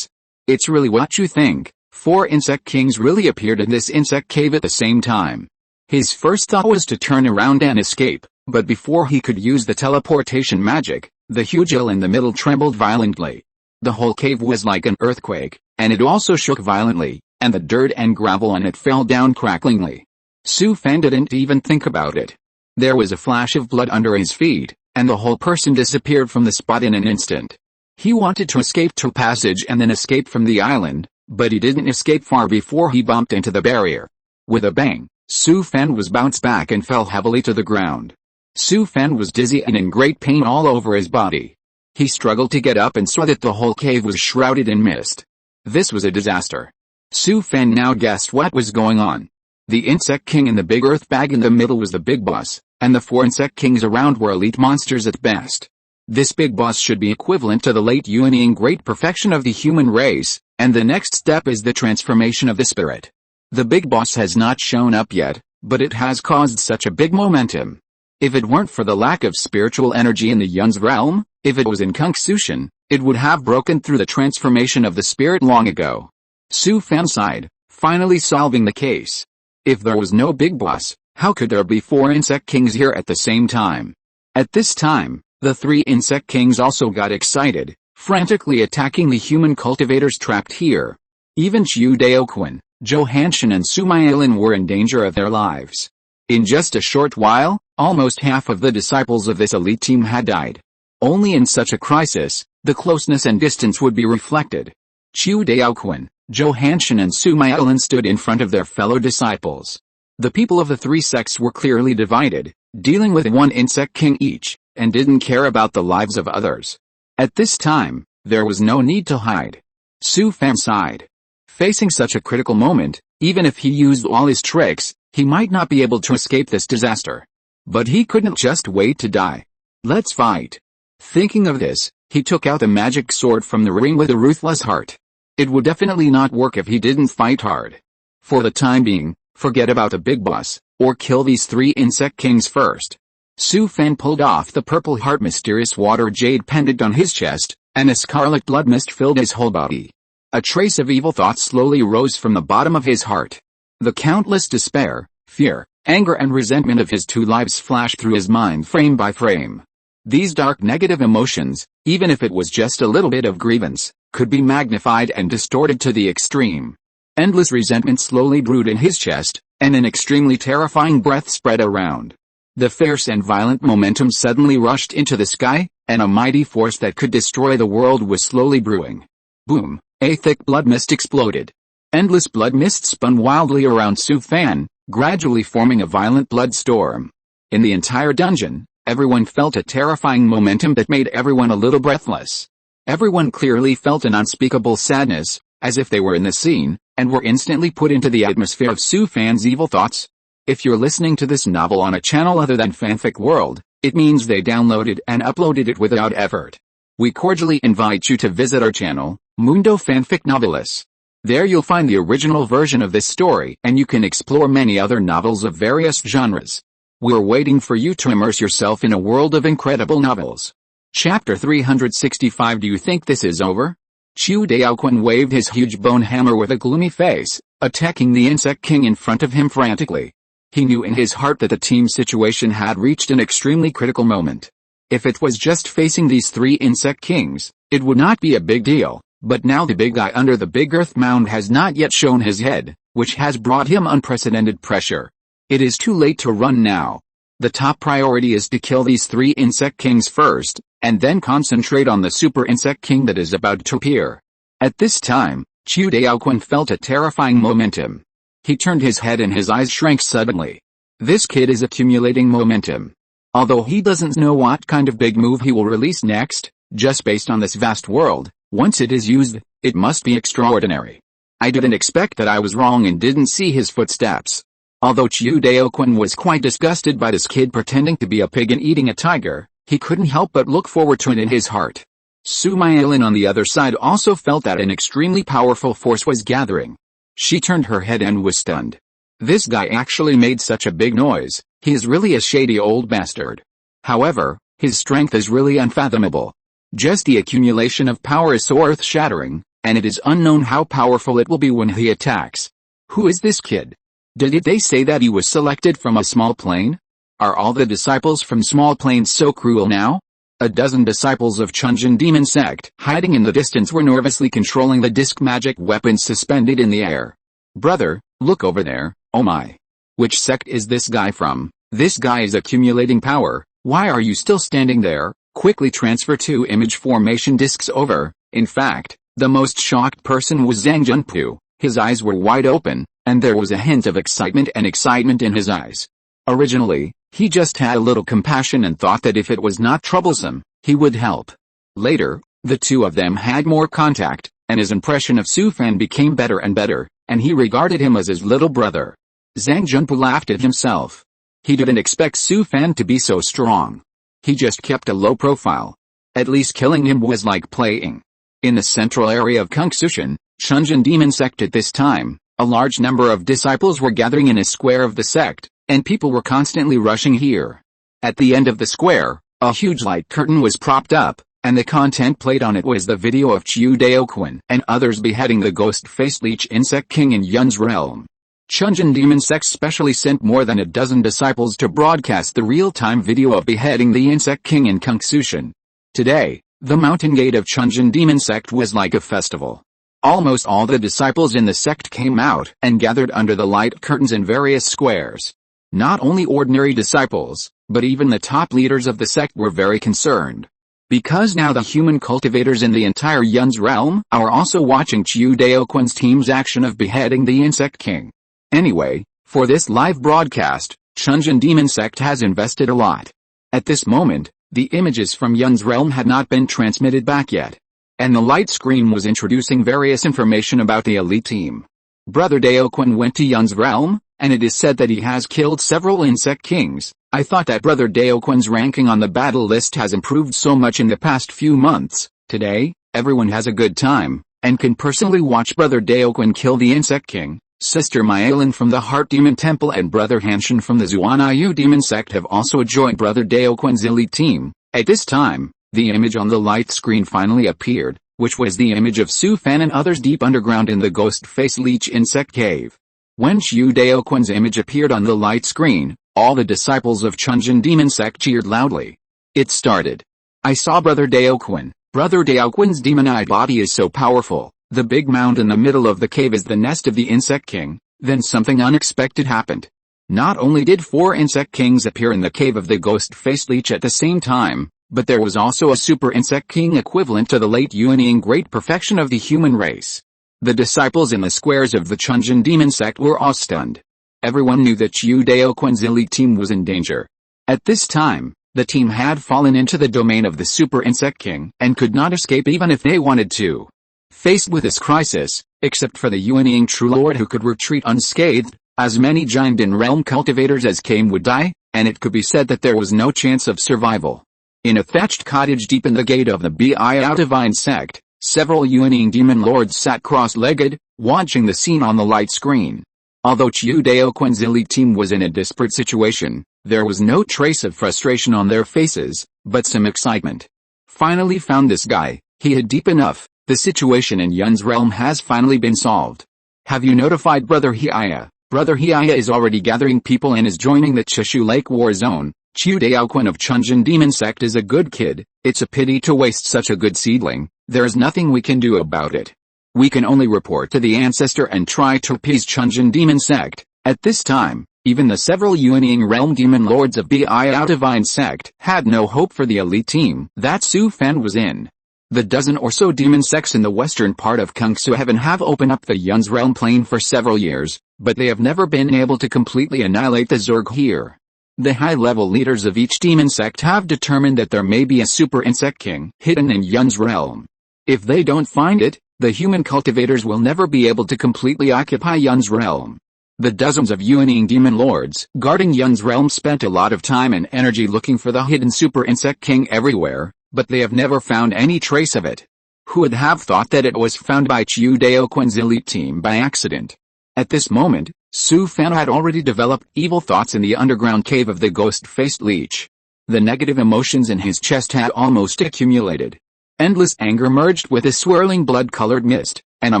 A: It's really what you think. Four insect kings really appeared in this insect cave at the same time. His first thought was to turn around and escape, but before he could use the teleportation magic, the huge hill in the middle trembled violently. The whole cave was like an earthquake, and it also shook violently, and the dirt and gravel on it fell down cracklingly. Su Fan didn't even think about it. There was a flash of blood under his feet, and the whole person disappeared from the spot in an instant. He wanted to escape to passage and then escape from the island, but he didn't escape far before he bumped into the barrier. With a bang, Su Fan was bounced back and fell heavily to the ground. Su Fan was dizzy and in great pain all over his body. He struggled to get up and saw that the whole cave was shrouded in mist. This was a disaster. Su Fan now guessed what was going on. The insect king in the big earth bag in the middle was the big boss, and the four insect kings around were elite monsters at best. This big boss should be equivalent to the late Yuan in great perfection of the human race, and the next step is the transformation of the spirit. The big boss has not shown up yet, but it has caused such a big momentum. If it weren't for the lack of spiritual energy in the Yun's realm, if it was in Conceals, it would have broken through the transformation of the spirit long ago. Su Fan sighed, finally solving the case. If there was no big boss, how could there be four insect kings here at the same time? At this time, the three insect kings also got excited, frantically attacking the human cultivators trapped here. Even Chu Daoquan, Zhou Hanshan and Su Mailin were in danger of their lives. In just a short while, almost half of the disciples of this elite team had died. Only in such a crisis, the closeness and distance would be reflected. Chu Daoquan, Zhou Hanshan and Su Mailin stood in front of their fellow disciples. The people of the three sects were clearly divided, dealing with one insect king each, and didn't care about the lives of others. At this time, there was no need to hide. Su Fan sighed. Facing such a critical moment, even if he used all his tricks, he might not be able to escape this disaster. But he couldn't just wait to die. Let's fight. Thinking of this, he took out the magic sword from the ring with a ruthless heart. It would definitely not work if he didn't fight hard. For the time being, forget about the big boss, or kill these three insect kings first. Su Fan pulled off the purple heart mysterious water jade pendant on his chest, and a scarlet blood mist filled his whole body. A trace of evil thoughts slowly rose from the bottom of his heart. The countless despair, fear, anger and resentment of his two lives flashed through his mind frame by frame. These dark negative emotions, even if it was just a little bit of grievance, could be magnified and distorted to the extreme. Endless resentment slowly brewed in his chest, and an extremely terrifying breath spread around. The fierce and violent momentum suddenly rushed into the sky, and a mighty force that could destroy the world was slowly brewing. Boom! A thick blood mist exploded. Endless blood mist spun wildly around Su Fan, gradually forming a violent blood storm. In the entire dungeon, everyone felt a terrifying momentum that made everyone a little breathless. Everyone clearly felt an unspeakable sadness, as if they were in the scene, and were instantly put into the atmosphere of Su Fan's evil thoughts. If you're listening to this novel on a channel other than Fanfic World, it means they downloaded and uploaded it without effort. We cordially invite you to visit our channel, Mundo Fanfic Novelis. There you'll find the original version of this story and you can explore many other novels of various genres. We're waiting for you to immerse yourself in a world of incredible novels. Chapter 365. Do you think this is over? Chu Daoquan waved his huge bone hammer with a gloomy face, attacking the insect king in front of him frantically. He knew in his heart that the team's situation had reached an extremely critical moment. If it was just facing these three insect kings, it would not be a big deal, But now the big guy under the big earth mound has not yet shown his head, which has brought him unprecedented pressure. It is too late to run now. The top priority is to kill these 3 insect kings first, and then concentrate on the super insect king that is about to appear. At this time, Chu Daoquan felt a terrifying momentum. He turned his head and his eyes shrank suddenly. This kid is accumulating momentum. Although he doesn't know what kind of big move he will release next, just based on this vast world, once it is used, it must be extraordinary. I didn't expect that I was wrong and didn't see his footsteps. Although Chu Daoquan was quite disgusted by this kid pretending to be a pig and eating a tiger, he couldn't help but look forward to it in his heart. Su Mailin on the other side also felt that an extremely powerful force was gathering. She turned her head and was stunned. This guy actually made such a big noise. He is really a shady old bastard. However, his strength is really unfathomable. Just the accumulation of power is so earth-shattering, and it is unknown how powerful it will be when he attacks. Who is this kid? Did they say that he was selected from a small plane? Are all the disciples from small planes so cruel now? A dozen disciples of Chunjin demon sect hiding in the distance were nervously controlling the disc magic weapons suspended in the air. Brother, look over there, oh my. Which sect is this guy from? This guy is accumulating power. Why are you still standing there? Quickly transfer 2 image formation discs over. In fact, the most shocked person was Zhang Junpu. His eyes were wide open, and there was a hint of excitement in his eyes. Originally, he just had a little compassion and thought that if it was not troublesome, he would help. Later, the two of them had more contact, and his impression of Su Fan became better and better, and he regarded him as his little brother. Zhang Junpu laughed at himself. He didn't expect Su Fan to be so strong. He just kept a low profile. At least killing him was like playing. In the central area of Cultivation, Chunjin demon sect at this time, a large number of disciples were gathering in a square of the sect, and people were constantly rushing here. At the end of the square, a huge light curtain was propped up, and the content played on it was the video of Chu Daoquan and others beheading the ghost-faced leech insect king in Yun's realm. Chunjin demon sect specially sent more than a dozen disciples to broadcast the real-time video of beheading the insect king in Cultivation. Today, the mountain gate of Chunjin demon sect was like a festival. Almost all the disciples in the sect came out and gathered under the light curtains in various squares. Not only ordinary disciples, but even the top leaders of the sect were very concerned. Because now the human cultivators in the entire Yun's realm are also watching Chu Daoquan's team's action of beheading the insect king. Anyway, for this live broadcast, Chunjin demon sect has invested a lot. At this moment, the images from Yun's realm had not been transmitted back yet. And the light screen was introducing various information about the elite team. Brother Daoquan went to Yun's realm, and it is said that he has killed several insect kings. I thought that Brother Daoquan's ranking on the battle list has improved so much in the past few months. Today, everyone has a good time, and can personally watch Brother Daoquan kill the insect king. Sister Mailin from the Heart Demon Temple and Brother Hanshin from the Zuanayu Demon Sect have also joined Brother Daoquan's elite team. At this time, the image on the light screen finally appeared, which was the image of Su Fan and others deep underground in the ghost-face leech insect cave. When Chu Daoquan's image appeared on the light screen, all the disciples of Chunjin demon sect cheered loudly. It started. I saw Brother Daoquan. Brother Daoquan's demon-eyed body is so powerful. The big mound in the middle of the cave is the nest of the insect king. Then something unexpected happened. Not only did 4 insect kings appear in the cave of the ghost-faced leech at the same time, but there was also a super insect king equivalent to the late Yuanying great perfection of the human race. The disciples in the squares of the Chunjin demon sect were all stunned. Everyone knew that Chu Daoquan's elite team was in danger. At this time, the team had fallen into the domain of the super insect king and could not escape even if they wanted to. Faced with this crisis, except for the Yuanying True Lord who could retreat unscathed, as many Jiangdan realm cultivators as came would die, and it could be said that there was no chance of survival. In a thatched cottage deep in the gate of the Biao Divine sect, several Yuanying demon lords sat cross-legged, watching the scene on the light screen. Although Chu Daoquan's elite team was in a desperate situation, there was no trace of frustration on their faces, but some excitement. Finally found this guy, he hid deep enough. The situation in Yun's realm has finally been solved. Have you notified Brother Hiaya? Brother Hiaya is already gathering people and is joining the Chishu Lake War Zone. Chu Daoquan of Chunjin demon sect is a good kid. It's a pity to waste such a good seedling. There is nothing we can do about it. We can only report to the ancestor and try to appease Chunjin demon sect. At this time, even the several Yuanying realm demon lords of Biao divine sect had no hope for the elite team that Su Fan was in. The dozen or so demon sects in the western part of Kungsu heaven have opened up the Yun's realm plane for several years, but they have never been able to completely annihilate the Zerg here. The high-level leaders of each demon sect have determined that there may be a super insect king hidden in Yun's realm. If they don't find it, the human cultivators will never be able to completely occupy Yun's realm. The dozens of Yuanying demon lords guarding Yun's realm spent a lot of time and energy looking for the hidden super insect king everywhere, but they have never found any trace of it. Who would have thought that it was found by Chiu Daoquan's elite team by accident? At this moment, Su Fan had already developed evil thoughts in the underground cave of the ghost-faced leech. The negative emotions in his chest had almost accumulated. Endless anger merged with a swirling blood-colored mist, and a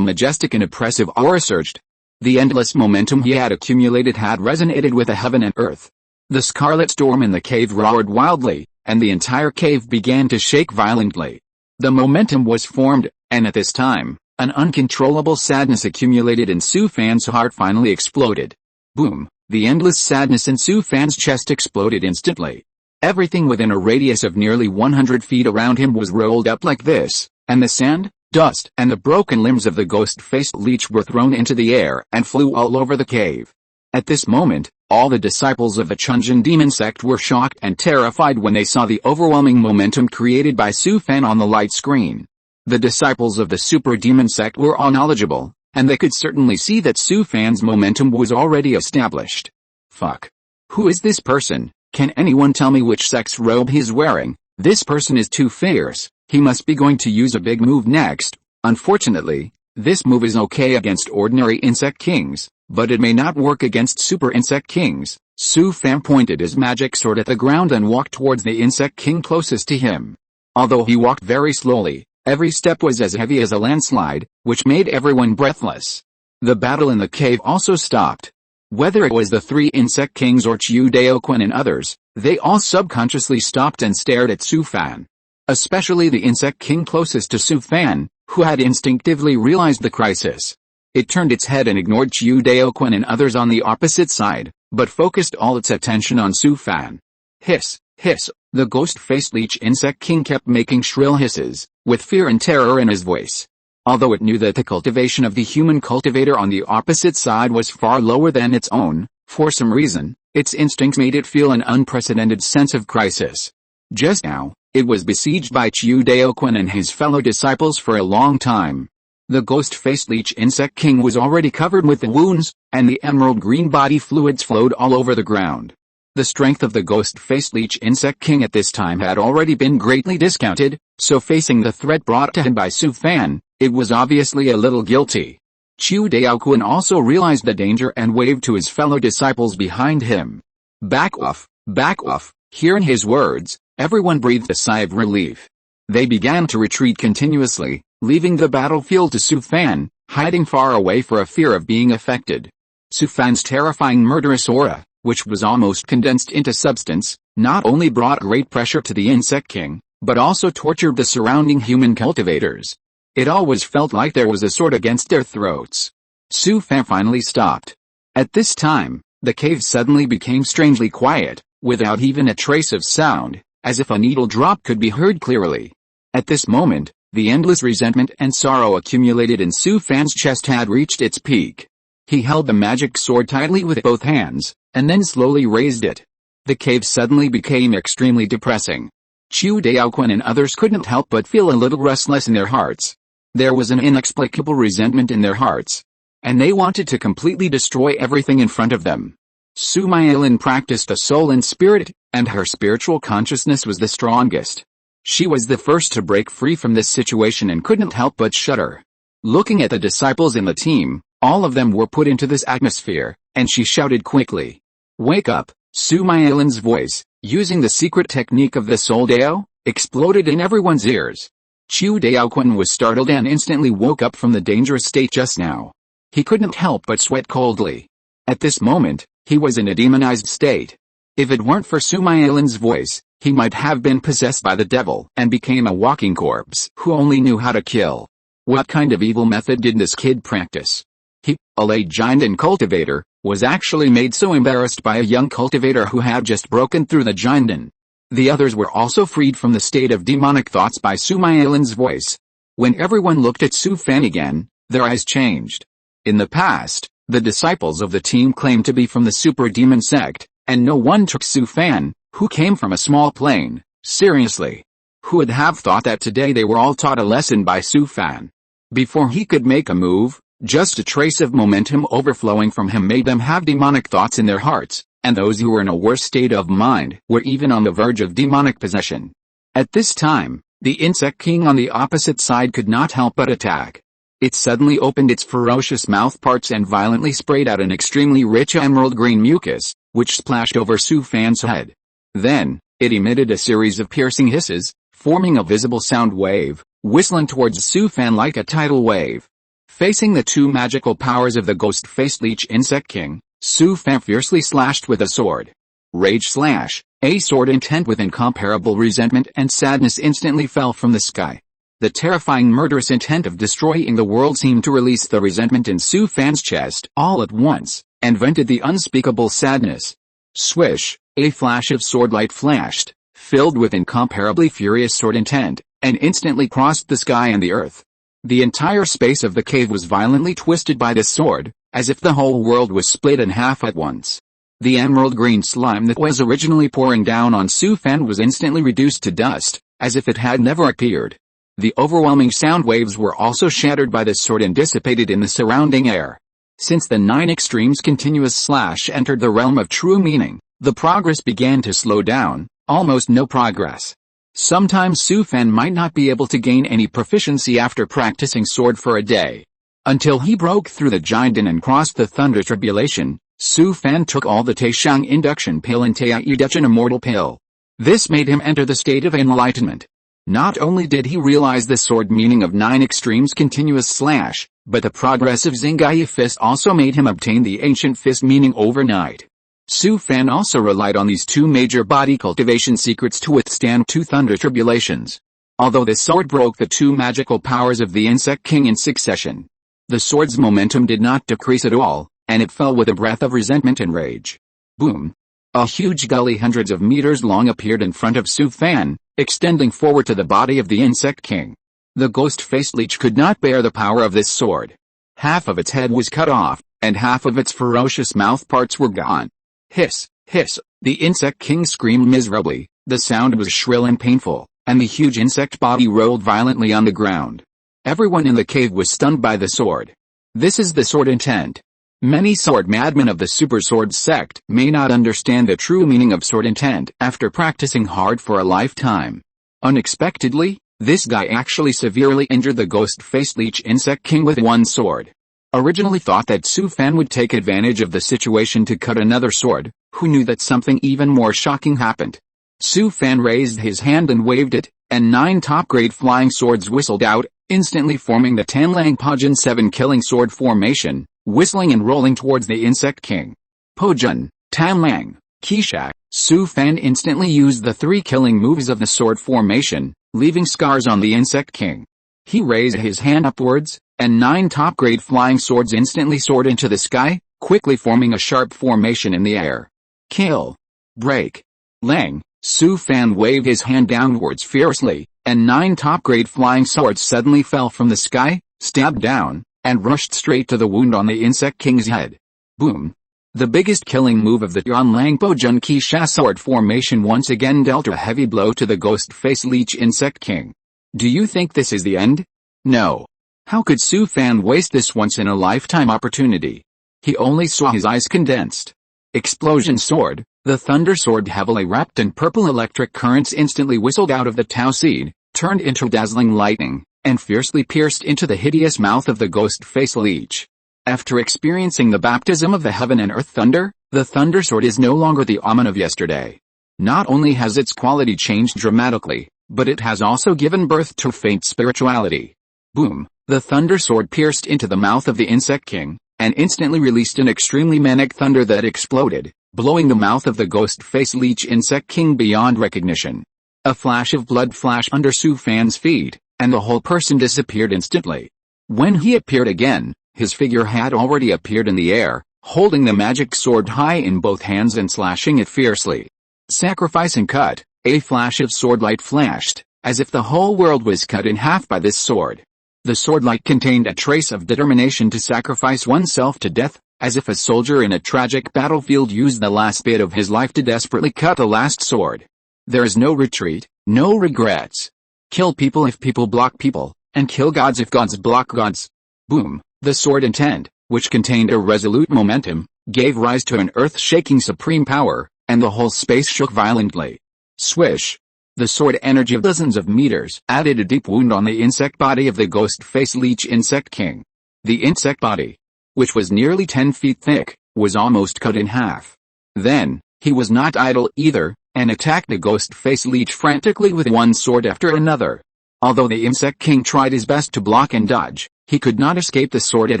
A: majestic and oppressive aura surged. The endless momentum he had accumulated had resonated with the heaven and earth. The scarlet storm in the cave roared wildly, and the entire cave began to shake violently. The momentum was formed, and at this time, an uncontrollable sadness accumulated in Su Fan's heart finally exploded. Boom! The endless sadness in Su Fan's chest exploded instantly. Everything within a radius of nearly 100 feet around him was rolled up like this, and the sand, dust, and the broken limbs of the ghost-faced leech were thrown into the air and flew all over the cave. At this moment, all the disciples of the Chunjin demon sect were shocked and terrified when they saw the overwhelming momentum created by Su Fan on the light screen. The disciples of the super demon sect were all knowledgeable, and they could certainly see that Su Fan's momentum was already established. Fuck. Who is this person? Can anyone tell me which sect's robe he's wearing? This person is too fierce. He must be going to use a big move next. Unfortunately, this move is okay against ordinary insect kings, but it may not work against super insect kings. Su Fan pointed his magic sword at the ground and walked towards the insect king closest to him. Although he walked very slowly, every step was as heavy as a landslide, which made everyone breathless. The battle in the cave also stopped. Whether it was the three insect kings or Chiu Daoquan and others, they all subconsciously stopped and stared at Su Fan. Especially the insect king closest to Su Fan, who had instinctively realized the crisis. It turned its head and ignored Chiu Daoquan and others on the opposite side, but focused all its attention on Su Fan. Hiss, hiss, the ghost-faced leech insect king kept making shrill hisses, with fear and terror in his voice. Although it knew that the cultivation of the human cultivator on the opposite side was far lower than its own, for some reason, its instincts made it feel an unprecedented sense of crisis. Just now, it was besieged by Chiu Daoquan and his fellow disciples for a long time. The ghost-faced leech insect king was already covered with the wounds, and the emerald green body fluids flowed all over the ground. The strength of the ghost-faced leech insect king at this time had already been greatly discounted, so facing the threat brought to him by Su Fan, it was obviously a little guilty. Chiu Daoquan also realized the danger and waved to his fellow disciples behind him. Back off, back off. Hearing his words, everyone breathed a sigh of relief. They began to retreat continuously, leaving the battlefield to Su Fan, hiding far away for a fear of being affected. Su Fan's terrifying murderous aura, which was almost condensed into substance, not only brought great pressure to the insect king, but also tortured the surrounding human cultivators. It always felt like there was a sword against their throats. Su Fan finally stopped. At this time, the cave suddenly became strangely quiet, without even a trace of sound, as if a needle drop could be heard clearly. At this moment, the endless resentment and sorrow accumulated in Su Fan's chest had reached its peak. He held the magic sword tightly with both hands, and then slowly raised it. The cave suddenly became extremely depressing. Chiu Daoquan and others couldn't help but feel a little restless in their hearts. There was an inexplicable resentment in their hearts, and they wanted to completely destroy everything in front of them. Su Mailin practiced the soul and spirit, and her spiritual consciousness was the strongest. She was the first to break free from this situation and couldn't help but shudder. Looking at the disciples in the team, all of them were put into this atmosphere, and she shouted quickly. Wake up! Su Mailin's voice, using the secret technique of the Soul Dao, exploded in everyone's ears. Chiu Daoquan was startled and instantly woke up from the dangerous state just now. He couldn't help but sweat coldly. At this moment, he was in a demonized state. If it weren't for Su Mailin's voice, He might have been possessed by the devil and became a walking corpse who only knew how to kill. What kind of evil method did this kid practice? He, a late giant and cultivator, was actually made so embarrassed by a young cultivator who had just broken through the giant. The others were also freed from the state of demonic thoughts by Su Mailan's voice. When everyone looked at Su Fan again, their eyes changed. In the past, the disciples of the team claimed to be from the super demon sect, and no one took Su Fan, who came from a small plane, seriously. Who would have thought that today they were all taught a lesson by Su Fan? Before he could make a move, just a trace of momentum overflowing from him made them have demonic thoughts in their hearts, and those who were in a worse state of mind were even on the verge of demonic possession. At this time, the insect king on the opposite side could not help but attack. It suddenly opened its ferocious mouthparts and violently sprayed out an extremely rich emerald green mucus, which splashed over Su Fan's head. Then, it emitted a series of piercing hisses, forming a visible sound wave, whistling towards Su Fan like a tidal wave. Facing the two magical powers of the ghost-faced leech insect king, Su Fan fiercely slashed with a sword. Rage slash, a sword intent with incomparable resentment and sadness instantly fell from the sky. The terrifying murderous intent of destroying the world seemed to release the resentment in Su Fan's chest all at once, and vented the unspeakable sadness. Swish, a flash of sword light flashed, filled with incomparably furious sword intent, and instantly crossed the sky and the earth. The entire space of the cave was violently twisted by this sword, as if the whole world was split in half at once. The emerald green slime that was originally pouring down on Su Fan was instantly reduced to dust, as if it had never appeared. The overwhelming sound waves were also shattered by this sword and dissipated in the surrounding air. Since the 9 extremes continuous slash entered the realm of true meaning, the progress began to slow down, almost no progress. Sometimes Su Fan might not be able to gain any proficiency after practicing sword for a day. Until he broke through the giant and crossed the thunder tribulation, Su Fan took all the Taishang induction pill and Taiyudechen immortal pill. This made him enter the state of enlightenment. Not only did he realize the sword meaning of 9 extremes continuous slash, but the progressive Zingai fist also made him obtain the ancient fist meaning overnight. Su Fan also relied on these 2 major body cultivation secrets to withstand 2 thunder tribulations. Although the sword broke the 2 magical powers of the insect king in succession, the sword's momentum did not decrease at all, and it fell with a breath of resentment and rage. Boom! A huge gully hundreds of meters long appeared in front of Su Fan, extending forward to the body of the insect king. The ghost-faced leech could not bear the power of this sword. Half of its head was cut off, and half of its ferocious mouth parts were gone. Hiss, hiss, the insect king screamed miserably, the sound was shrill and painful, and the huge insect body rolled violently on the ground. Everyone in the cave was stunned by the sword. This is the sword intent. Many sword madmen of the super sword sect may not understand the true meaning of sword intent after practicing hard for a lifetime. Unexpectedly, this guy actually severely injured the ghost-faced leech insect king with one sword. Originally thought that Su Fan would take advantage of the situation to cut another sword, who knew that something even more shocking happened. Su Fan raised his hand and waved it, and 9 top-grade flying swords whistled out, instantly forming the Tanlang Pojun 7 killing sword formation, whistling and rolling towards the insect king. Pojun, Tanlang, Kishak, Su Fan instantly used the 3 killing moves of the sword formation, leaving scars on the insect king. He raised his hand upwards, and 9 top-grade flying swords instantly soared into the sky, quickly forming a sharp formation in the air. Kill. Break. Lang. Su Fan waved his hand downwards fiercely, and 9 top-grade flying swords suddenly fell from the sky, stabbed down, and rushed straight to the wound on the insect king's head. Boom. The biggest killing move of the Tianlangpo Junki Sha sword formation once again dealt a heavy blow to the ghost-faced leech insect king. Do you think this is the end? No. How could Su Fan waste this once-in-a-lifetime opportunity? He only saw his eyes condensed. Explosion sword, the thunder sword heavily wrapped in purple electric currents instantly whistled out of the Tao seed, turned into dazzling lightning, and fiercely pierced into the hideous mouth of the ghost-faced leech. After experiencing the baptism of the heaven and earth thunder, the thunder sword is no longer the Amen of yesterday. Not only has its quality changed dramatically, but it has also given birth to faint spirituality. Boom! The thunder sword pierced into the mouth of the insect king, and instantly released an extremely manic thunder that exploded, blowing the mouth of the ghost-faced leech insect king beyond recognition. A flash of blood flashed under Su Fan's feet, and the whole person disappeared instantly. When he appeared again, his figure had already appeared in the air, holding the magic sword high in both hands and slashing it fiercely. Sacrifice and cut. A flash of sword light flashed, as if the whole world was cut in half by this sword. The sword light contained a trace of determination to sacrifice oneself to death, as if a soldier in a tragic battlefield used the last bit of his life to desperately cut the last sword. There is no retreat, no regrets. Kill people if people block people, and kill gods if gods block gods. Boom! The sword intent, which contained a resolute momentum, gave rise to an earth-shaking supreme power, and the whole space shook violently. Swish! The sword energy of dozens of meters added a deep wound on the insect body of the ghost-faced leech insect king. The insect body, which was nearly 10 feet thick, was almost cut in half. Then, he was not idle either, and attacked the ghost-faced leech frantically with one sword after another. Although the insect king tried his best to block and dodge, he could not escape the sword at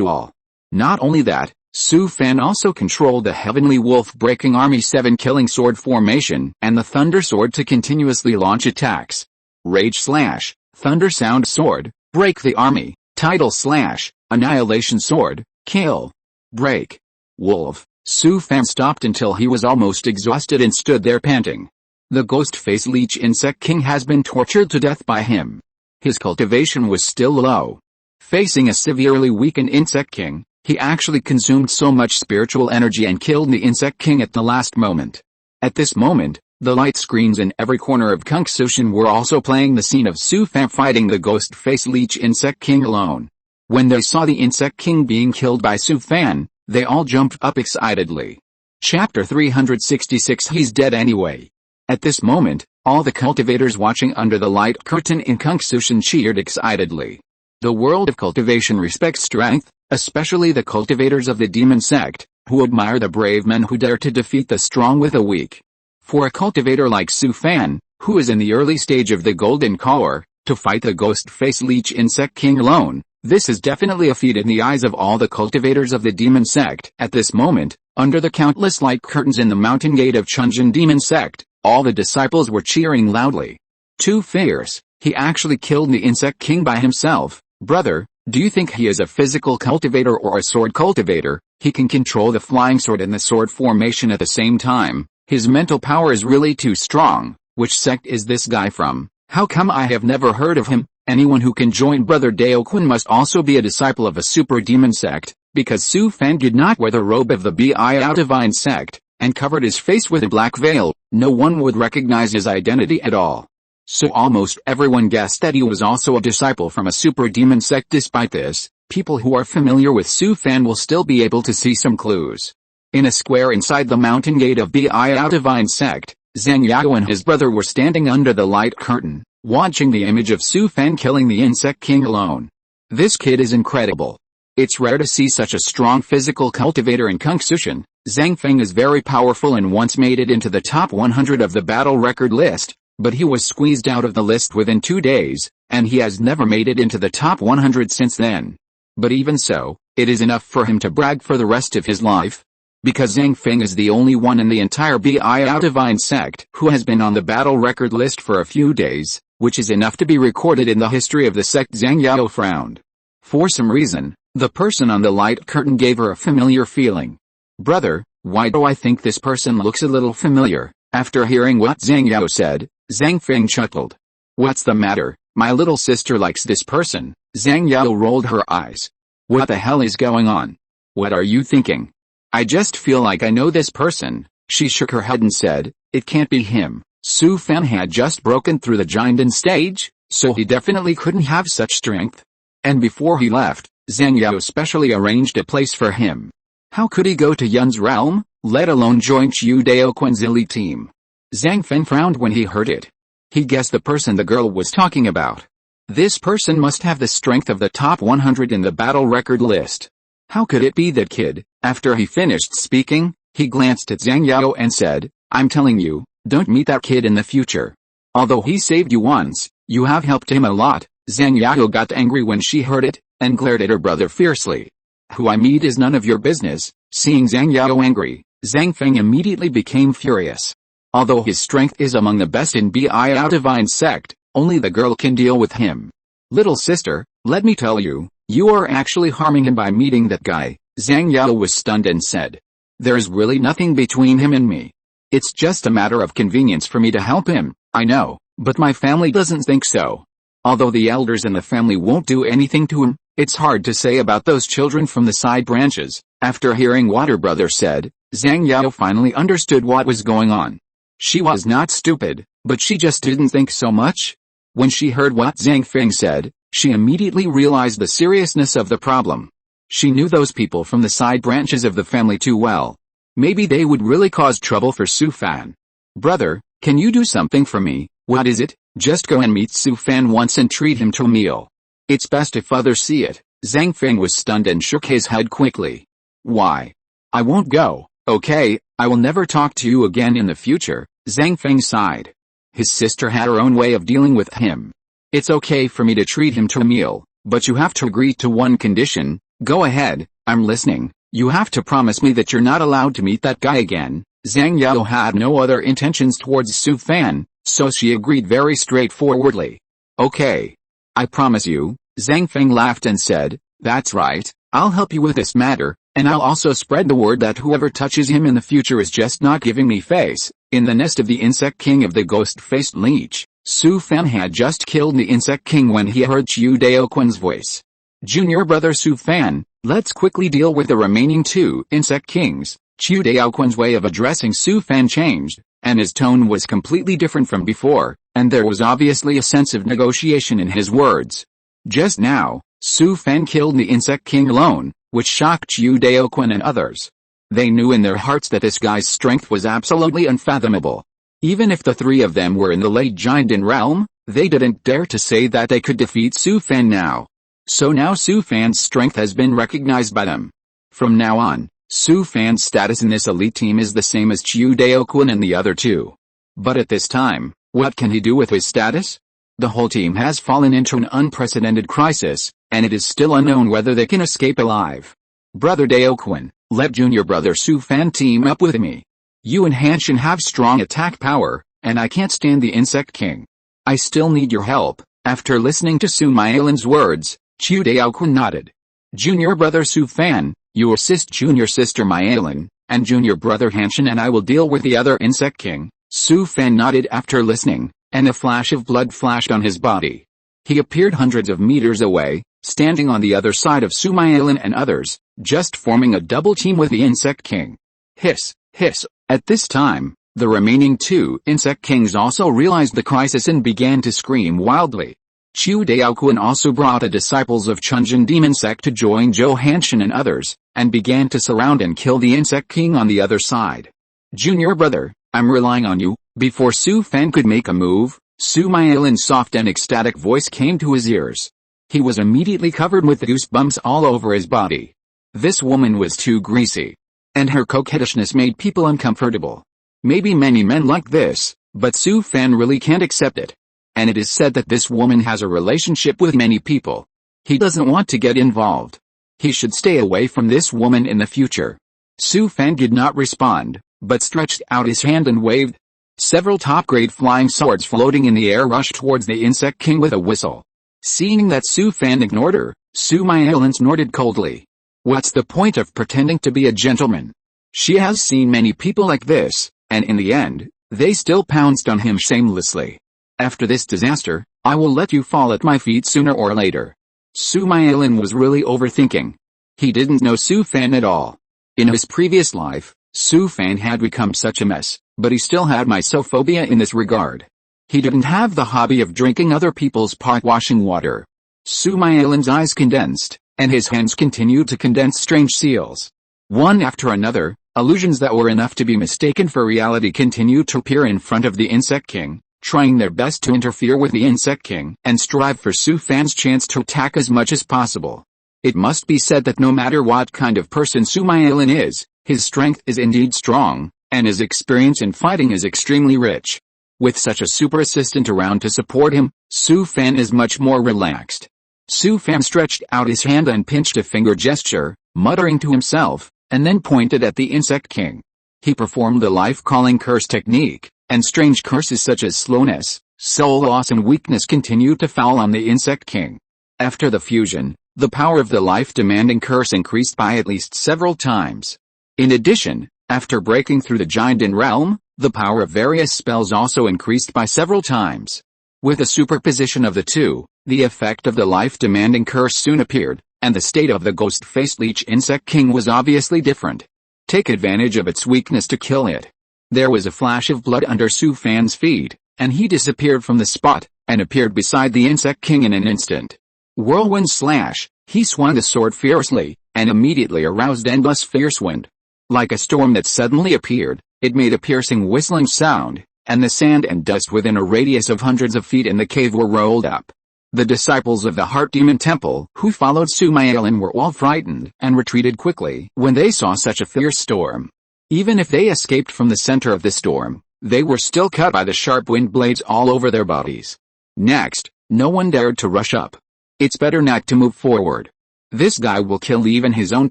A: all. Not only that, Su Fan also controlled the Heavenly Wolf-breaking Army 7 killing sword formation and the Thunder Sword to continuously launch attacks. Rage Slash, Thunder Sound Sword, Break the Army, Tidal Slash, Annihilation Sword, Kill. Break. Wolf. Su Fan stopped until he was almost exhausted and stood there panting. The ghost-faced leech insect king has been tortured to death by him. His cultivation was still low. Facing a severely weakened insect king, he actually consumed so much spiritual energy and killed the insect king at the last moment. At this moment, the light screens in every corner of Cultivation were also playing the scene of Su Fan fighting the ghost-faced leech insect king alone. When they saw the insect king being killed by Su Fan, they all jumped up excitedly. Chapter 366 He's dead anyway. At this moment, all the cultivators watching under the light curtain in Cultivation cheered excitedly. The world of cultivation respects strength, especially the cultivators of the demon sect, who admire the brave men who dare to defeat the strong with the weak. For a cultivator like Su Fan, who is in the early stage of the golden core, to fight the ghost-faced leech insect king alone, this is definitely a feat in the eyes of all the cultivators of the demon sect. At this moment, under the countless light curtains in the mountain gate of Chunjin demon sect, all the disciples were cheering loudly. Too fierce, he actually killed the insect king by himself. Brother, do you think he is a physical cultivator or a sword cultivator? He can control the flying sword and the sword formation at the same time. His mental power is really too strong. Which sect is this guy from? How come I have never heard of him? Anyone who can join Brother Daoquan must also be a disciple of a super demon sect, because Su Fan did not wear the robe of the Biao divine sect, and covered his face with a black veil. No one would recognize his identity at all. So almost everyone guessed that he was also a disciple from a super demon sect. Despite this, people who are familiar with Su Fan will still be able to see some clues. In a square inside the mountain gate of Biao divine sect, Zhang Yao and his brother were standing under the light curtain, watching the image of Su Fan killing the insect king alone. This kid is incredible. It's rare to see such a strong physical cultivator in Cultivation. Zhang Feng is very powerful and once made it into the top 100 of the battle record list, but he was squeezed out of the list within 2 days, and he has never made it into the top 100 since then. But even so, it is enough for him to brag for the rest of his life. Because Zhang Feng is the only one in the entire Biao divine sect who has been on the battle record list for a few days, which is enough to be recorded in the history of the sect. Zhang Yao frowned. For some reason, the person on the light curtain gave her a familiar feeling. Brother, why do I think this person looks a little familiar? After hearing what Zhang Yao said, Zhang Feng chuckled. What's the matter? My little sister likes this person. Zhang Yao rolled her eyes. What the hell is going on? What are you thinking? I just feel like I know this person. She shook her head and said, it can't be him. Su Fan had just broken through the Jinden stage, so he definitely couldn't have such strength. And before he left, Zhang Yao specially arranged a place for him. How could he go to Yun's realm, let alone join Chiu Daoquan's elite team? Zhang Feng frowned when he heard it. He guessed the person the girl was talking about. This person must have the strength of the top 100 in the battle record list. How could it be that kid? After he finished speaking, he glanced at Zhang Yao and said, I'm telling you, don't meet that kid in the future. Although he saved you once, you have helped him a lot. Zhang Yao got angry when she heard it, and glared at her brother fiercely. Who I meet is none of your business. Seeing Zhang Yao angry, Zhang Feng immediately became furious. Although his strength is among the best in Biao divine sect, only the girl can deal with him. Little sister, let me tell you, you are actually harming him by meeting that guy. Zhang Yao was stunned and said. There's really nothing between him and me. It's just a matter of convenience for me to help him, I know, but my family doesn't think so. Although the elders in the family won't do anything to him, it's hard to say about those children from the side branches. After hearing what her brother said, Zhang Yao finally understood what was going on. She was not stupid, but she just didn't think so much. When she heard what Zhang Feng said, she immediately realized the seriousness of the problem. She knew those people from the side branches of the family too well. Maybe they would really cause trouble for Su Fan. Brother, can you do something for me? What is it? Just go and meet Su Fan once and treat him to a meal. It's best if others see it. Zhang Feng was stunned and shook his head quickly. Why? I won't go. Okay, I will never talk to you again in the future. Zhang Feng sighed. His sister had her own way of dealing with him. It's okay for me to treat him to a meal, but you have to agree to one condition. Go ahead, I'm listening. You have to promise me that you're not allowed to meet that guy again. Zhang Yao had no other intentions towards Su Fan, so she agreed very straightforwardly. Okay. I promise you. Zhang Feng laughed and said, that's right, I'll help you with this matter, and I'll also spread the word that whoever touches him in the future is just not giving me face. In the nest of the insect king of the ghost-faced leech, Su Fan had just killed the insect king when he heard Chiu Daoquan's voice. Junior brother Su Fan, let's quickly deal with the remaining two insect kings. Chiu Daoquan's way of addressing Su Fan changed, and his tone was completely different from before, and there was obviously a sense of negotiation in his words. Just now, Su Fan killed the insect king alone, which shocked Chiu Daoquan and others. They knew in their hearts that this guy's strength was absolutely unfathomable. Even if the three of them were in the late giant realm, they didn't dare to say that they could defeat Su Fan now. So now Su Fan's strength has been recognized by them. From now on, Su Fan's status in this elite team is the same as Chiu Daoquan and the other two. But at this time, what can he do with his status? The whole team has fallen into an unprecedented crisis, and it is still unknown whether they can escape alive. Brother Daoquan, let junior brother Su Fan team up with me. You and Hanshin have strong attack power, and I can't stand the insect king. I still need your help. After listening to Su Mailan's words, Chiu Daoquan nodded. Junior brother Su Fan, you assist junior sister Mailan, and junior brother Hanshin and I will deal with the other insect king. Su Fan nodded after listening, and a flash of blood flashed on his body. He appeared hundreds of meters away, standing on the other side of Su Mailan and others, just forming a double team with the insect king. Hiss, hiss. At this time, the remaining two insect kings also realized the crisis and began to scream wildly. Chiu Daoquan also brought the disciples of Chunjin demon sect to join Zhou Hanshin and others, and began to surround and kill the insect king on the other side. Junior brother, I'm relying on you. Before Su Fan could make a move, Su Mailan's soft and ecstatic voice came to his ears. He was immediately covered with goosebumps all over his body. This woman was too greasy. And her coquettishness made people uncomfortable. Maybe many men like this, but Su Fan really can't accept it. And it is said that this woman has a relationship with many people. He doesn't want to get involved. He should stay away from this woman in the future. Su Fan did not respond, but stretched out his hand and waved. Several top-grade flying swords floating in the air rushed towards the insect king with a whistle. Seeing that Su Fan ignored her, Su Mailan snorted coldly. What's the point of pretending to be a gentleman? She has seen many people like this, and in the end, they still pounced on him shamelessly. After this disaster, I will let you fall at my feet sooner or later. Su Mailan was really overthinking. He didn't know Su Fan at all. In his previous life, Su Fan had become such a mess, but he still had mysophobia in this regard. He didn't have the hobby of drinking other people's pot-washing water. Su Mailan's eyes condensed, and his hands continued to condense strange seals. One after another, illusions that were enough to be mistaken for reality continued to appear in front of the insect king, trying their best to interfere with the insect king and strive for Su Fan's chance to attack as much as possible. It must be said that no matter what kind of person Su Mailan is, his strength is indeed strong, and his experience in fighting is extremely rich. With such a super assistant around to support him, Su Fan is much more relaxed. Su Fan stretched out his hand and pinched a finger gesture, muttering to himself, and then pointed at the insect king. He performed the life-calling curse technique, and strange curses such as slowness, soul loss and weakness continued to fall on the Insect King. After the fusion, the power of the life-demanding curse increased by at least several times. In addition, after breaking through the Giant realm, the power of various spells also increased by several times. With the superposition of the two, the effect of the life-demanding curse soon appeared, and the state of the ghost-faced leech Insect King was obviously different. Take advantage of its weakness to kill it. There was a flash of blood under Su Fan's feet, and he disappeared from the spot, and appeared beside the Insect King in an instant. Whirlwind slash, he swung the sword fiercely, and immediately aroused endless fierce wind. Like a storm that suddenly appeared, it made a piercing whistling sound, and the sand and dust within a radius of hundreds of feet in the cave were rolled up. The disciples of the Heart Demon Temple who followed Su Maelin were all frightened and retreated quickly when they saw such a fierce storm. Even if they escaped from the center of the storm, they were still cut by the sharp wind blades all over their bodies. Next, no one dared to rush up. It's better not to move forward. This guy will kill even his own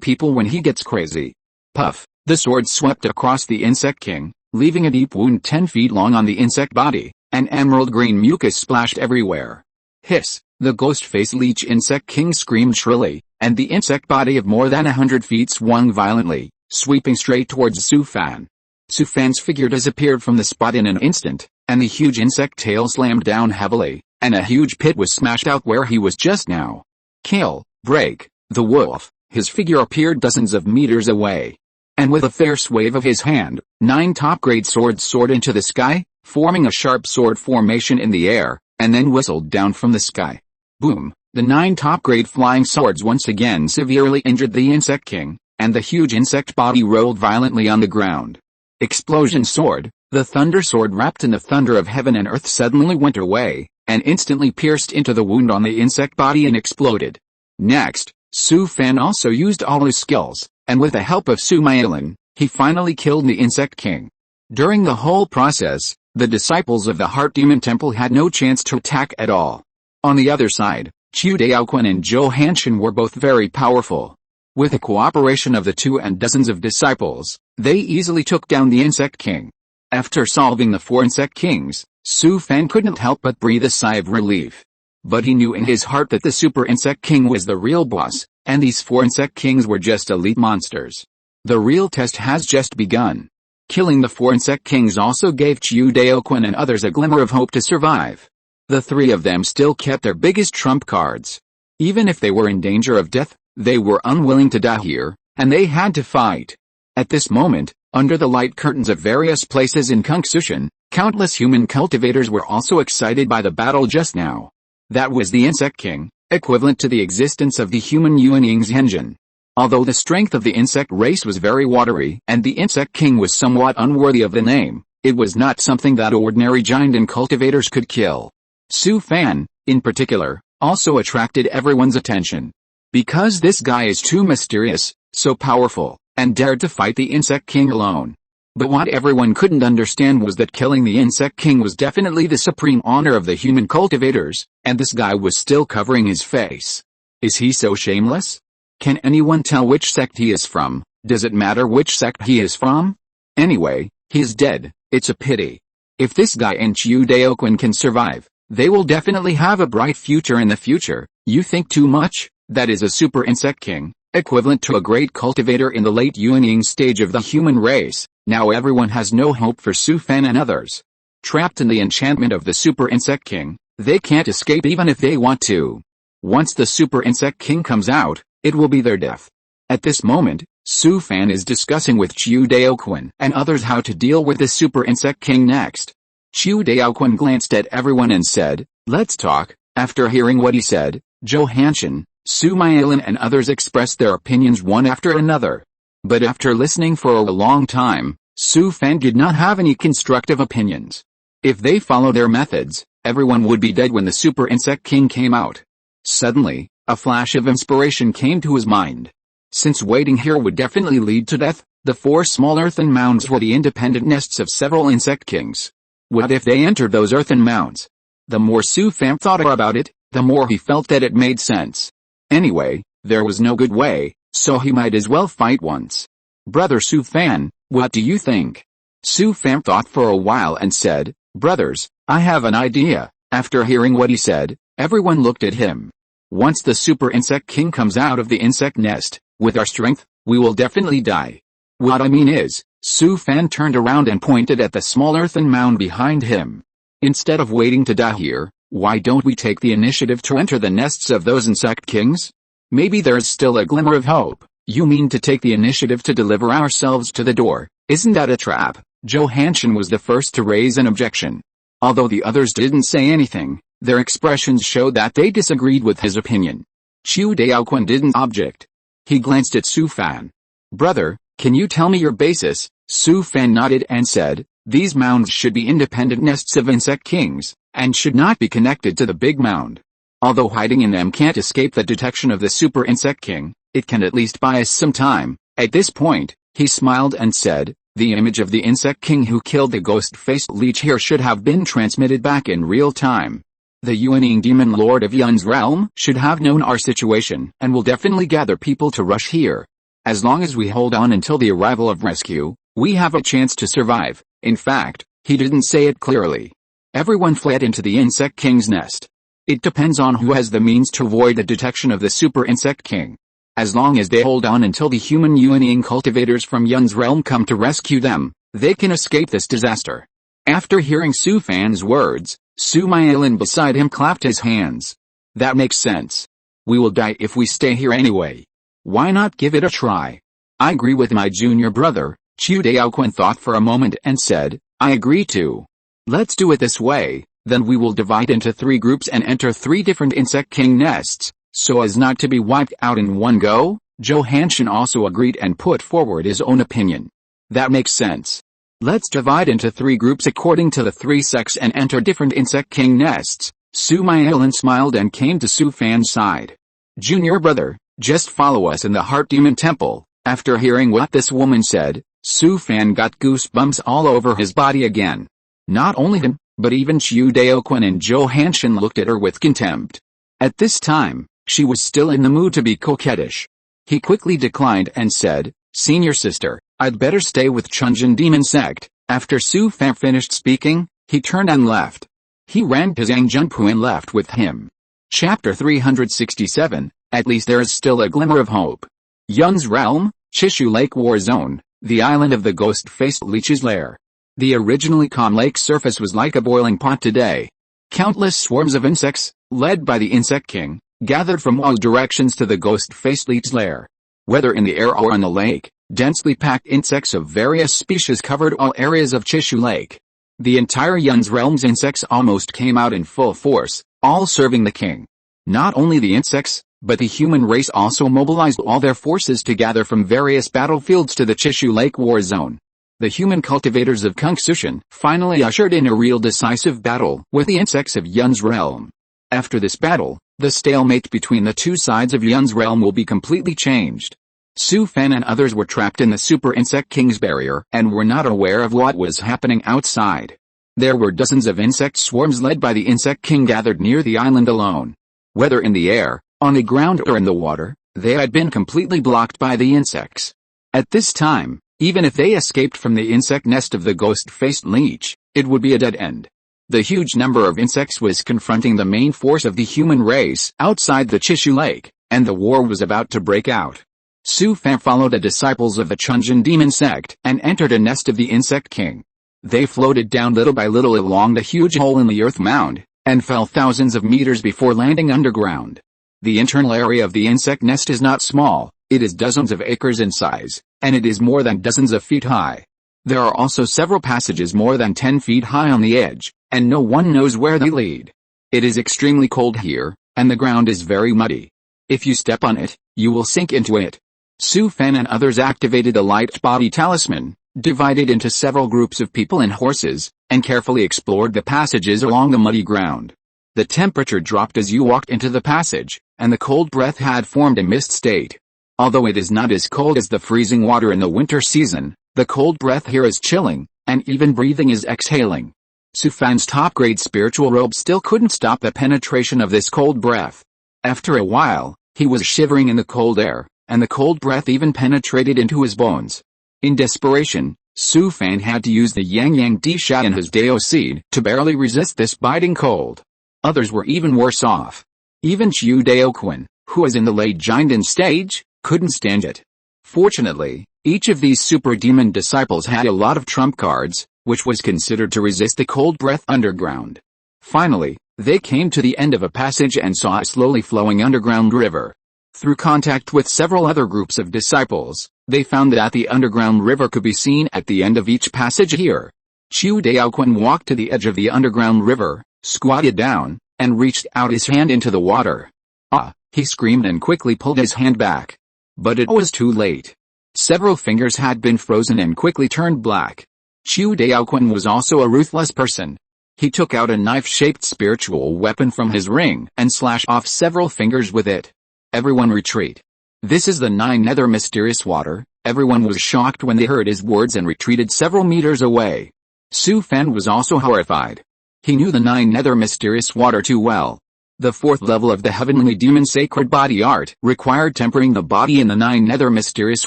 A: people when he gets crazy. Puff, the sword swept across the Insect King, leaving a deep wound 10 feet long on the insect body, and emerald green mucus splashed everywhere. Hiss, the ghost-faced leech Insect King screamed shrilly, and the insect body of more than 100 feet swung violently, sweeping straight towards Su Fan. Su Fan's figure disappeared from the spot in an instant, and the huge insect tail slammed down heavily, and a huge pit was smashed out where he was just now. Kill, break, the wolf, his figure appeared dozens of meters away. And with a fierce wave of his hand, 9 top-grade swords soared into the sky, forming a sharp sword formation in the air, and then whistled down from the sky. Boom! The 9 top-grade flying swords once again severely injured the Insect King, and the huge insect body rolled violently on the ground. Explosion sword, the thunder sword wrapped in the thunder of heaven and earth suddenly went away, and instantly pierced into the wound on the insect body and exploded. Next, Su Fan also used all his skills, and with the help of Su Maelin, he finally killed the Insect King. During the whole process, the disciples of the Heart Demon Temple had no chance to attack at all. On the other side, Chu Daoquan and Zhou Hanshan were both very powerful. With the cooperation of the two and dozens of disciples, they easily took down the Insect King. After solving the 4 Insect Kings, Su Fan couldn't help but breathe a sigh of relief. But he knew in his heart that the Super Insect King was the real boss, and these 4 Insect Kings were just elite monsters. The real test has just begun. Killing the 4 Insect Kings also gave Chu Daoquan and others a glimmer of hope to survive. The 3 of them still kept their biggest trump cards. Even if they were in danger of death, they were unwilling to die here, and they had to fight. At this moment, under the light curtains of various places in Cultivation, countless human cultivators were also excited by the battle just now. That was the Insect King, equivalent to the existence of the human Yuaning's engine. Although the strength of the insect race was very watery and the Insect King was somewhat unworthy of the name, it was not something that ordinary giant and cultivators could kill. Su Fan, in particular, also attracted everyone's attention. Because this guy is too mysterious, so powerful, and dared to fight the Insect King alone. But what everyone couldn't understand was that killing the Insect King was definitely the supreme honor of the human cultivators, and this guy was still covering his face. Is he so shameless? Can anyone tell which sect he is from? Does it matter which sect he is from? Anyway, he is dead. It's a pity. If this guy and Chu Daoquan can survive, they will definitely have a bright future in the future. You think too much? That is a Super Insect King, equivalent to a great cultivator in the late Yuaning stage of the human race. Now everyone has no hope for Su Fan and others. Trapped in the enchantment of the Super Insect King, they can't escape even if they want to. Once the Super Insect King comes out, it will be their death. At this moment, Su Fan is discussing with Chu Daoquan and others how to deal with the Super Insect King next. Chu Daoquan glanced at everyone and said, "Let's talk." After hearing what he said, Zhou Hanshan, Su Maelin and others expressed their opinions one after another. But after listening for a long time, Su Fan did not have any constructive opinions. If they follow their methods, everyone would be dead when the Super Insect King came out. Suddenly, a flash of inspiration came to his mind. Since waiting here would definitely lead to death, the 4 small earthen mounds were the independent nests of several insect kings. What if they entered those earthen mounds? The more Su Fan thought about it, the more he felt that it made sense. Anyway, there was no good way, so he might as well fight once. "Brother Su Fan, What do you think? Su Fan thought for a while and said, brothers, I have an idea. After hearing what he said, everyone looked at him. Once the super insect king comes out of the insect nest, with our strength, we will definitely die. What I mean is, Su Fan turned around and pointed at the small earthen mound behind him. Instead of waiting to die here, why don't we take the initiative to enter the nests of those insect kings? Maybe there's still a glimmer of hope. You mean to take the initiative to deliver ourselves to the door? Isn't that a trap? Johansson was the first to raise an objection. Although the others didn't say anything, their expressions showed that they disagreed with his opinion. Chu Daoquan didn't object. He glanced at Su Fan. Brother, can you tell me your basis? Su Fan nodded and said, these mounds should be independent nests of insect kings, and should not be connected to the big mound. Although hiding in them can't escape the detection of the super insect king, it can at least buy us some time. At this point, he smiled and said, the image of the insect king who killed the ghost-faced leech here should have been transmitted back in real time. The Yuaning demon lord of Yun's realm should have known our situation and will definitely gather people to rush here. As long as we hold on until the arrival of rescue, we have a chance to survive. In fact, he didn't say it clearly. Everyone fled into the insect king's nest. It depends on who has the means to avoid the detection of the super insect king. As long as they hold on until the human Yuaning cultivators from Yun's realm come to rescue them, they can escape this disaster. After hearing Su Fan's words, Su Mailan beside him clapped his hands. That makes sense. We will die if we stay here anyway. Why not give it a try? I agree with my junior brother. Chu Daoquan thought for a moment and said, I agree too. Let's do it this way, then we will divide into 3 groups and enter 3 different insect king nests, so as not to be wiped out in one go. Johansson also agreed and put forward his own opinion. That makes sense. Let's divide into 3 groups according to the 3 sects and enter different insect king nests. Su Mailan smiled and came to Su Fan's side. Junior brother, just follow us in the Heart Demon Temple. After hearing what this woman said, Su Fan got goosebumps all over his body again. Not only him, but even Chu Daoquan and Johansson looked at her with contempt. At this time, she was still in the mood to be coquettish. He quickly declined and said, Senior sister, I'd better stay with Chunjin Demon Sect. After Su Fan finished speaking, he turned and left. He ran to Zhang Junpu and left with him. Chapter 367, At least there is still a glimmer of hope. Yun's realm, Chishu Lake War Zone, the island of the ghost-faced leech's lair. The originally calm lake surface was like a boiling pot today. Countless swarms of insects, led by the insect king, gathered from all directions to the ghost-faced leech's lair. Whether in the air or on the lake, densely packed insects of various species covered all areas of Chishu Lake. The entire Yun's realm's insects almost came out in full force, all serving the king. Not only the insects, but the human race also mobilized all their forces to gather from various battlefields to the Chishu Lake War Zone. The human cultivators of Conceals finally ushered in a real decisive battle with the insects of Yun's realm. After this battle, the stalemate between the 2 sides of Yun's realm will be completely changed. Su Fan and others were trapped in the Super Insect King's barrier and were not aware of what was happening outside. There were dozens of insect swarms led by the Insect King gathered near the island alone. Whether in the air, on the ground or in the water, they had been completely blocked by the insects. At this time, even if they escaped from the insect nest of the ghost-faced leech, it would be a dead end. The huge number of insects was confronting the main force of the human race outside the Chishu Lake, and the war was about to break out. Su Fan followed the disciples of the Chunjin Demon Sect and entered a nest of the Insect King. They floated down little by little along the huge hole in the earth mound, and fell thousands of meters before landing underground. The internal area of the insect nest is not small, it is dozens of acres in size, and it is more than dozens of feet high. There are also several passages more than 10 feet high on the edge, and no one knows where they lead. It is extremely cold here, and the ground is very muddy. If you step on it, you will sink into it. Su Fan and others activated a light body talisman, divided into several groups of people and horses, and carefully explored the passages along the muddy ground. The temperature dropped as you walked into the passage, and the cold breath had formed a mist state. Although it is not as cold as the freezing water in the winter season, the cold breath here is chilling, and even breathing is exhaling. Su Fan's top-grade spiritual robe still couldn't stop the penetration of this cold breath. After a while, he was shivering in the cold air, and the cold breath even penetrated into his bones. In desperation, Su Fan had to use the Yang Yang Di Sha in his Dao seed to barely resist this biting cold. Others were even worse off. Even Chiu Dao Quan, who was in the late Jinden stage, couldn't stand it. Fortunately, each of these super demon disciples had a lot of trump cards, which was considered to resist the cold breath underground. Finally, they came to the end of a passage and saw a slowly flowing underground river. Through contact with several other groups of disciples, they found that the underground river could be seen at the end of each passage here. Chiu Daoquan walked to the edge of the underground river, squatted down, and reached out his hand into the water. Ah! He screamed and quickly pulled his hand back. But it was too late. Several fingers had been frozen and quickly turned black. Chiu Daoquan was also a ruthless person. He took out a knife-shaped spiritual weapon from his ring and slashed off several fingers with it. Everyone retreat. This is the Nine Nether Mysterious Water. Everyone was shocked when they heard his words and retreated several meters away. Su Fan was also horrified. He knew the Nine Nether Mysterious Water too well. The fourth level of the Heavenly Demon Sacred Body Art required tempering the body in the Nine Nether Mysterious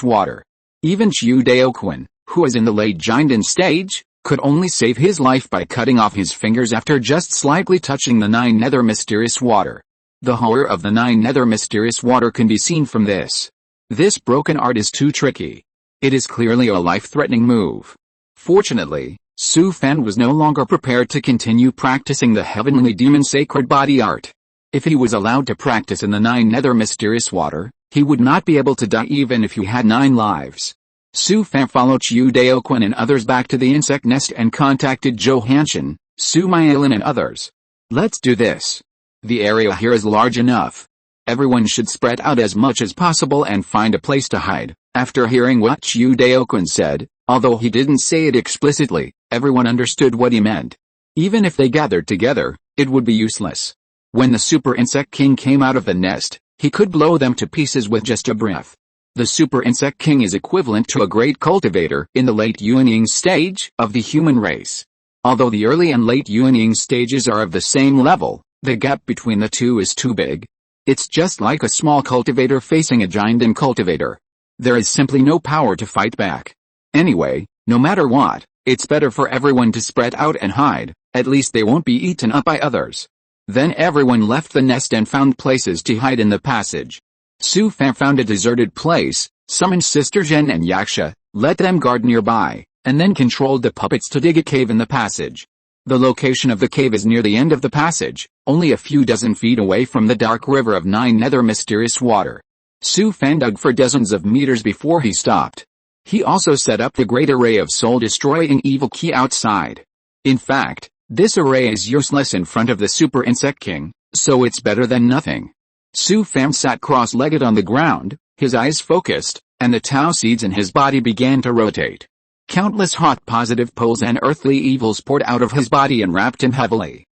A: Water. Even Chiu Daoquan, who was in the late Jinden stage, could only save his life by cutting off his fingers after just slightly touching the Nine Nether Mysterious Water. The horror of the Nine Nether Mysterious Water can be seen from this. This broken art is too tricky. It is clearly a life-threatening move. Fortunately, Su Fan was no longer prepared to continue practicing the Heavenly Demon Sacred Body Art. If he was allowed to practice in the Nine Nether Mysterious Water, he would not be able to die even if he had 9 lives. Su Fan followed Chiu Daoquan and others back to the insect nest and contacted Zhou Hanshan, Su Mailin and others. Let's do this. The area here is large enough. Everyone should spread out as much as possible and find a place to hide. After hearing what Chiu Daoquan said, although he didn't say it explicitly, everyone understood what he meant. Even if they gathered together, it would be useless. When the Super Insect King came out of the nest, he could blow them to pieces with just a breath. The Super Insect King is equivalent to a great cultivator in the late Yuanying stage of the human race. Although the early and late Yuanying stages are of the same level, the gap between the two is too big. It's just like a small cultivator facing a giant cultivator. There is simply no power to fight back. Anyway, no matter what, it's better for everyone to spread out and hide, at least they won't be eaten up by others. Then everyone left the nest and found places to hide in the passage. Su Fan found a deserted place, summoned Sister Zhen and Yaksha, let them guard nearby, and then controlled the puppets to dig a cave in the passage. The location of the cave is near the end of the passage, only a few dozen feet away from the dark river of Nine Nether Mysterious Water. Su Fan dug for dozens of meters before he stopped. He also set up the great array of soul-destroying evil key outside. In fact, this array is useless in front of the Super Insect King, so it's better than nothing. Su Fan sat cross-legged on the ground, his eyes focused, and the Tao seeds in his body began to rotate. Countless hot positive poles and earthly evils poured out of his body and wrapped him heavily.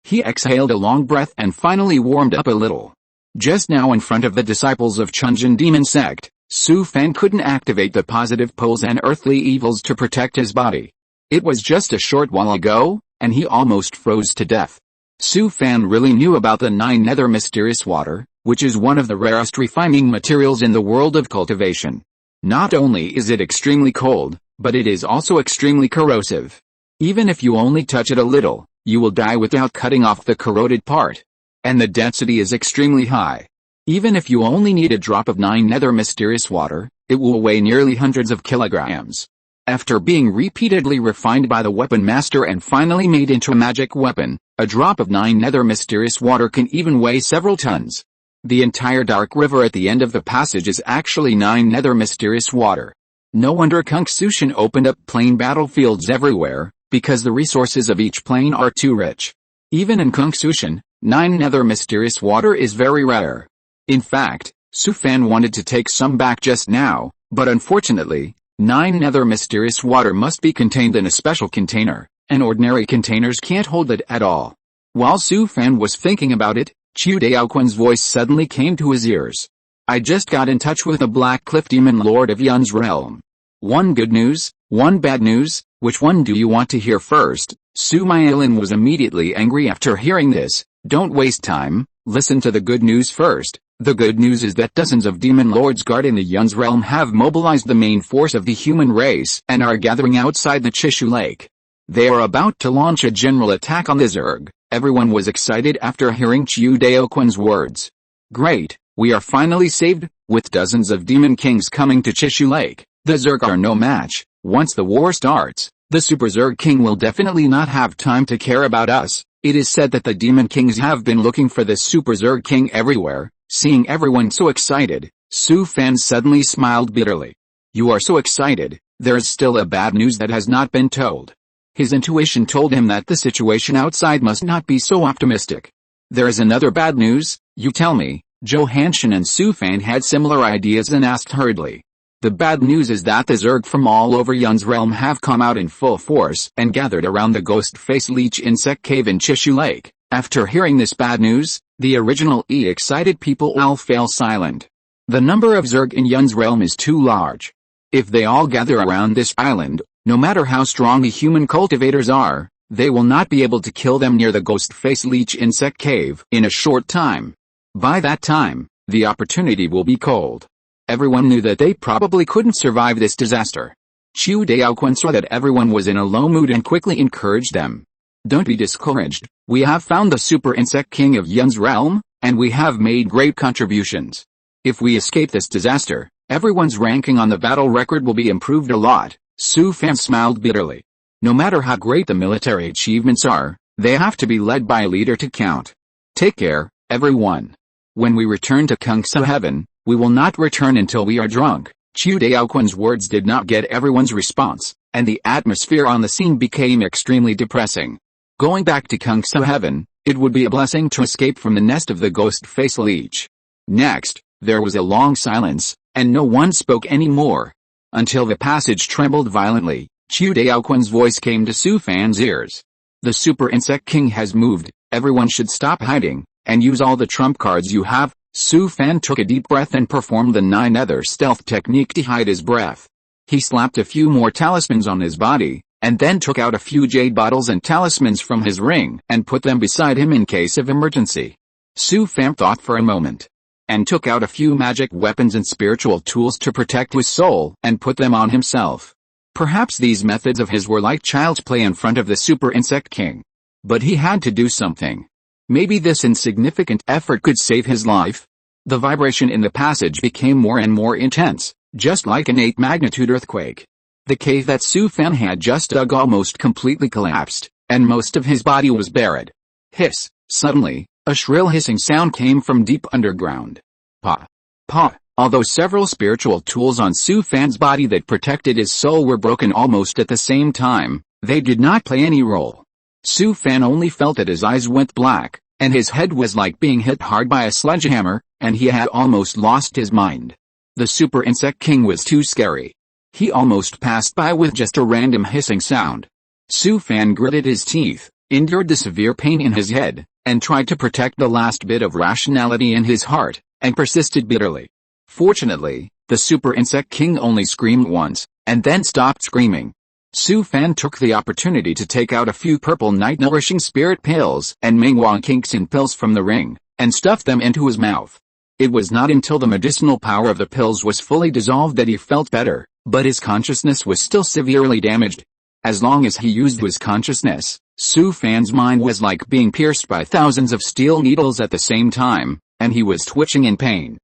A: He exhaled a long breath and finally warmed up a little. Just now in front of the disciples of Chunjin Demon Sect, Su Fan couldn't activate the positive poles and earthly evils to protect his body. It was just a short while ago, and he almost froze to death. Su Fan really knew about the Nine Nether Mysterious Water, which is one of the rarest refining materials in the world of cultivation. Not only is it extremely cold, but it is also extremely corrosive. Even if you only touch it a little, you will die without cutting off the corroded part. And the density is extremely high. Even if you only need a drop of Nine Nether Mysterious Water, it will weigh nearly hundreds of kilograms. After being repeatedly refined by the weapon master and finally made into a magic weapon, a drop of Nine Nether Mysterious Water can even weigh several tons. The entire dark river at the end of the passage is actually Nine Nether Mysterious Water. No wonder Cultivation opened up plain battlefields everywhere, because the resources of each plane are too rich. Even in Cultivation, Nine Nether Mysterious Water is very rare. In fact, Su Fan wanted to take some back just now, but unfortunately, Nine Nether Mysterious Water must be contained in a special container, and ordinary containers can't hold it at all. While Su Fan was thinking about it, Chiu Daoquan's voice suddenly came to his ears. I just got in touch with the Black Cliff Demon Lord of Yun's realm. One good news, one bad news, which one do you want to hear first? Su Mailin was immediately angry after hearing this. Don't waste time, listen to the good news first, The good news is that dozens of demon lords guarding the Yun's realm have mobilized the main force of the human race and are gathering outside the Chishu Lake. They are about to launch a general attack on the Zerg. Everyone was excited after hearing Chiu Daoquan's words. Great, we are finally saved. With dozens of demon kings coming to Chishu Lake, the Zerg are no match. Once the war starts, the Super Zerg King will definitely not have time to care about us. It is said that the demon kings have been looking for the Super Zerg King everywhere. Seeing everyone so excited, Su Fan suddenly smiled bitterly. You are so excited, there is still a bad news that has not been told. His intuition told him that the situation outside must not be so optimistic. There is another bad news, you tell me. Zhou Hanshan and Su Fan had similar ideas and asked hurriedly. The bad news is that the Zerg from all over Yun's realm have come out in full force and gathered around the ghost-face leech insect cave in Chishu Lake. After hearing this bad news, the original excited people all fell silent. The number of Zerg in Yun's realm is too large. If they all gather around this island, no matter how strong the human cultivators are, they will not be able to kill them near the ghost-face leech insect cave in a short time. By that time, the opportunity will be cold. Everyone knew that they probably couldn't survive this disaster. Chiu Daoquan saw that everyone was in a low mood and quickly encouraged them. Don't be discouraged, we have found the Super Insect King of Yun's realm, and we have made great contributions. If we escape this disaster, everyone's ranking on the battle record will be improved a lot. Su Fan smiled bitterly. No matter how great the military achievements are, they have to be led by a leader to count. Take care, everyone. When we return to Kungsa Heaven, we will not return until we are drunk. Chiu Daoquan's words did not get everyone's response, and the atmosphere on the scene became extremely depressing. Going back to Kungsa Heaven, it would be a blessing to escape from the nest of the ghost-face leech. Next, there was a long silence, and no one spoke anymore. Until the passage trembled violently, Chiu Daoquan's voice came to Su Fan's ears. The Super Insect King has moved, everyone should stop hiding, and use all the trump cards you have. Su Fan took a deep breath and performed the 9-other stealth technique to hide his breath. He slapped a few more talismans on his body, and then took out a few jade bottles and talismans from his ring and put them beside him in case of emergency. Su Fan thought for a moment, and took out a few magic weapons and spiritual tools to protect his soul and put them on himself. Perhaps these methods of his were like child's play in front of the Super Insect King. But he had to do something. Maybe this insignificant effort could save his life. The vibration in the passage became more and more intense, just like an 8-magnitude earthquake. The cave that Su Fan had just dug almost completely collapsed, and most of his body was buried. Hiss! Suddenly, a shrill hissing sound came from deep underground. Pa! Pa! Although several spiritual tools on Su Fan's body that protected his soul were broken almost at the same time, they did not play any role. Su Fan only felt that his eyes went black, and his head was like being hit hard by a sledgehammer, and he had almost lost his mind. The Super Insect King was too scary. He almost passed by with just a random hissing sound. Su Fan gritted his teeth, endured the severe pain in his head, and tried to protect the last bit of rationality in his heart, and persisted bitterly. Fortunately, the Super Insect King only screamed once, and then stopped screaming. Su Fan took the opportunity to take out a few purple night-nourishing spirit pills and Mingwang Kinksin pills from the ring, and stuff them into his mouth. It was not until the medicinal power of the pills was fully dissolved that he felt better, but his consciousness was still severely damaged. As long as he used his consciousness, Su Fan's mind was like being pierced by thousands of steel needles at the same time, and he was twitching in pain.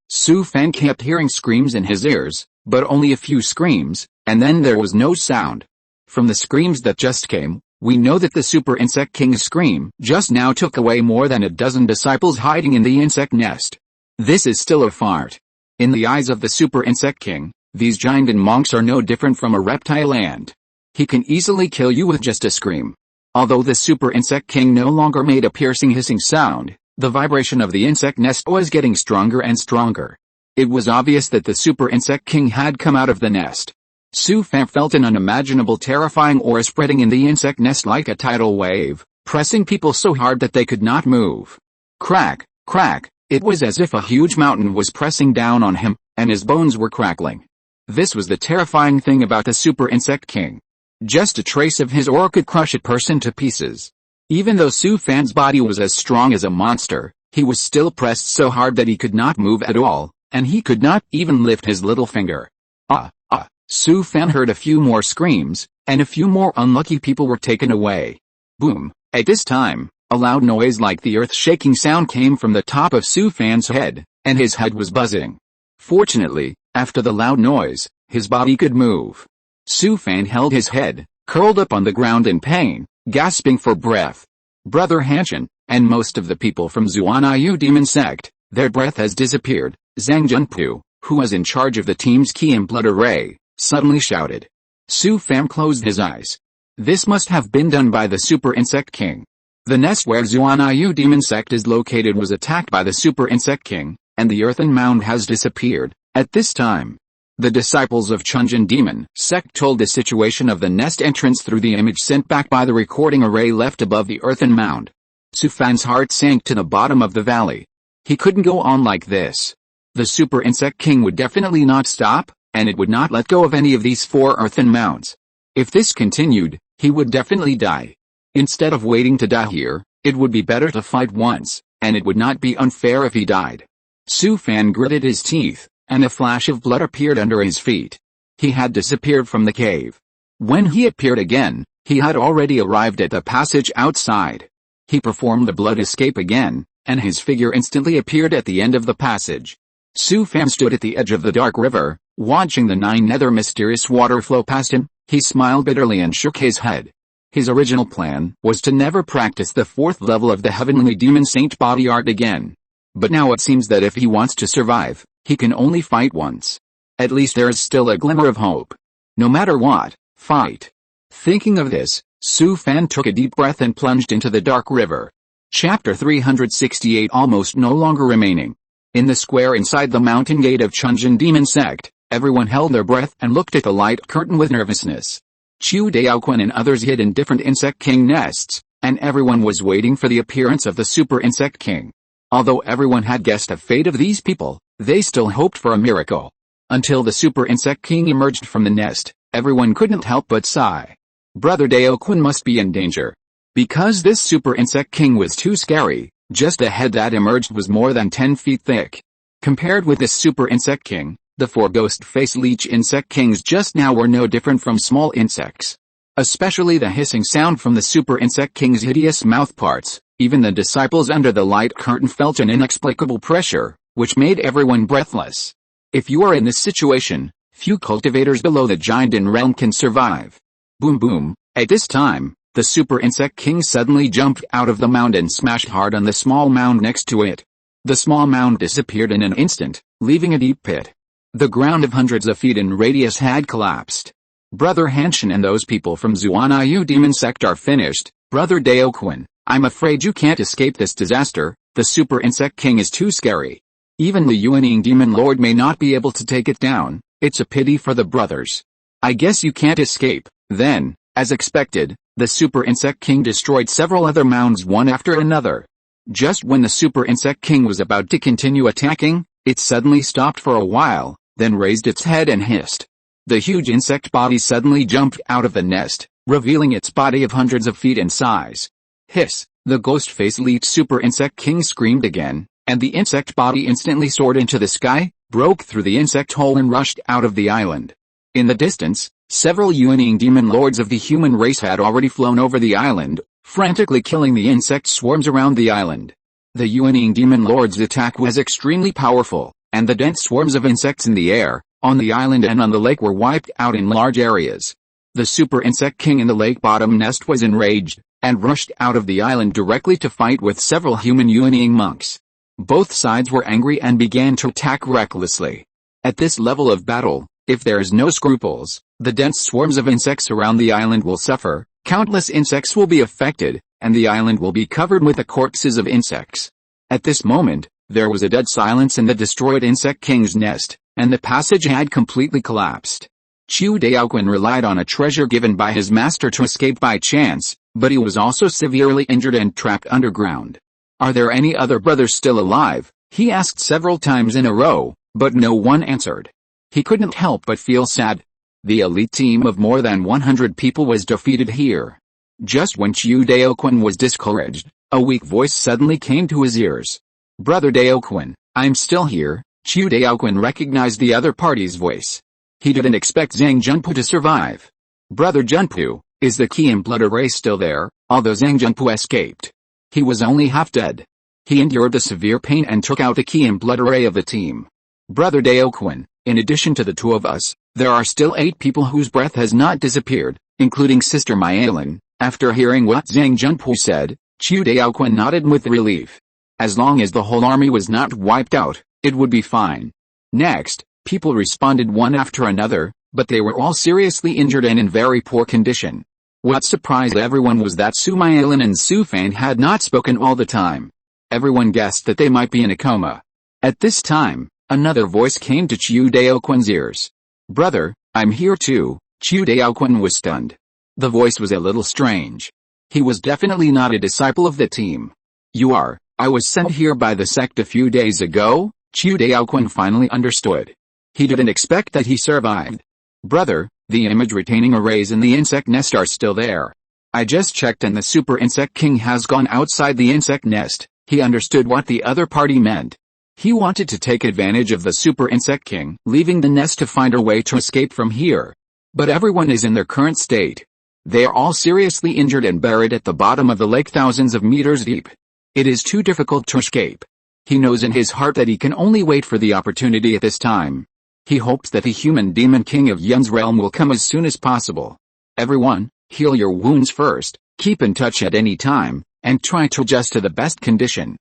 A: Su Fan kept hearing screams in his ears, but only a few screams, and then there was no sound. From the screams that just came, we know that the Super Insect King's scream just now took away more than a dozen disciples hiding in the insect nest. This is still a fart. In the eyes of the Super Insect King, these giant monks are no different from a reptile ant. He can easily kill you with just a scream. Although the Super Insect King no longer made a piercing hissing sound, the vibration of the insect nest was getting stronger and stronger. It was obvious that the Super Insect King had come out of the nest. Su Fan felt an unimaginable terrifying aura spreading in the insect nest like a tidal wave, pressing people so hard that they could not move. Crack, crack, it was as if a huge mountain was pressing down on him, and his bones were crackling. This was the terrifying thing about the Super Insect King. Just a trace of his aura could crush a person to pieces. Even though Su Fan's body was as strong as a monster, He was still pressed so hard that he could not move at all, and he could not even lift his little finger. Su Fan heard a few more screams, and a few more unlucky people were taken away. Boom. At this time, a loud noise like the earth-shaking sound came from the top of Su Fan's head, and his head was buzzing. Fortunately, after the loud noise, his body could move. Su Fan held his head, curled up on the ground in pain, gasping for breath. Brother Hanshin, and most of the people from Zuanayu Demon Sect, their breath has disappeared. Zhang Junpu, who was in charge of the team's Ki and Blood Array, suddenly shouted. Su Fan closed his eyes. This must have been done by the Super Insect King. The nest where Zuanayu Demon Sect is located was attacked by the Super Insect King, and the earthen mound has disappeared. At this time, the disciples of Chunjin Demon Sect told the situation of the nest entrance through the image sent back by the recording array left above the earthen mound. Su Fan's heart sank to the bottom of the valley. He couldn't go on like this. The Super Insect King would definitely not stop, and it would not let go of any of these 4 earthen mounds. If this continued, he would definitely die. Instead of waiting to die here, it would be better to fight once, and it would not be unfair if he died. Su Fan gritted his teeth, and a flash of blood appeared under his feet. He had disappeared from the cave. When he appeared again, he had already arrived at the passage outside. He performed the blood escape again, and his figure instantly appeared at the end of the passage. Su Fan stood at the edge of the dark river, watching the 9 nether mysterious water flow past him. He smiled bitterly and shook his head. His original plan was to never practice the 4th level of the Heavenly Demon Saint body art again. But now it seems that if he wants to survive, he can only fight once. At least there is still a glimmer of hope. No matter what, fight. Thinking of this, Su Fan took a deep breath and plunged into the dark river. Chapter 368 Almost no longer remaining. In the square inside the mountain gate of Chunjin Demon Sect, everyone held their breath and looked at the light curtain with nervousness. Chu Daoquan and others hid in different Insect King nests, and everyone was waiting for the appearance of the Super Insect King. Although everyone had guessed the fate of these people, they still hoped for a miracle. Until the Super Insect King emerged from the nest, everyone couldn't help but sigh. Brother Daoquan must be in danger. Because this Super Insect King was too scary, just the head that emerged was more than 10 feet thick. Compared with this Super Insect King, the 4 ghost-face leech insect kings just now were no different from small insects. Especially the hissing sound from the Super Insect King's hideous mouth parts. Even the disciples under the light curtain felt an inexplicable pressure, which made everyone breathless. If you are in this situation, few cultivators below the Giant realm can survive. Boom boom. At this time, the Super Insect King suddenly jumped out of the mound and smashed hard on the small mound next to it. The small mound disappeared in an instant, leaving a deep pit. The ground of hundreds of feet in radius had collapsed. Brother Hanshin and those people from Zuanayu Demon Sect are finished. Brother Daoquan, I'm afraid you can't escape this disaster. The Super Insect King is too scary. Even the Yuaning Demon Lord may not be able to take it down. It's a pity for the brothers. I guess you can't escape. Then, as expected, the Super Insect King destroyed several other mounds one after another. Just when the Super Insect King was about to continue attacking, it suddenly stopped for a while, then raised its head and hissed. The huge insect body suddenly jumped out of the nest, revealing its body of hundreds of feet in size. Hiss! The ghost-face leech Super Insect King screamed again, and the insect body instantly soared into the sky, broke through the insect hole and rushed out of the island. In the distance, several Yuaning demon lords of the human race had already flown over the island, frantically killing the insect swarms around the island. The Yuaning demon lord's attack was extremely powerful, and the dense swarms of insects in the air, on the island and on the lake were wiped out in large areas. The Super Insect King in the lake bottom nest was enraged, and rushed out of the island directly to fight with several human Yuaning monks. Both sides were angry and began to attack recklessly. At this level of battle, if there is no scruples, the dense swarms of insects around the island will suffer, countless insects will be affected, and the island will be covered with the corpses of insects. At this moment, there was a dead silence in the destroyed Insect King's nest, and the passage had completely collapsed. Chu Daoquan relied on a treasure given by his master to escape by chance, but he was also severely injured and trapped underground. Are there any other brothers still alive? He asked several times in a row, but no one answered. He couldn't help but feel sad. The elite team of more than 100 people was defeated here. Just when Chu Daoquan was discouraged, a weak voice suddenly came to his ears. Brother Daoquan, I'm still here. Chu Daoquan recognized the other party's voice. He didn't expect Zhang Junpu to survive. Brother Junpu, is the Qi and blood array still there? Although Zhang Junpu escaped, he was only half dead. He endured the severe pain and took out the Qi and blood array of the team. Brother Daoquan, in addition to the two of us, there are still 8 people whose breath has not disappeared, including Sister Myalin. After hearing what Zhang Junpu said, Chu Daoquan nodded with relief. As long as the whole army was not wiped out, it would be fine. Next, people responded one after another, but they were all seriously injured and in very poor condition. What surprised everyone was that Su Myalin and Su Fan had not spoken all the time. Everyone guessed that they might be in a coma. At this time, another voice came to Chu Daoquan's ears. Brother, I'm here too. Chu Daoquan was stunned. The voice was a little strange. He was definitely not a disciple of the team. You are. I was sent here by the sect a few days ago. Chu Daoquan finally understood. He didn't expect that he survived. Brother, the image retaining arrays in the insect nest are still there. I just checked and the super insect king has gone outside the insect nest. He understood what the other party meant. He wanted to take advantage of the super insect king, leaving the nest to find a way to escape from here. But everyone is in their current state. They are all seriously injured and buried at the bottom of the lake thousands of meters deep. It is too difficult to escape. He knows in his heart that he can only wait for the opportunity at this time. He hopes that the human demon king of Yun's realm will come as soon as possible. Everyone, heal your wounds first, keep in touch at any time, and try to adjust to the best condition.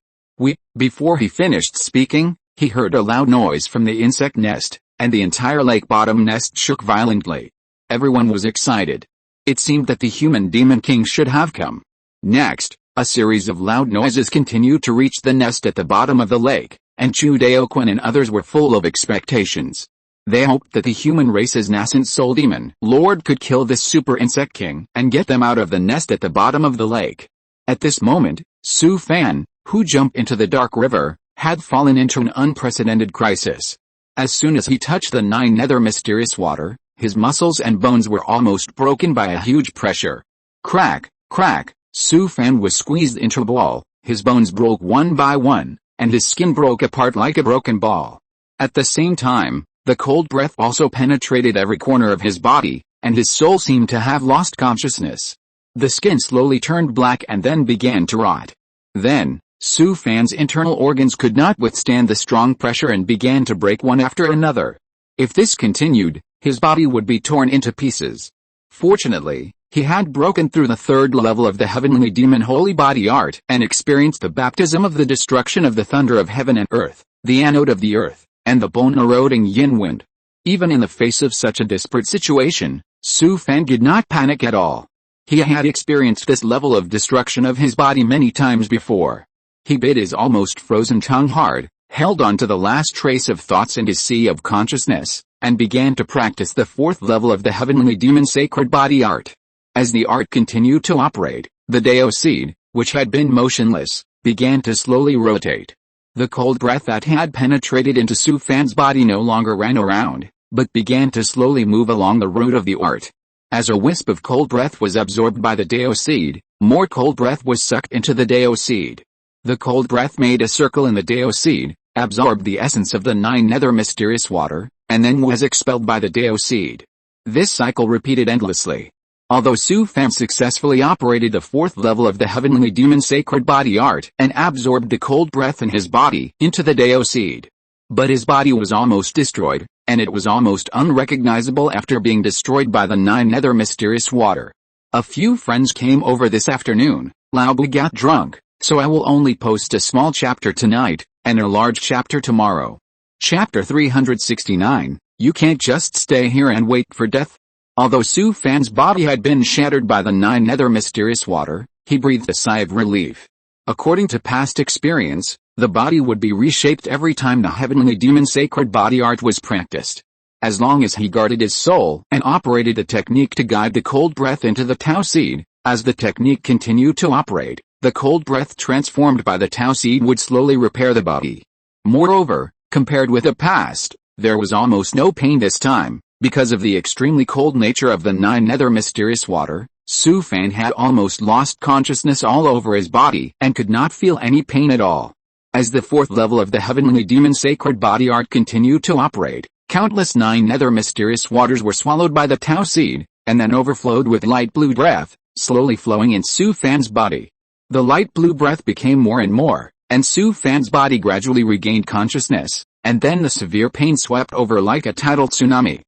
A: Before he finished speaking, he heard a loud noise from the insect nest, and the entire lake bottom nest shook violently. Everyone was excited. It seemed that the human demon king should have come. Next, a series of loud noises continued to reach the nest at the bottom of the lake, and Chu Daoquan and others were full of expectations. They hoped that the human race's nascent soul demon lord could kill this super insect king and get them out of the nest at the bottom of the lake. At this moment, Su Fan, who jumped into the dark river, had fallen into an unprecedented crisis. As soon as he touched the 9 nether mysterious water, his muscles and bones were almost broken by a huge pressure. Crack, crack, Su Fan was squeezed into a ball, his bones broke one by one, and his skin broke apart like a broken ball. At the same time, the cold breath also penetrated every corner of his body, and his soul seemed to have lost consciousness. The skin slowly turned black and then began to rot. Then, Su Fan's internal organs could not withstand the strong pressure and began to break one after another. If this continued, his body would be torn into pieces. Fortunately, he had broken through the 3rd level of the heavenly demon holy body art and experienced the baptism of the destruction of the thunder of heaven and earth, the anode of the earth, and the bone-eroding yin wind. Even in the face of such a desperate situation, Su Fan did not panic at all. He had experienced this level of destruction of his body many times before. He bit his almost frozen tongue hard, held on to the last trace of thoughts in his sea of consciousness, and began to practice the 4th level of the heavenly demon sacred body art. As the art continued to operate, the Dao seed, which had been motionless, began to slowly rotate. The cold breath that had penetrated into Su Fan's body no longer ran around, but began to slowly move along the route of the art. As a wisp of cold breath was absorbed by the Dao seed, more cold breath was sucked into the Dao seed. The cold breath made a circle in the Dao seed, absorbed the essence of the 9 nether mysterious water, and then was expelled by the Dao seed. This cycle repeated endlessly. Although Su Fan successfully operated the 4th level of the heavenly demon sacred body art and absorbed the cold breath in his body into the Dao seed. But his body was almost destroyed, and it was almost unrecognizable after being destroyed by the 9 nether mysterious water. A few friends came over this afternoon. Laobu got drunk, so I will only post a small chapter tonight, and a large chapter tomorrow. Chapter 369, You Can't Just Stay Here and Wait for Death. Although Su Fan's body had been shattered by the 9 nether mysterious water, he breathed a sigh of relief. According to past experience, the body would be reshaped every time the heavenly demon sacred body art was practiced. As long as he guarded his soul and operated the technique to guide the cold breath into the Tao seed, as the technique continued to operate, the cold breath transformed by the Tao seed would slowly repair the body. Moreover, compared with the past, there was almost no pain this time. Because of the extremely cold nature of the 9 nether mysterious water, Su Fan had almost lost consciousness all over his body and could not feel any pain at all. As the fourth level of the heavenly demon sacred body art continued to operate, countless nine nether mysterious waters were swallowed by the Tao seed, and then overflowed with light blue breath, slowly flowing in Su Fan's body. The light blue breath became more and more, and Su Fan's body gradually regained consciousness, and then the severe pain swept over like a tidal tsunami.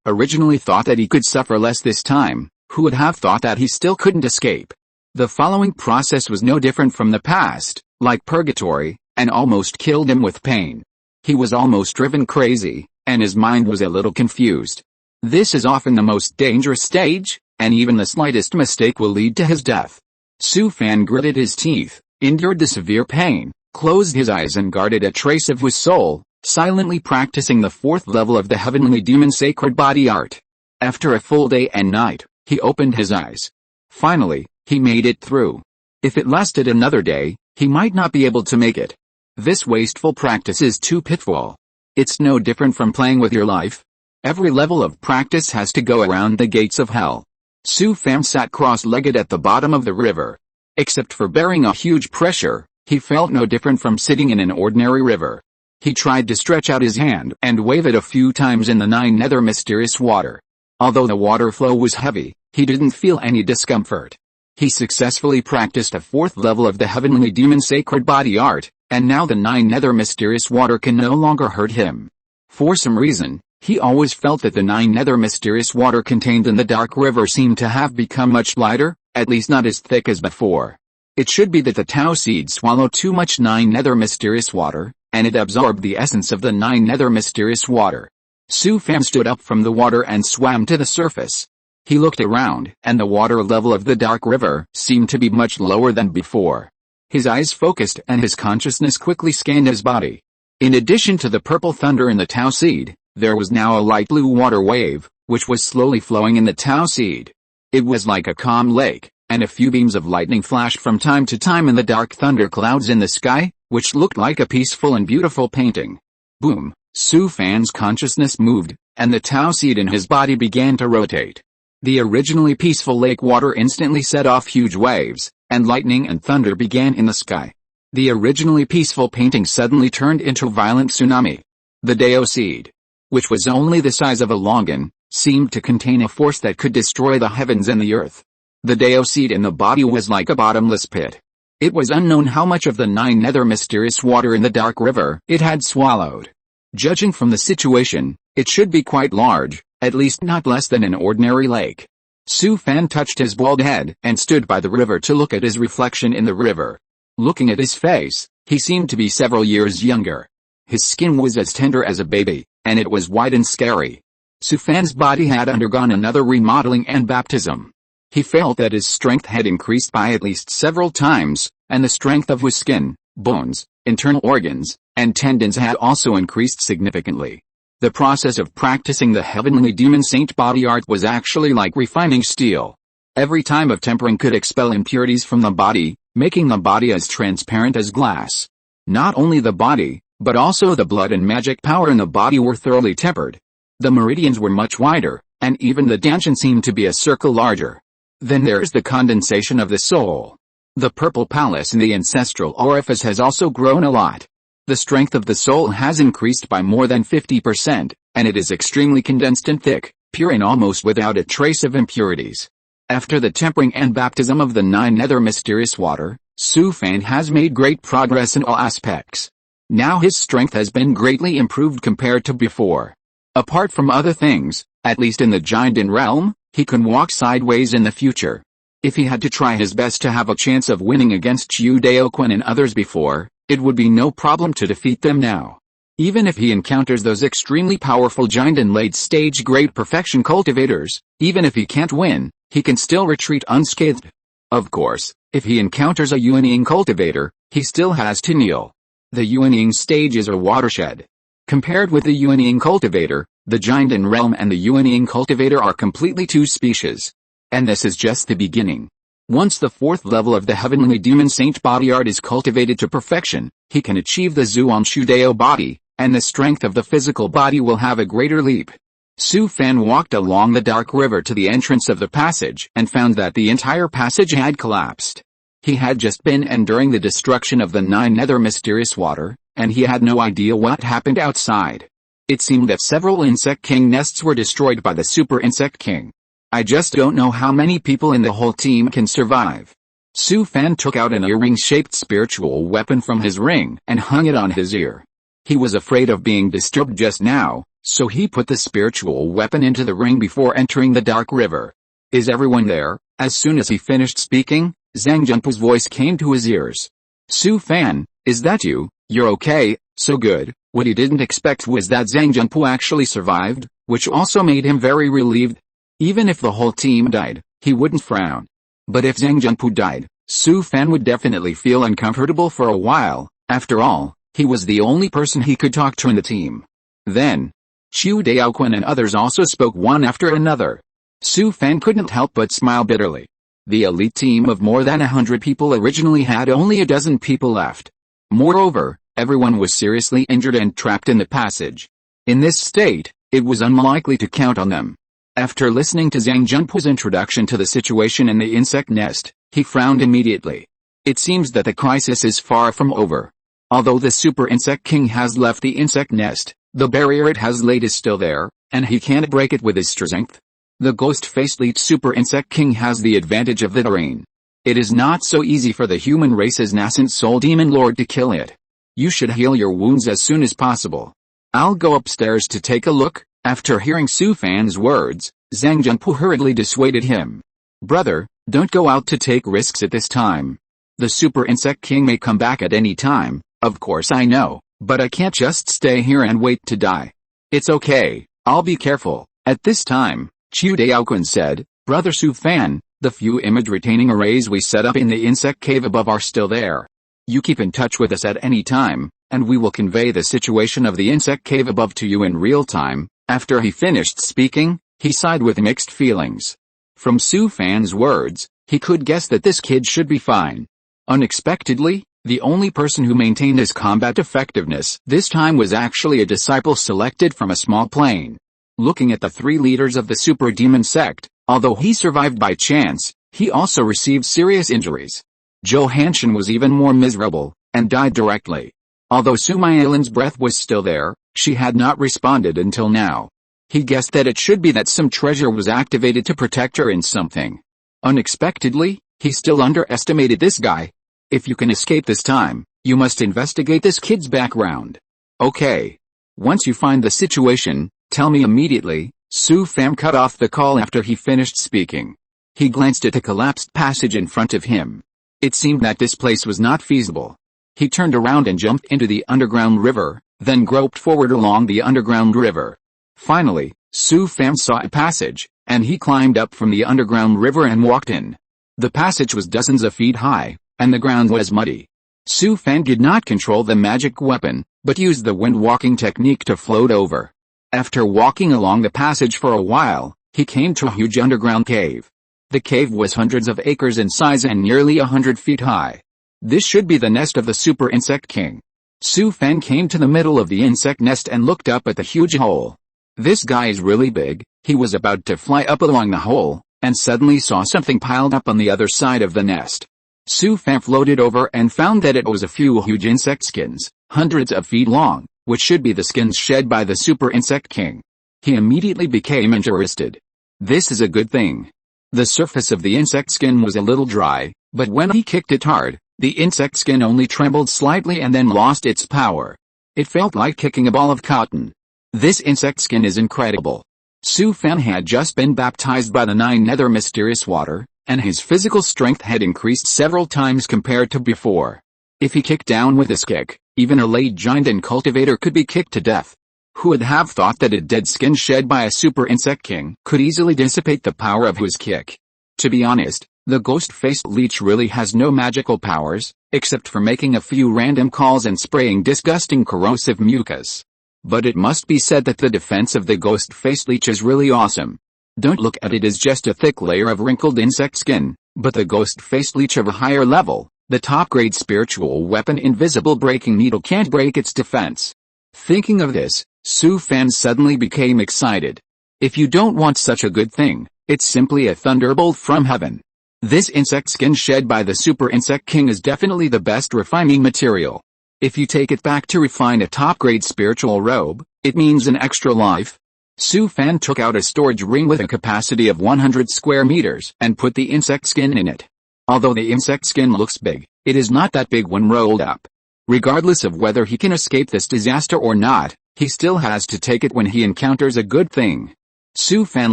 A: Originally thought that he could suffer less this time, who would have thought that he still couldn't escape? The following process was no different from the past, like purgatory, and almost killed him with pain. He was almost driven crazy, and his mind was a little confused. This is often the most dangerous stage, and even the slightest mistake will lead to his death. Su Fan gritted his teeth, endured the severe pain, closed his eyes and guarded a trace of his soul, silently practicing the fourth level of the heavenly demon sacred body art. After a full day and night, he opened his eyes. Finally, he made it through. If it lasted another day, he might not be able to make it. This wasteful practice is too pitiful. It's no different from playing with your life. Every level of practice has to go around the gates of hell. Su Fan sat cross-legged at the bottom of the river. Except for bearing a huge pressure, he felt no different from sitting in an ordinary river. He tried to stretch out his hand and wave it a few times in the nine nether mysterious water. Although the water flow was heavy, he didn't feel any discomfort. He successfully practiced a fourth level of the heavenly demon sacred body art, and now the nine nether mysterious water can no longer hurt him. For some reason, he always felt that the nine nether mysterious water contained in the dark river seemed to have become much lighter, at least not as thick as before. It should be that the Tao seed swallowed too much nine nether mysterious water, and it absorbed the essence of the nine nether mysterious water. Su Fan stood up from the water and swam to the surface. He looked around, and the water level of the dark river seemed to be much lower than before. His eyes focused and his consciousness quickly scanned his body. In addition to the purple thunder in the Tao seed, there was now a light blue water wave, which was slowly flowing in the Tao seed. It was like a calm lake, and a few beams of lightning flashed from time to time in the dark thunder clouds in the sky, which looked like a peaceful and beautiful painting. Boom! Su Fan's consciousness moved, and the Tao seed in his body began to rotate. The originally peaceful lake water instantly set off huge waves, and lightning and thunder began in the sky. The originally peaceful painting suddenly turned into a violent tsunami. The Dao seed, which was only the size of a longan, seemed to contain a force that could destroy the heavens and the earth. The Dao seed in the body was like a bottomless pit. It was unknown how much of the nine nether mysterious water in the dark river it had swallowed. Judging from the situation, it should be quite large, at least not less than an ordinary lake. Su Fan touched his bald head and stood by the river to look at his reflection in the river. Looking at his face, he seemed to be several years younger. His skin was as tender as a baby, and it was white and scary. Su Fan's body had undergone another remodeling and baptism. He felt that his strength had increased by at least several times, and the strength of his skin, bones, internal organs, and tendons had also increased significantly. The process of practicing the heavenly demon saint body art was actually like refining steel. Every time of tempering could expel impurities from the body, making the body as transparent as glass. Not only the body, but also the blood and magic power in the body were thoroughly tempered. The meridians were much wider, and even the dantian seemed to be a circle larger. Then there's the condensation of the soul. The purple palace in the ancestral orifice has also grown a lot. The strength of the soul has increased by more than 50%, and it is extremely condensed and thick, pure and almost without a trace of impurities. After the tempering and baptism of the nine nether mysterious water, Su Fan has made great progress in all aspects. Now his strength has been greatly improved compared to before. Apart from other things, at least in the Jinden realm, he can walk sideways in the future. If he had to try his best to have a chance of winning against Chiu Daoquan and others before, it would be no problem to defeat them now. Even if he encounters those extremely powerful Jinden late-stage great perfection cultivators, even if he can't win, he can still retreat unscathed. Of course, if he encounters a Yuanying cultivator, he still has to kneel. The Yuanying stage is a watershed. Compared with the Yuanying cultivator, the Jinden realm and the Yuanying cultivator are completely two species. And this is just the beginning. Once the fourth level of the heavenly demon saint body art is cultivated to perfection, he can achieve the Zhuanshu Dao body, and the strength of the physical body will have a greater leap. Su Fan walked along the dark river to the entrance of the passage and found that the entire passage had collapsed. He had just been enduring the destruction of the 9 nether mysterious water, and he had no idea what happened outside. It seemed that several Insect King nests were destroyed by the Super Insect King. I just don't know how many people in the whole team can survive. Su Fan took out an earring-shaped spiritual weapon from his ring and hung it on his ear. He was afraid of being disturbed just now, so he put the spiritual weapon into the ring before entering the dark river. Is everyone there? As soon as he finished speaking, Zhang Junpu's voice came to his ears. Su Fan, is that you? You're okay, so good. What he didn't expect was that Zhang Junpu actually survived, which also made him very relieved. Even if the whole team died, he wouldn't frown. But if Zhang Junpu died, Su Fan would definitely feel uncomfortable for a while. After all, he was the only person he could talk to in the team. Then, Chu Daoquan and others also spoke one after another. Su Fan couldn't help but smile bitterly. The elite team of more than 100 people originally had only a dozen people left. Moreover, everyone was seriously injured and trapped in the passage. In this state, it was unlikely to count on them. After listening to Zhang Junpu's introduction to the situation in the insect nest, he frowned immediately. It seems that the crisis is far from over. Although the Super Insect King has left the insect nest, the barrier it has laid is still there, and he can't break it with his strength. The ghost-faced leech Super Insect King has the advantage of the terrain. It is not so easy for the human race's nascent soul demon lord to kill it. You should heal your wounds as soon as possible. I'll go upstairs to take a look. After hearing Su Fan's words, Zhang Junpu hurriedly dissuaded him. Brother, don't go out to take risks at this time. The Super Insect King may come back at any time, of course I know, but I can't just stay here and wait to die. It's okay, I'll be careful. At this time, Chu Daoquan said, Brother Su Fan, the few image retaining arrays we set up in the insect cave above are still there. You keep in touch with us at any time, and we will convey the situation of the insect cave above to you in real time. After he finished speaking, he sighed with mixed feelings. From Su Fan's words, he could guess that this kid should be fine. Unexpectedly, the only person who maintained his combat effectiveness this time was actually a disciple selected from a small plane. Looking at the 3 leaders of the super demon sect, although he survived by chance, he also received serious injuries. Zhou Hanshan was even more miserable, and died directly. Although Su Mailan's breath was still there, she had not responded until now. He guessed that it should be that some treasure was activated to protect her in something. Unexpectedly, he still underestimated this guy. If you can escape this time, you must investigate this kid's background. Okay. Once you find the situation, tell me immediately. Su Fan cut off the call after he finished speaking. He glanced at the collapsed passage in front of him. It seemed that this place was not feasible. He turned around and jumped into the underground river, then groped forward along the underground river. Finally, Su Fan saw a passage, and he climbed up from the underground river and walked in. The passage was dozens of feet high, and the ground was muddy. Su Fan did not control the magic weapon, but used the wind-walking technique to float over. After walking along the passage for a while, he came to a huge underground cave. The cave was hundreds of acres in size and nearly 100 feet high. This should be the nest of the Super Insect King. Su Fan came to the middle of the insect nest and looked up at the huge hole. This guy is really big. He was about to fly up along the hole, and suddenly saw something piled up on the other side of the nest. Su Fan floated over and found that it was a few huge insect skins, hundreds of feet long, which should be the skins shed by the Super Insect King. He immediately became interested. This is a good thing. The surface of the insect skin was a little dry, but when he kicked it hard, the insect skin only trembled slightly and then lost its power. It felt like kicking a ball of cotton. This insect skin is incredible. Su Fan had just been baptized by the 9 nether mysterious water, and his physical strength had increased several times compared to before. If he kicked down with his kick, even a late giant and cultivator could be kicked to death. Who would have thought that a dead skin shed by a Super Insect King could easily dissipate the power of his kick? To be honest, the ghost-faced leech really has no magical powers, except for making a few random calls and spraying disgusting corrosive mucus. But it must be said that the defense of the ghost-faced leech is really awesome. Don't look at it as just a thick layer of wrinkled insect skin, but the ghost-faced leech of a higher level, the top-grade spiritual weapon Invisible Breaking Needle can't break its defense. Thinking of this, Su Fan suddenly became excited. If you don't want such a good thing, it's simply a thunderbolt from heaven. This insect skin shed by the Super Insect King is definitely the best refining material. If you take it back to refine a top-grade spiritual robe, it means an extra life. Su Fan took out a storage ring with a capacity of 100 square meters and put the insect skin in it. Although the insect skin looks big, it is not that big when rolled up. Regardless of whether he can escape this disaster or not, he still has to take it when he encounters a good thing. Su Fan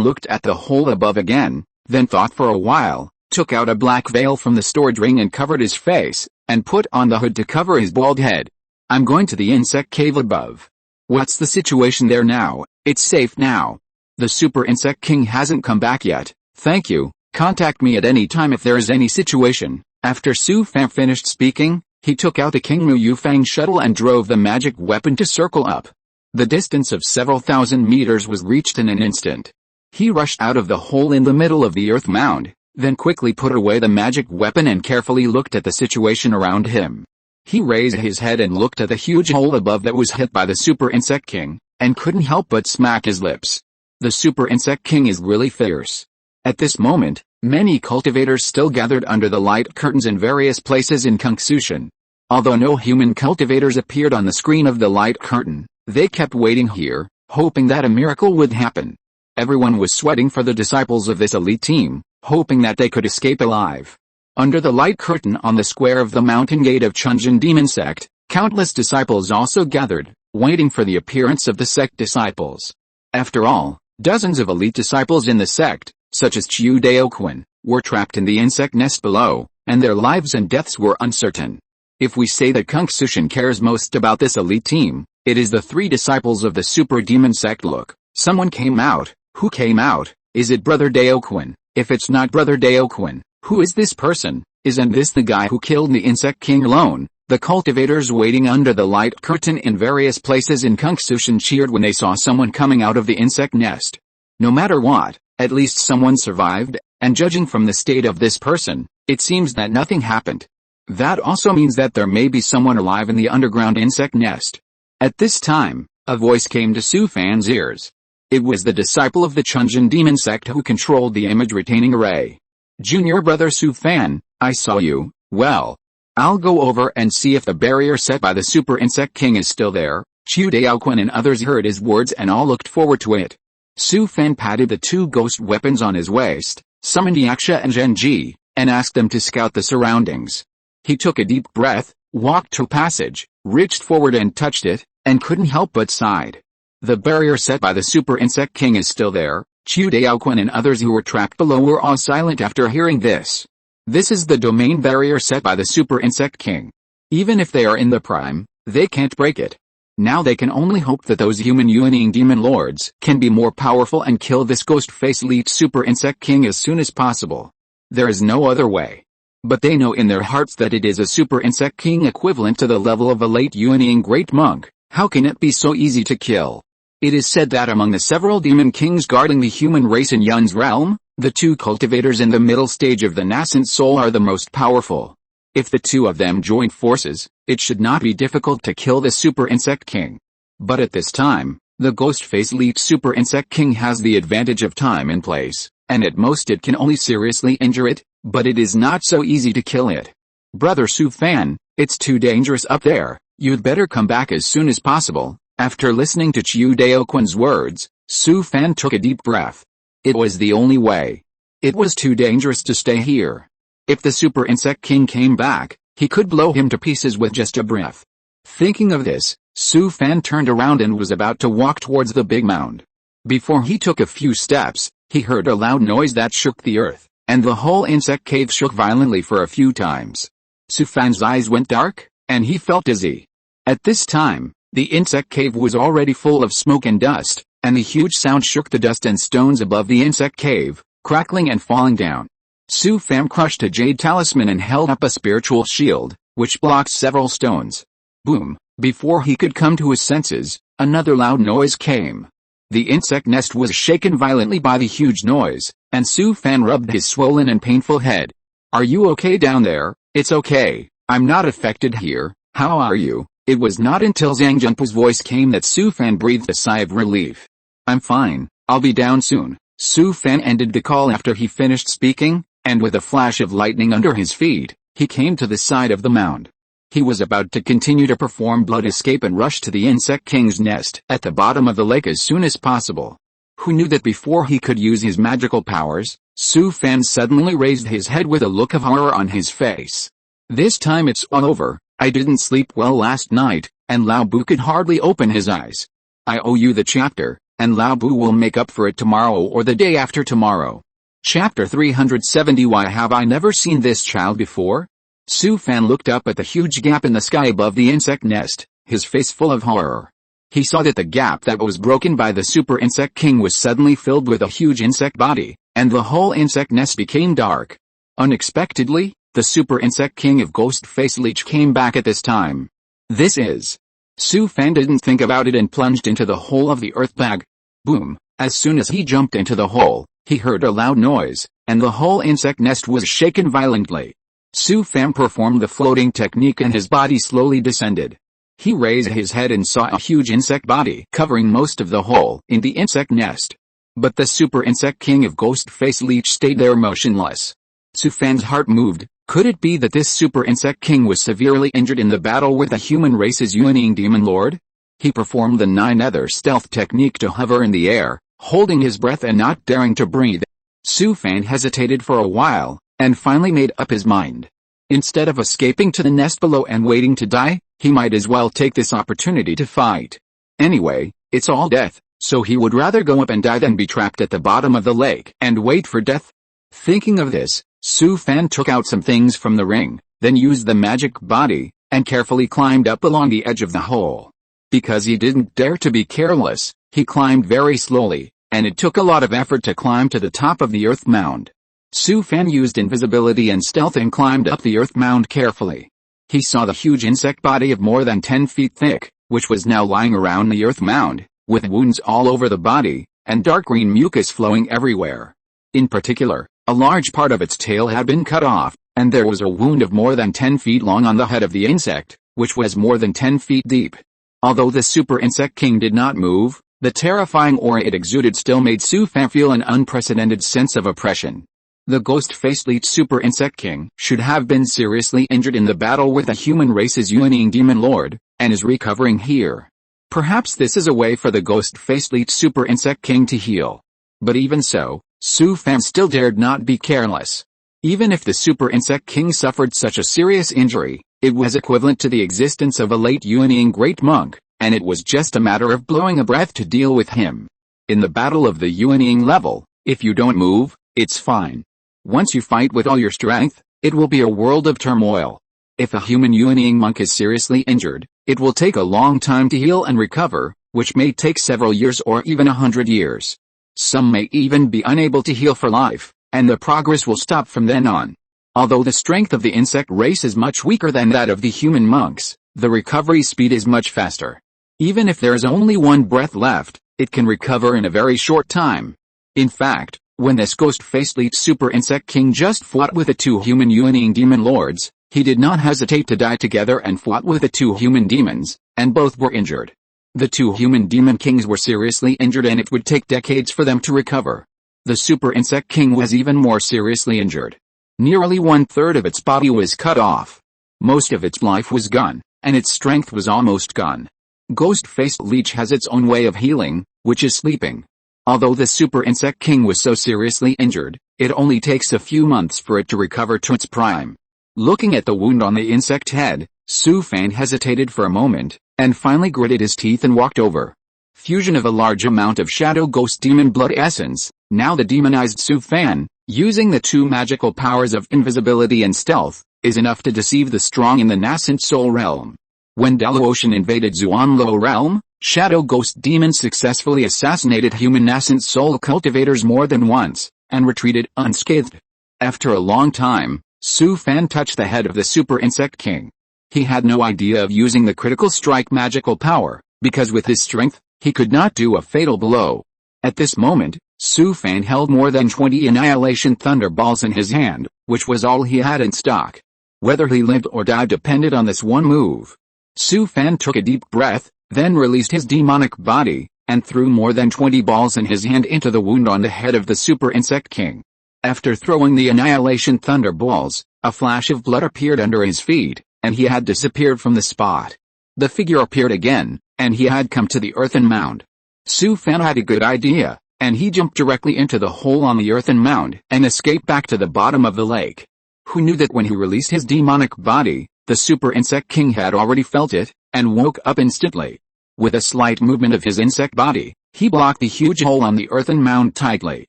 A: looked at the hole above again, then thought for a while, took out a black veil from the storage ring and covered his face, and put on the hood to cover his bald head. I'm going to the insect cave above. What's the situation there now? It's safe now. The Super Insect King hasn't come back yet, thank you, contact me at any time if there is any situation. After Su Fan finished speaking, he took out the King Mu Yufang shuttle and drove the magic weapon to circle up. The distance of several thousand meters was reached in an instant. He rushed out of the hole in the middle of the earth mound, then quickly put away the magic weapon and carefully looked at the situation around him. He raised his head and looked at the huge hole above that was hit by the Super Insect King, and couldn't help but smack his lips. The Super Insect King is really fierce. At this moment, many cultivators still gathered under the light curtains in various places in Cultivation. Although no human cultivators appeared on the screen of the light curtain, they kept waiting here, hoping that a miracle would happen. Everyone was sweating for the disciples of this elite team, hoping that they could escape alive. Under the light curtain on the square of the mountain gate of Chunjin demon sect, countless disciples also gathered, waiting for the appearance of the sect disciples. After all, dozens of elite disciples in the sect, such as Chiu Daoquan, were trapped in the insect nest below, and their lives and deaths were uncertain. If we say that Cultivation cares most about this elite team, it is the 3 disciples of the super demon sect. Look, someone came out. Who came out? Is it Brother Daoquan? If it's not Brother Daoquan, who is this person? Isn't this the guy who killed the Insect King alone? The cultivators waiting under the light curtain in various places in Cultivation cheered when they saw someone coming out of the insect nest. No matter what, at least someone survived, and judging from the state of this person, it seems that nothing happened. That also means that there may be someone alive in the underground insect nest. At this time, a voice came to Su Fan's ears. It was the disciple of the Chunjin demon sect who controlled the image retaining array. Junior brother Su Fan, I saw you. Well, I'll go over and see if the barrier set by the Super Insect King is still there. Chiu Daoquan and others heard his words and all looked forward to it. Su Fan patted the 2 ghost weapons on his waist, summoned Yaksha and Zhenji, and asked them to scout the surroundings. He took a deep breath, walked to a passage, reached forward and touched it, and couldn't help but sighed. The barrier set by the Super Insect King is still there. Chiu Daoquan and others who were trapped below were all silent after hearing this. This is the domain barrier set by the Super Insect King. Even if they are in the prime, they can't break it. Now they can only hope that those human Yuaning demon lords can be more powerful and kill this ghost-face elite Super Insect King as soon as possible. There is no other way. But they know in their hearts that it is a Super Insect King equivalent to the level of a late Yuaning Great Monk. How can it be so easy to kill? It is said that among the several demon kings guarding the human race in Yun's realm, the 2 cultivators in the middle stage of the nascent soul are the most powerful. If the 2 of them join forces, it should not be difficult to kill the Super Insect King. But at this time, the ghost-face elite Super Insect King has the advantage of time and place, and at most it can only seriously injure it, but it is not so easy to kill it. Brother Su Fan, it's too dangerous up there, you'd better come back as soon as possible. After listening to Chiu Daoquan's words, Su Fan took a deep breath. It was the only way. It was too dangerous to stay here. If the Super Insect King came back, he could blow him to pieces with just a breath. Thinking of this, Su Fan turned around and was about to walk towards the big mound. Before he took a few steps, he heard a loud noise that shook the earth, and the whole insect cave shook violently for a few times. Su Fan's eyes went dark, and he felt dizzy. At this time, the insect cave was already full of smoke and dust, and the huge sound shook the dust and stones above the insect cave, crackling and falling down. Su Fan crushed a jade talisman and held up a spiritual shield, which blocked several stones. Boom! Before he could come to his senses, another loud noise came. The insect nest was shaken violently by the huge noise, and Su Fan rubbed his swollen and painful head. Are you okay down there? It's okay, I'm not affected here, how are you? It was not until Zhang Junpu's voice came that Su Fan breathed a sigh of relief. I'm fine, I'll be down soon. Su Fan ended the call after he finished speaking, and with a flash of lightning under his feet, he came to the side of the mound. He was about to continue to perform blood escape and rush to the insect king's nest at the bottom of the lake as soon as possible. Who knew that before he could use his magical powers, Su Fan suddenly raised his head with a look of horror on his face. "This time it's all over. I didn't sleep well last night," and Lao Bu could hardly open his eyes. "I owe you the chapter, and Lao Bu will make up for it tomorrow or the day after tomorrow." Chapter 370. Why have I never seen this child before? Su Fan looked up at the huge gap in the sky above the insect nest, his face full of horror. He saw that the gap that was broken by the super insect king was suddenly filled with a huge insect body, and the whole insect nest became dark. Unexpectedly, the super insect king of Ghost Face Leech came back at this time. "This is..." Su Fan didn't think about it and plunged into the hole of the earth bag. Boom! As soon as he jumped into the hole, he heard a loud noise, and the whole insect nest was shaken violently. Su Fan performed the floating technique and his body slowly descended. He raised his head and saw a huge insect body covering most of the hole in the insect nest. But the super insect king of Ghost Face Leech stayed there motionless. Su Fan's heart moved. Could it be that this super insect king was severely injured in the battle with the human race's Yuaning demon lord? He performed the 9-ether stealth technique to hover in the air, holding his breath and not daring to breathe. Su Fan hesitated for a while, and finally made up his mind. Instead of escaping to the nest below and waiting to die, he might as well take this opportunity to fight. Anyway, it's all death, so he would rather go up and die than be trapped at the bottom of the lake and wait for death. Thinking of this, Su Fan took out some things from the ring, then used the magic body, and carefully climbed up along the edge of the hole. Because he didn't dare to be careless, he climbed very slowly, and it took a lot of effort to climb to the top of the earth mound. Su Fan used invisibility and stealth and climbed up the earth mound carefully. He saw the huge insect body of more than 10 feet thick, which was now lying around the earth mound, with wounds all over the body, and dark green mucus flowing everywhere. In particular, a large part of its tail had been cut off, and there was a wound of more than 10 feet long on the head of the insect, which was more than 10 feet deep. Although the super insect king did not move, the terrifying aura it exuded still made Su Fan feel an unprecedented sense of oppression. The Ghost-Faced Leech Super Insect King should have been seriously injured in the battle with the human race's Yuaning Demon Lord, and is recovering here. Perhaps this is a way for the Ghost-Faced Leech Super Insect King to heal. But even so, Su Fan still dared not be careless. Even if the Super Insect King suffered such a serious injury, it was equivalent to the existence of a late Yuaning Great Monk, and it was just a matter of blowing a breath to deal with him. In the battle of the Yuaning level, if you don't move, it's fine. Once you fight with all your strength, it will be a world of turmoil. If a human Yuaning monk is seriously injured, it will take a long time to heal and recover, which may take several years or even 100 years. Some may even be unable to heal for life, and the progress will stop from then on. Although the strength of the insect race is much weaker than that of the human monks, the recovery speed is much faster. Even if there is only one breath left, it can recover in a very short time. In fact, when this Ghost-Faced Leech Super Insect King just fought with the two human Yuaning Demon Lords, he did not hesitate to die together and fought with the two human demons, and both were injured. The two human demon kings were seriously injured and it would take decades for them to recover. The Super Insect King was even more seriously injured. Nearly 1/3 of its body was cut off. Most of its life was gone, and its strength was almost gone. Ghost-Faced Leech has its own way of healing, which is sleeping. Although the Super Insect King was so seriously injured, it only takes a few months for it to recover to its prime. Looking at the wound on the insect head, Su Fan hesitated for a moment, and finally gritted his teeth and walked over. Fusion of a large amount of Shadow Ghost Demon Blood Essence, now the demonized Su Fan, using the two magical powers of invisibility and stealth, is enough to deceive the strong in the nascent soul realm. When Deluocean invaded Zuanlo realm, Shadow Ghost Demons successfully assassinated human nascent soul cultivators more than once, and retreated unscathed. After a long time, Su Fan touched the head of the Super Insect King. He had no idea of using the critical strike magical power, because with his strength, he could not do a fatal blow. At this moment, Su Fan held more than 20 Annihilation Thunderballs in his hand, which was all he had in stock. Whether he lived or died depended on this one move. Su Fan took a deep breath, then released his demonic body, and threw more than 20 balls in his hand into the wound on the head of the Super Insect King. After throwing the annihilation thunderballs, a flash of blood appeared under his feet, and he had disappeared from the spot. The figure appeared again, and he had come to the earthen mound. Su Fan had a good idea, and he jumped directly into the hole on the earthen mound and escaped back to the bottom of the lake. Who knew that when he released his demonic body, the Super Insect King had already felt it, and woke up instantly. With a slight movement of his insect body, he blocked the huge hole on the earthen mound tightly.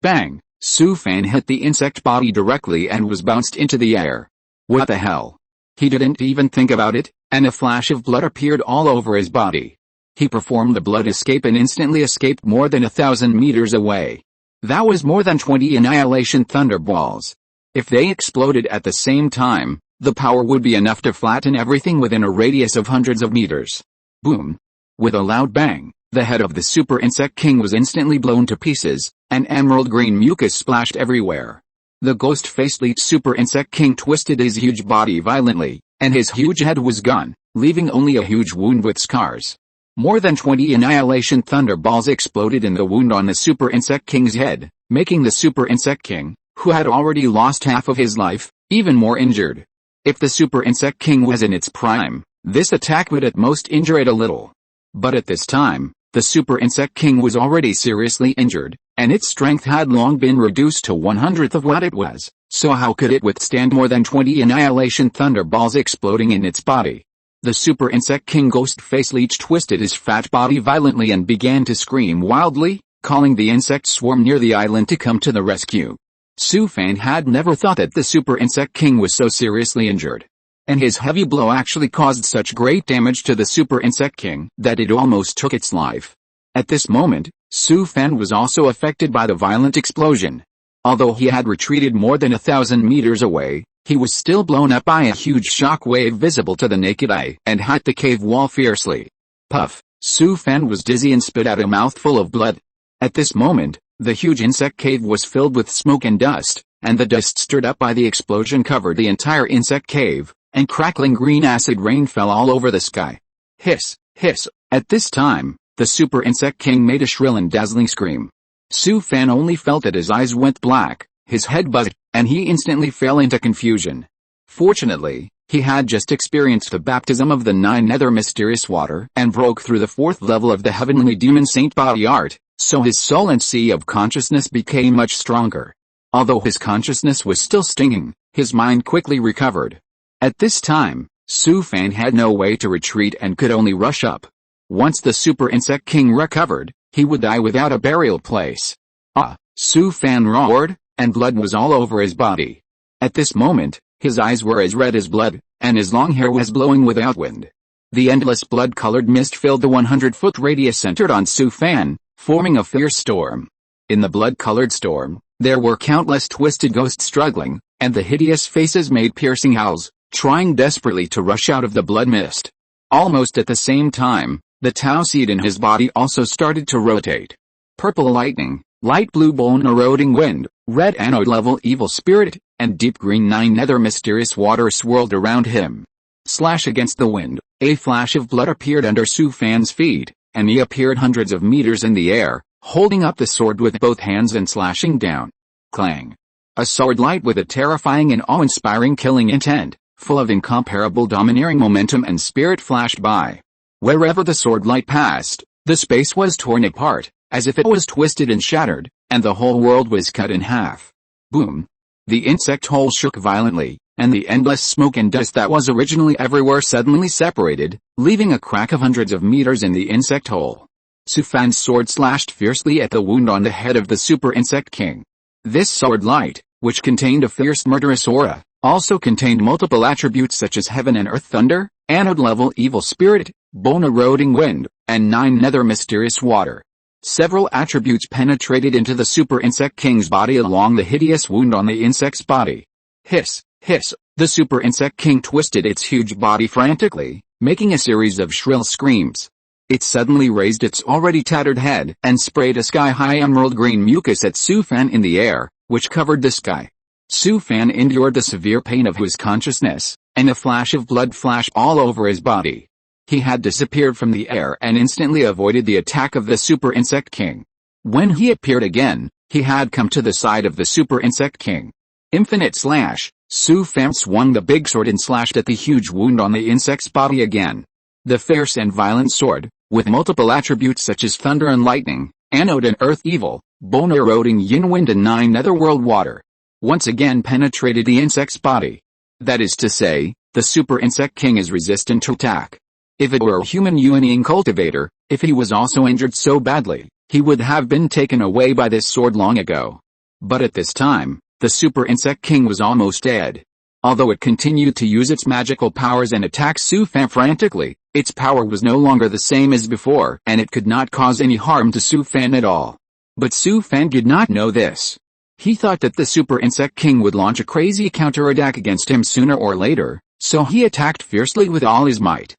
A: Bang! Su Fan hit the insect body directly and was bounced into the air. What the hell? He didn't even think about it, and a flash of blood appeared all over his body. He performed the blood escape and instantly escaped more than 1,000 meters away. That was more than 20 annihilation thunderballs. If they exploded at the same time, the power would be enough to flatten everything within a radius of hundreds of meters. Boom! With a loud bang, the head of the Super Insect King was instantly blown to pieces, and emerald green mucus splashed everywhere. The ghost-faced Super Insect King twisted his huge body violently, and his huge head was gone, leaving only a huge wound with scars. More than 20 annihilation thunderballs exploded in the wound on the Super Insect King's head, making the Super Insect King, who had already lost half of his life, even more injured. If the Super Insect King was in its prime, this attack would at most injure it a little. But at this time, the Super Insect King was already seriously injured, and its strength had long been reduced to 1/100th of what it was, so how could it withstand more than 20 annihilation thunderballs exploding in its body? The Super Insect King Ghost-Face Leech twisted his fat body violently and began to scream wildly, calling the insect swarm near the island to come to the rescue. Su Fan had never thought that the Super Insect King was so seriously injured. And his heavy blow actually caused such great damage to the Super Insect King that it almost took its life. At this moment, Su Fan was also affected by the violent explosion. Although he had retreated more than 1,000 meters away, he was still blown up by a huge shock wave visible to the naked eye and hit the cave wall fiercely. Puff! Su Fan was dizzy and spit out a mouthful of blood. At this moment, the huge insect cave was filled with smoke and dust, and the dust stirred up by the explosion covered the entire insect cave, and crackling green acid rain fell all over the sky. Hiss! Hiss! At this time, the Super Insect King made a shrill and dazzling scream. Su Fan only felt that his eyes went black, his head buzzed, and he instantly fell into confusion. Fortunately, he had just experienced the baptism of the 9 nether mysterious water and broke through the 4th level of the heavenly demon saint body art, so his soul and sea of consciousness became much stronger. Although his consciousness was still stinging, his mind quickly recovered. At this time, Su Fan had no way to retreat and could only rush up. Once the Super Insect King recovered, he would die without a burial place. Ah! Su Fan roared, and blood was all over his body. At this moment, his eyes were as red as blood, and his long hair was blowing without wind. The endless blood-colored mist filled the 100-foot radius centered on Su Fan, forming a fierce storm. In the blood-colored storm, there were countless twisted ghosts struggling, and the hideous faces made piercing howls, trying desperately to rush out of the blood mist. Almost at the same time, the Tau seed in his body also started to rotate. Purple lightning, light blue bone-eroding wind, red anode-level evil spirit, and deep green 9 nether mysterious water swirled around him. Slash against the wind, a flash of blood appeared under Su Fan's feet, and he appeared hundreds of meters in the air, holding up the sword with both hands and slashing down. Clang! A sword light with a terrifying and awe-inspiring killing intent, full of incomparable domineering momentum and spirit flashed by. Wherever the sword light passed, the space was torn apart, as if it was twisted and shattered, and the whole world was cut in half. Boom! The insect hole shook violently, and the endless smoke and dust that was originally everywhere suddenly separated, leaving a crack of hundreds of meters in the insect hole. Su Fan's sword slashed fiercely at the wound on the head of the Super Insect King. This sword light, which contained a fierce murderous aura, also contained multiple attributes such as heaven and earth thunder, anode-level evil spirit, bone-eroding wind, and 9 nether mysterious water. Several attributes penetrated into the Super Insect King's body along the hideous wound on the insect's body. Hiss! Hiss! The Super Insect King twisted its huge body frantically, making a series of shrill screams. It suddenly raised its already tattered head and sprayed a sky-high emerald green mucus at Su Fan in the air, which covered the sky. Su Fan endured the severe pain of his consciousness, and a flash of blood flashed all over his body. He had disappeared from the air and instantly avoided the attack of the Super Insect King. When he appeared again, He had come to the side of the Super Insect King. Infinite slash. Su Fan swung the big sword and slashed at the huge wound on the insect's body again. The fierce and violent sword, with multiple attributes such as thunder and lightning, anode and earth evil, bone eroding yin wind and 9 netherworld water, once again penetrated the insect's body. That is to say, the Super Insect King is resistant to attack. If it were a human uniting cultivator, if he was also injured so badly, he would have been taken away by this sword long ago. But at this time, the Super Insect King was almost dead. Although it continued to use its magical powers and attack Su Fan frantically, its power was no longer the same as before and it could not cause any harm to Su Fan at all. But Su Fan did not know this. He thought that the Super Insect King would launch a crazy counterattack against him sooner or later, so he attacked fiercely with all his might.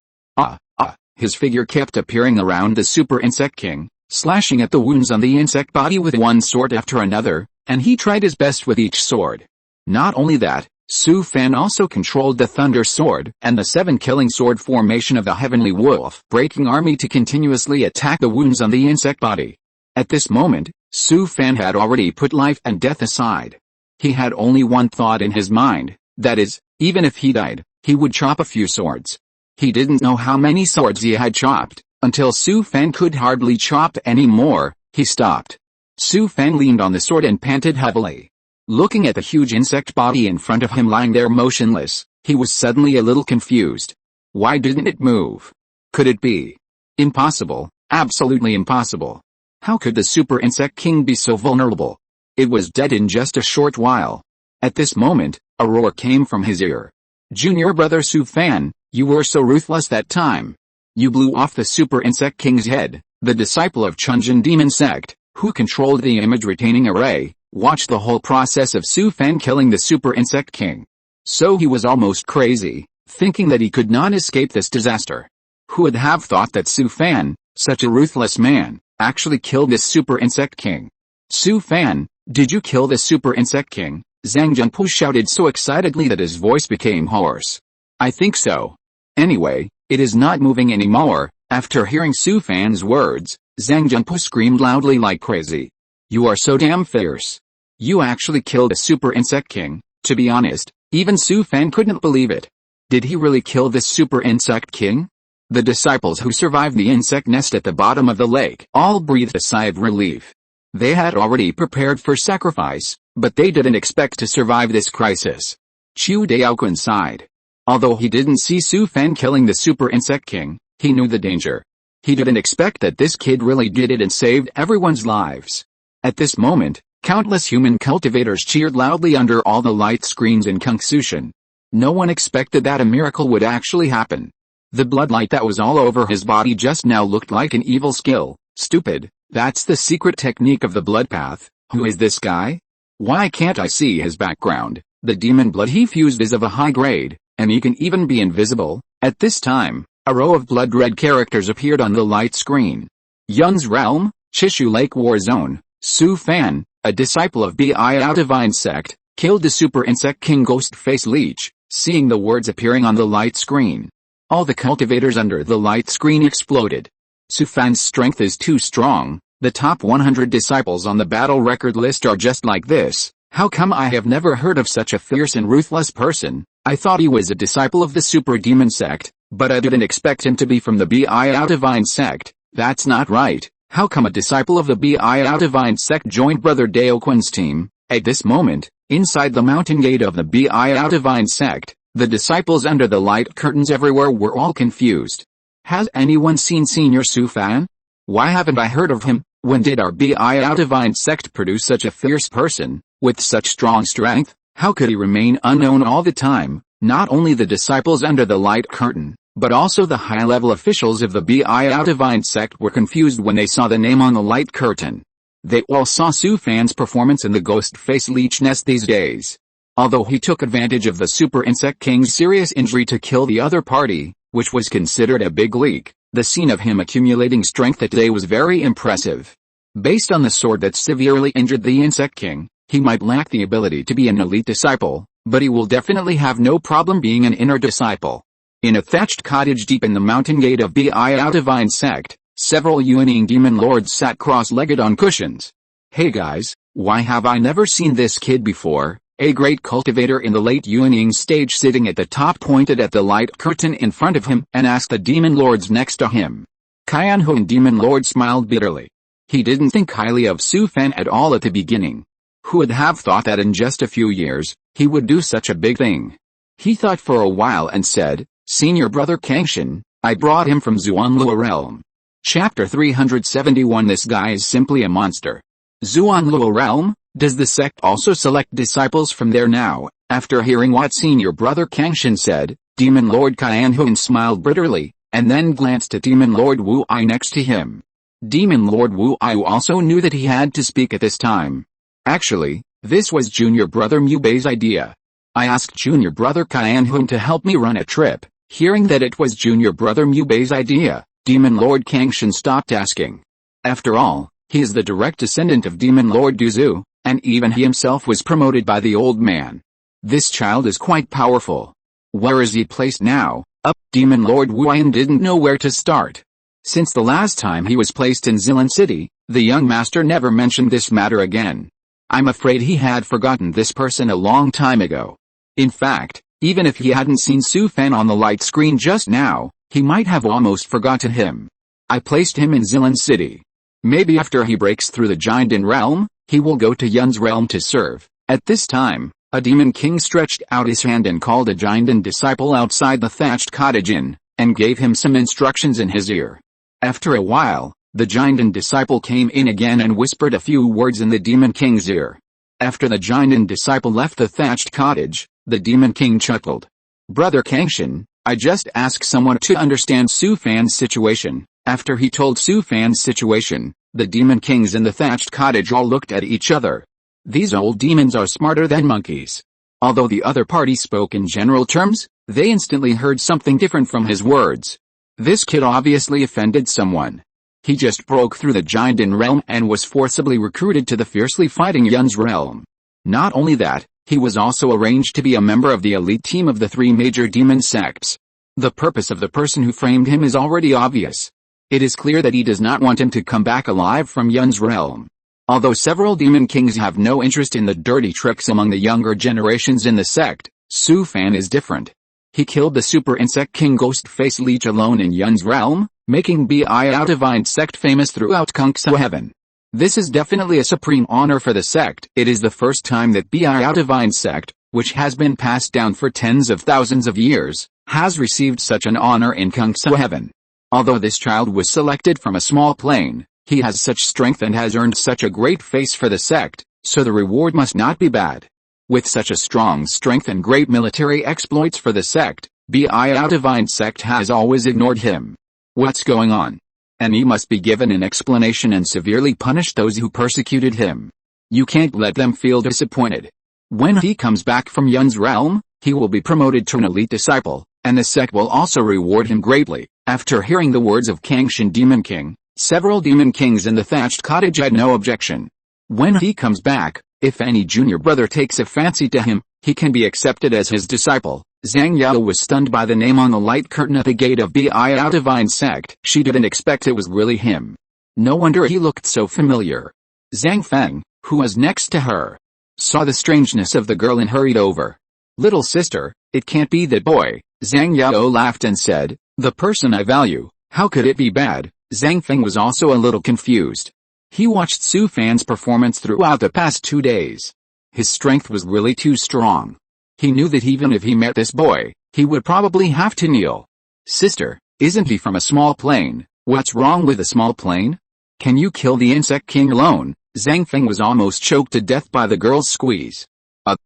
A: His figure kept appearing around the Super Insect King, slashing at the wounds on the insect body with one sword after another, and he tried his best with each sword. Not only that, Su Fan also controlled the Thunder Sword and the 7-killing sword formation of the Heavenly Wolf breaking army to continuously attack the wounds on the insect body. At this moment, Su Fan had already put life and death aside. He had only one thought in his mind, that is, even if he died, he would chop a few swords. He didn't know how many swords he had chopped, until Su Fan could hardly chop any more. He stopped. Su Fan leaned on the sword and panted heavily. Looking at the huge insect body in front of him lying there motionless, he was suddenly a little confused. Why didn't it move? Could it be? Impossible, absolutely impossible. How could the Super Insect King be so vulnerable? It was dead in just a short while. At this moment, a roar came from his ear. Junior brother Su Fan, you were so ruthless that time. You blew off the Super Insect King's head. The disciple of Chunjin Demon Sect, who controlled the image-retaining array, watched the whole process of Su Fan killing the Super Insect King. So he was almost crazy, thinking that he could not escape this disaster. Who would have thought that Su Fan, such a ruthless man, actually killed this Super Insect King? Su Fan, did you kill the Super Insect King? Zhang Junpu shouted so excitedly that his voice became hoarse. I think so. Anyway, it is not moving anymore. After hearing Su Fan's words, Zhang Junpu screamed loudly like crazy. You are so damn fierce. You actually killed a Super Insect King. To be honest, even Su Fan couldn't believe it. Did he really kill this Super Insect King? The disciples who survived the insect nest at the bottom of the lake all breathed a sigh of relief. They had already prepared for sacrifice, but they didn't expect to survive this crisis. Chu Daoquan sighed. Although he didn't see Su Fan killing the Super Insect King, he knew the danger. He didn't expect that this kid really did it and saved everyone's lives. At this moment, countless human cultivators cheered loudly under all the light screens in Conceals. No one expected that a miracle would actually happen. The bloodlight that was all over his body just now looked like an evil skill. Stupid, that's the secret technique of the blood path. Who is this guy? Why can't I see his background? The demon blood he fused is of a high grade, and he can even be invisible. At this time, a row of blood-red characters appeared on the light screen. Yun's Realm, Chishu Lake War Zone, Su Fan, a disciple of Biao Divine Sect, killed the Super Insect King Ghostface Leech. Seeing the words appearing on the light screen, all the cultivators under the light screen exploded. Su Fan's strength is too strong. The top 100 disciples on the battle record list are just like this. How come I have never heard of such a fierce and ruthless person? I thought he was a disciple of the Super Demon Sect, but I didn't expect him to be from the Biao Divine Sect. That's not right. How come a disciple of the Biao Divine Sect joined Brother Daoquan's team? At this moment, inside the mountain gate of the Biao Divine Sect, the disciples under the light curtains everywhere were all confused. Has anyone seen Senior Su Fan? Why haven't I heard of him? When did our Biao Divine Sect produce such a fierce person, with such strong strength? How could he remain unknown all the time? Not only the disciples under the light curtain, but also the high-level officials of the Biao Divine Sect were confused when they saw the name on the light curtain. They all saw Su Fan's performance in the Ghostface Leech Nest these days. Although he took advantage of the Super Insect King's serious injury to kill the other party, which was considered a big leak, the scene of him accumulating strength that day was very impressive. Based on the sword that severely injured the Insect King, he might lack the ability to be an elite disciple, but he will definitely have no problem being an inner disciple. In a thatched cottage deep in the mountain gate of Biao Divine Sect, several Yuaning demon lords sat cross-legged on cushions. Hey guys, Why have I never seen this kid before? A great cultivator in the late Yuanying stage sitting at the top pointed at the light curtain in front of him and asked the demon lords next to him. Qianhuan demon lord smiled bitterly. He didn't think highly of Su Fan at all at the beginning. Who would have thought that in just a few years, he would do such a big thing? He thought for a while and said, Senior brother Kangshan, I brought him from Zuanlua realm. Chapter 371 This guy is simply a monster. Zuanlua realm? Does the sect also select disciples from there now? After hearing what Senior brother Kangshan said, Demon Lord Qianhuan smiled bitterly, and then glanced at Demon Lord Wu Ai next to him. Demon Lord Wu Ai also knew that he had to speak at this time. Actually, this was Junior Brother Mu Bei's idea. I asked Junior Brother Qianhuan to help me run a trip. Hearing that it was Junior Brother Mu Bei's idea, Demon Lord Kangshan stopped asking. After all, he is the direct descendant of Demon Lord Duzu, and even he himself was promoted by the old man. This child is quite powerful. Where is he placed now? Up. Demon Lord Wuyan didn't know where to start. Since the last time he was placed in Zilan City, the young master never mentioned this matter again. I'm afraid he had forgotten this person a long time ago. In fact, even if he hadn't seen Su Fan on the light screen just now, he might have almost forgotten him. I placed him in Zilan City. Maybe after he breaks through the Jinden realm, he will go to Yun's realm to serve. At this time, a demon king stretched out his hand and called a Jinden disciple outside the thatched cottage inn, and gave him some instructions in his ear. After a while, the Jinden disciple came in again and whispered a few words in the demon king's ear. After the Jinden disciple left the thatched cottage, the demon king chuckled. Brother Kangshan, I just asked someone to understand Su Fan's situation. After he told Su Fan's situation, the demon kings in the thatched cottage all looked at each other. These old demons are smarter than monkeys. Although the other party spoke in general terms, they instantly heard something different from his words. This kid obviously offended someone. He just broke through the Jinden realm and was forcibly recruited to the fiercely fighting Yun's realm. Not only that, he was also arranged to be a member of the elite team of the three major demon sects. The purpose of the person who framed him is already obvious. It is clear that he does not want him to come back alive from Yun's realm. Although several demon kings have no interest in the dirty tricks among the younger generations in the sect, Su Fan is different. He killed the super insect king Ghostface Leech alone in Yun's realm, making Biao Divine sect famous throughout Kungsa heaven. This is definitely a supreme honor for the sect. It is the first time that Biao Divine sect, which has been passed down for tens of thousands of years, has received such an honor in Kungsa heaven. Although this child was selected from a small plane, he has such strength and has earned such a great face for the sect, so the reward must not be bad. With such a strong strength and great military exploits for the sect, Biao Divine sect has always ignored him. What's going on? And he must be given an explanation and severely punish those who persecuted him. You can't let them feel disappointed. When he comes back from Yun's realm, he will be promoted to an elite disciple, and the sect will also reward him greatly. After hearing the words of Kangshan Demon King, several demon kings in the thatched cottage had no objection. When he comes back, if any junior brother takes a fancy to him, he can be accepted as his disciple. Zhang Yao was stunned by the name on the light curtain at the gate of Biao Divine sect. She didn't expect it was really him. No wonder he looked so familiar. Zhang Feng, who was next to her, saw the strangeness of the girl and hurried over. Little sister, it can't be that boy. Zhang Yao laughed and said, the person I value, how could it be bad? Zhang Feng was also a little confused. He watched Su Fan's performance throughout the past 2 days. His strength was really too strong. He knew that even if he met this boy, he would probably have to kneel. Sister, isn't he from a small plane? What's wrong with a small plane? Can you kill the insect king alone? Zhang Feng was almost choked to death by the girl's squeeze.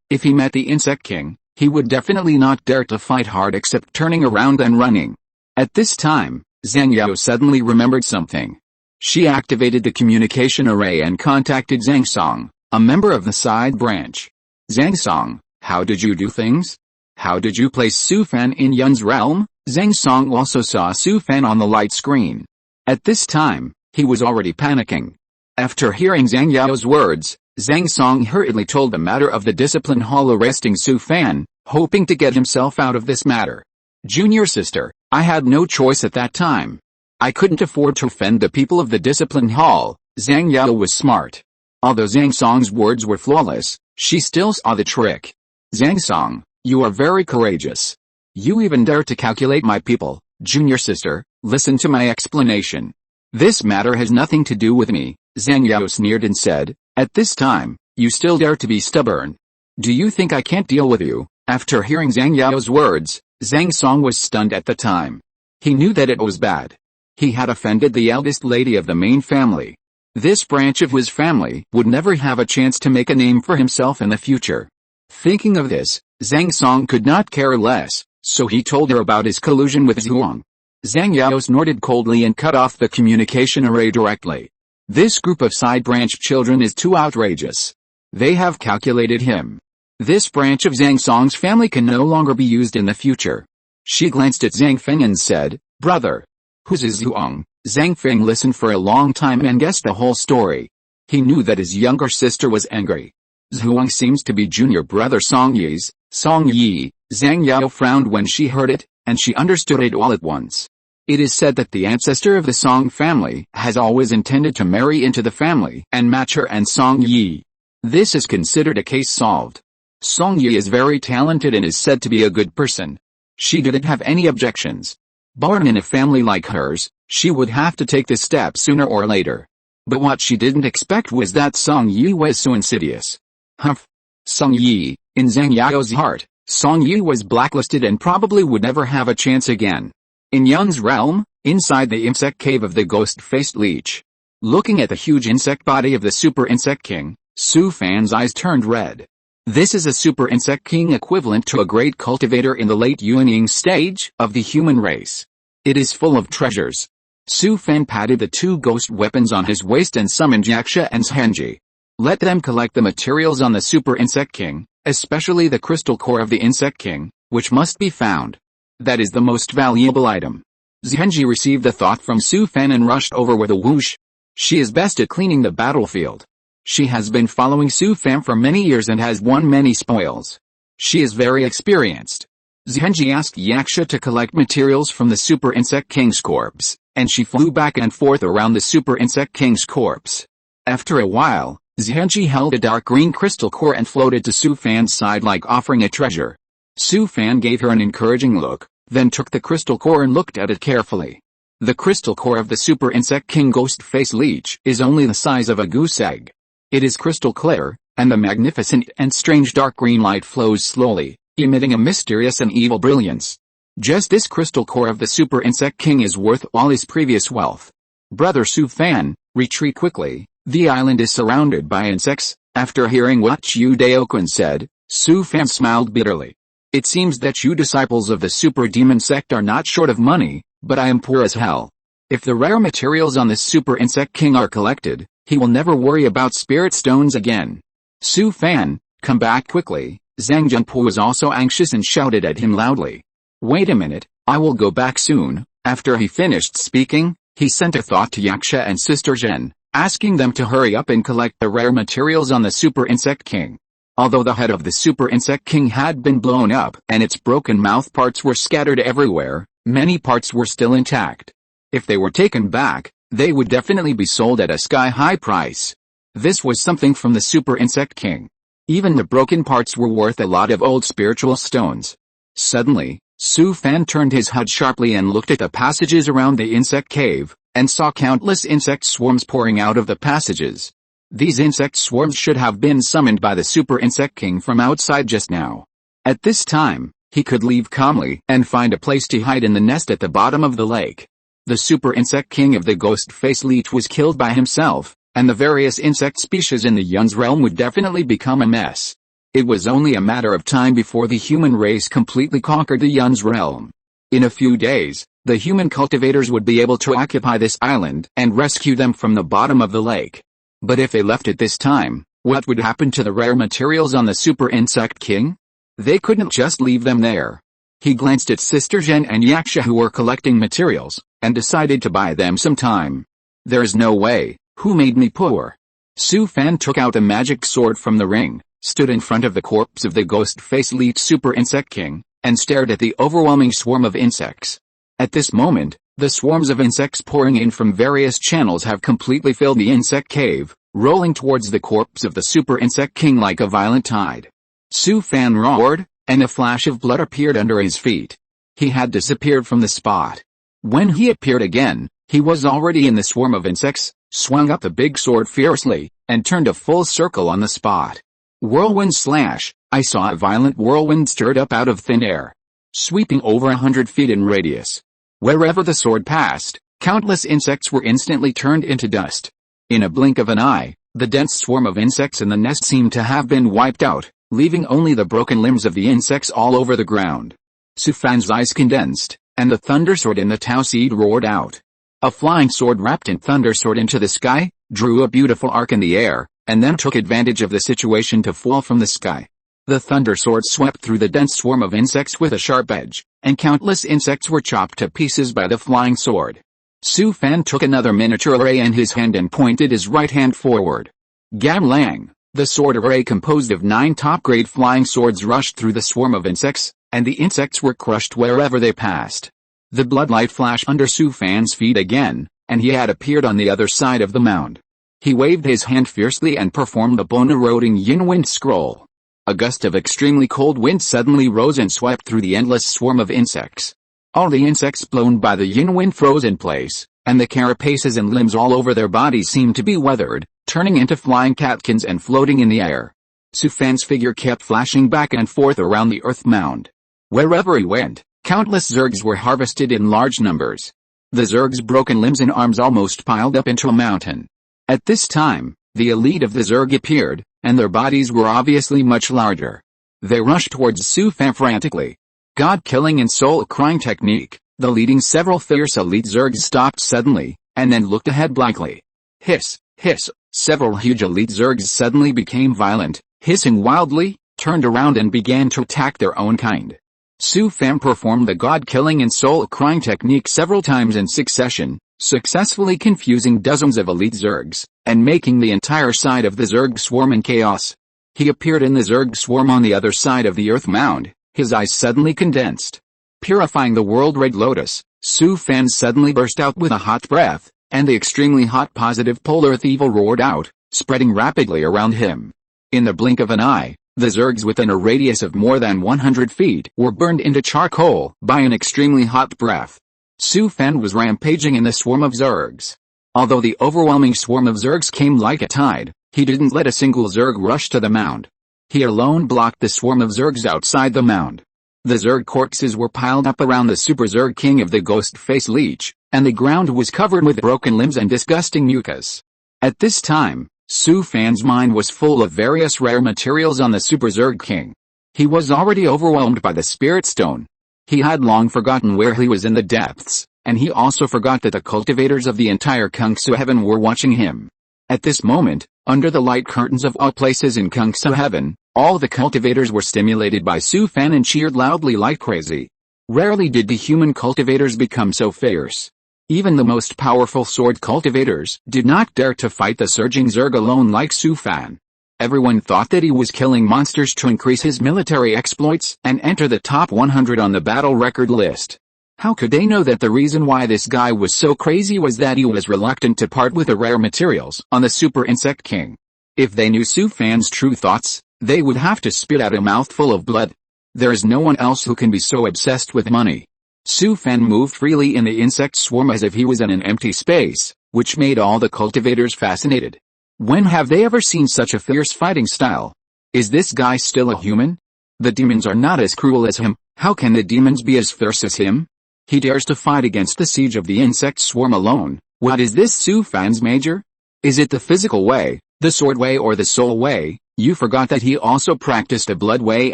A: If he met the insect king, he would definitely not dare to fight hard except turning around and running. At this time, Zhang Yao suddenly remembered something. She activated the communication array and contacted Zhang Song, a member of the side branch. Zhang Song, how did you do things? How did you place Su Fan in Yun's realm? Zhang Song also saw Su Fan on the light screen. At this time, he was already panicking. After hearing Zhang Yao's words, Zhang Song hurriedly told the matter of the discipline hall arresting Su Fan, hoping to get himself out of this matter. Junior sister, I had no choice at that time. I couldn't afford to offend the people of the discipline hall. Zhang Yao was smart. Although Zhang Song's words were flawless, she still saw the trick. Zhang Song, you are very courageous. You even dare to calculate my people. Junior sister, listen to my explanation. This matter has nothing to do with me, Zhang Yao sneered and said. At this time, you still dare to be stubborn. Do you think I can't deal with you? After hearing Zhang Yao's words, Zhang Song was stunned at the time. He knew that it was bad. He had offended the eldest lady of the main family. This branch of his family would never have a chance to make a name for himself in the future. Thinking of this, Zhang Song could not care less, so he told her about his collusion with Zhuang. Zhang Yao snorted coldly and cut off the communication array directly. This group of side branch children is too outrageous. They have calculated him. This branch of Zhang Song's family can no longer be used in the future. She glanced at Zhang Feng and said, Brother, who's is Zhuang? Zhang Feng listened for a long time and guessed the whole story. He knew that his younger sister was angry. Zhuang seems to be junior brother Song Yi's. Song Yi. Zhang Yao frowned when she heard it, and she understood it all at once. It is said that the ancestor of the Song family has always intended to marry into the family and match her and Song Yi. This is considered a case solved. Song Yi is very talented and is said to be a good person. She didn't have any objections. Born in a family like hers, she would have to take this step sooner or later. But what she didn't expect was that Song Yi was so insidious. Humph. Song Yi, in Zhang Yao's heart, Song Yi was blacklisted and probably would never have a chance again. In Yun's realm, inside the insect cave of the ghost-faced leech. Looking at the huge insect body of the super insect king, Su Fan's eyes turned red. This is a super insect king equivalent to a great cultivator in the late Yuanying stage of the human race. It is full of treasures. Su Fan patted the two ghost weapons on his waist and summoned Yaksha and Zhenji. Let them collect the materials on the super insect king, especially the crystal core of the insect king, which must be found. That is the most valuable item. Zhenji received the thought from Su Fan and rushed over with a whoosh. She is best at cleaning the battlefield. She has been following Su Fan for many years and has won many spoils. She is very experienced. Zhenji asked Yaksha to collect materials from the super insect king's corpse, and she flew back and forth around the super insect king's corpse. After a while, Zhenji held a dark green crystal core and floated to Su Fan's side like offering a treasure. Su Fan gave her an encouraging look, then took the crystal core and looked at it carefully. The crystal core of the super insect king ghost face leech is only the size of a goose egg. It is crystal clear, and the magnificent and strange dark green light flows slowly, emitting a mysterious and evil brilliance. Just this crystal core of the super insect king is worth all his previous wealth. Brother Su Fan, retreat quickly, the island is surrounded by insects. After hearing what Chu Daokun said, Su Fan smiled bitterly. It seems that you disciples of the super demon sect are not short of money, but I am poor as hell. If the rare materials on this super insect king are collected, he will never worry about spirit stones again. Su Fan, come back quickly. Zhang Junpo was also anxious and shouted at him loudly. Wait a minute, I will go back soon. After he finished speaking, he sent a thought to Yaksha and Sister Zhen, asking them to hurry up and collect the rare materials on the super insect king. Although the head of the super insect king had been blown up and its broken mouth parts were scattered everywhere, many parts were still intact. If they were taken back, they would definitely be sold at a sky-high price. This was something from the super insect king. Even the broken parts were worth a lot of old spiritual stones. Suddenly, Su Fan turned his head sharply and looked at the passages around the insect cave, and saw countless insect swarms pouring out of the passages. These insect swarms should have been summoned by the super insect king from outside just now. At this time, he could leave calmly and find a place to hide in the nest at the bottom of the lake. The super insect king of the ghost face leech was killed by himself, and the various insect species in the Yun's realm would definitely become a mess. It was only a matter of time before the human race completely conquered the Yun's realm. In a few days, the human cultivators would be able to occupy this island and rescue them from the bottom of the lake. But if they left at this time, what would happen to the rare materials on the super insect king? They couldn't just leave them there. He glanced at Sister Zhen and Yaksha who were collecting materials, and decided to buy them some time. There's no way. Who made me poor? Su Fan took out a magic sword from the ring, stood in front of the corpse of the ghost face leech super insect king, and stared at the overwhelming swarm of insects. At this moment, the swarms of insects pouring in from various channels have completely filled the insect cave, rolling towards the corpse of the super insect king like a violent tide. Su Fan roared, and a flash of blood appeared under his feet. He had disappeared from the spot. When he appeared again, he was already in the swarm of insects, swung up the big sword fiercely, and turned a full circle on the spot. Whirlwind slash! I saw a violent whirlwind stirred up out of thin air, sweeping over 100 feet in radius. Wherever the sword passed, countless insects were instantly turned into dust. In a blink of an eye, the dense swarm of insects in the nest seemed to have been wiped out, leaving only the broken limbs of the insects all over the ground. Su Fan's eyes condensed, and the thunder sword in the Tao seed roared out. A flying sword wrapped in thunder soared into the sky, drew a beautiful arc in the air, and then took advantage of the situation to fall from the sky. The thunder sword swept through the dense swarm of insects with a sharp edge, and countless insects were chopped to pieces by the flying sword. Su Fan took another miniature array in his hand and pointed his right hand forward. Gam Lang, the sword array composed of 9 top-grade flying swords rushed through the swarm of insects, and the insects were crushed wherever they passed. The bloodlight flashed under Su Fan's feet again, and he had appeared on the other side of the mound. He waved his hand fiercely and performed the bone-eroding yin wind scroll. A gust of extremely cold wind suddenly rose and swept through the endless swarm of insects. All the insects blown by the yin wind froze in place, and the carapaces and limbs all over their bodies seemed to be weathered, turning into flying catkins and floating in the air. Su Fan's figure kept flashing back and forth around the earth mound. Wherever he went, countless zergs were harvested in large numbers. The zergs' broken limbs and arms almost piled up into a mountain. At this time, the elite of the zerg appeared, and their bodies were obviously much larger. They rushed towards Su Fan frantically. God-killing and soul-crying technique, the leading several fierce elite zergs stopped suddenly, and then looked ahead blankly. Hiss, hiss, several huge elite zergs suddenly became violent, hissing wildly, turned around and began to attack their own kind. Su Fan performed the God-killing and soul-crying technique several times in succession, successfully confusing dozens of elite zergs, and making the entire side of the zerg swarm in chaos. He appeared in the zerg swarm on the other side of the earth mound, his eyes suddenly condensed. Purifying the world red lotus, Su Fan suddenly burst out with a hot breath, and the extremely hot positive pole earth evil roared out, spreading rapidly around him. In the blink of an eye, the zergs within a radius of more than 100 feet were burned into charcoal by an extremely hot breath. Su Fan was rampaging in the swarm of zergs. Although the overwhelming swarm of zergs came like a tide, he didn't let a single zerg rush to the mound. He alone blocked the swarm of zergs outside the mound. The zerg corpses were piled up around the super zerg king of the ghost face leech, and the ground was covered with broken limbs and disgusting mucus. At this time, Su Fan's mind was full of various rare materials on the super zerg king. He was already overwhelmed by the spirit stone. He had long forgotten where he was in the depths, and he also forgot that the cultivators of the entire Kungsu heaven were watching him. At this moment, under the light curtains of all places in Kungsu heaven, all the cultivators were stimulated by Su Fan and cheered loudly like crazy. Rarely did the human cultivators become so fierce. Even the most powerful sword cultivators did not dare to fight the surging zerg alone like Su Fan. Everyone thought that he was killing monsters to increase his military exploits and enter the top 100 on the battle record list. How could they know that the reason why this guy was so crazy was that he was reluctant to part with the rare materials on the Super Insect King? If they knew Su Fan's true thoughts, they would have to spit out a mouthful of blood. There is no one else who can be so obsessed with money. Su Fan moved freely in the insect swarm as if he was in an empty space, which made all the cultivators fascinated. When have they ever seen such a fierce fighting style? Is this guy still a human? The demons are not as cruel as him. How can the demons be as fierce as him? He dares to fight against the siege of the insect swarm alone. What is this Su Fan's major? Is it the physical way, the sword way or the soul way? You forgot that he also practiced a blood way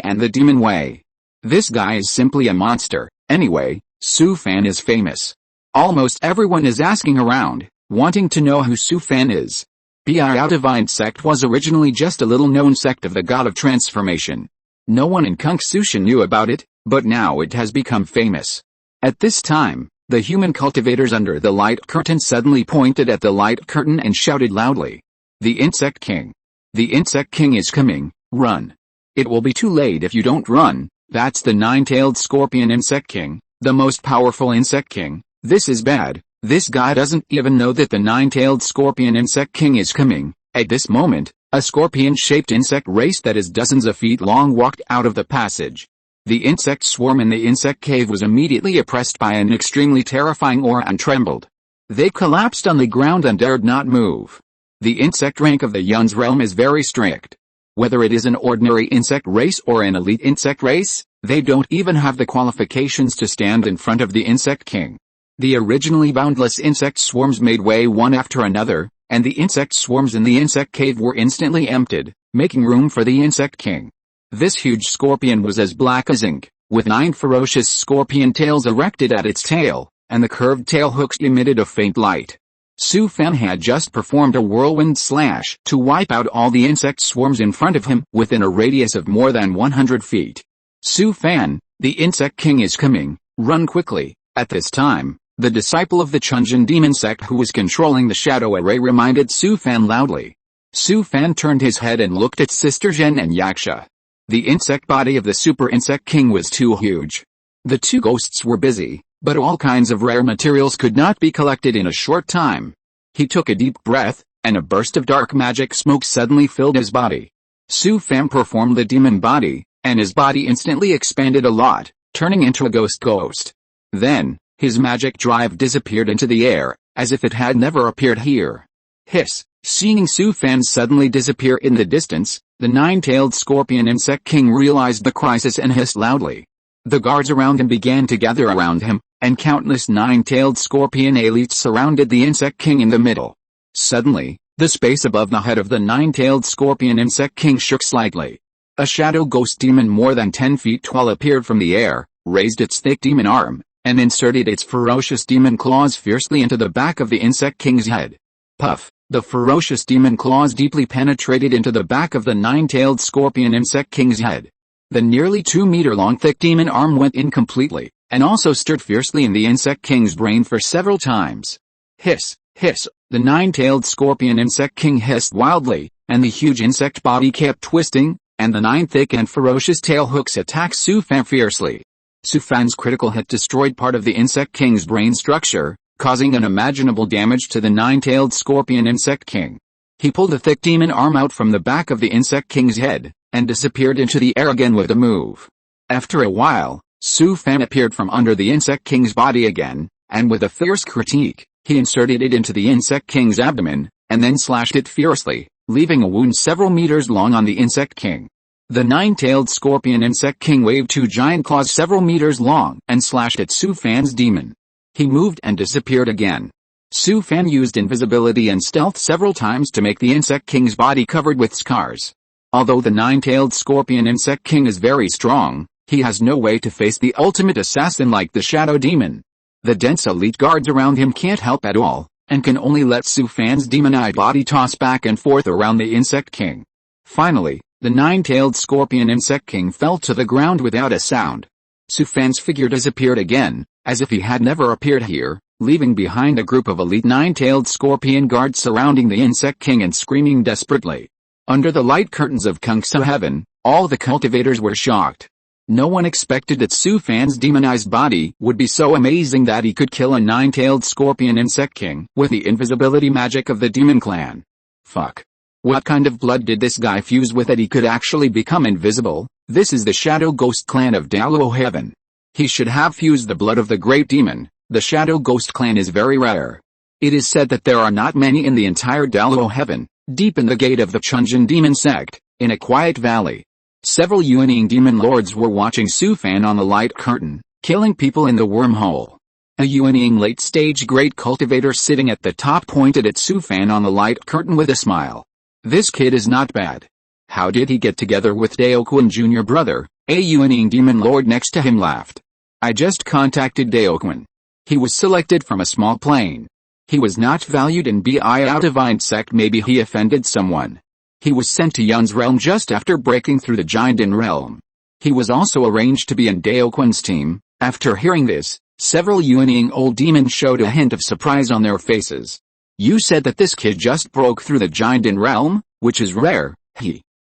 A: and the demon way. This guy is simply a monster. Anyway, Su Fan is famous. Almost everyone is asking around, wanting to know who Su Fan is. Biao Divine sect was originally just a little-known sect of the god of transformation. No one in Kungsushan knew about it, but now it has become famous. At this time, the human cultivators under the light curtain suddenly pointed at the light curtain and shouted loudly. The Insect King. The Insect King is coming, run. It will be too late if you don't run. That's the nine-tailed scorpion Insect King, the most powerful Insect King. This is bad. This guy doesn't even know that the nine-tailed scorpion Insect King is coming. At this moment, a scorpion-shaped insect race that is dozens of feet long walked out of the passage. The insect swarm in the insect cave was immediately oppressed by an extremely terrifying aura and trembled. They collapsed on the ground and dared not move. The insect rank of the Yun's realm is very strict. Whether it is an ordinary insect race or an elite insect race, they don't even have the qualifications to stand in front of the insect king. The originally boundless insect swarms made way one after another, and the insect swarms in the insect cave were instantly emptied, making room for the insect king. This huge scorpion was as black as ink, with 9 ferocious scorpion tails erected at its tail, and the curved tail hooks emitted a faint light. Su Fan had just performed a whirlwind slash to wipe out all the insect swarms in front of him within a radius of more than 100 feet. Su Fan, the insect king is coming, run quickly. At this time, the disciple of the Chunjin demon sect who was controlling the shadow array reminded Su Fan loudly. Su Fan turned his head and looked at Sister Zhen and Yaksha. The insect body of the super insect king was too huge. The two ghosts were busy, but all kinds of rare materials could not be collected in a short time. He took a deep breath, and a burst of dark magic smoke suddenly filled his body. Su Fan performed the demon body, and his body instantly expanded a lot, turning into a ghost. Then, his magic drive disappeared into the air, as if it had never appeared here. Hiss! Seeing Su Fan suddenly disappear in the distance, the 9-tailed scorpion insect king realized the crisis and hissed loudly. The guards around him began to gather around him, and countless 9-tailed scorpion elites surrounded the insect king in the middle. Suddenly, the space above the head of the 9-tailed scorpion insect king shook slightly. A shadow ghost demon more than 10 feet tall appeared from the air, raised its thick demon arm, and inserted its ferocious demon claws fiercely into the back of the insect king's head. Puff! The ferocious demon claws deeply penetrated into the back of the 9-tailed scorpion insect king's head. The nearly 2-meter-long thick demon arm went in completely, and also stirred fiercely in the insect king's brain for several times. Hiss! Hiss! The 9-tailed scorpion insect king hissed wildly, and the huge insect body kept twisting, and the 9 thick and ferocious tail hooks attacked Su Fan fiercely. Su Fan's critical hit destroyed part of the insect king's brain structure, causing unimaginable damage to the 9-tailed scorpion insect king. He pulled the thick demon arm out from the back of the insect king's head, and disappeared into the air again with a move. After a while, Su Fan appeared from under the insect king's body again, and with a fierce critique, he inserted it into the insect king's abdomen, and then slashed it fiercely, leaving a wound several meters long on the insect king. The 9-tailed scorpion insect king waved 2 giant claws several meters long and slashed at Su Fan's demon. He moved and disappeared again. Su Fan used invisibility and stealth several times to make the insect king's body covered with scars. Although the 9-tailed scorpion insect king is very strong, he has no way to face the ultimate assassin like the shadow demon. The dense elite guards around him can't help at all, and can only let Su Fan's demon-eyed body toss back and forth around the insect king. Finally, the 9-tailed scorpion insect king fell to the ground without a sound. Su Fan's figure disappeared again, as if he had never appeared here, leaving behind a group of elite 9-tailed scorpion guards surrounding the insect king and screaming desperately. Under the light curtains of Kungsa heaven, all the cultivators were shocked. No one expected that Su Fan's demonized body would be so amazing that he could kill a 9-tailed scorpion insect king with the invisibility magic of the demon clan. Fuck. What kind of blood did this guy fuse with that he could actually become invisible? This is the Shadow Ghost clan of Daluo Heaven. He should have fused the blood of the great demon. The Shadow Ghost clan is very rare. It is said that there are not many in the entire Daluo Heaven, deep in the gate of the Chunjin demon sect, in a quiet valley. Several Yuanying demon lords were watching Su Fan on the light curtain, killing people in the wormhole. A Yuanying late-stage great cultivator sitting at the top pointed at Su Fan on the light curtain with a smile. This kid is not bad. How did he get together with Daoquan Jr. brother? A Yuanying demon lord next to him laughed. I just contacted Daoquan. He was selected from a small plane. He was not valued in Biao divine sect. Maybe he offended someone. He was sent to Yun's realm just after breaking through the Jiandin realm. He was also arranged to be in Daoquan's team. After hearing this, several Yuanying old demons showed a hint of surprise on their faces. You said that this kid just broke through the Jiandin realm, which is rare.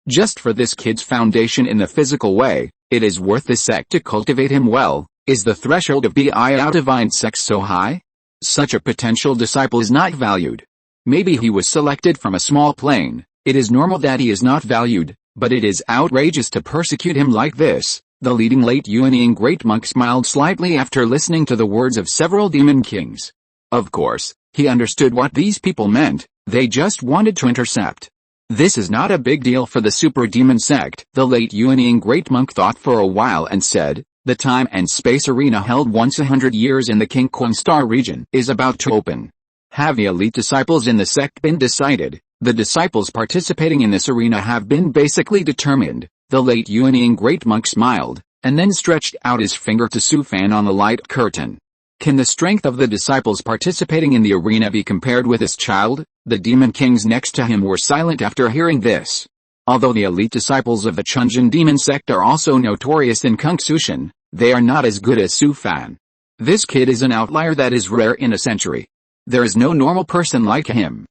A: Just for this kid's foundation in the physical way, it is worth the sect to cultivate him well. Is the threshold of Biao divine sect so high? Such a potential disciple is not valued. Maybe he was selected from a small plane. It is normal that he is not valued, but it is outrageous to persecute him like this. The leading late Yuanian great monk smiled slightly after listening to the words of several demon kings. Of course, he understood what these people meant. They just wanted to intercept. This is not a big deal for the super demon sect. The late Yuanian great monk thought for a while and said, the time and space arena held once 100 years in the King Kwan Star region is about to open. Have the elite disciples in the sect been decided? The disciples participating in this arena have been basically determined. The late Yuanian great monk smiled, and then stretched out his finger to Su Fan on the light curtain. Can the strength of the disciples participating in the arena be compared with this child? The demon kings next to him were silent after hearing this. Although the elite disciples of the Chunjin demon sect are also notorious in Cultivation, they are not as good as Su Fan. This kid is an outlier that is rare in a century. There is no normal person like him.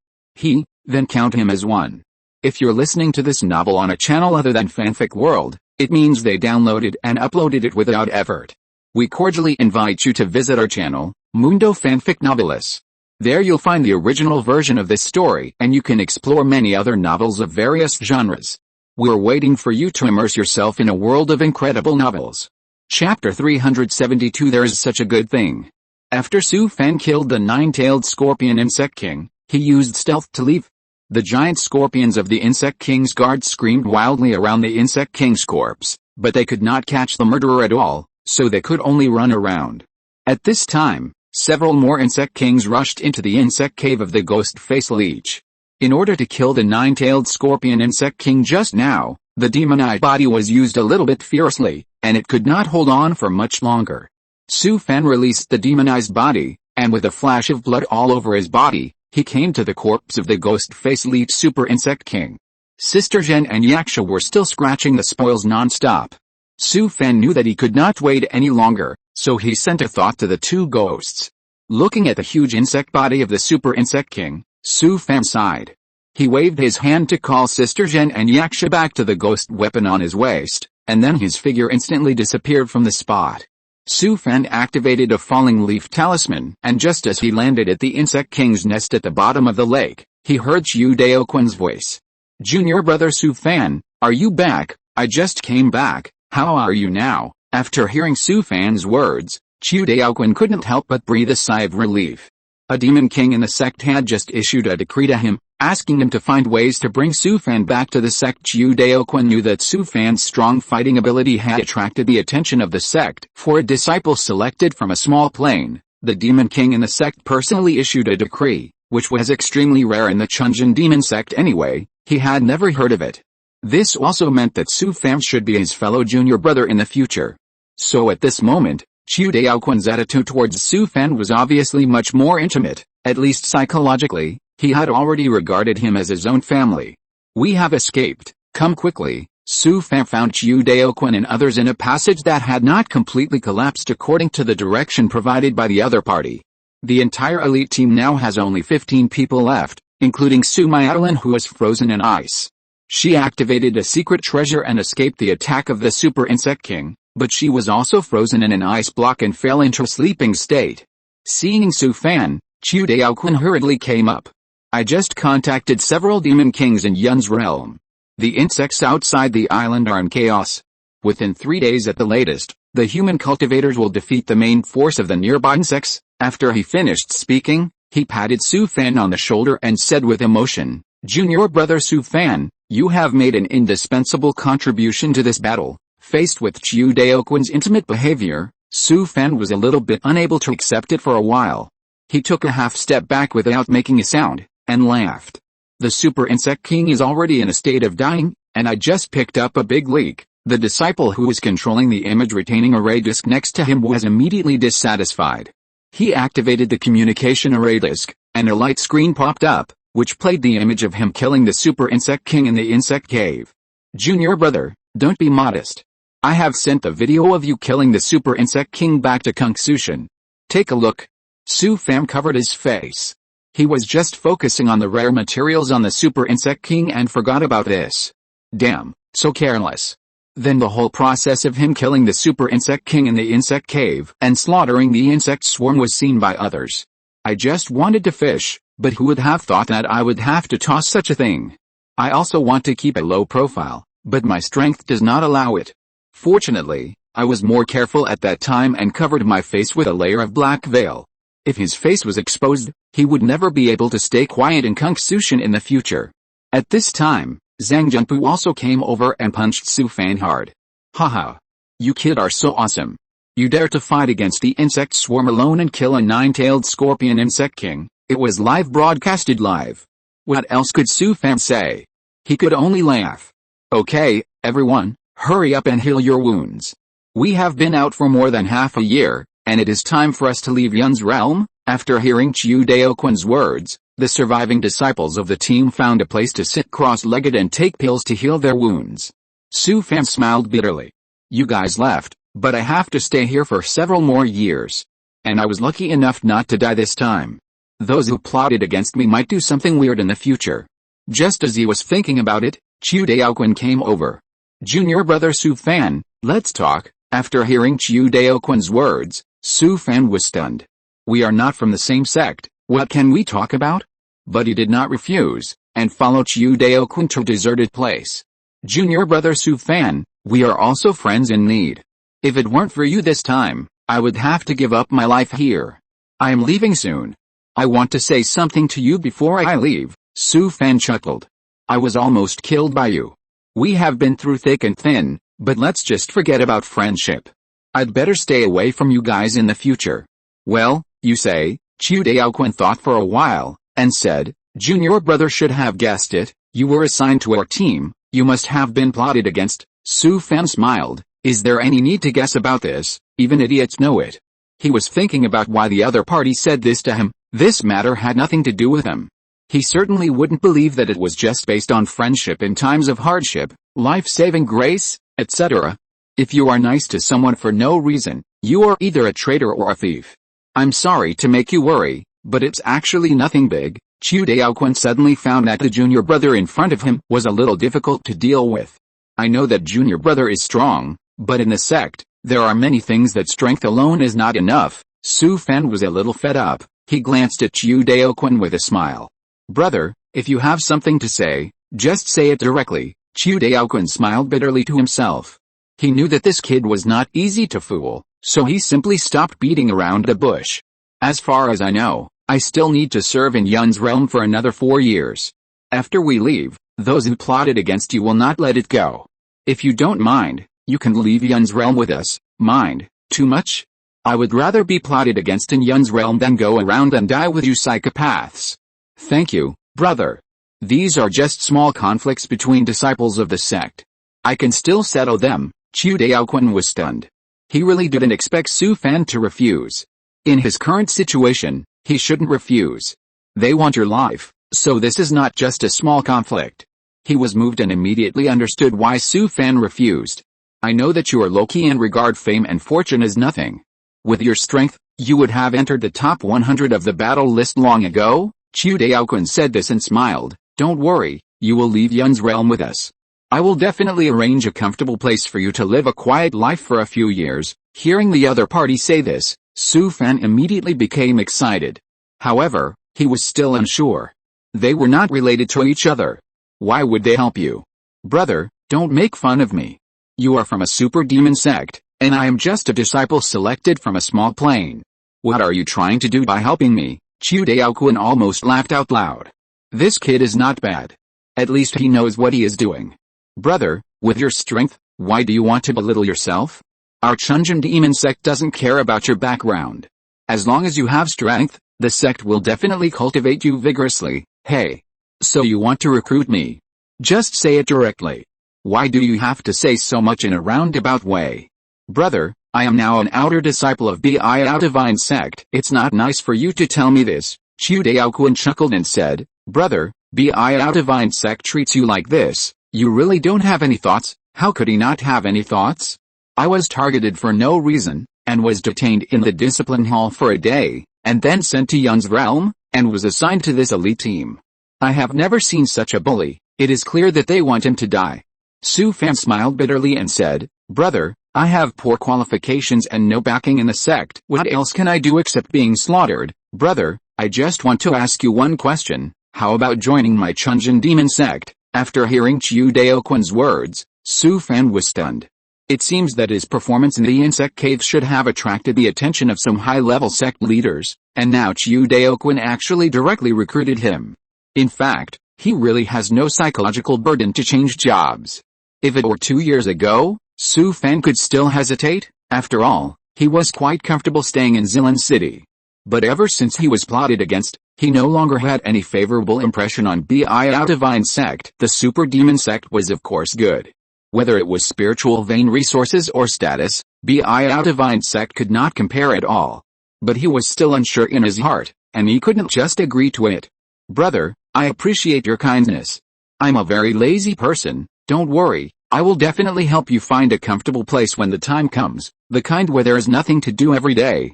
A: Then count him as one. If you're listening to this novel on a channel other than Fanfic World, it means they downloaded and uploaded it without effort. We cordially invite you to visit our channel, Mundo Fanfic Novelis. There you'll find the original version of this story and you can explore many other novels of various genres. We're waiting for you to immerse yourself in a world of incredible novels. Chapter 372 There is such a good thing. After Su Fan killed the nine-tailed scorpion insect king, he used stealth to leave. The giant scorpions of the Insect King's guard screamed wildly around the Insect King's corpse, but they could not catch the murderer at all, so they could only run around. At this time, several more Insect Kings rushed into the insect cave of the Ghost Face Leech. In order to kill the nine-tailed scorpion Insect King just now, the demonized body was used a little bit fiercely, and it could not hold on for much longer. Su Fan released the demonized body, and with a flash of blood all over his body, he came to the corpse of the Ghost Face Leech Super Insect King. Sister Zhen and Yaksha were still scratching the spoils non-stop. Su Fan knew that he could not wait any longer, so he sent a thought to the two ghosts. Looking at the huge insect body of the Super Insect King, Su Fan sighed. He waved his hand to call Sister Zhen and Yaksha back to the ghost weapon on his waist, and then his figure instantly disappeared from the spot. Su Fan activated a falling leaf talisman, and just as he landed at the Insect King's nest at the bottom of the lake, he heard Chiu Daoquan's voice. Junior brother Su Fan, are you back? I just came back, how are you now? After hearing Su Fan's words, Chiu Daoquan couldn't help but breathe a sigh of relief. A demon king in the sect had just issued a decree to him, asking him to find ways to bring Su Fan back to the sect. Chiu Daoquan knew that Su Fan's strong fighting ability had attracted the attention of the sect. For a disciple selected from a small plane, the demon king in the sect personally issued a decree, which was extremely rare in the Chunjin demon sect anyway. He had never heard of it. This also meant that Su Fan should be his fellow junior brother in the future. So at this moment, Chiu Daoquan's attitude towards Su Fan was obviously much more intimate, at least psychologically. He had already regarded him as his own family. We have escaped, come quickly. Su Fan found Chiu Daoquan and others in a passage that had not completely collapsed according to the direction provided by the other party. The entire elite team now has only 15 people left, including Su Myalin, who was frozen in ice. She activated a secret treasure and escaped the attack of the Super Insect King, but she was also frozen in an ice block and fell into a sleeping state. Seeing Su Fan, Chiu Daoquan hurriedly came up. I just contacted several demon kings in Yun's realm. The insects outside the island are in chaos. Within 3 days at the latest, the human cultivators will defeat the main force of the nearby insects. After he finished speaking, he patted Su Fan on the shoulder and said with emotion, Junior brother Su Fan, you have made an indispensable contribution to this battle. Faced with Chiu Daoquan's intimate behavior, Su Fan was a little bit unable to accept it for a while. He took a half step back without making a sound, and laughed. The Super Insect King is already in a state of dying, and I just picked up a big leak. The disciple who was controlling the image retaining array disk next to him was immediately dissatisfied. He activated the communication array disk, and a light screen popped up, which played the image of him killing the Super Insect King in the insect cave. Junior brother, don't be modest. I have sent the video of you killing the Super Insect King back to Cultivation. Take a look. Su Fan covered his face. He was just focusing on the rare materials on the Super Insect King and forgot about this. Damn, so careless. Then the whole process of him killing the Super Insect King in the insect cave and slaughtering the insect swarm was seen by others. I just wanted to fish, but who would have thought that I would have to toss such a thing? I also want to keep a low profile, but my strength does not allow it. Fortunately, I was more careful at that time and covered my face with a layer of black veil. If his face was exposed, he would never be able to stay quiet in Cultivation in the future. At this time, Zhang Junpu also came over and punched Su Fan hard. Haha. You kid are so awesome. You dare to fight against the insect swarm alone and kill a 9-tailed scorpion insect king. It was live broadcasted live. What else could Su Fan say? He could only laugh. Okay, everyone, hurry up and heal your wounds. We have been out for more than half a year, and it is time for us to leave Yun's realm. After hearing Chiu Daoquan's words, the surviving disciples of the team found a place to sit cross-legged and take pills to heal their wounds. Su Fan smiled bitterly. You guys left, but I have to stay here for several more years. And I was lucky enough not to die this time. Those who plotted against me might do something weird in the future. Just as he was thinking about it, Chiu Daoquan came over. Junior brother Su Fan, let's talk. After hearing Chiu Daoquan's words, Su Fan was stunned. We are not from the same sect, what can we talk about? But he did not refuse, and followed Chiu Daoquan to a deserted place. Junior brother Su Fan, we are also friends in need. If it weren't for you this time, I would have to give up my life here. I am leaving soon. I want to say something to you before I leave. Su Fan chuckled. I was almost killed by you. We have been through thick and thin, but let's just forget about friendship. I'd better stay away from you guys in the future. Well, you say? Chiu Daoquan thought for a while, and said, Junior brother should have guessed it, you were assigned to our team, you must have been plotted against. Su Fan smiled. Is there any need to guess about this? Even idiots know it. He was thinking about why the other party said this to him. This matter had nothing to do with him. He certainly wouldn't believe that it was just based on friendship in times of hardship, life-saving grace, etc. If you are nice to someone for no reason, you are either a traitor or a thief. I'm sorry to make you worry, but it's actually nothing big. Chiu Daoquan suddenly found that the junior brother in front of him was a little difficult to deal with. I know that junior brother is strong, but in the sect, there are many things that strength alone is not enough. Su Fan was a little fed up. He glanced at Chiu Daoquan with a smile. Brother, if you have something to say, just say it directly. Chiu Daoquan smiled bitterly to himself. He knew that this kid was not easy to fool, so he simply stopped beating around the bush. As far as I know, I still need to serve in Yun's realm for another 4 years. After we leave, those who plotted against you will not let it go. If you don't mind, you can leave Yun's realm with us. Mind, too much? I would rather be plotted against in Yun's realm than go around and die with you psychopaths. Thank you, brother. These are just small conflicts between disciples of the sect. I can still settle them. Chiu Daoquan was stunned. He really didn't expect Su Fan to refuse. In his current situation, he shouldn't refuse. They want your life, so this is not just a small conflict. He was moved and immediately understood why Su Fan refused. I know that you are low-key and regard fame and fortune as nothing. With your strength, you would have entered the top 100 of the battle list long ago. Chiu Daoquan said this and smiled. Don't worry, you will leave Yun's realm with us. I will definitely arrange a comfortable place for you to live a quiet life for a few years. Hearing the other party say this, Su Fan immediately became excited. However, he was still unsure. They were not related to each other. Why would they help you? Brother, don't make fun of me. You are from a super demon sect, and I am just a disciple selected from a small plane. What are you trying to do by helping me? Chiu Daoquan almost laughed out loud. This kid is not bad. At least he knows what he is doing. Brother, with your strength, why do you want to belittle yourself? Our Chunjin demon sect doesn't care about your background. As long as you have strength, the sect will definitely cultivate you vigorously. Hey. So you want to recruit me? Just say it directly. Why do you have to say so much in a roundabout way? Brother, I am now an outer disciple of Biao Divine sect. It's not nice for you to tell me this. Chiu Daoquan chuckled and said, Brother, Biao Divine sect treats you like this. You really don't have any thoughts? How could he not have any thoughts? I was targeted for no reason, and was detained in the discipline hall for a day, and then sent to Yun's realm, and was assigned to this elite team. I have never seen such a bully. It is clear that they want him to die. Su Fan smiled bitterly and said, Brother, I have poor qualifications and no backing in the sect. What else can I do except being slaughtered? Brother, I just want to ask you one question. How about joining my Chunjin demon sect? After hearing Chiu Daoquan's words, Su Fan was stunned. It seems that his performance in the insect cave should have attracted the attention of some high-level sect leaders, and now Chiu Daoquan actually directly recruited him. In fact, he really has no psychological burden to change jobs. If it were 2 years ago, Su Fan could still hesitate. After all, he was quite comfortable staying in Zilan City. But ever since he was plotted against, he no longer had any favorable impression on Biao Divine Sect. The Super Demon Sect was of course good. Whether it was spiritual vein resources or status, Biao Divine Sect could not compare at all. But he was still unsure in his heart, and he couldn't just agree to it. Brother, I appreciate your kindness. I'm a very lazy person, don't worry, I will definitely help you find a comfortable place when the time comes, the kind where there is nothing to do every day.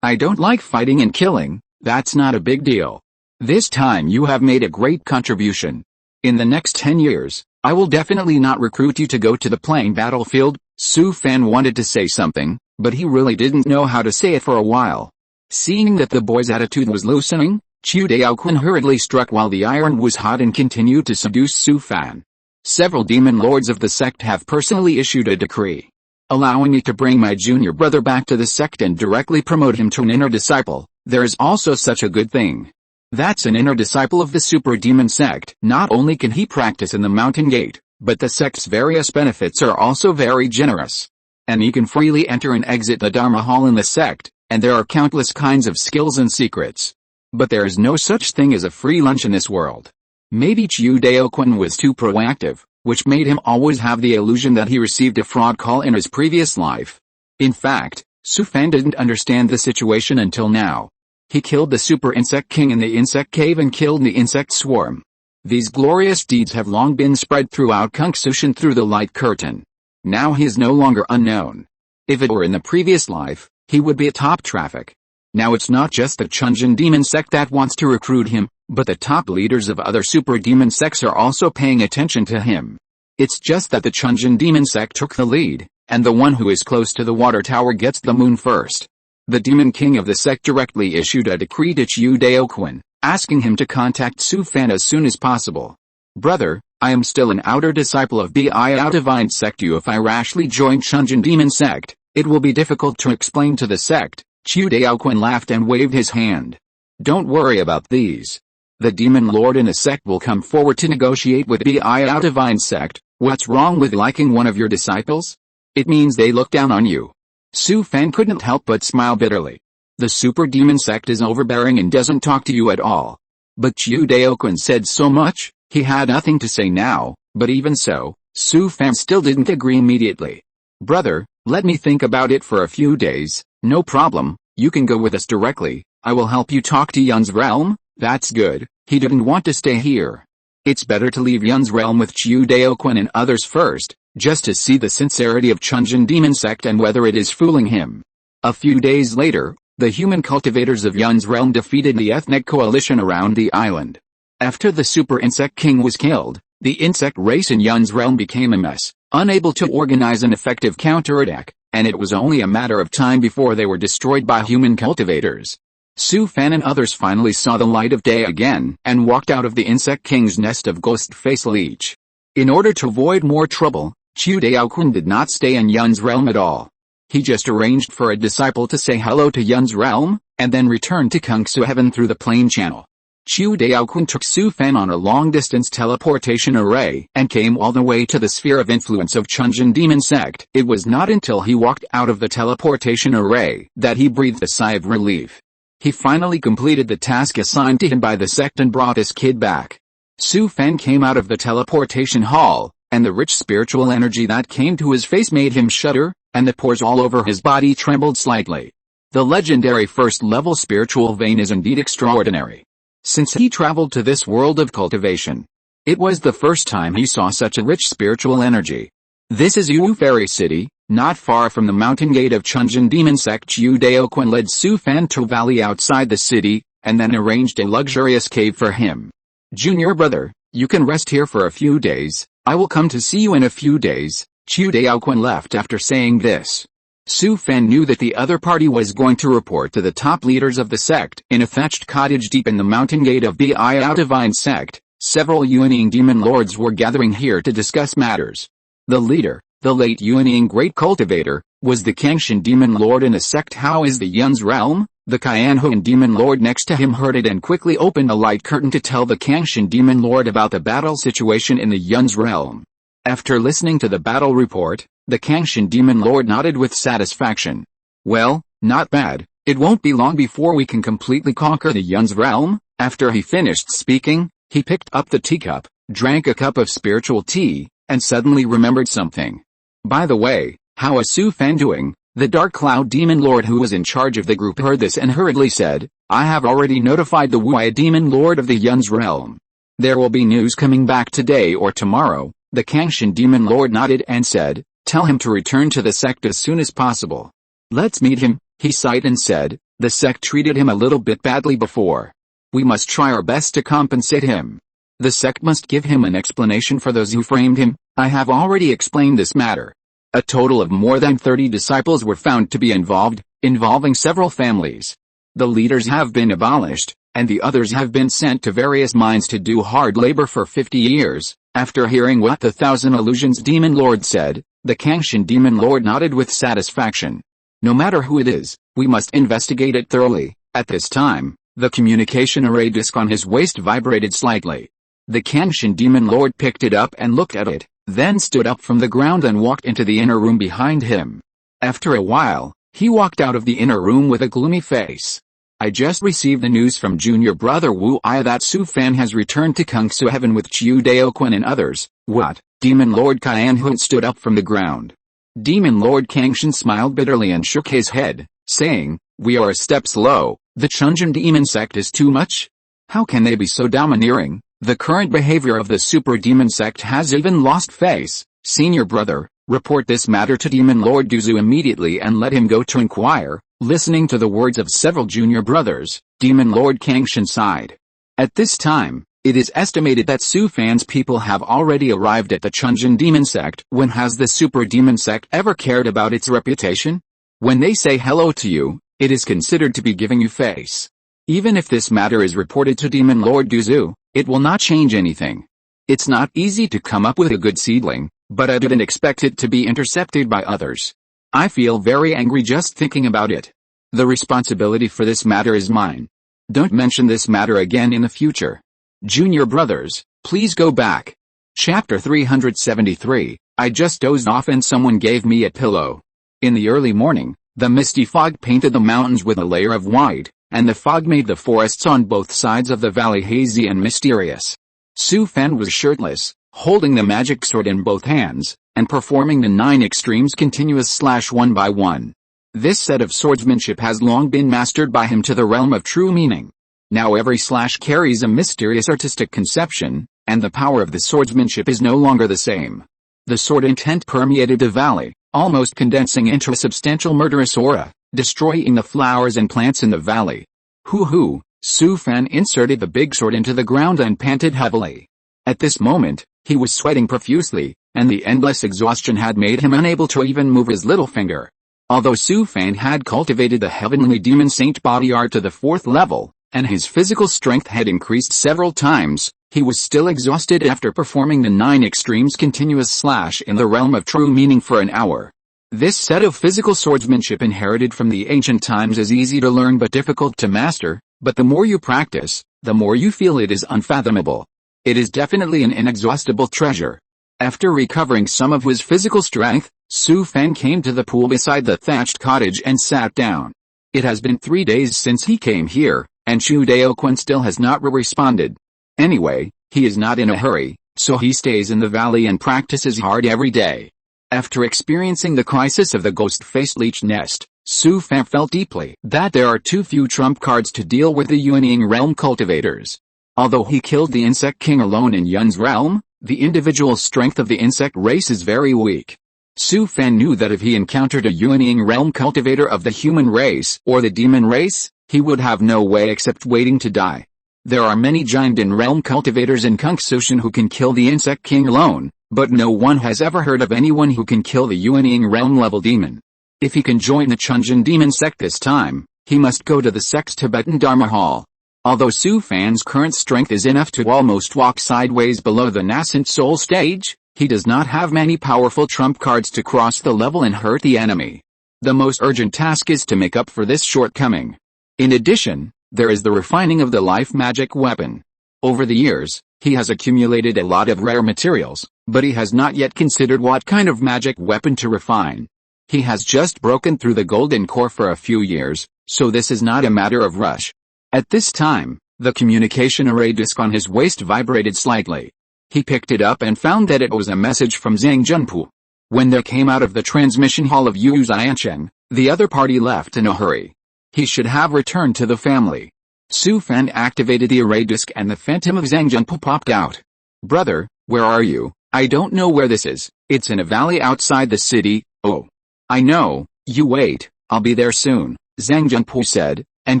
A: I don't like fighting and killing, that's not a big deal. This time you have made a great contribution. In the next 10 years, I will definitely not recruit you to go to the playing battlefield. Su Fan wanted to say something, but he really didn't know how to say it for a while. Seeing that the boy's attitude was loosening, Chiu Daoquan hurriedly struck while the iron was hot and continued to seduce Su Fan. Several demon lords of the sect have personally issued a decree, allowing me to bring my junior brother back to the sect and directly promote him to an inner disciple. There is also such a good thing. That's an inner disciple of the Super Demon Sect. Not only can he practice in the Mountain Gate, but the sect's various benefits are also very generous. And he can freely enter and exit the Dharma Hall in the sect, and there are countless kinds of skills and secrets. But there is no such thing as a free lunch in this world. Maybe Chiu Daoquan was too proactive, which made him always have the illusion that he received a fraud call in his previous life. In fact, Su Fan didn't understand the situation until now. He killed the Super Insect King in the Insect Cave and killed the Insect Swarm. These glorious deeds have long been spread throughout Cultivation through the Light Curtain. Now he is no longer unknown. If it were in the previous life, he would be a top traffic. Now it's not just the Chunjin Demon Sect that wants to recruit him, but the top leaders of other Super Demon Sects are also paying attention to him. It's just that the Chunjin Demon Sect took the lead, and the one who is close to the water tower gets the moon first. The Demon King of the sect directly issued a decree to Chiu Daoquan, asking him to contact Su Fan as soon as possible. Brother, I am still an outer disciple of Biao Divine Sect. If I rashly join Chunjin Demon Sect, it will be difficult to explain to the sect. Chiu Daoquan laughed and waved his hand. Don't worry about these. The Demon Lord in the sect will come forward to negotiate with Biao Divine Sect. What's wrong with liking one of your disciples? It means they look down on you. Su Fan couldn't help but smile bitterly. The Super Demon Sect is overbearing and doesn't talk to you at all. But Chiu Daoquan said so much, he had nothing to say now, but even so, Su Fan still didn't agree immediately. Brother, let me think about it for a few days. No problem, you can go with us directly. I will help you talk to Yun's realm. That's good, he didn't want to stay here. It's better to leave Yun's realm with Chiu Daoquan and others first, just to see the sincerity of Chunjin Demon Sect and whether it is fooling him. A few days later, the human cultivators of Yun's realm defeated the ethnic coalition around the island. After the Super Insect King was killed, the insect race in Yun's realm became a mess, unable to organize an effective counterattack, and it was only a matter of time before they were destroyed by human cultivators. Su Fan and others finally saw the light of day again and walked out of the Insect King's nest of ghost-face leech. In order to avoid more trouble, Chiu Daoquan did not stay in Yun's realm at all. He just arranged for a disciple to say hello to Yun's realm, and then returned to Kungsu Heaven through the plane channel. Chiu Daoquan took Su Fan on a long-distance teleportation array and came all the way to the sphere of influence of Chunjin Demon Sect. It was not until he walked out of the teleportation array that he breathed a sigh of relief. He finally completed the task assigned to him by the sect and brought his kid back. Su Fan came out of the teleportation hall, and the rich spiritual energy that came to his face made him shudder, and the pores all over his body trembled slightly. The legendary first-level spiritual vein is indeed extraordinary. Since he traveled to this world of cultivation, it was the first time he saw such a rich spiritual energy. This is Yu Fairy City, not far from the mountain gate of Chunjin Demon Sect. Chiu Daoquan led Su Fan to a valley outside the city, and then arranged a luxurious cave for him. Junior brother, you can rest here for a few days. I will come to see you in a few days. Chiu Daoquan left after saying this. Su Fan knew that the other party was going to report to the top leaders of the sect. In a thatched cottage deep in the mountain gate of Biao Divine sect, several Yuanying demon lords were gathering here to discuss matters. The leader, the late Yuanying Great Cultivator, was the Kangshan demon lord in the sect. How is the Yun's realm? The Qianhuan demon lord next to him heard it and quickly opened a light curtain to tell the Kangshan demon lord about the battle situation in the Yun's realm. After listening to the battle report, the Kangshan demon lord nodded with satisfaction. Well, not bad. It won't be long before we can completely conquer the Yun's realm. After he finished speaking, he picked up the teacup, drank a cup of spiritual tea, and suddenly remembered something. By the way, how is Su Fan doing? The Dark Cloud demon lord who was in charge of the group heard this and hurriedly said, I have already notified the Wuya demon lord of the Yun's realm. There will be news coming back today or tomorrow. The Kangshan demon lord nodded and said, tell him to return to the sect as soon as possible. Let's meet him, he sighed and said, the sect treated him a little bit badly before. We must try our best to compensate him. The sect must give him an explanation for those who framed him. I have already explained this matter. A total of more than 30 disciples were found to be involving several families. The leaders have been abolished, and the others have been sent to various mines to do hard labor for 50 years. After hearing what the Thousand Illusions demon lord said, the Kangshan demon lord nodded with satisfaction. No matter who it is, we must investigate it thoroughly. At this time, the communication array disc on his waist vibrated slightly. The Kangshan demon lord picked it up and looked at it, then stood up from the ground and walked into the inner room behind him. After a while, he walked out of the inner room with a gloomy face. I just received the news from junior brother Wu Ai that Su Fan has returned to Kungsu Heaven with Chiu Daoquan and others. What? Demon Lord Qianhuan stood up from the ground. Demon Lord Kangshan smiled bitterly and shook his head, saying, we are a step slow. The Chunjin demon sect is too much? How can they be so domineering? The current behavior of the super demon sect has even lost face. Senior brother, report this matter to Demon Lord Duzu immediately and let him go to inquire. Listening to the words of several junior brothers, Demon Lord Kangshan sighed. At this time, it is estimated that Su Fan's people have already arrived at the Chunjin demon sect. When has the super demon sect ever cared about its reputation? When they say hello to you, it is considered to be giving you face. Even if this matter is reported to Demon Lord Duzu, it will not change anything. It's not easy to come up with a good seedling, but I didn't expect it to be intercepted by others. I feel very angry just thinking about it. The responsibility for this matter is mine. Don't mention this matter again in the future. Junior brothers, please go back. Chapter 373, I just dozed off and someone gave me a pillow. In the early morning, the misty fog painted the mountains with a layer of white, and the fog made the forests on both sides of the valley hazy and mysterious. Su Fan was shirtless, holding the magic sword in both hands, and performing the 9 extremes continuous slash one by one. This set of swordsmanship has long been mastered by him to the realm of true meaning. Now every slash carries a mysterious artistic conception, and the power of the swordsmanship is no longer the same. The sword intent permeated the valley, almost condensing into a substantial murderous aura, destroying the flowers and plants in the valley. Hoo-hoo, Su Fan inserted the big sword into the ground and panted heavily. At this moment, he was sweating profusely, and the endless exhaustion had made him unable to even move his little finger. Although Su Fan had cultivated the heavenly demon saint body art to the 4th level, and his physical strength had increased several times, he was still exhausted after performing the 9 extremes continuous slash in the realm of true meaning for an hour. This set of physical swordsmanship inherited from the ancient times is easy to learn but difficult to master, but the more you practice, the more you feel it is unfathomable. It is definitely an inexhaustible treasure. After recovering some of his physical strength, Su Fan came to the pool beside the thatched cottage and sat down. It has been 3 days since he came here, and Chu Daoquan still has not responded. Anyway, he is not in a hurry, so he stays in the valley and practices hard every day. After experiencing the crisis of the ghost-faced leech nest, Su Fan felt deeply that there are too few trump cards to deal with the Yuanying realm cultivators. Although he killed the insect king alone in Yun's realm, the individual strength of the insect race is very weak. Su Fan knew that if he encountered a Yuanying realm cultivator of the human race or the demon race, he would have no way except waiting to die. There are many Jiandin realm cultivators in Kungsushan who can kill the insect king alone, but no one has ever heard of anyone who can kill the Yuanying realm level demon. If he can join the Chunjin demon sect this time, he must go to the sect's Tibetan Dharma Hall. Although Su Fan's current strength is enough to almost walk sideways below the nascent soul stage, he does not have many powerful trump cards to cross the level and hurt the enemy. The most urgent task is to make up for this shortcoming. In addition, there is the refining of the life magic weapon. Over the years, he has accumulated a lot of rare materials, but he has not yet considered what kind of magic weapon to refine. He has just broken through the golden core for a few years, so this is not a matter of rush. At this time, the communication array disc on his waist vibrated slightly. He picked it up and found that it was a message from Zhang Junpu. When they came out of the transmission hall of Yu Xiancheng, the other party left in a hurry. He should have returned to the family. Su Fan activated the array disc and the phantom of Zhang Junpu popped out. "Brother, where are you? I don't know where this is. It's in a valley outside the city." "Oh. I know, you wait, I'll be there soon," Zhang Junpu said, and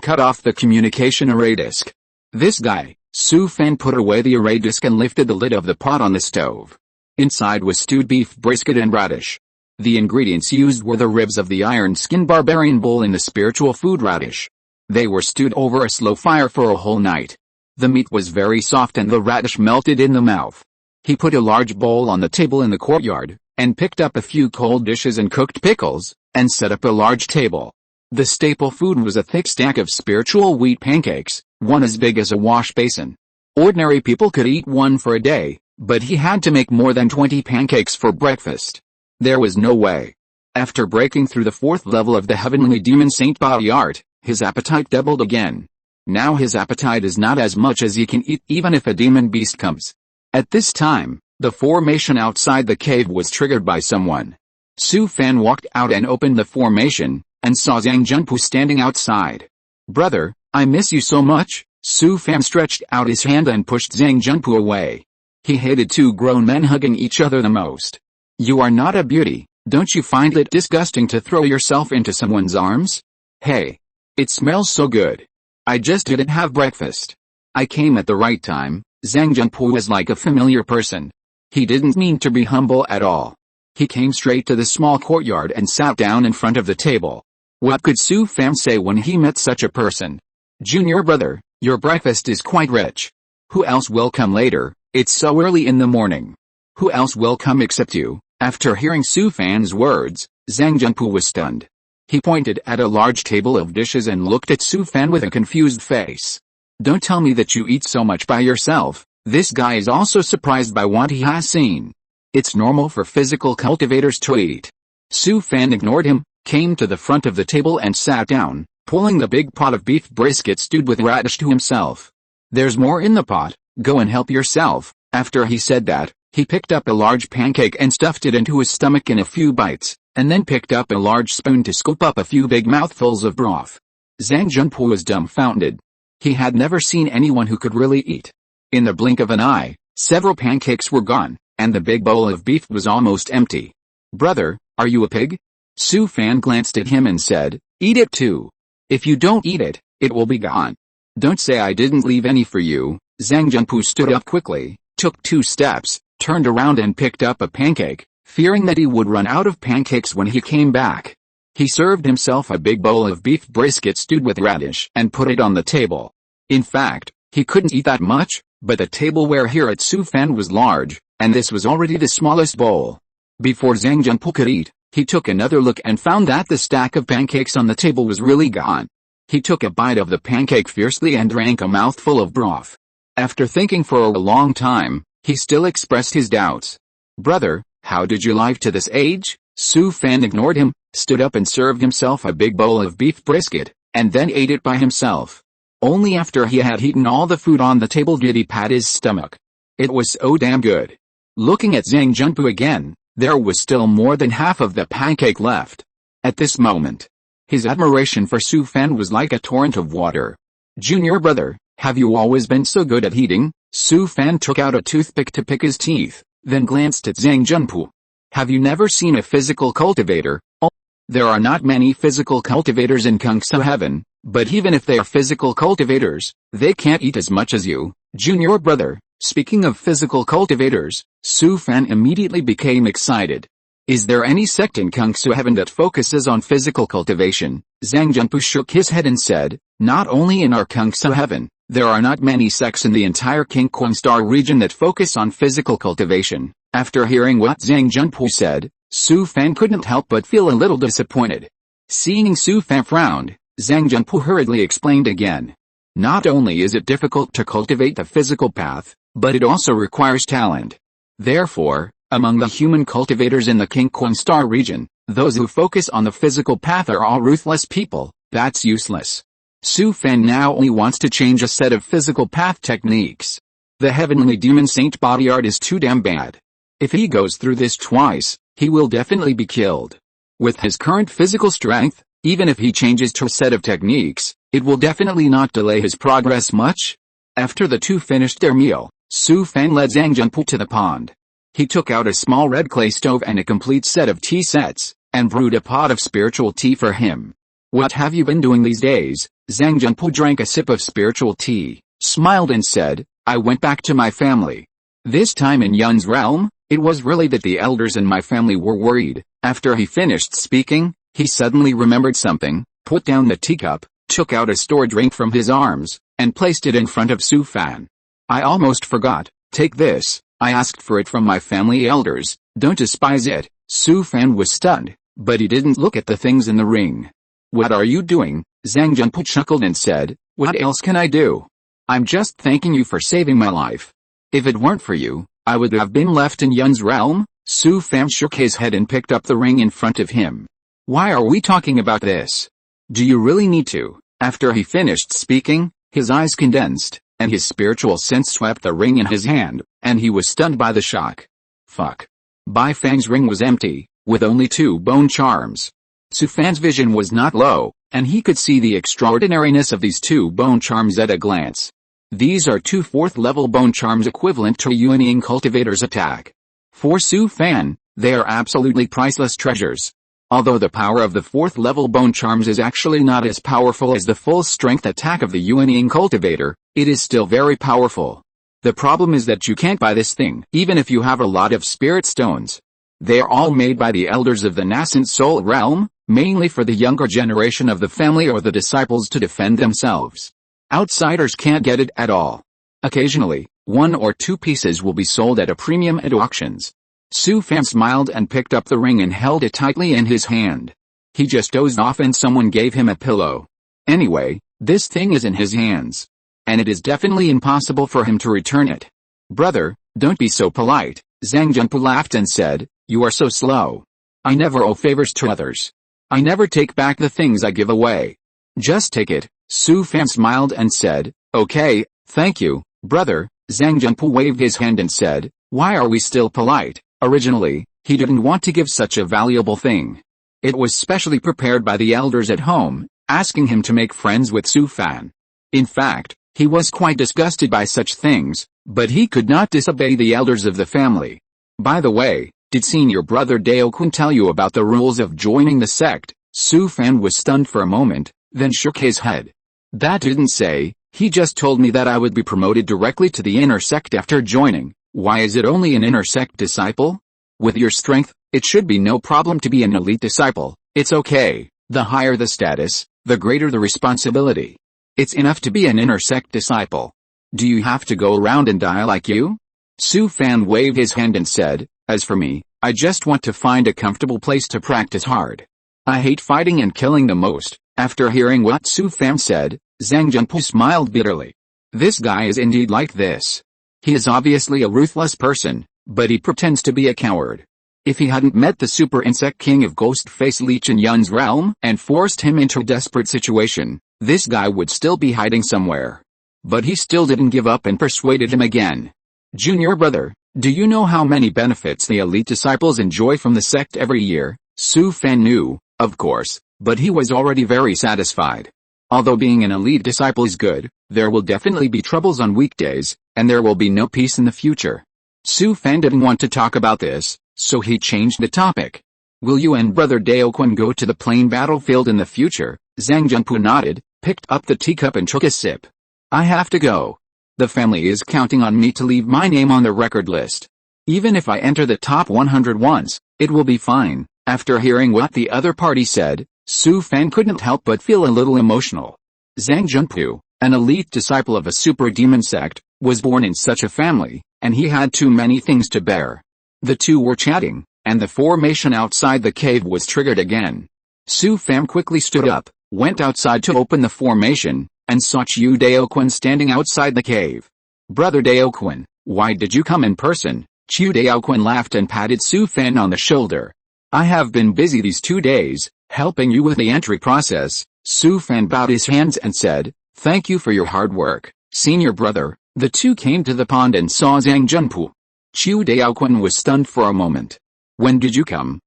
A: cut off the communication array disc. This guy, Su Fan put away the array disc and lifted the lid of the pot on the stove. Inside was stewed beef brisket and radish. The ingredients used were the ribs of the iron-skinned barbarian bull and the spiritual food radish. They were stewed over a slow fire for a whole night. The meat was very soft and the radish melted in the mouth. He put a large bowl on the table in the courtyard, and picked up a few cold dishes and cooked pickles, and set up a large table. The staple food was a thick stack of spiritual wheat pancakes, one as big as a wash basin. Ordinary people could eat one for a day, but he had to make more than 20 pancakes for breakfast. There was no way. After breaking through the 4th level of the heavenly demon Saint body art, his appetite doubled again. Now his appetite is not as much as he can eat even if a demon beast comes. At this time, the formation outside the cave was triggered by someone. Su Fan walked out and opened the formation, and saw Zhang Junpu standing outside. "Brother, I miss you so much." Su Fan stretched out his hand and pushed Zhang Junpu away. He hated two grown men hugging each other the most. "You are not a beauty, don't you find it disgusting to throw yourself into someone's arms? Hey. It smells so good. I just didn't have breakfast." "I came at the right time." Zhang Junpu was like a familiar person. He didn't mean to be humble at all. He came straight to the small courtyard and sat down in front of the table. What could Su Fan say when he met such a person? "Junior brother, your breakfast is quite rich. Who else will come later? It's so early in the morning. Who else will come except you?" After hearing Su Fan's words, Zhang Junpu was stunned. He pointed at a large table of dishes and looked at Su Fan with a confused face. "Don't tell me that you eat so much by yourself." This guy is also surprised by what he has seen. It's normal for physical cultivators to eat. Su Fan ignored him, came to the front of the table and sat down, pulling the big pot of beef brisket stewed with radish to himself. "There's more in the pot, go and help yourself." After he said that, he picked up a large pancake and stuffed it into his stomach in a few bites, and then picked up a large spoon to scoop up a few big mouthfuls of broth. Zhang Junpu was dumbfounded. He had never seen anyone who could really eat. In the blink of an eye, several pancakes were gone, and the big bowl of beef was almost empty. "Brother, are you a pig?" Su Fan glanced at him and said, "Eat it too. If you don't eat it, it will be gone. Don't say I didn't leave any for you." Zhang Junpu stood up quickly, took 2 steps, turned around and picked up a pancake, fearing that he would run out of pancakes when he came back. He served himself a big bowl of beef brisket stewed with radish and put it on the table. In fact, he couldn't eat that much, but the tableware here at Su Fan was large, and this was already the smallest bowl. Before Zhang Junpu could eat, he took another look and found that the stack of pancakes on the table was really gone. He took a bite of the pancake fiercely and drank a mouthful of broth. After thinking for a long time, he still expressed his doubts. "Brother, how did you live to this age?" Su Fan ignored him, stood up and served himself a big bowl of beef brisket, and then ate it by himself. Only after he had eaten all the food on the table did he pat his stomach. It was so damn good. Looking at Zhang Junpu again, there was still more than half of the pancake left. At this moment, his admiration for Su Fan was like a torrent of water. "Junior brother, have you always been so good at eating?" Su Fan took out a toothpick to pick his teeth, then glanced at Zhang Junpu. "Have you never seen a physical cultivator?" "Oh, there are not many physical cultivators in Kungsa Heaven, but even if they are physical cultivators, they can't eat as much as you, junior brother." Speaking of physical cultivators, Su Fan immediately became excited. Is there any sect in Kungsu heaven that focuses on physical cultivation? Zhang Junpu shook his head and said, not only in our Kungsu heaven, there are not many sects in the entire King Kwang Star region that focus on physical cultivation. After hearing what Zhang Junpu said, Su Fan couldn't help but feel a little disappointed. Seeing Su Fan frowned, Zhang Junpu hurriedly explained again. Not only is it difficult to cultivate the physical path, but it also requires talent. Therefore, among the human cultivators in the King Kwang Star region, those who focus on the physical path are all ruthless people. That's useless. Su Fan now only wants to change a set of physical path techniques. The heavenly demon saint body art is too damn bad. If he goes through this twice, he will definitely be killed. With his current physical strength, even if he changes to a set of techniques, it will definitely not delay his progress much. After the two finished their meal, Su Fan led Zhang Junpu to the pond. He took out a small red clay stove and a complete set of tea sets, and brewed a pot of spiritual tea for him. What have you been doing these days? Zhang Junpu drank a sip of spiritual tea, smiled and said, I went back to my family. This time in Yun's realm, it was really that the elders in my family were worried. After he finished speaking, he suddenly remembered something, put down the teacup, took out a store drink from his arms, and placed it in front of Su Fan. I almost forgot, take this. I asked for it from my family elders, don't despise it. Su Fan was stunned, but he didn't look at the things in the ring. What are you doing? Zhang Junpu chuckled and said, what else can I do? I'm just thanking you for saving my life. If it weren't for you, I would have been left in Yun's realm. Su Fan shook his head and picked up the ring in front of him. Why are we talking about this? Do you really need to? After he finished speaking, his eyes condensed, and his spiritual sense swept the ring in his hand, and he was stunned by the shock. Fuck. Bai Fang's ring was empty, with only 2 bone charms. Su Fan's vision was not low, and he could see the extraordinariness of these 2 bone charms at a glance. These are 2 4th-level bone charms equivalent to a Yuanying cultivator's attack. For Su Fan, they are absolutely priceless treasures. Although the power of the 4th-level bone charms is actually not as powerful as the full-strength attack of the Yuanying cultivator, it is still very powerful. The problem is that you can't buy this thing, even if you have a lot of spirit stones. They are all made by the elders of the nascent soul realm, mainly for the younger generation of the family or the disciples to defend themselves. Outsiders can't get it at all. Occasionally, 1 or 2 pieces will be sold at a premium at auctions. Su Fan smiled and picked up the ring and held it tightly in his hand. He just dozed off and someone gave him a pillow. Anyway, this thing is in his hands. And it is definitely impossible for him to return it. Brother, don't be so polite. Zhang Junpu laughed and said, you are so slow. I never owe favors to others. I never take back the things I give away. Just take it. Su Fan smiled and said, okay, thank you, brother. Zhang Junpu waved his hand and said, why are we still polite? Originally, he didn't want to give such a valuable thing. It was specially prepared by the elders at home, asking him to make friends with Su Fan. In fact, he was quite disgusted by such things, but he could not disobey the elders of the family. By the way, did senior brother Dao-kun tell you about the rules of joining the sect? Su Fan was stunned for a moment, then shook his head. That didn't say, he just told me that I would be promoted directly to the inner sect after joining. Why is it only an inner sect disciple? With your strength, it should be no problem to be an elite disciple. It's okay. The higher the status, the greater the responsibility. It's enough to be an inner sect disciple. Do you have to go around and die like you? Su Fan waved his hand and said, as for me, I just want to find a comfortable place to practice hard. I hate fighting and killing the most. After hearing what Su Fan said, Zhang Junpu smiled bitterly. This guy is indeed like this. He is obviously a ruthless person, but he pretends to be a coward. If he hadn't met the super insect king of Ghost Face Leech in Yun's realm and forced him into a desperate situation, this guy would still be hiding somewhere. But he still didn't give up and persuaded him again. Junior brother, do you know how many benefits the elite disciples enjoy from the sect every year? Su Fan knew, of course, but he was already very satisfied. Although being an elite disciple is good, there will definitely be troubles on weekdays, and there will be no peace in the future. Su Fan didn't want to talk about this, so he changed the topic. Will you and brother Dao-kun go to the plain battlefield in the future? Zhang Junpu nodded, picked up the teacup and took a sip. I have to go. The family is counting on me to leave my name on the record list. Even if I enter the top 100 once, It will be fine. After hearing what the other party said, Su Fan couldn't help but feel a little emotional. Zhang Junpu, an elite disciple of a super demon sect, was born in such a family, and he had too many things to bear. The two were chatting, and the formation outside the cave was triggered again. Su Fan quickly stood up, went outside to open the formation, and saw Chu Daoquan standing outside the cave. "Brother Daoquan, why did you come in person?" Chu Daoquan laughed and patted Su Fan on the shoulder. "I have been busy these 2 days, helping you with the entry process." Su Fan bowed his hands and said, "Thank you for your hard work, senior brother." The two came to the pond and saw Zhang Junpu. Chu Daoquan was stunned for a moment. "When did you come?"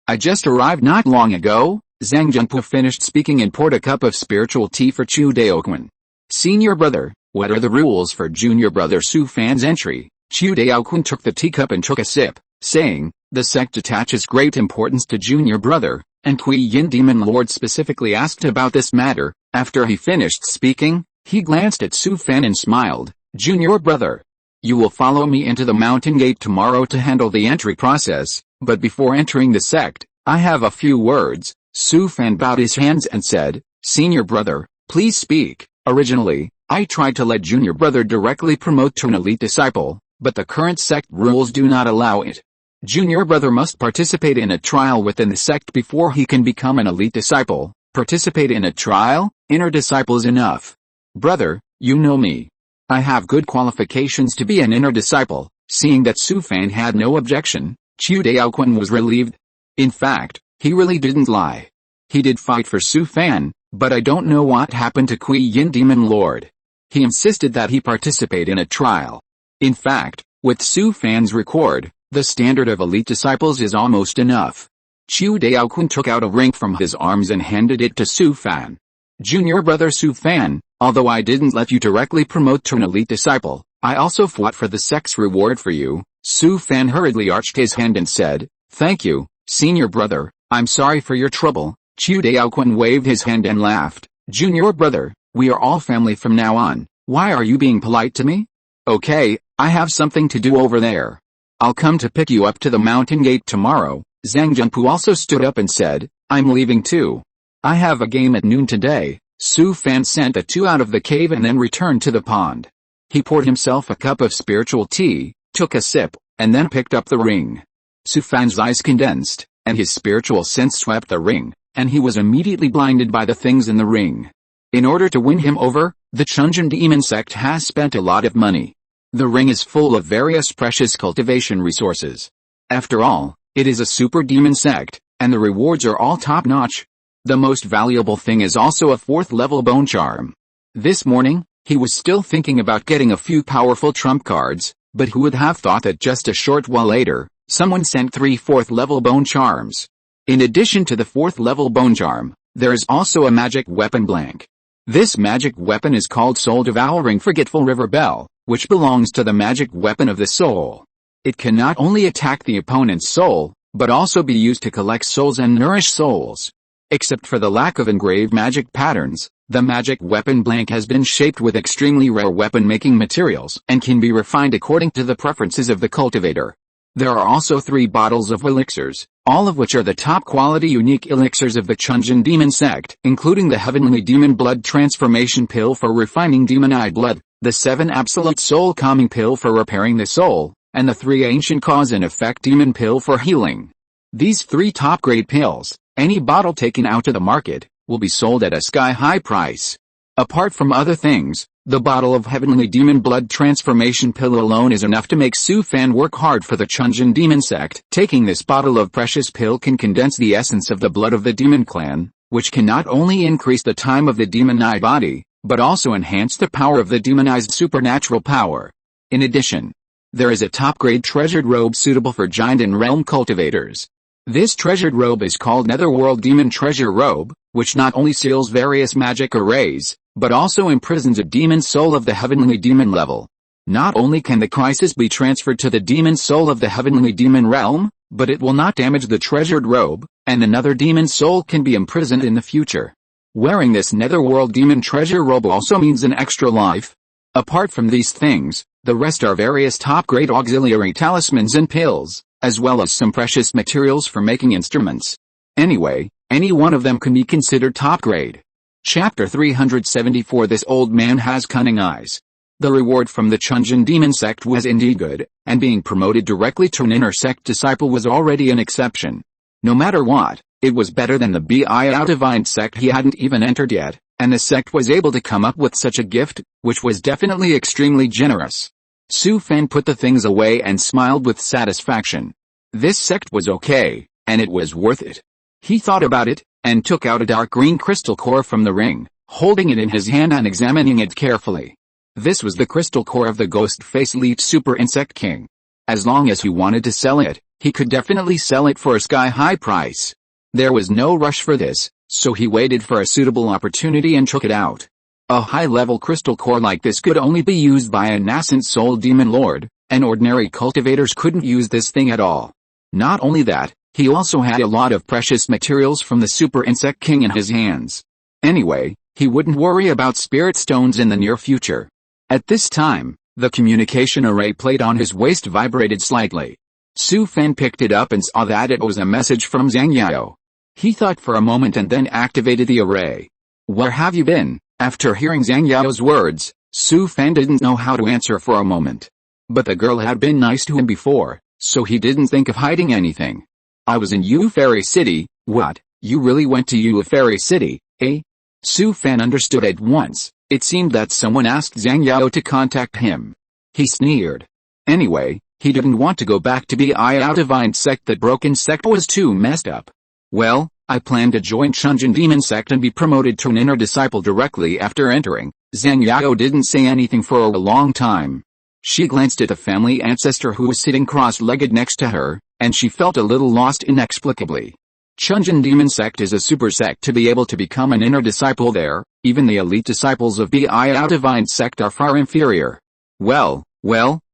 A: "I just arrived not long ago." Zhang Junpu finished speaking and poured a cup of spiritual tea for Chu Daoquan. "Senior brother, what are the rules for junior brother Su Fan's entry?" Chu Daoquan took the teacup and took a sip, saying, "The sect attaches great importance to junior brother, and Kui Yin Demon Lord specifically asked about this matter." After he finished speaking, he glanced at Su Fan and smiled. "Junior brother, you will follow me into the mountain gate tomorrow to handle the entry process, but before entering the sect, I have a few words." Su Fan bowed his hands and said, "Senior brother, please speak. Originally, I tried to let junior brother directly promote to an elite disciple, but the current sect rules do not allow it. Junior brother must participate in a trial within the sect before he can become an elite disciple." "Participate in a trial? Inner disciple is enough. Brother, you know me. I have good qualifications to be an inner disciple." Seeing that Su Fan had no objection, Chu Daoquan was relieved. In fact, he really didn't lie. He did fight for Su Fan, but I don't know what happened to Kui Yin Demon Lord. He insisted that he participate in a trial. In fact, with Su Fan's record, the standard of elite disciples is almost enough. Chu Daoquan took out a ring from his arms and handed it to Su Fan. "Junior brother Su Fan, although I didn't let you directly promote to an elite disciple, I also fought for the sect's reward for you." Su Fan hurriedly arched his hand and said, "Thank you, senior brother, I'm sorry for your trouble." Chu Daoquan waved his hand and laughed. "Junior brother, we are all family from now on. Why are you being polite to me?" "Okay, I have something to do over there. I'll come to pick you up to the mountain gate tomorrow." Zhang Junpu also stood up and said, "I'm leaving too. I have a game at noon today." Su Fan sent the two out of the cave and then returned to the pond. He poured himself a cup of spiritual tea, took a sip, and then picked up the ring. Su Fan's eyes condensed, and his spiritual sense swept the ring, and he was immediately blinded by the things in the ring. In order to win him over, the Chunjin demon sect has spent a lot of money. The ring is full of various precious cultivation resources. After all, it is a super demon sect, and the rewards are all top-notch. The most valuable thing is also a 4th level bone charm. This morning, he was still thinking about getting a few powerful trump cards, but who would have thought that just a short while later, someone sent 3 4th level bone charms. In addition to the 4th level bone charm, there is also a magic weapon blank. This magic weapon is called Soul Devouring Forgetful River Bell, which belongs to the magic weapon of the soul. It can not only attack the opponent's soul, but also be used to collect souls and nourish souls. Except for the lack of engraved magic patterns, the magic weapon blank has been shaped with extremely rare weapon-making materials and can be refined according to the preferences of the cultivator. There are also 3 bottles of elixirs, all of which are the top-quality unique elixirs of the Chunjin demon sect, including the Heavenly Demon Blood Transformation Pill for refining demonized blood, the 7 Absolute Soul Calming Pill for repairing the soul, and the 3 Ancient Cause and Effect Demon Pill for healing. These 3 top-grade pills, any bottle taken out to the market, will be sold at a sky-high price. Apart from other things, the bottle of Heavenly Demon Blood Transformation Pill alone is enough to make Su Fan work hard for the Chunjin demon sect. Taking this bottle of precious pill can condense the essence of the blood of the demon clan, which can not only increase the time of the demonized body, but also enhance the power of the demonized supernatural power. In addition, there is a top-grade treasured robe suitable for giant and realm cultivators. This treasured robe is called Netherworld Demon Treasure Robe, which not only seals various magic arrays, but also imprisons a demon soul of the heavenly demon level. Not only can the crisis be transferred to the demon soul of the heavenly demon realm, but it will not damage the treasured robe, and another demon soul can be imprisoned in the future. Wearing this Netherworld Demon Treasure Robe also means an extra life. Apart from these things, the rest are various top-grade auxiliary talismans and pills. as well as some precious materials for making instruments. Anyway, any one of them can be considered top grade. Chapter 374. This old man has cunning eyes. The reward from the Chunjin demon sect was indeed good, and being promoted directly to an inner sect disciple was already an exception. No matter what, it was better than the Biao sect he hadn't even entered yet, and the sect was able to come up with such a gift, which was definitely extremely generous. Su Fan put the things away and smiled with satisfaction. This sect was okay, and it was worth it. He thought about it, and took out a dark green crystal core from the ring, holding it in his hand and examining it carefully. This was the crystal core of the Ghost Face Leech Super Insect King. As long as he wanted to sell it, he could definitely sell it for a sky-high price. There was no rush for this, so he waited for a suitable opportunity and took it out. A high-level crystal core like this could only be used by a nascent soul demon lord, and ordinary cultivators couldn't use this thing at all. Not only that, he also had a lot of precious materials from the Super Insect King in his hands. Anyway, he wouldn't worry about spirit stones in the near future. At this time, the communication array plate on his waist vibrated slightly. Su Fan picked it up and saw that it was a message from Zhang Yao. He thought for a moment and then activated the array. "Where have you been?" After hearing Zhang Yao's words, Su Fan didn't know how to answer for a moment. But the girl had been nice to him before, so he didn't think of hiding anything. "I was in Yu Fairy City." "What? You really went to Yu Fairy City, eh?" Su Fan understood at once. It seemed that someone asked Zhang Yao to contact him. He sneered. Anyway, he didn't want to go back to Biao sect. That broken sect was too messed up. "Well, I plan to join Chunjin demon sect and be promoted to an inner disciple directly after entering." Zhang Yao didn't say anything for a long time. She glanced at the family ancestor who was sitting cross-legged next to her, and she felt a little lost inexplicably. Chunjin demon sect is a super sect. To be able to become an inner disciple there, even the elite disciples of Biao sect are far inferior. Well,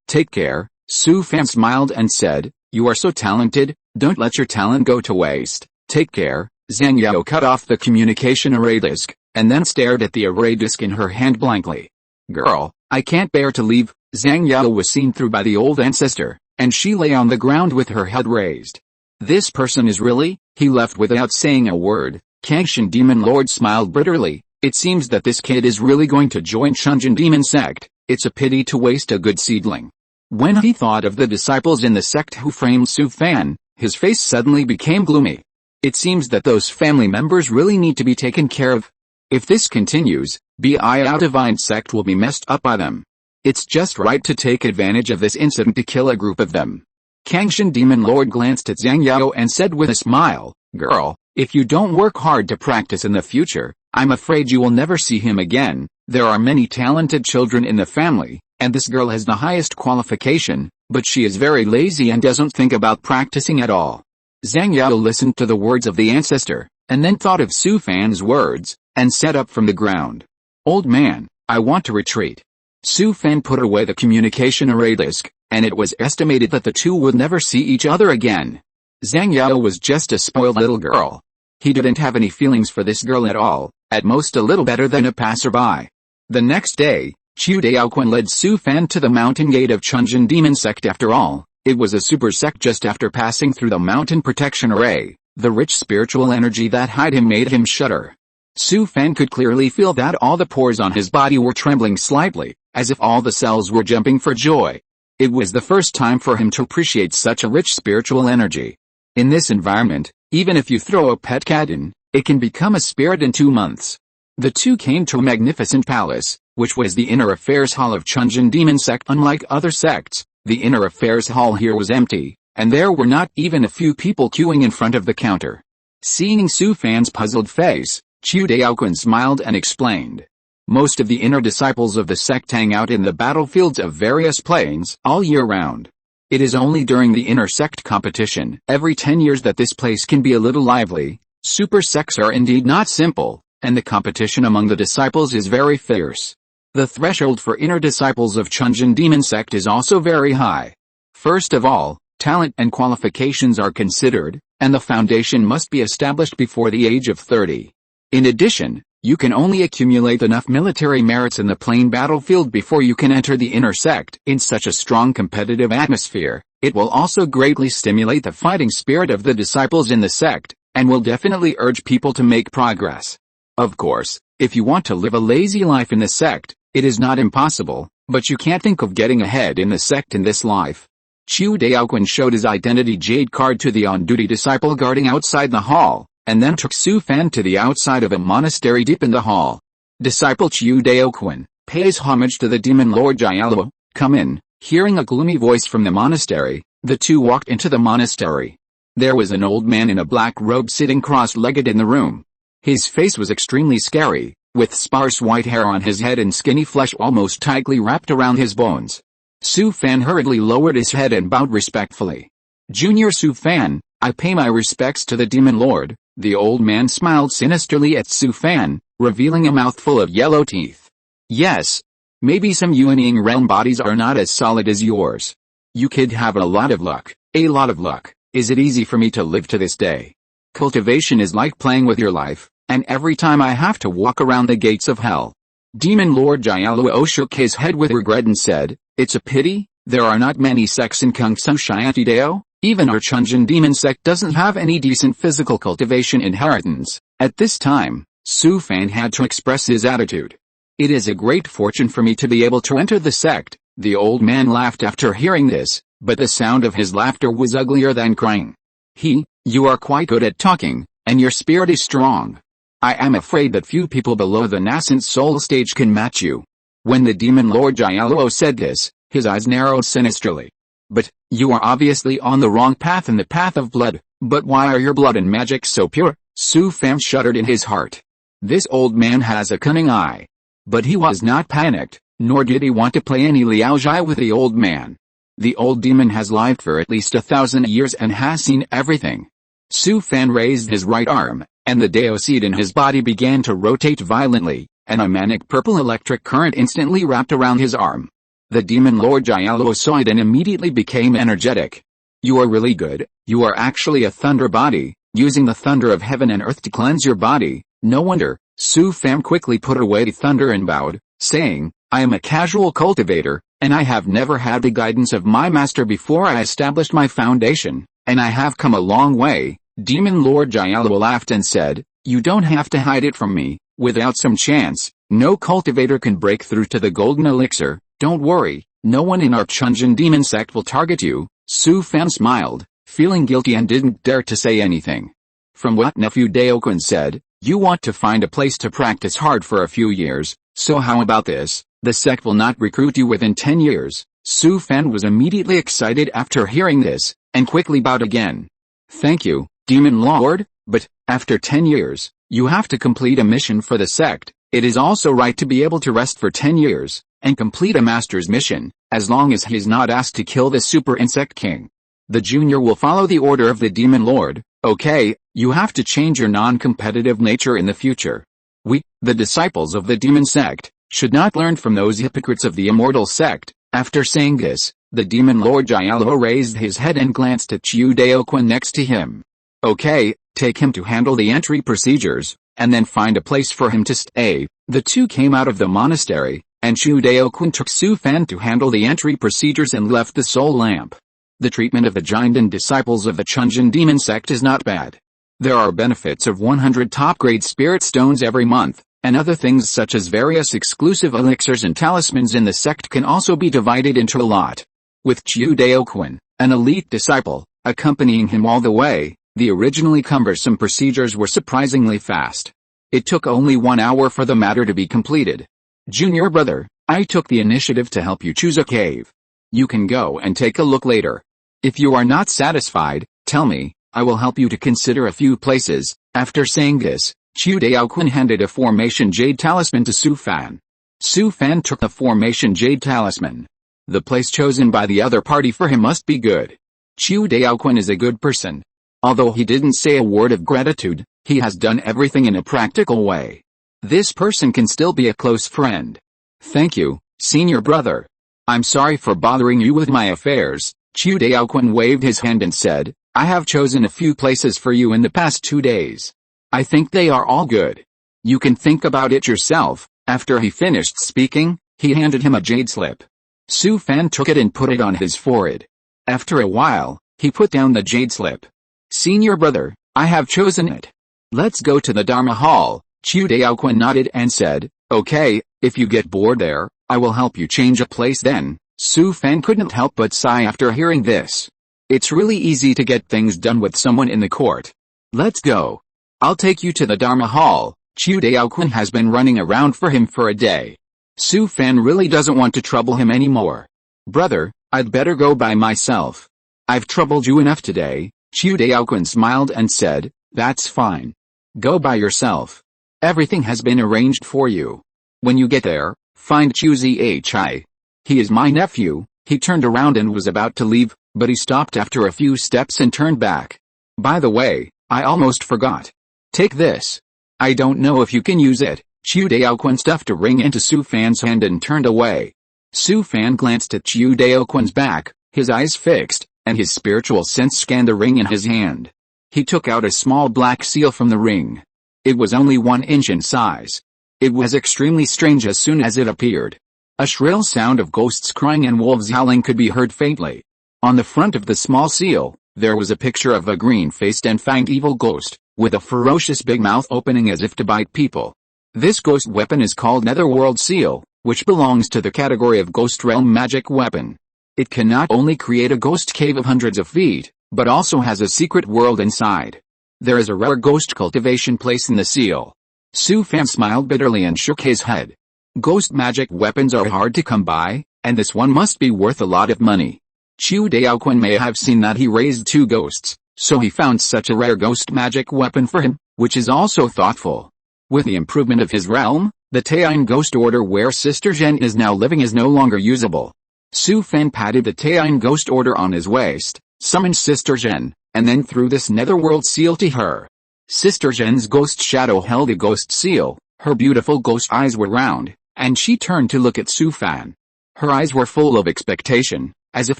A: take care." Su Fan smiled and said, "You are so talented, don't let your talent go to waste. Take care." Zhang Yao cut off the communication array disk, and then stared at the array disk in her hand blankly. "Girl, I can't bear to leave." Zhang Yao was seen through by the old ancestor, and she lay on the ground with her head raised. "This person is really..." He left without saying a word. Kangshan Demon Lord smiled bitterly. "It seems that this kid is really going to join Chunjin demon sect. It's a pity to waste a good seedling." When he thought of the disciples in the sect who framed Su Fan, his face suddenly became gloomy. It seems that those family members really need to be taken care of. If this continues, Biao sect will be messed up by them. It's just right to take advantage of this incident to kill a group of them. Kangshan Demon Lord glanced at Zhang Yao and said with a smile, "Girl, if you don't work hard to practice in the future, I'm afraid you will never see him again. There are many talented children in the family, and this girl has the highest qualification, but she is very lazy and doesn't think about practicing at all." Zhang Yao listened to the words of the ancestor, and then thought of Su Fan's words, and sat up from the ground. "Old man, I want to retreat." Su Fan put away the communication array disk, and it was estimated that the two would never see each other again. Zhang Yao was just a spoiled little girl. He didn't have any feelings for this girl at all, at most a little better than a passerby. The next day, Chu Daoquan led Su Fan to the mountain gate of Chunjin demon sect. After all, it was a super sect. Just after passing through the mountain protection array, the rich spiritual energy that hid him made him shudder. Su Fan could clearly feel that all the pores on his body were trembling slightly, as if all the cells were jumping for joy. It was the first time for him to appreciate such a rich spiritual energy. In this environment, even if you throw a pet cat in, it can become a spirit in 2 months. The two came to a magnificent palace, which was the inner affairs hall of Chunjin demon sect. Unlike other sects, the inner affairs hall here was empty, and there were not even a few people queuing in front of the counter. Seeing Su Fan's puzzled face, Chu Daoquan smiled and explained. Most of the inner disciples of the sect hang out in the battlefields of various planes all year round. It is only during the inner sect competition every 10 years that this place can be a little lively. Super sects are indeed not simple, and the competition among the disciples is very fierce. The threshold for inner disciples of Chunjin demon sect is also very high. First of all, talent and qualifications are considered, and the foundation must be established before the age of 30. In addition, You can only accumulate enough military merits in the plain battlefield before you can enter the inner sect. In such a strong competitive atmosphere, it will also greatly stimulate the fighting spirit of the disciples in the sect, and will definitely urge people to make progress. Of course, if you want to live a lazy life in the sect, it is not impossible, but you can't think of getting ahead in the sect in this life. Chiu Daoquan showed his identity jade card to the on-duty disciple guarding outside the hall, and then took Su Fan to the outside of a monastery deep in the hall. Disciple Chiu Daoquan pays homage to the demon Lord Jialo. Come in. Hearing a gloomy voice from the monastery, the two walked into the monastery. There was an old man in a black robe sitting cross-legged in the room. His face was extremely scary, with sparse white hair on his head and skinny flesh almost tightly wrapped around his bones. Su Fan hurriedly lowered his head and bowed respectfully. Junior Su Fan, I pay my respects to the demon lord. The old man smiled sinisterly at Su Fan, revealing a mouthful of yellow teeth. Yes. Maybe some Yuanying realm bodies are not as solid as yours. You kid have a lot of luck. A lot of luck. Is it easy for me to live to this day? Cultivation is like playing with your life, and every time I have to walk around the gates of hell. Demon Lord Jialuo shook his head with regret and said, it's a pity, there are not many sects in Kungsung Shiatidao. Even our Chunjin demon sect doesn't have any decent physical cultivation inheritance. At this time, Su Fan had to express his attitude. It is a great fortune for me to be able to enter the sect. The old man laughed after hearing this, but the sound of his laughter was uglier than crying. You are quite good at talking, and your spirit is strong. I am afraid that few people below the nascent soul stage can match you. When the demon Lord Jialuo said this, his eyes narrowed sinisterly. But, you are obviously on the wrong path in the path of blood. But why are your blood and magic so pure? Su Fan shuddered in his heart. This old man has a cunning eye. But he was not panicked, nor did he want to play any liaojai with the old man. The old demon has lived for at least 1,000 years and has seen everything. Su Fan raised his right arm, and the Dao seed in his body began to rotate violently, and a manic purple electric current instantly wrapped around his arm. The demon Lord Jialuo saw it and immediately became energetic. You are really good. You are actually a thunder body, using the thunder of heaven and earth to cleanse your body. No wonder. Su Fan quickly put away the thunder and bowed, saying, I am a casual cultivator, and I have never had the guidance of my master before I established my foundation, and I have come a long way. Demon Lord Jialuo laughed and said, you don't have to hide it from me. Without some chance, no cultivator can break through to the golden elixir. Don't worry, no one in our Chunjin demon sect will target you. Su Fan smiled, feeling guilty and didn't dare to say anything. From what nephew Daoquan said, you want to find a place to practice hard for a few years, so how about this? The sect will not recruit you within 10 years. Su Fan was immediately excited after hearing this, and quickly bowed again. Thank you, Demon Lord, but, after 10 years, you have to complete a mission for the sect. It is also right to be able to rest for 10 years, and complete a master's mission, as long as he is not asked to kill the super insect king. The junior will follow the order of the demon lord. Okay, you have to change your non-competitive nature in the future. We, the disciples of the demon sect, should not learn from those hypocrites of the immortal sect. After saying this, the demon lord Jialuo raised his head and glanced at Chiu Daoquan next to him. Okay, take him to handle the entry procedures, and then find a place for him to stay. The two came out of the monastery, and Chiu Daoquan took Su Fan to handle the entry procedures and left the soul lamp. The treatment of the Jinden disciples of the Chunjin demon sect is not bad. There are benefits of 100 top-grade spirit stones every month, and other things such as various exclusive elixirs and talismans in the sect can also be divided into a lot. With Chiu Daoquan, an elite disciple, accompanying him all the way, the originally cumbersome procedures were surprisingly fast. It took only 1 hour for the matter to be completed. Junior brother, I took the initiative to help you choose a cave. You can go and take a look later. If you are not satisfied, tell me, I will help you to consider a few places. After saying this, Chiu Daoquan handed a formation jade talisman to Su Fan. Su Fan took the formation jade talisman. The place chosen by the other party for him must be good. Chiu Daoquan is a good person. Although he didn't say a word of gratitude, he has done everything in a practical way. This person can still be a close friend. Thank you, senior brother. I'm sorry for bothering you with my affairs. Chiu Daoquan waved his hand and said, I have chosen a few places for you in the past 2 days. I think they are all good. You can think about it yourself." After he finished speaking, he handed him a jade slip. Su Fan took it and put it on his forehead. After a while, he put down the jade slip. "Senior brother, I have chosen it. Let's go to the Dharma Hall." Chu Daoquan nodded and said, "Okay, if you get bored there, I will help you change a place then." Su Fan couldn't help but sigh after hearing this. It's really easy to get things done with someone in the court. "Let's go. I'll take you to the Dharma Hall." Chu Daoquan has been running around for him for a day. Su Fan really doesn't want to trouble him anymore. "Brother, I'd better go by myself. I've troubled you enough today." Chu Daoquan smiled and said, "That's fine. Go by yourself. Everything has been arranged for you. When you get there, find Chu Zhi. He is my nephew." He turned around and was about to leave, but he stopped after a few steps and turned back. "By the way, I almost forgot. Take this. I don't know if you can use it." Chu Daoquan stuffed a ring into Su Fan's hand and turned away. Su Fan glanced at Chu Daoquan's back, his eyes fixed, and his spiritual sense scanned the ring in his hand. He took out a small black seal from the ring. It was only 1 inch in size. It was extremely strange as soon as it appeared. A shrill sound of ghosts crying and wolves howling could be heard faintly. On the front of the small seal, there was a picture of a green-faced and fanged evil ghost, with a ferocious big mouth opening as if to bite people. This ghost weapon is called Netherworld Seal, which belongs to the category of Ghost Realm magic weapon. It can not only create a ghost cave of hundreds of feet, but also has a secret world inside. There is a rare ghost cultivation place in the seal. Su Fan smiled bitterly and shook his head. Ghost magic weapons are hard to come by, and this one must be worth a lot of money. Chu Daoquan may have seen that he raised 2 ghosts, so he found such a rare ghost magic weapon for him, which is also thoughtful. With the improvement of his realm, the Taiyuan Ghost Order where Sister Zhen is now living is no longer usable. Su Fan patted the Taiyuan Ghost Order on his waist, summoned Sister Zhen, and then threw this netherworld seal to her. Sister Zhen's ghost shadow held a ghost seal, her beautiful ghost eyes were round, and she turned to look at Su Fan. Her eyes were full of expectation, as if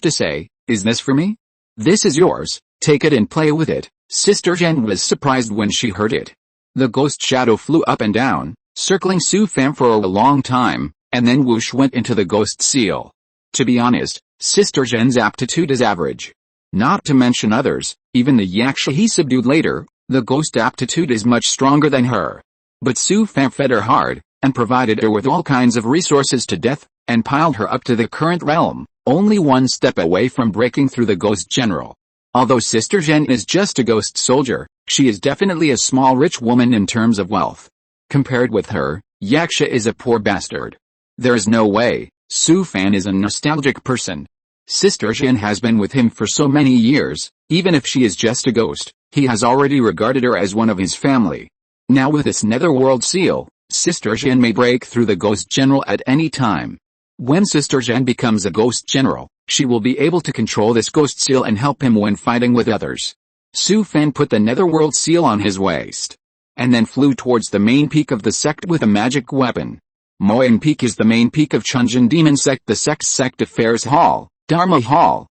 A: to say, "Is this for me? This is yours, take it and play with it." Sister Zhen was surprised when she heard it. The ghost shadow flew up and down, circling Su Fan for a long time, and then whoosh went into the ghost seal. To be honest, Sister Zhen's aptitude is average. Not to mention others, even the yaksha he subdued later, the ghost aptitude is much stronger than her. But Su Fan fed her hard, and provided her with all kinds of resources to death, and piled her up to the current realm, only 1 step away from breaking through the ghost general. Although Sister Zhen is just a ghost soldier, she is definitely a small rich woman in terms of wealth. Compared with her, Yaksha is a poor bastard. There is no way. Su Fan is a nostalgic person. Sister Zhen has been with him for so many years, even if she is just a ghost, he has already regarded her as one of his family. Now with this netherworld seal, Sister Zhen may break through the ghost general at any time. When Sister Zhen becomes a ghost general, she will be able to control this ghost seal and help him when fighting with others. Su Fan put the netherworld seal on his waist, and then flew towards the main peak of the sect with a magic weapon. Moyan Peak is the main peak of Chunjin Demon Sect. The sect's Sect Affairs Hall, Dharma Hall,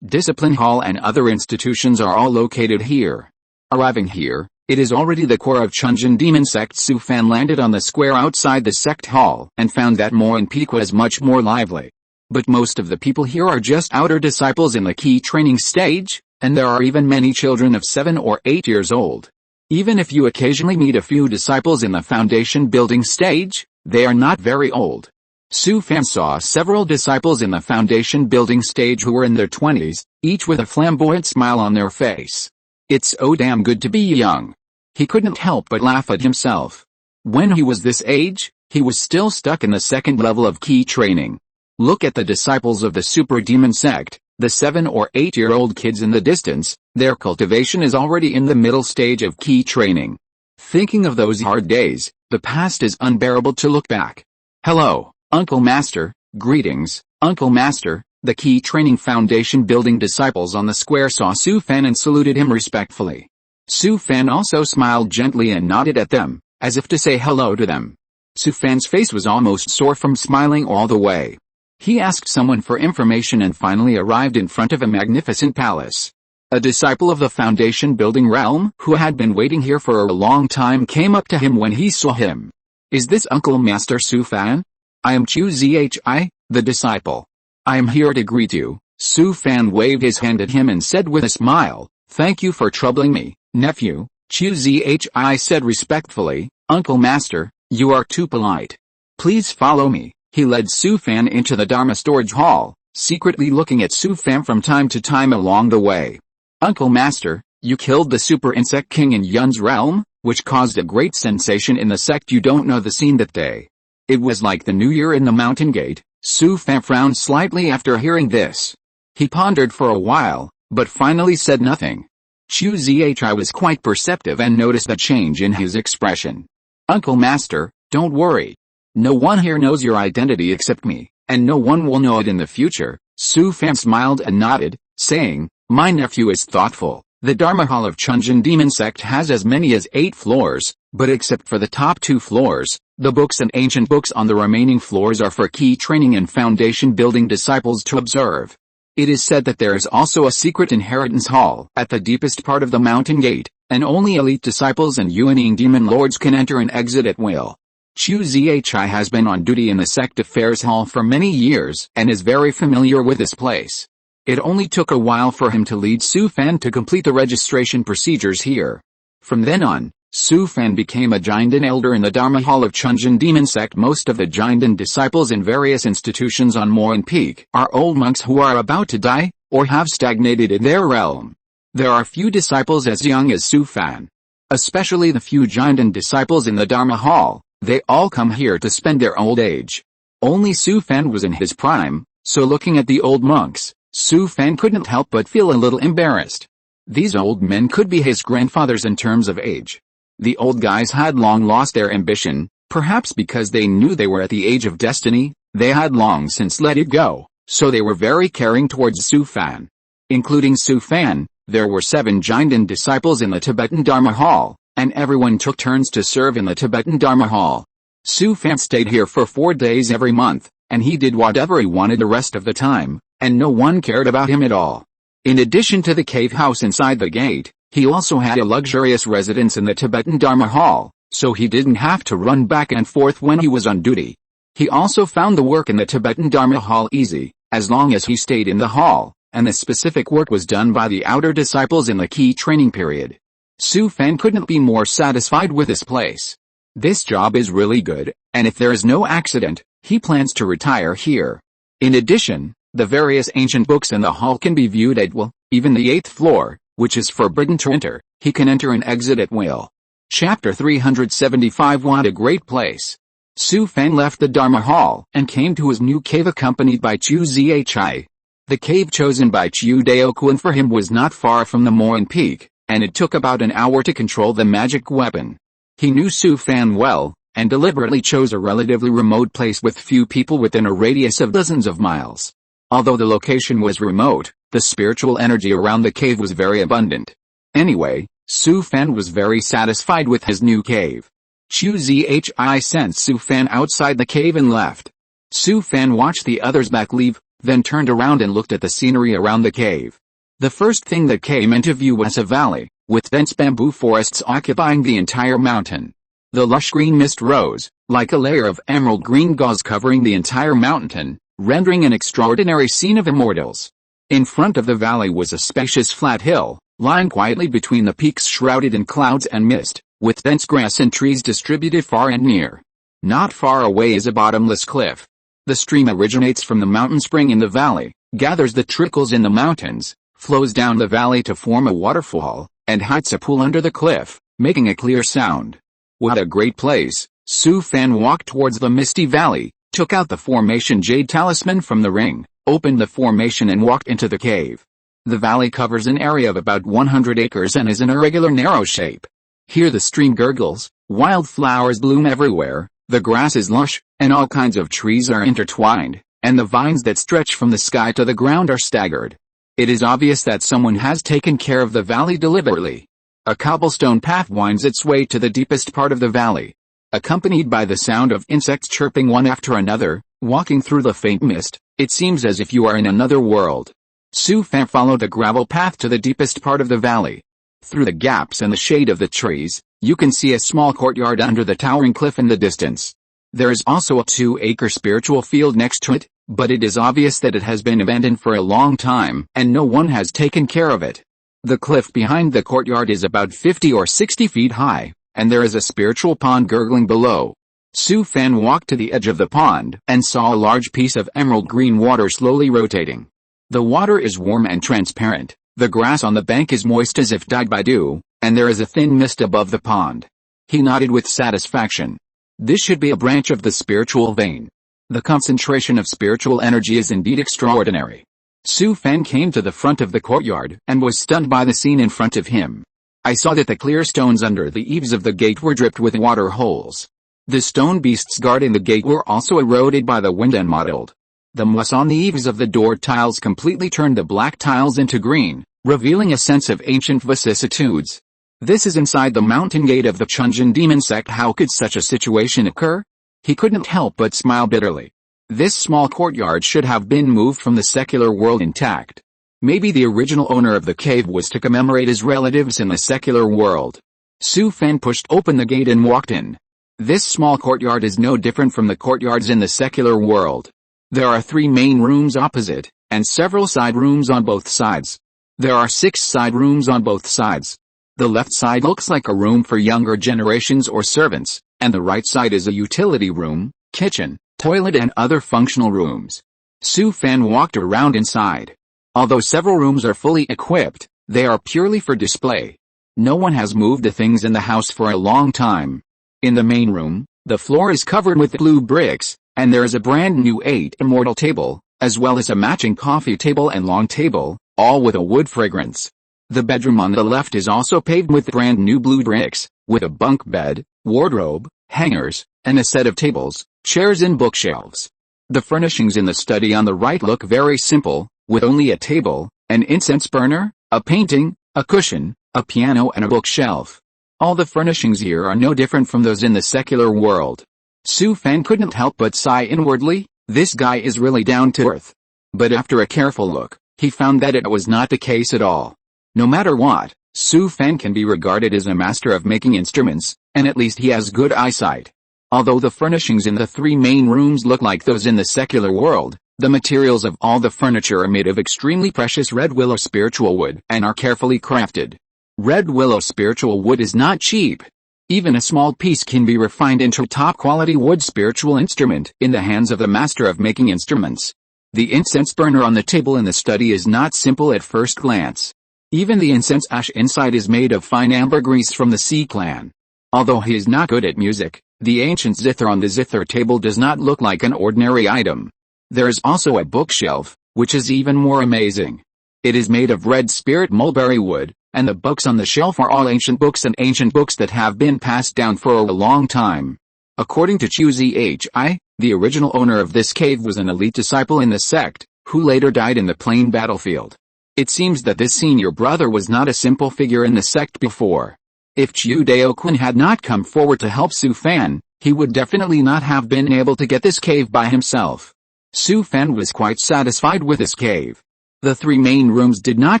A: Discipline Hall and other institutions are all located here. Arriving here, it is already the core of Chunjin Demon Sect. Su Fan landed on the square outside the sect hall and found that Moyan Peak was much more lively. But most of the people here are just outer disciples in the key training stage, and there are even many children of 7 or 8 years old. Even if you occasionally meet a few disciples in the foundation building stage, they are not very old. Su Fan saw several disciples in the foundation building stage who were in their 20s, each with a flamboyant smile on their face. It's so damn good to be young. He couldn't help but laugh at himself. When he was this age, he was still stuck in the second level of key training. Look at the disciples of the Super Demon Sect, the 7 or 8-year-old kids in the distance, their cultivation is already in the middle stage of key training. Thinking of those hard days, the past is unbearable to look back. "Hello, Uncle Master." "Greetings, Uncle Master." The key training foundation building disciples on the square saw Su Fan and saluted him respectfully. Su Fan also smiled gently and nodded at them, as if to say hello to them. Su Fan's face was almost sore from smiling all the way. He asked someone for information and finally arrived in front of a magnificent palace. A disciple of the foundation building realm who had been waiting here for a long time came up to him when he saw him. "Is this Uncle Master Su Fan? I am Chu Zhi, the disciple. I am here to greet you." Su Fan waved his hand at him and said with a smile, "Thank you for troubling me, nephew." Chu Zhi said respectfully, "Uncle Master, you are too polite. Please follow me." He led Su Fan into the Dharma storage hall, secretly looking at Su Fan from time to time along the way. "Uncle Master, you killed the super insect king in Yun's realm, which caused a great sensation in the sect. You don't know the scene that day. It was like the New Year in the Mountain Gate." Su Fan frowned slightly after hearing this. He pondered for a while, but finally said nothing. Chu Zhi was quite perceptive and noticed a change in his expression. "Uncle Master, don't worry. No one here knows your identity except me, and no one will know it in the future." Su Fan smiled and nodded, saying, "My nephew is thoughtful. The Dharma Hall of Chunjin Demon Sect has as many as 8 floors, but except for the top 2 floors, the books and ancient books on the remaining floors are for key training and foundation building disciples to observe. It is said that there is also a secret inheritance hall at the deepest part of the mountain gate, and only elite disciples and Yuaning demon lords can enter and exit at will." Chu Zhi has been on duty in the sect affairs hall for many years and is very familiar with this place. It only took a while for him to lead Su Fan to complete the registration procedures here. From then on, Su Fan became a Jindan elder in the Dharma Hall of Chunjin Demon Sect. Most of the Jindan disciples in various institutions on Morin Peak are old monks who are about to die, or have stagnated in their realm. There are few disciples as young as Su Fan. Especially the few Jindan disciples in the Dharma Hall, they all come here to spend their old age. Only Su Fan was in his prime, so looking at the old monks, Su Fan couldn't help but feel a little embarrassed. These old men could be his grandfathers in terms of age. The old guys had long lost their ambition, perhaps because they knew they were at the age of destiny. They had long since let it go, so they were very caring towards Su Fan. Including Su Fan, there were 7 Jindan disciples in the Tibetan Dharma Hall, and everyone took turns to serve in the Tibetan Dharma Hall. Su Fan stayed here for 4 days every month, and he did whatever he wanted the rest of the time, and no one cared about him at all. In addition to the cave house inside the gate, he also had a luxurious residence in the Tibetan Dharma Hall, so he didn't have to run back and forth when he was on duty. He also found the work in the Tibetan Dharma Hall easy, as long as he stayed in the hall, and the specific work was done by the outer disciples in the key training period. Su Fan couldn't be more satisfied with this place. This job is really good, and if there is no accident, he plans to retire here. In addition, the various ancient books in the hall can be viewed at will, even the 8th floor, which is forbidden to enter. He can enter and exit at will. Chapter 375. What a great place. Su Fan left the Dharma Hall and came to his new cave accompanied by Chu Zhi. The cave chosen by Chu Daokuan for him was not far from the Morin Peak, and it took about an hour to control the magic weapon. He knew Su Fan well, and deliberately chose a relatively remote place with few people within a radius of dozens of miles. Although the location was remote, the spiritual energy around the cave was very abundant. Anyway, Su Fan was very satisfied with his new cave. Chu Zhi sent Su Fan outside the cave and left. Su Fan watched the others back leave, then turned around and looked at the scenery around the cave. The first thing that came into view was a valley, with dense bamboo forests occupying the entire mountain. The lush green mist rose, like a layer of emerald green gauze covering the entire mountain, rendering an extraordinary scene of immortals. In front of the valley was a spacious flat hill, lying quietly between the peaks shrouded in clouds and mist, with dense grass and trees distributed far and near. Not far away is a bottomless cliff. The stream originates from the mountain spring in the valley, gathers the trickles in the mountains, flows down the valley to form a waterfall, and hides a pool under the cliff, making a clear sound. What a great place. Su Fan walked towards the misty valley, took out the formation jade talisman from the ring, opened the formation and walked into the cave. The valley covers an area of about 100 acres and is in a regular narrow shape. Here the stream gurgles, wildflowers bloom everywhere, the grass is lush, and all kinds of trees are intertwined, and the vines that stretch from the sky to the ground are staggered. It is obvious that someone has taken care of the valley deliberately. A cobblestone path winds its way to the deepest part of the valley. Accompanied by the sound of insects chirping one after another, walking through the faint mist, it seems as if you are in another world. Su Fan followed the gravel path to the deepest part of the valley. Through the gaps and the shade of the trees, you can see a small courtyard under the towering cliff in the distance. There is also a 2-acre spiritual field next to it, but it is obvious that it has been abandoned for a long time, and no one has taken care of it. The cliff behind the courtyard is about 50 or 60 feet high, and there is a spiritual pond gurgling below. Su Fan walked to the edge of the pond, and saw a large piece of emerald green water slowly rotating. The water is warm and transparent, the grass on the bank is moist as if dyed by dew, and there is a thin mist above the pond. He nodded with satisfaction. This should be a branch of the spiritual vein. The concentration of spiritual energy is indeed extraordinary. Su Fan came to the front of the courtyard, and was stunned by the scene in front of him. I saw that the clear stones under the eaves of the gate were dripped with water holes. The stone beasts guarding the gate were also eroded by the wind and mottled. The moss on the eaves of the door tiles completely turned the black tiles into green, revealing a sense of ancient vicissitudes. This is inside the mountain gate of the Chunjin demon sect. How could such a situation occur? He couldn't help but smile bitterly. This small courtyard should have been moved from the secular world intact. Maybe the original owner of the cave was to commemorate his relatives in the secular world. Su Fan pushed open the gate and walked in. This small courtyard is no different from the courtyards in the secular world. There are 3 main rooms opposite, and several side rooms on both sides. There are 6 side rooms on both sides. The left side looks like a room for younger generations or servants, and the right side is a utility room, kitchen, toilet and other functional rooms. Su Fan walked around inside. Although several rooms are fully equipped, they are purely for display. No one has moved the things in the house for a long time. In the main room, the floor is covered with blue bricks, and there is a brand new 8 immortal table, as well as a matching coffee table and long table, all with a wood fragrance. The bedroom on the left is also paved with brand new blue bricks, with a bunk bed, wardrobe, hangers, and a set of tables, chairs and bookshelves. The furnishings in the study on the right look very simple, with only a table, an incense burner, a painting, a cushion, a piano and a bookshelf. All the furnishings here are no different from those in the secular world. Su Fan couldn't help but sigh inwardly. This guy is really down to earth. But after a careful look, he found that it was not the case at all. No matter what, Su Fan can be regarded as a master of making instruments, and at least he has good eyesight. Although the furnishings in the 3 main rooms look like those in the secular world, the materials of all the furniture are made of extremely precious red willow spiritual wood and are carefully crafted. Red willow spiritual wood is not cheap. Even a small piece can be refined into top-quality wood spiritual instrument in the hands of the master of making instruments. The incense burner on the table in the study is not simple at first glance. Even the incense ash inside is made of fine ambergris from the Sea clan. Although he is not good at music, the ancient zither on the zither table does not look like an ordinary item. There is also a bookshelf, which is even more amazing. It is made of red spirit mulberry wood, and the books on the shelf are all ancient books that have been passed down for a long time. According to Chu Zhi, the original owner of this cave was an elite disciple in the sect, who later died in the plain battlefield. It seems that this senior brother was not a simple figure in the sect before. If Chu Daoquan had not come forward to help Su Fan, he would definitely not have been able to get this cave by himself. Su Fan was quite satisfied with this cave. The 3 main rooms did not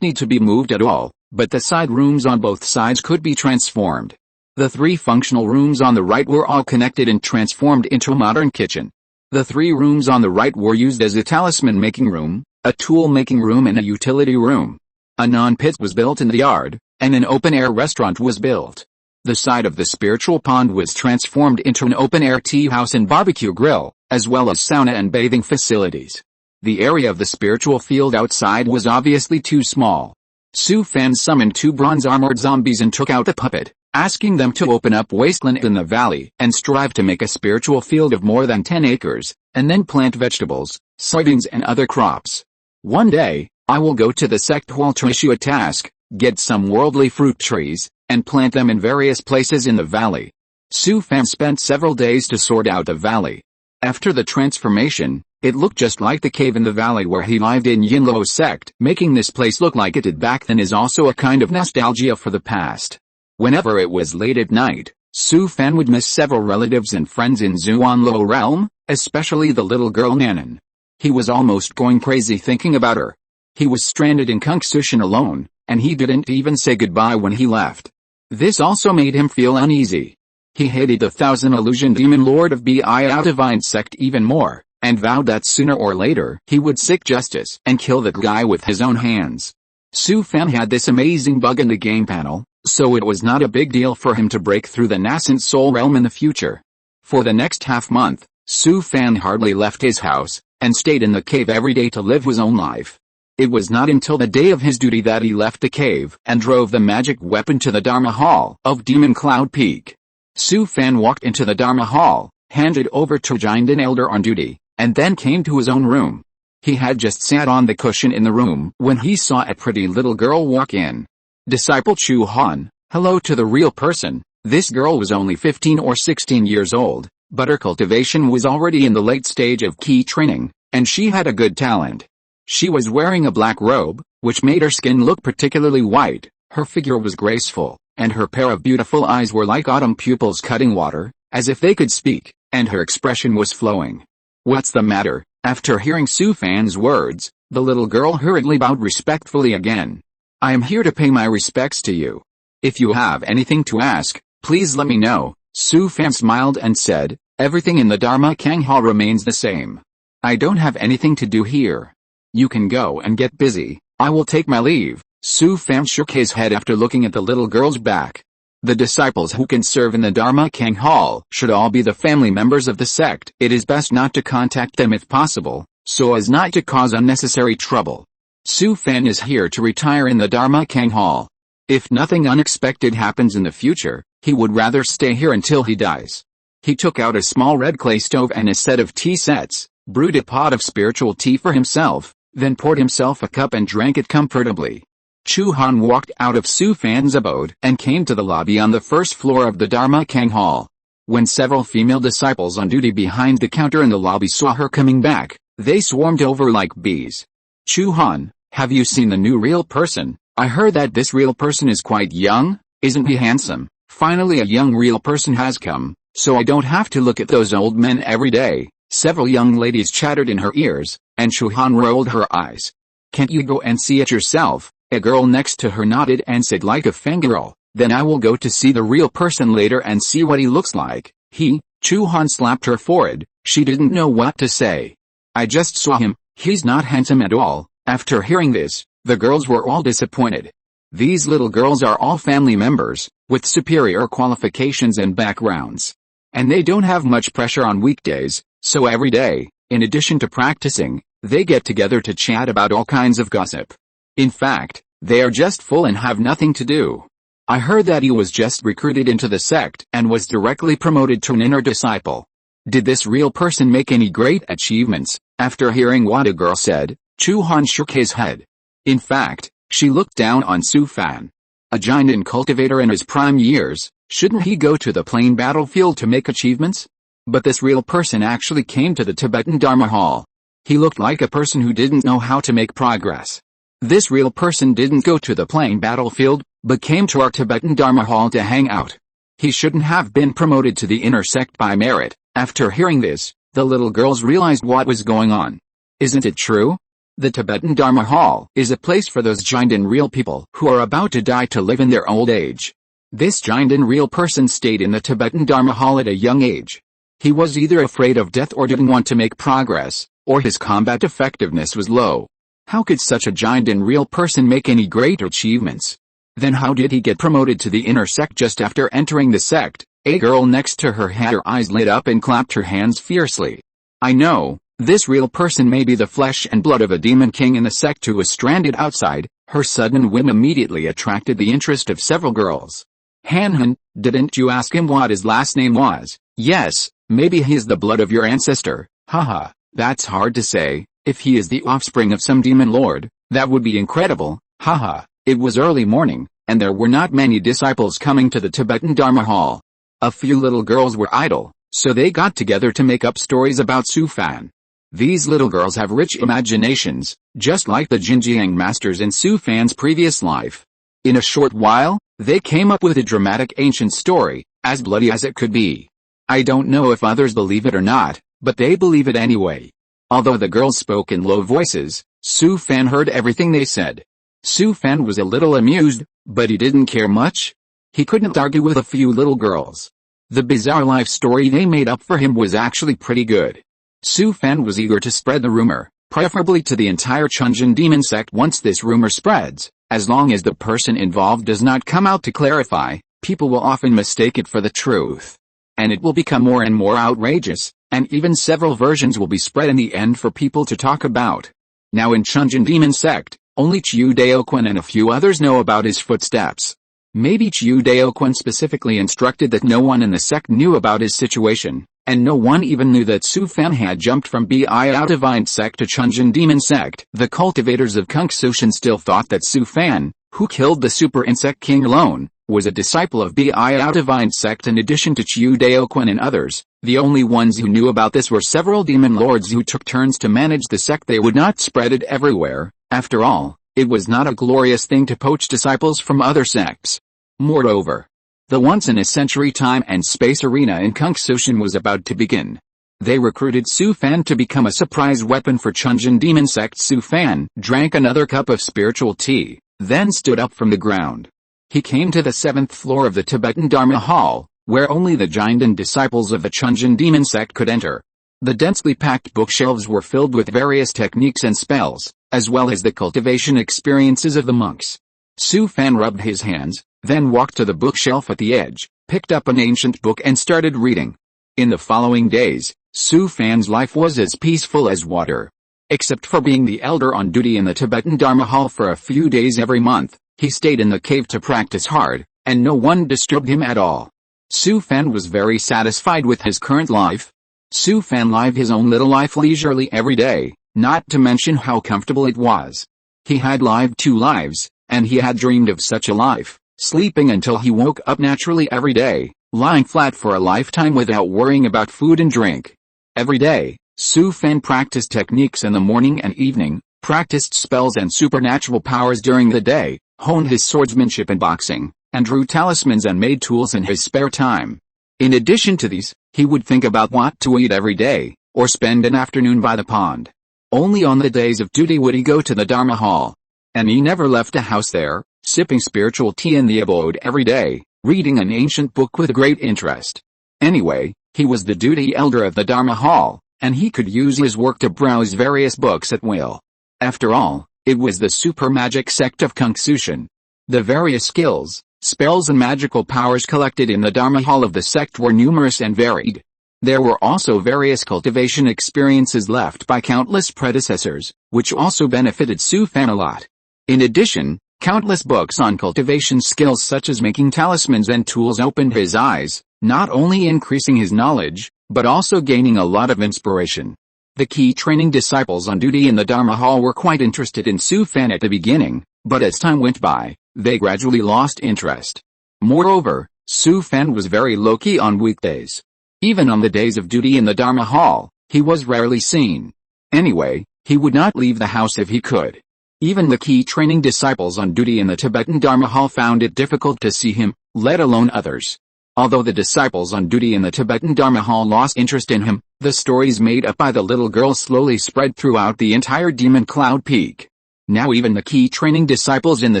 A: need to be moved at all, but the side rooms on both sides could be transformed. The 3 functional rooms on the right were all connected and transformed into a modern kitchen. The 3 rooms on the right were used as a talisman making room, a tool making room and a utility room. A non-pit was built in the yard, and an open-air restaurant was built. The side of the spiritual pond was transformed into an open-air tea house and barbecue grill, as well as sauna and bathing facilities. The area of the spiritual field outside was obviously too small. Su Fan summoned 2 bronze-armored zombies and took out the puppet, asking them to open up wasteland in the valley and strive to make a spiritual field of more than 10 acres, and then plant vegetables, soybeans and other crops. One day, I will go to the sect hall to issue a task, get some worldly fruit trees, and plant them in various places in the valley. Su Fan spent several days to sort out the valley. After the transformation, it looked just like the cave in the valley where he lived in Yinluo sect. Making this place look like it did back then is also a kind of nostalgia for the past. Whenever it was late at night, Su Fan would miss several relatives and friends in Zuanluo realm, especially the little girl Nanan. He was almost going crazy thinking about her. He was stranded in Cultivation alone, and he didn't even say goodbye when he left. This also made him feel uneasy. He hated the Thousand Illusion Demon Lord of Divine sect even more, and vowed that sooner or later he would seek justice and kill that guy with his own hands. Su Fan had this amazing bug in the game panel, so it was not a big deal for him to break through the nascent soul realm in the future. For the next half-month, Su Fan hardly left his house, and stayed in the cave every day to live his own life. It was not until the day of his duty that he left the cave and drove the magic weapon to the Dharma Hall of Demon Cloud Peak. Su Fan walked into the Dharma Hall, handed over to Jinden Elder on duty, and then came to his own room. He had just sat on the cushion in the room when he saw a pretty little girl walk in. Disciple Chu Han, hello to the real person. This girl was only 15 or 16 years old, but her cultivation was already in the late stage of key training, and she had a good talent. She was wearing a black robe, which made her skin look particularly white, her figure was graceful, and her pair of beautiful eyes were like autumn pupils cutting water, as if they could speak, and her expression was flowing. What's the matter? After hearing Su Fan's words, the little girl hurriedly bowed respectfully again. I am here to pay my respects to you. If you have anything to ask, please let me know. Su Fan smiled and said, everything in the Dharma Kang Hall remains the same. I don't have anything to do here. You can go and get busy, I will take my leave. Su Fan shook his head after looking at the little girl's back. The disciples who can serve in the Dharma Kang Hall should all be the family members of the sect. It is best not to contact them if possible, so as not to cause unnecessary trouble. Su Fan is here to retire in the Dharma Kang Hall. If nothing unexpected happens in the future, he would rather stay here until he dies. He took out a small red clay stove and a set of tea sets, brewed a pot of spiritual tea for himself, then poured himself a cup and drank it comfortably. Chu Han walked out of Su Fan's abode and came to the lobby on the first floor of the Dharma Kang Hall. When several female disciples on duty behind the counter in the lobby saw her coming back, they swarmed over like bees. Chu Han, have you seen the new real person? I heard that this real person is quite young, isn't he handsome? Finally a young real person has come, so I don't have to look at those old men every day. Several young ladies chattered in her ears, and Chu Han rolled her eyes. Can't you go and see it yourself? A girl next to her nodded and said like a fangirl, then I will go to see the real person later and see what he looks like. Chu Han slapped her forehead, she didn't know what to say. I just saw him, he's not handsome at all. After hearing this, the girls were all disappointed. These little girls are all family members, with superior qualifications and backgrounds. And they don't have much pressure on weekdays, so every day, in addition to practicing, they get together to chat about all kinds of gossip. In fact, they are just full and have nothing to do. I heard that he was just recruited into the sect and was directly promoted to an inner disciple. Did this real person make any great achievements? After hearing what a girl said, Chu Han shook his head. In fact, she looked down on Su Fan. A giant and cultivator in his prime years, shouldn't he go to the plain battlefield to make achievements? But this real person actually came to the Tibetan Dharma Hall. He looked like a person who didn't know how to make progress. This real person didn't go to the plain battlefield, but came to our Tibetan Dharma Hall to hang out. He shouldn't have been promoted to the inner sect by merit. After hearing this, the little girls realized what was going on. Isn't it true? The Tibetan Dharma Hall is a place for those giant and real people who are about to die to live in their old age. This giant and real person stayed in the Tibetan Dharma Hall at a young age. He was either afraid of death or didn't want to make progress, or his combat effectiveness was low. How could such a giant and real person make any great achievements? Then how did he get promoted to the inner sect just after entering the sect? A girl next to her had her eyes lit up and clapped her hands fiercely. I know, this real person may be the flesh and blood of a demon king in the sect who was stranded outside. Her sudden whim immediately attracted the interest of several girls. Han, didn't you ask him what his last name was? Yes, maybe he is the blood of your ancestor. Haha, that's hard to say. If he is the offspring of some demon lord, that would be incredible. Haha, it was early morning, and there were not many disciples coming to the Tibetan Dharma Hall. A few little girls were idle, so they got together to make up stories about Su Fan. These little girls have rich imaginations, just like the Jinjiang masters in Su Fan's previous life. In a short while, they came up with a dramatic ancient story, as bloody as it could be. I don't know if others believe it or not, but they believe it anyway. Although the girls spoke in low voices, Su Fan heard everything they said. Su Fan was a little amused, but he didn't care much. He couldn't argue with a few little girls. The bizarre life story they made up for him was actually pretty good. Su Fan was eager to spread the rumor, preferably to the entire Chunjin demon sect. Once this rumor spreads, as long as the person involved does not come out to clarify, people will often mistake it for the truth. And it will become more and more outrageous, and even several versions will be spread in the end for people to talk about. Now in Chunjin demon sect, only Chiu Daoquan and a few others know about his footsteps. Maybe Chiu Daoquan specifically instructed that no one in the sect knew about his situation, and no one even knew that Su Fan had jumped from Biao Divine sect to Chunjin demon sect. The cultivators of Cultivation still thought that Su Fan, who killed the super insect king alone, was a disciple of Biao Divine sect. In addition to Chiu Daoquan and others, the only ones who knew about this were several demon lords who took turns to manage the sect. They would not spread it everywhere. After all, it was not a glorious thing to poach disciples from other sects. Moreover, the once-in-a-century time and space arena in Cultivation was about to begin. They recruited Su Fan to become a surprise weapon for Chunjin demon sect. Su Fan drank another cup of spiritual tea, then stood up from the ground. He came to the 7th floor of the Tibetan Dharma Hall, where only the Jindan disciples of the Chunjin demon sect could enter. The densely packed bookshelves were filled with various techniques and spells, as well as the cultivation experiences of the monks. Su Fan rubbed his hands, then walked to the bookshelf at the edge, picked up an ancient book and started reading. In the following days, Su Fan's life was as peaceful as water. Except for being the elder on duty in the Tibetan Dharma Hall for a few days every month, he stayed in the cave to practice hard, and no one disturbed him at all. Su Fan was very satisfied with his current life. Su Fan lived his own little life leisurely every day, not to mention how comfortable it was. He had lived 2 lives, and he had dreamed of such a life, sleeping until he woke up naturally every day, lying flat for a lifetime without worrying about food and drink. Every day, Su Fan practiced techniques in the morning and evening, practiced spells and supernatural powers during the day, honed his swordsmanship and boxing, and drew talismans and made tools in his spare time. In addition to these, he would think about what to eat every day, or spend an afternoon by the pond. Only on the days of duty would he go to the Dharma Hall. And he never left the house there, sipping spiritual tea in the abode every day, reading an ancient book with great interest. Anyway, he was the duty elder of the Dharma Hall, and he could use his work to browse various books at will. After all, it was the super magic sect of Cultivation. The various skills, spells and magical powers collected in the Dharma Hall of the sect were numerous and varied. There were also various cultivation experiences left by countless predecessors, which also benefited Su Fan a lot. In addition, countless books on cultivation skills such as making talismans and tools opened his eyes, not only increasing his knowledge, but also gaining a lot of inspiration. The key training disciples on duty in the Dharma Hall were quite interested in Su Fan at the beginning, but as time went by, they gradually lost interest. Moreover, Su Fan was very low-key on weekdays. Even on the days of duty in the Dharma Hall, he was rarely seen. Anyway, he would not leave the house if he could. Even the key training disciples on duty in the Tibetan Dharma Hall found it difficult to see him, let alone others. Although the disciples on duty in the Tibetan Dharma Hall lost interest in him, the stories made up by the little girl slowly spread throughout the entire Demon Cloud Peak. Now even the key training disciples in the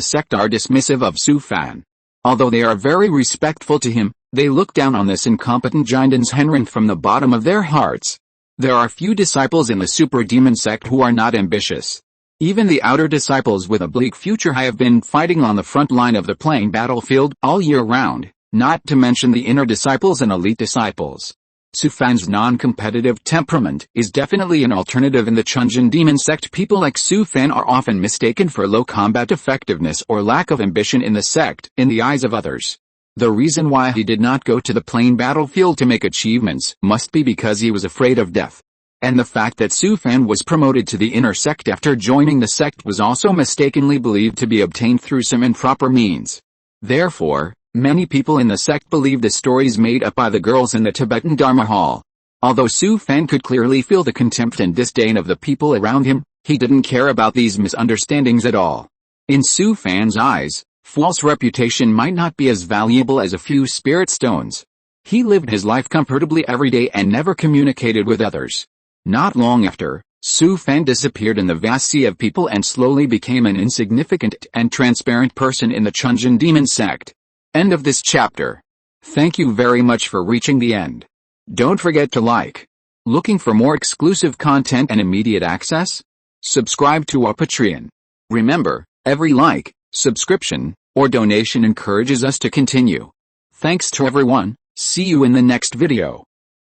A: sect are dismissive of Su Fan. Although they are very respectful to him, they look down on this incompetent Jindan's Henrin from the bottom of their hearts. There are few disciples in the super demon sect who are not ambitious. Even the outer disciples with a bleak future have been fighting on the front line of the playing battlefield all year round, not to mention the inner disciples and elite disciples. Su Fan's non-competitive temperament is definitely an alternative in the Chunjin demon sect. People like Su Fan are often mistaken for low combat effectiveness or lack of ambition in the sect, in the eyes of others. The reason why he did not go to the plain battlefield to make achievements must be because he was afraid of death. And the fact that Su Fan was promoted to the inner sect after joining the sect was also mistakenly believed to be obtained through some improper means. Therefore, many people in the sect believe the stories made up by the girls in the Tibetan Dharma Hall. Although Su Fan could clearly feel the contempt and disdain of the people around him, he didn't care about these misunderstandings at all. In Su Fan's eyes, false reputation might not be as valuable as a few spirit stones. He lived his life comfortably every day and never communicated with others. Not long after, Su Fan disappeared in the vast sea of people and slowly became an insignificant and transparent person in the Chunjin demon sect. End of this chapter. Thank you very much for reaching the end. Don't forget to like. Looking for more exclusive content and immediate access? Subscribe to our Patreon. Remember, every like, subscription, or donation encourages us to continue. Thanks to everyone. See you in the next video.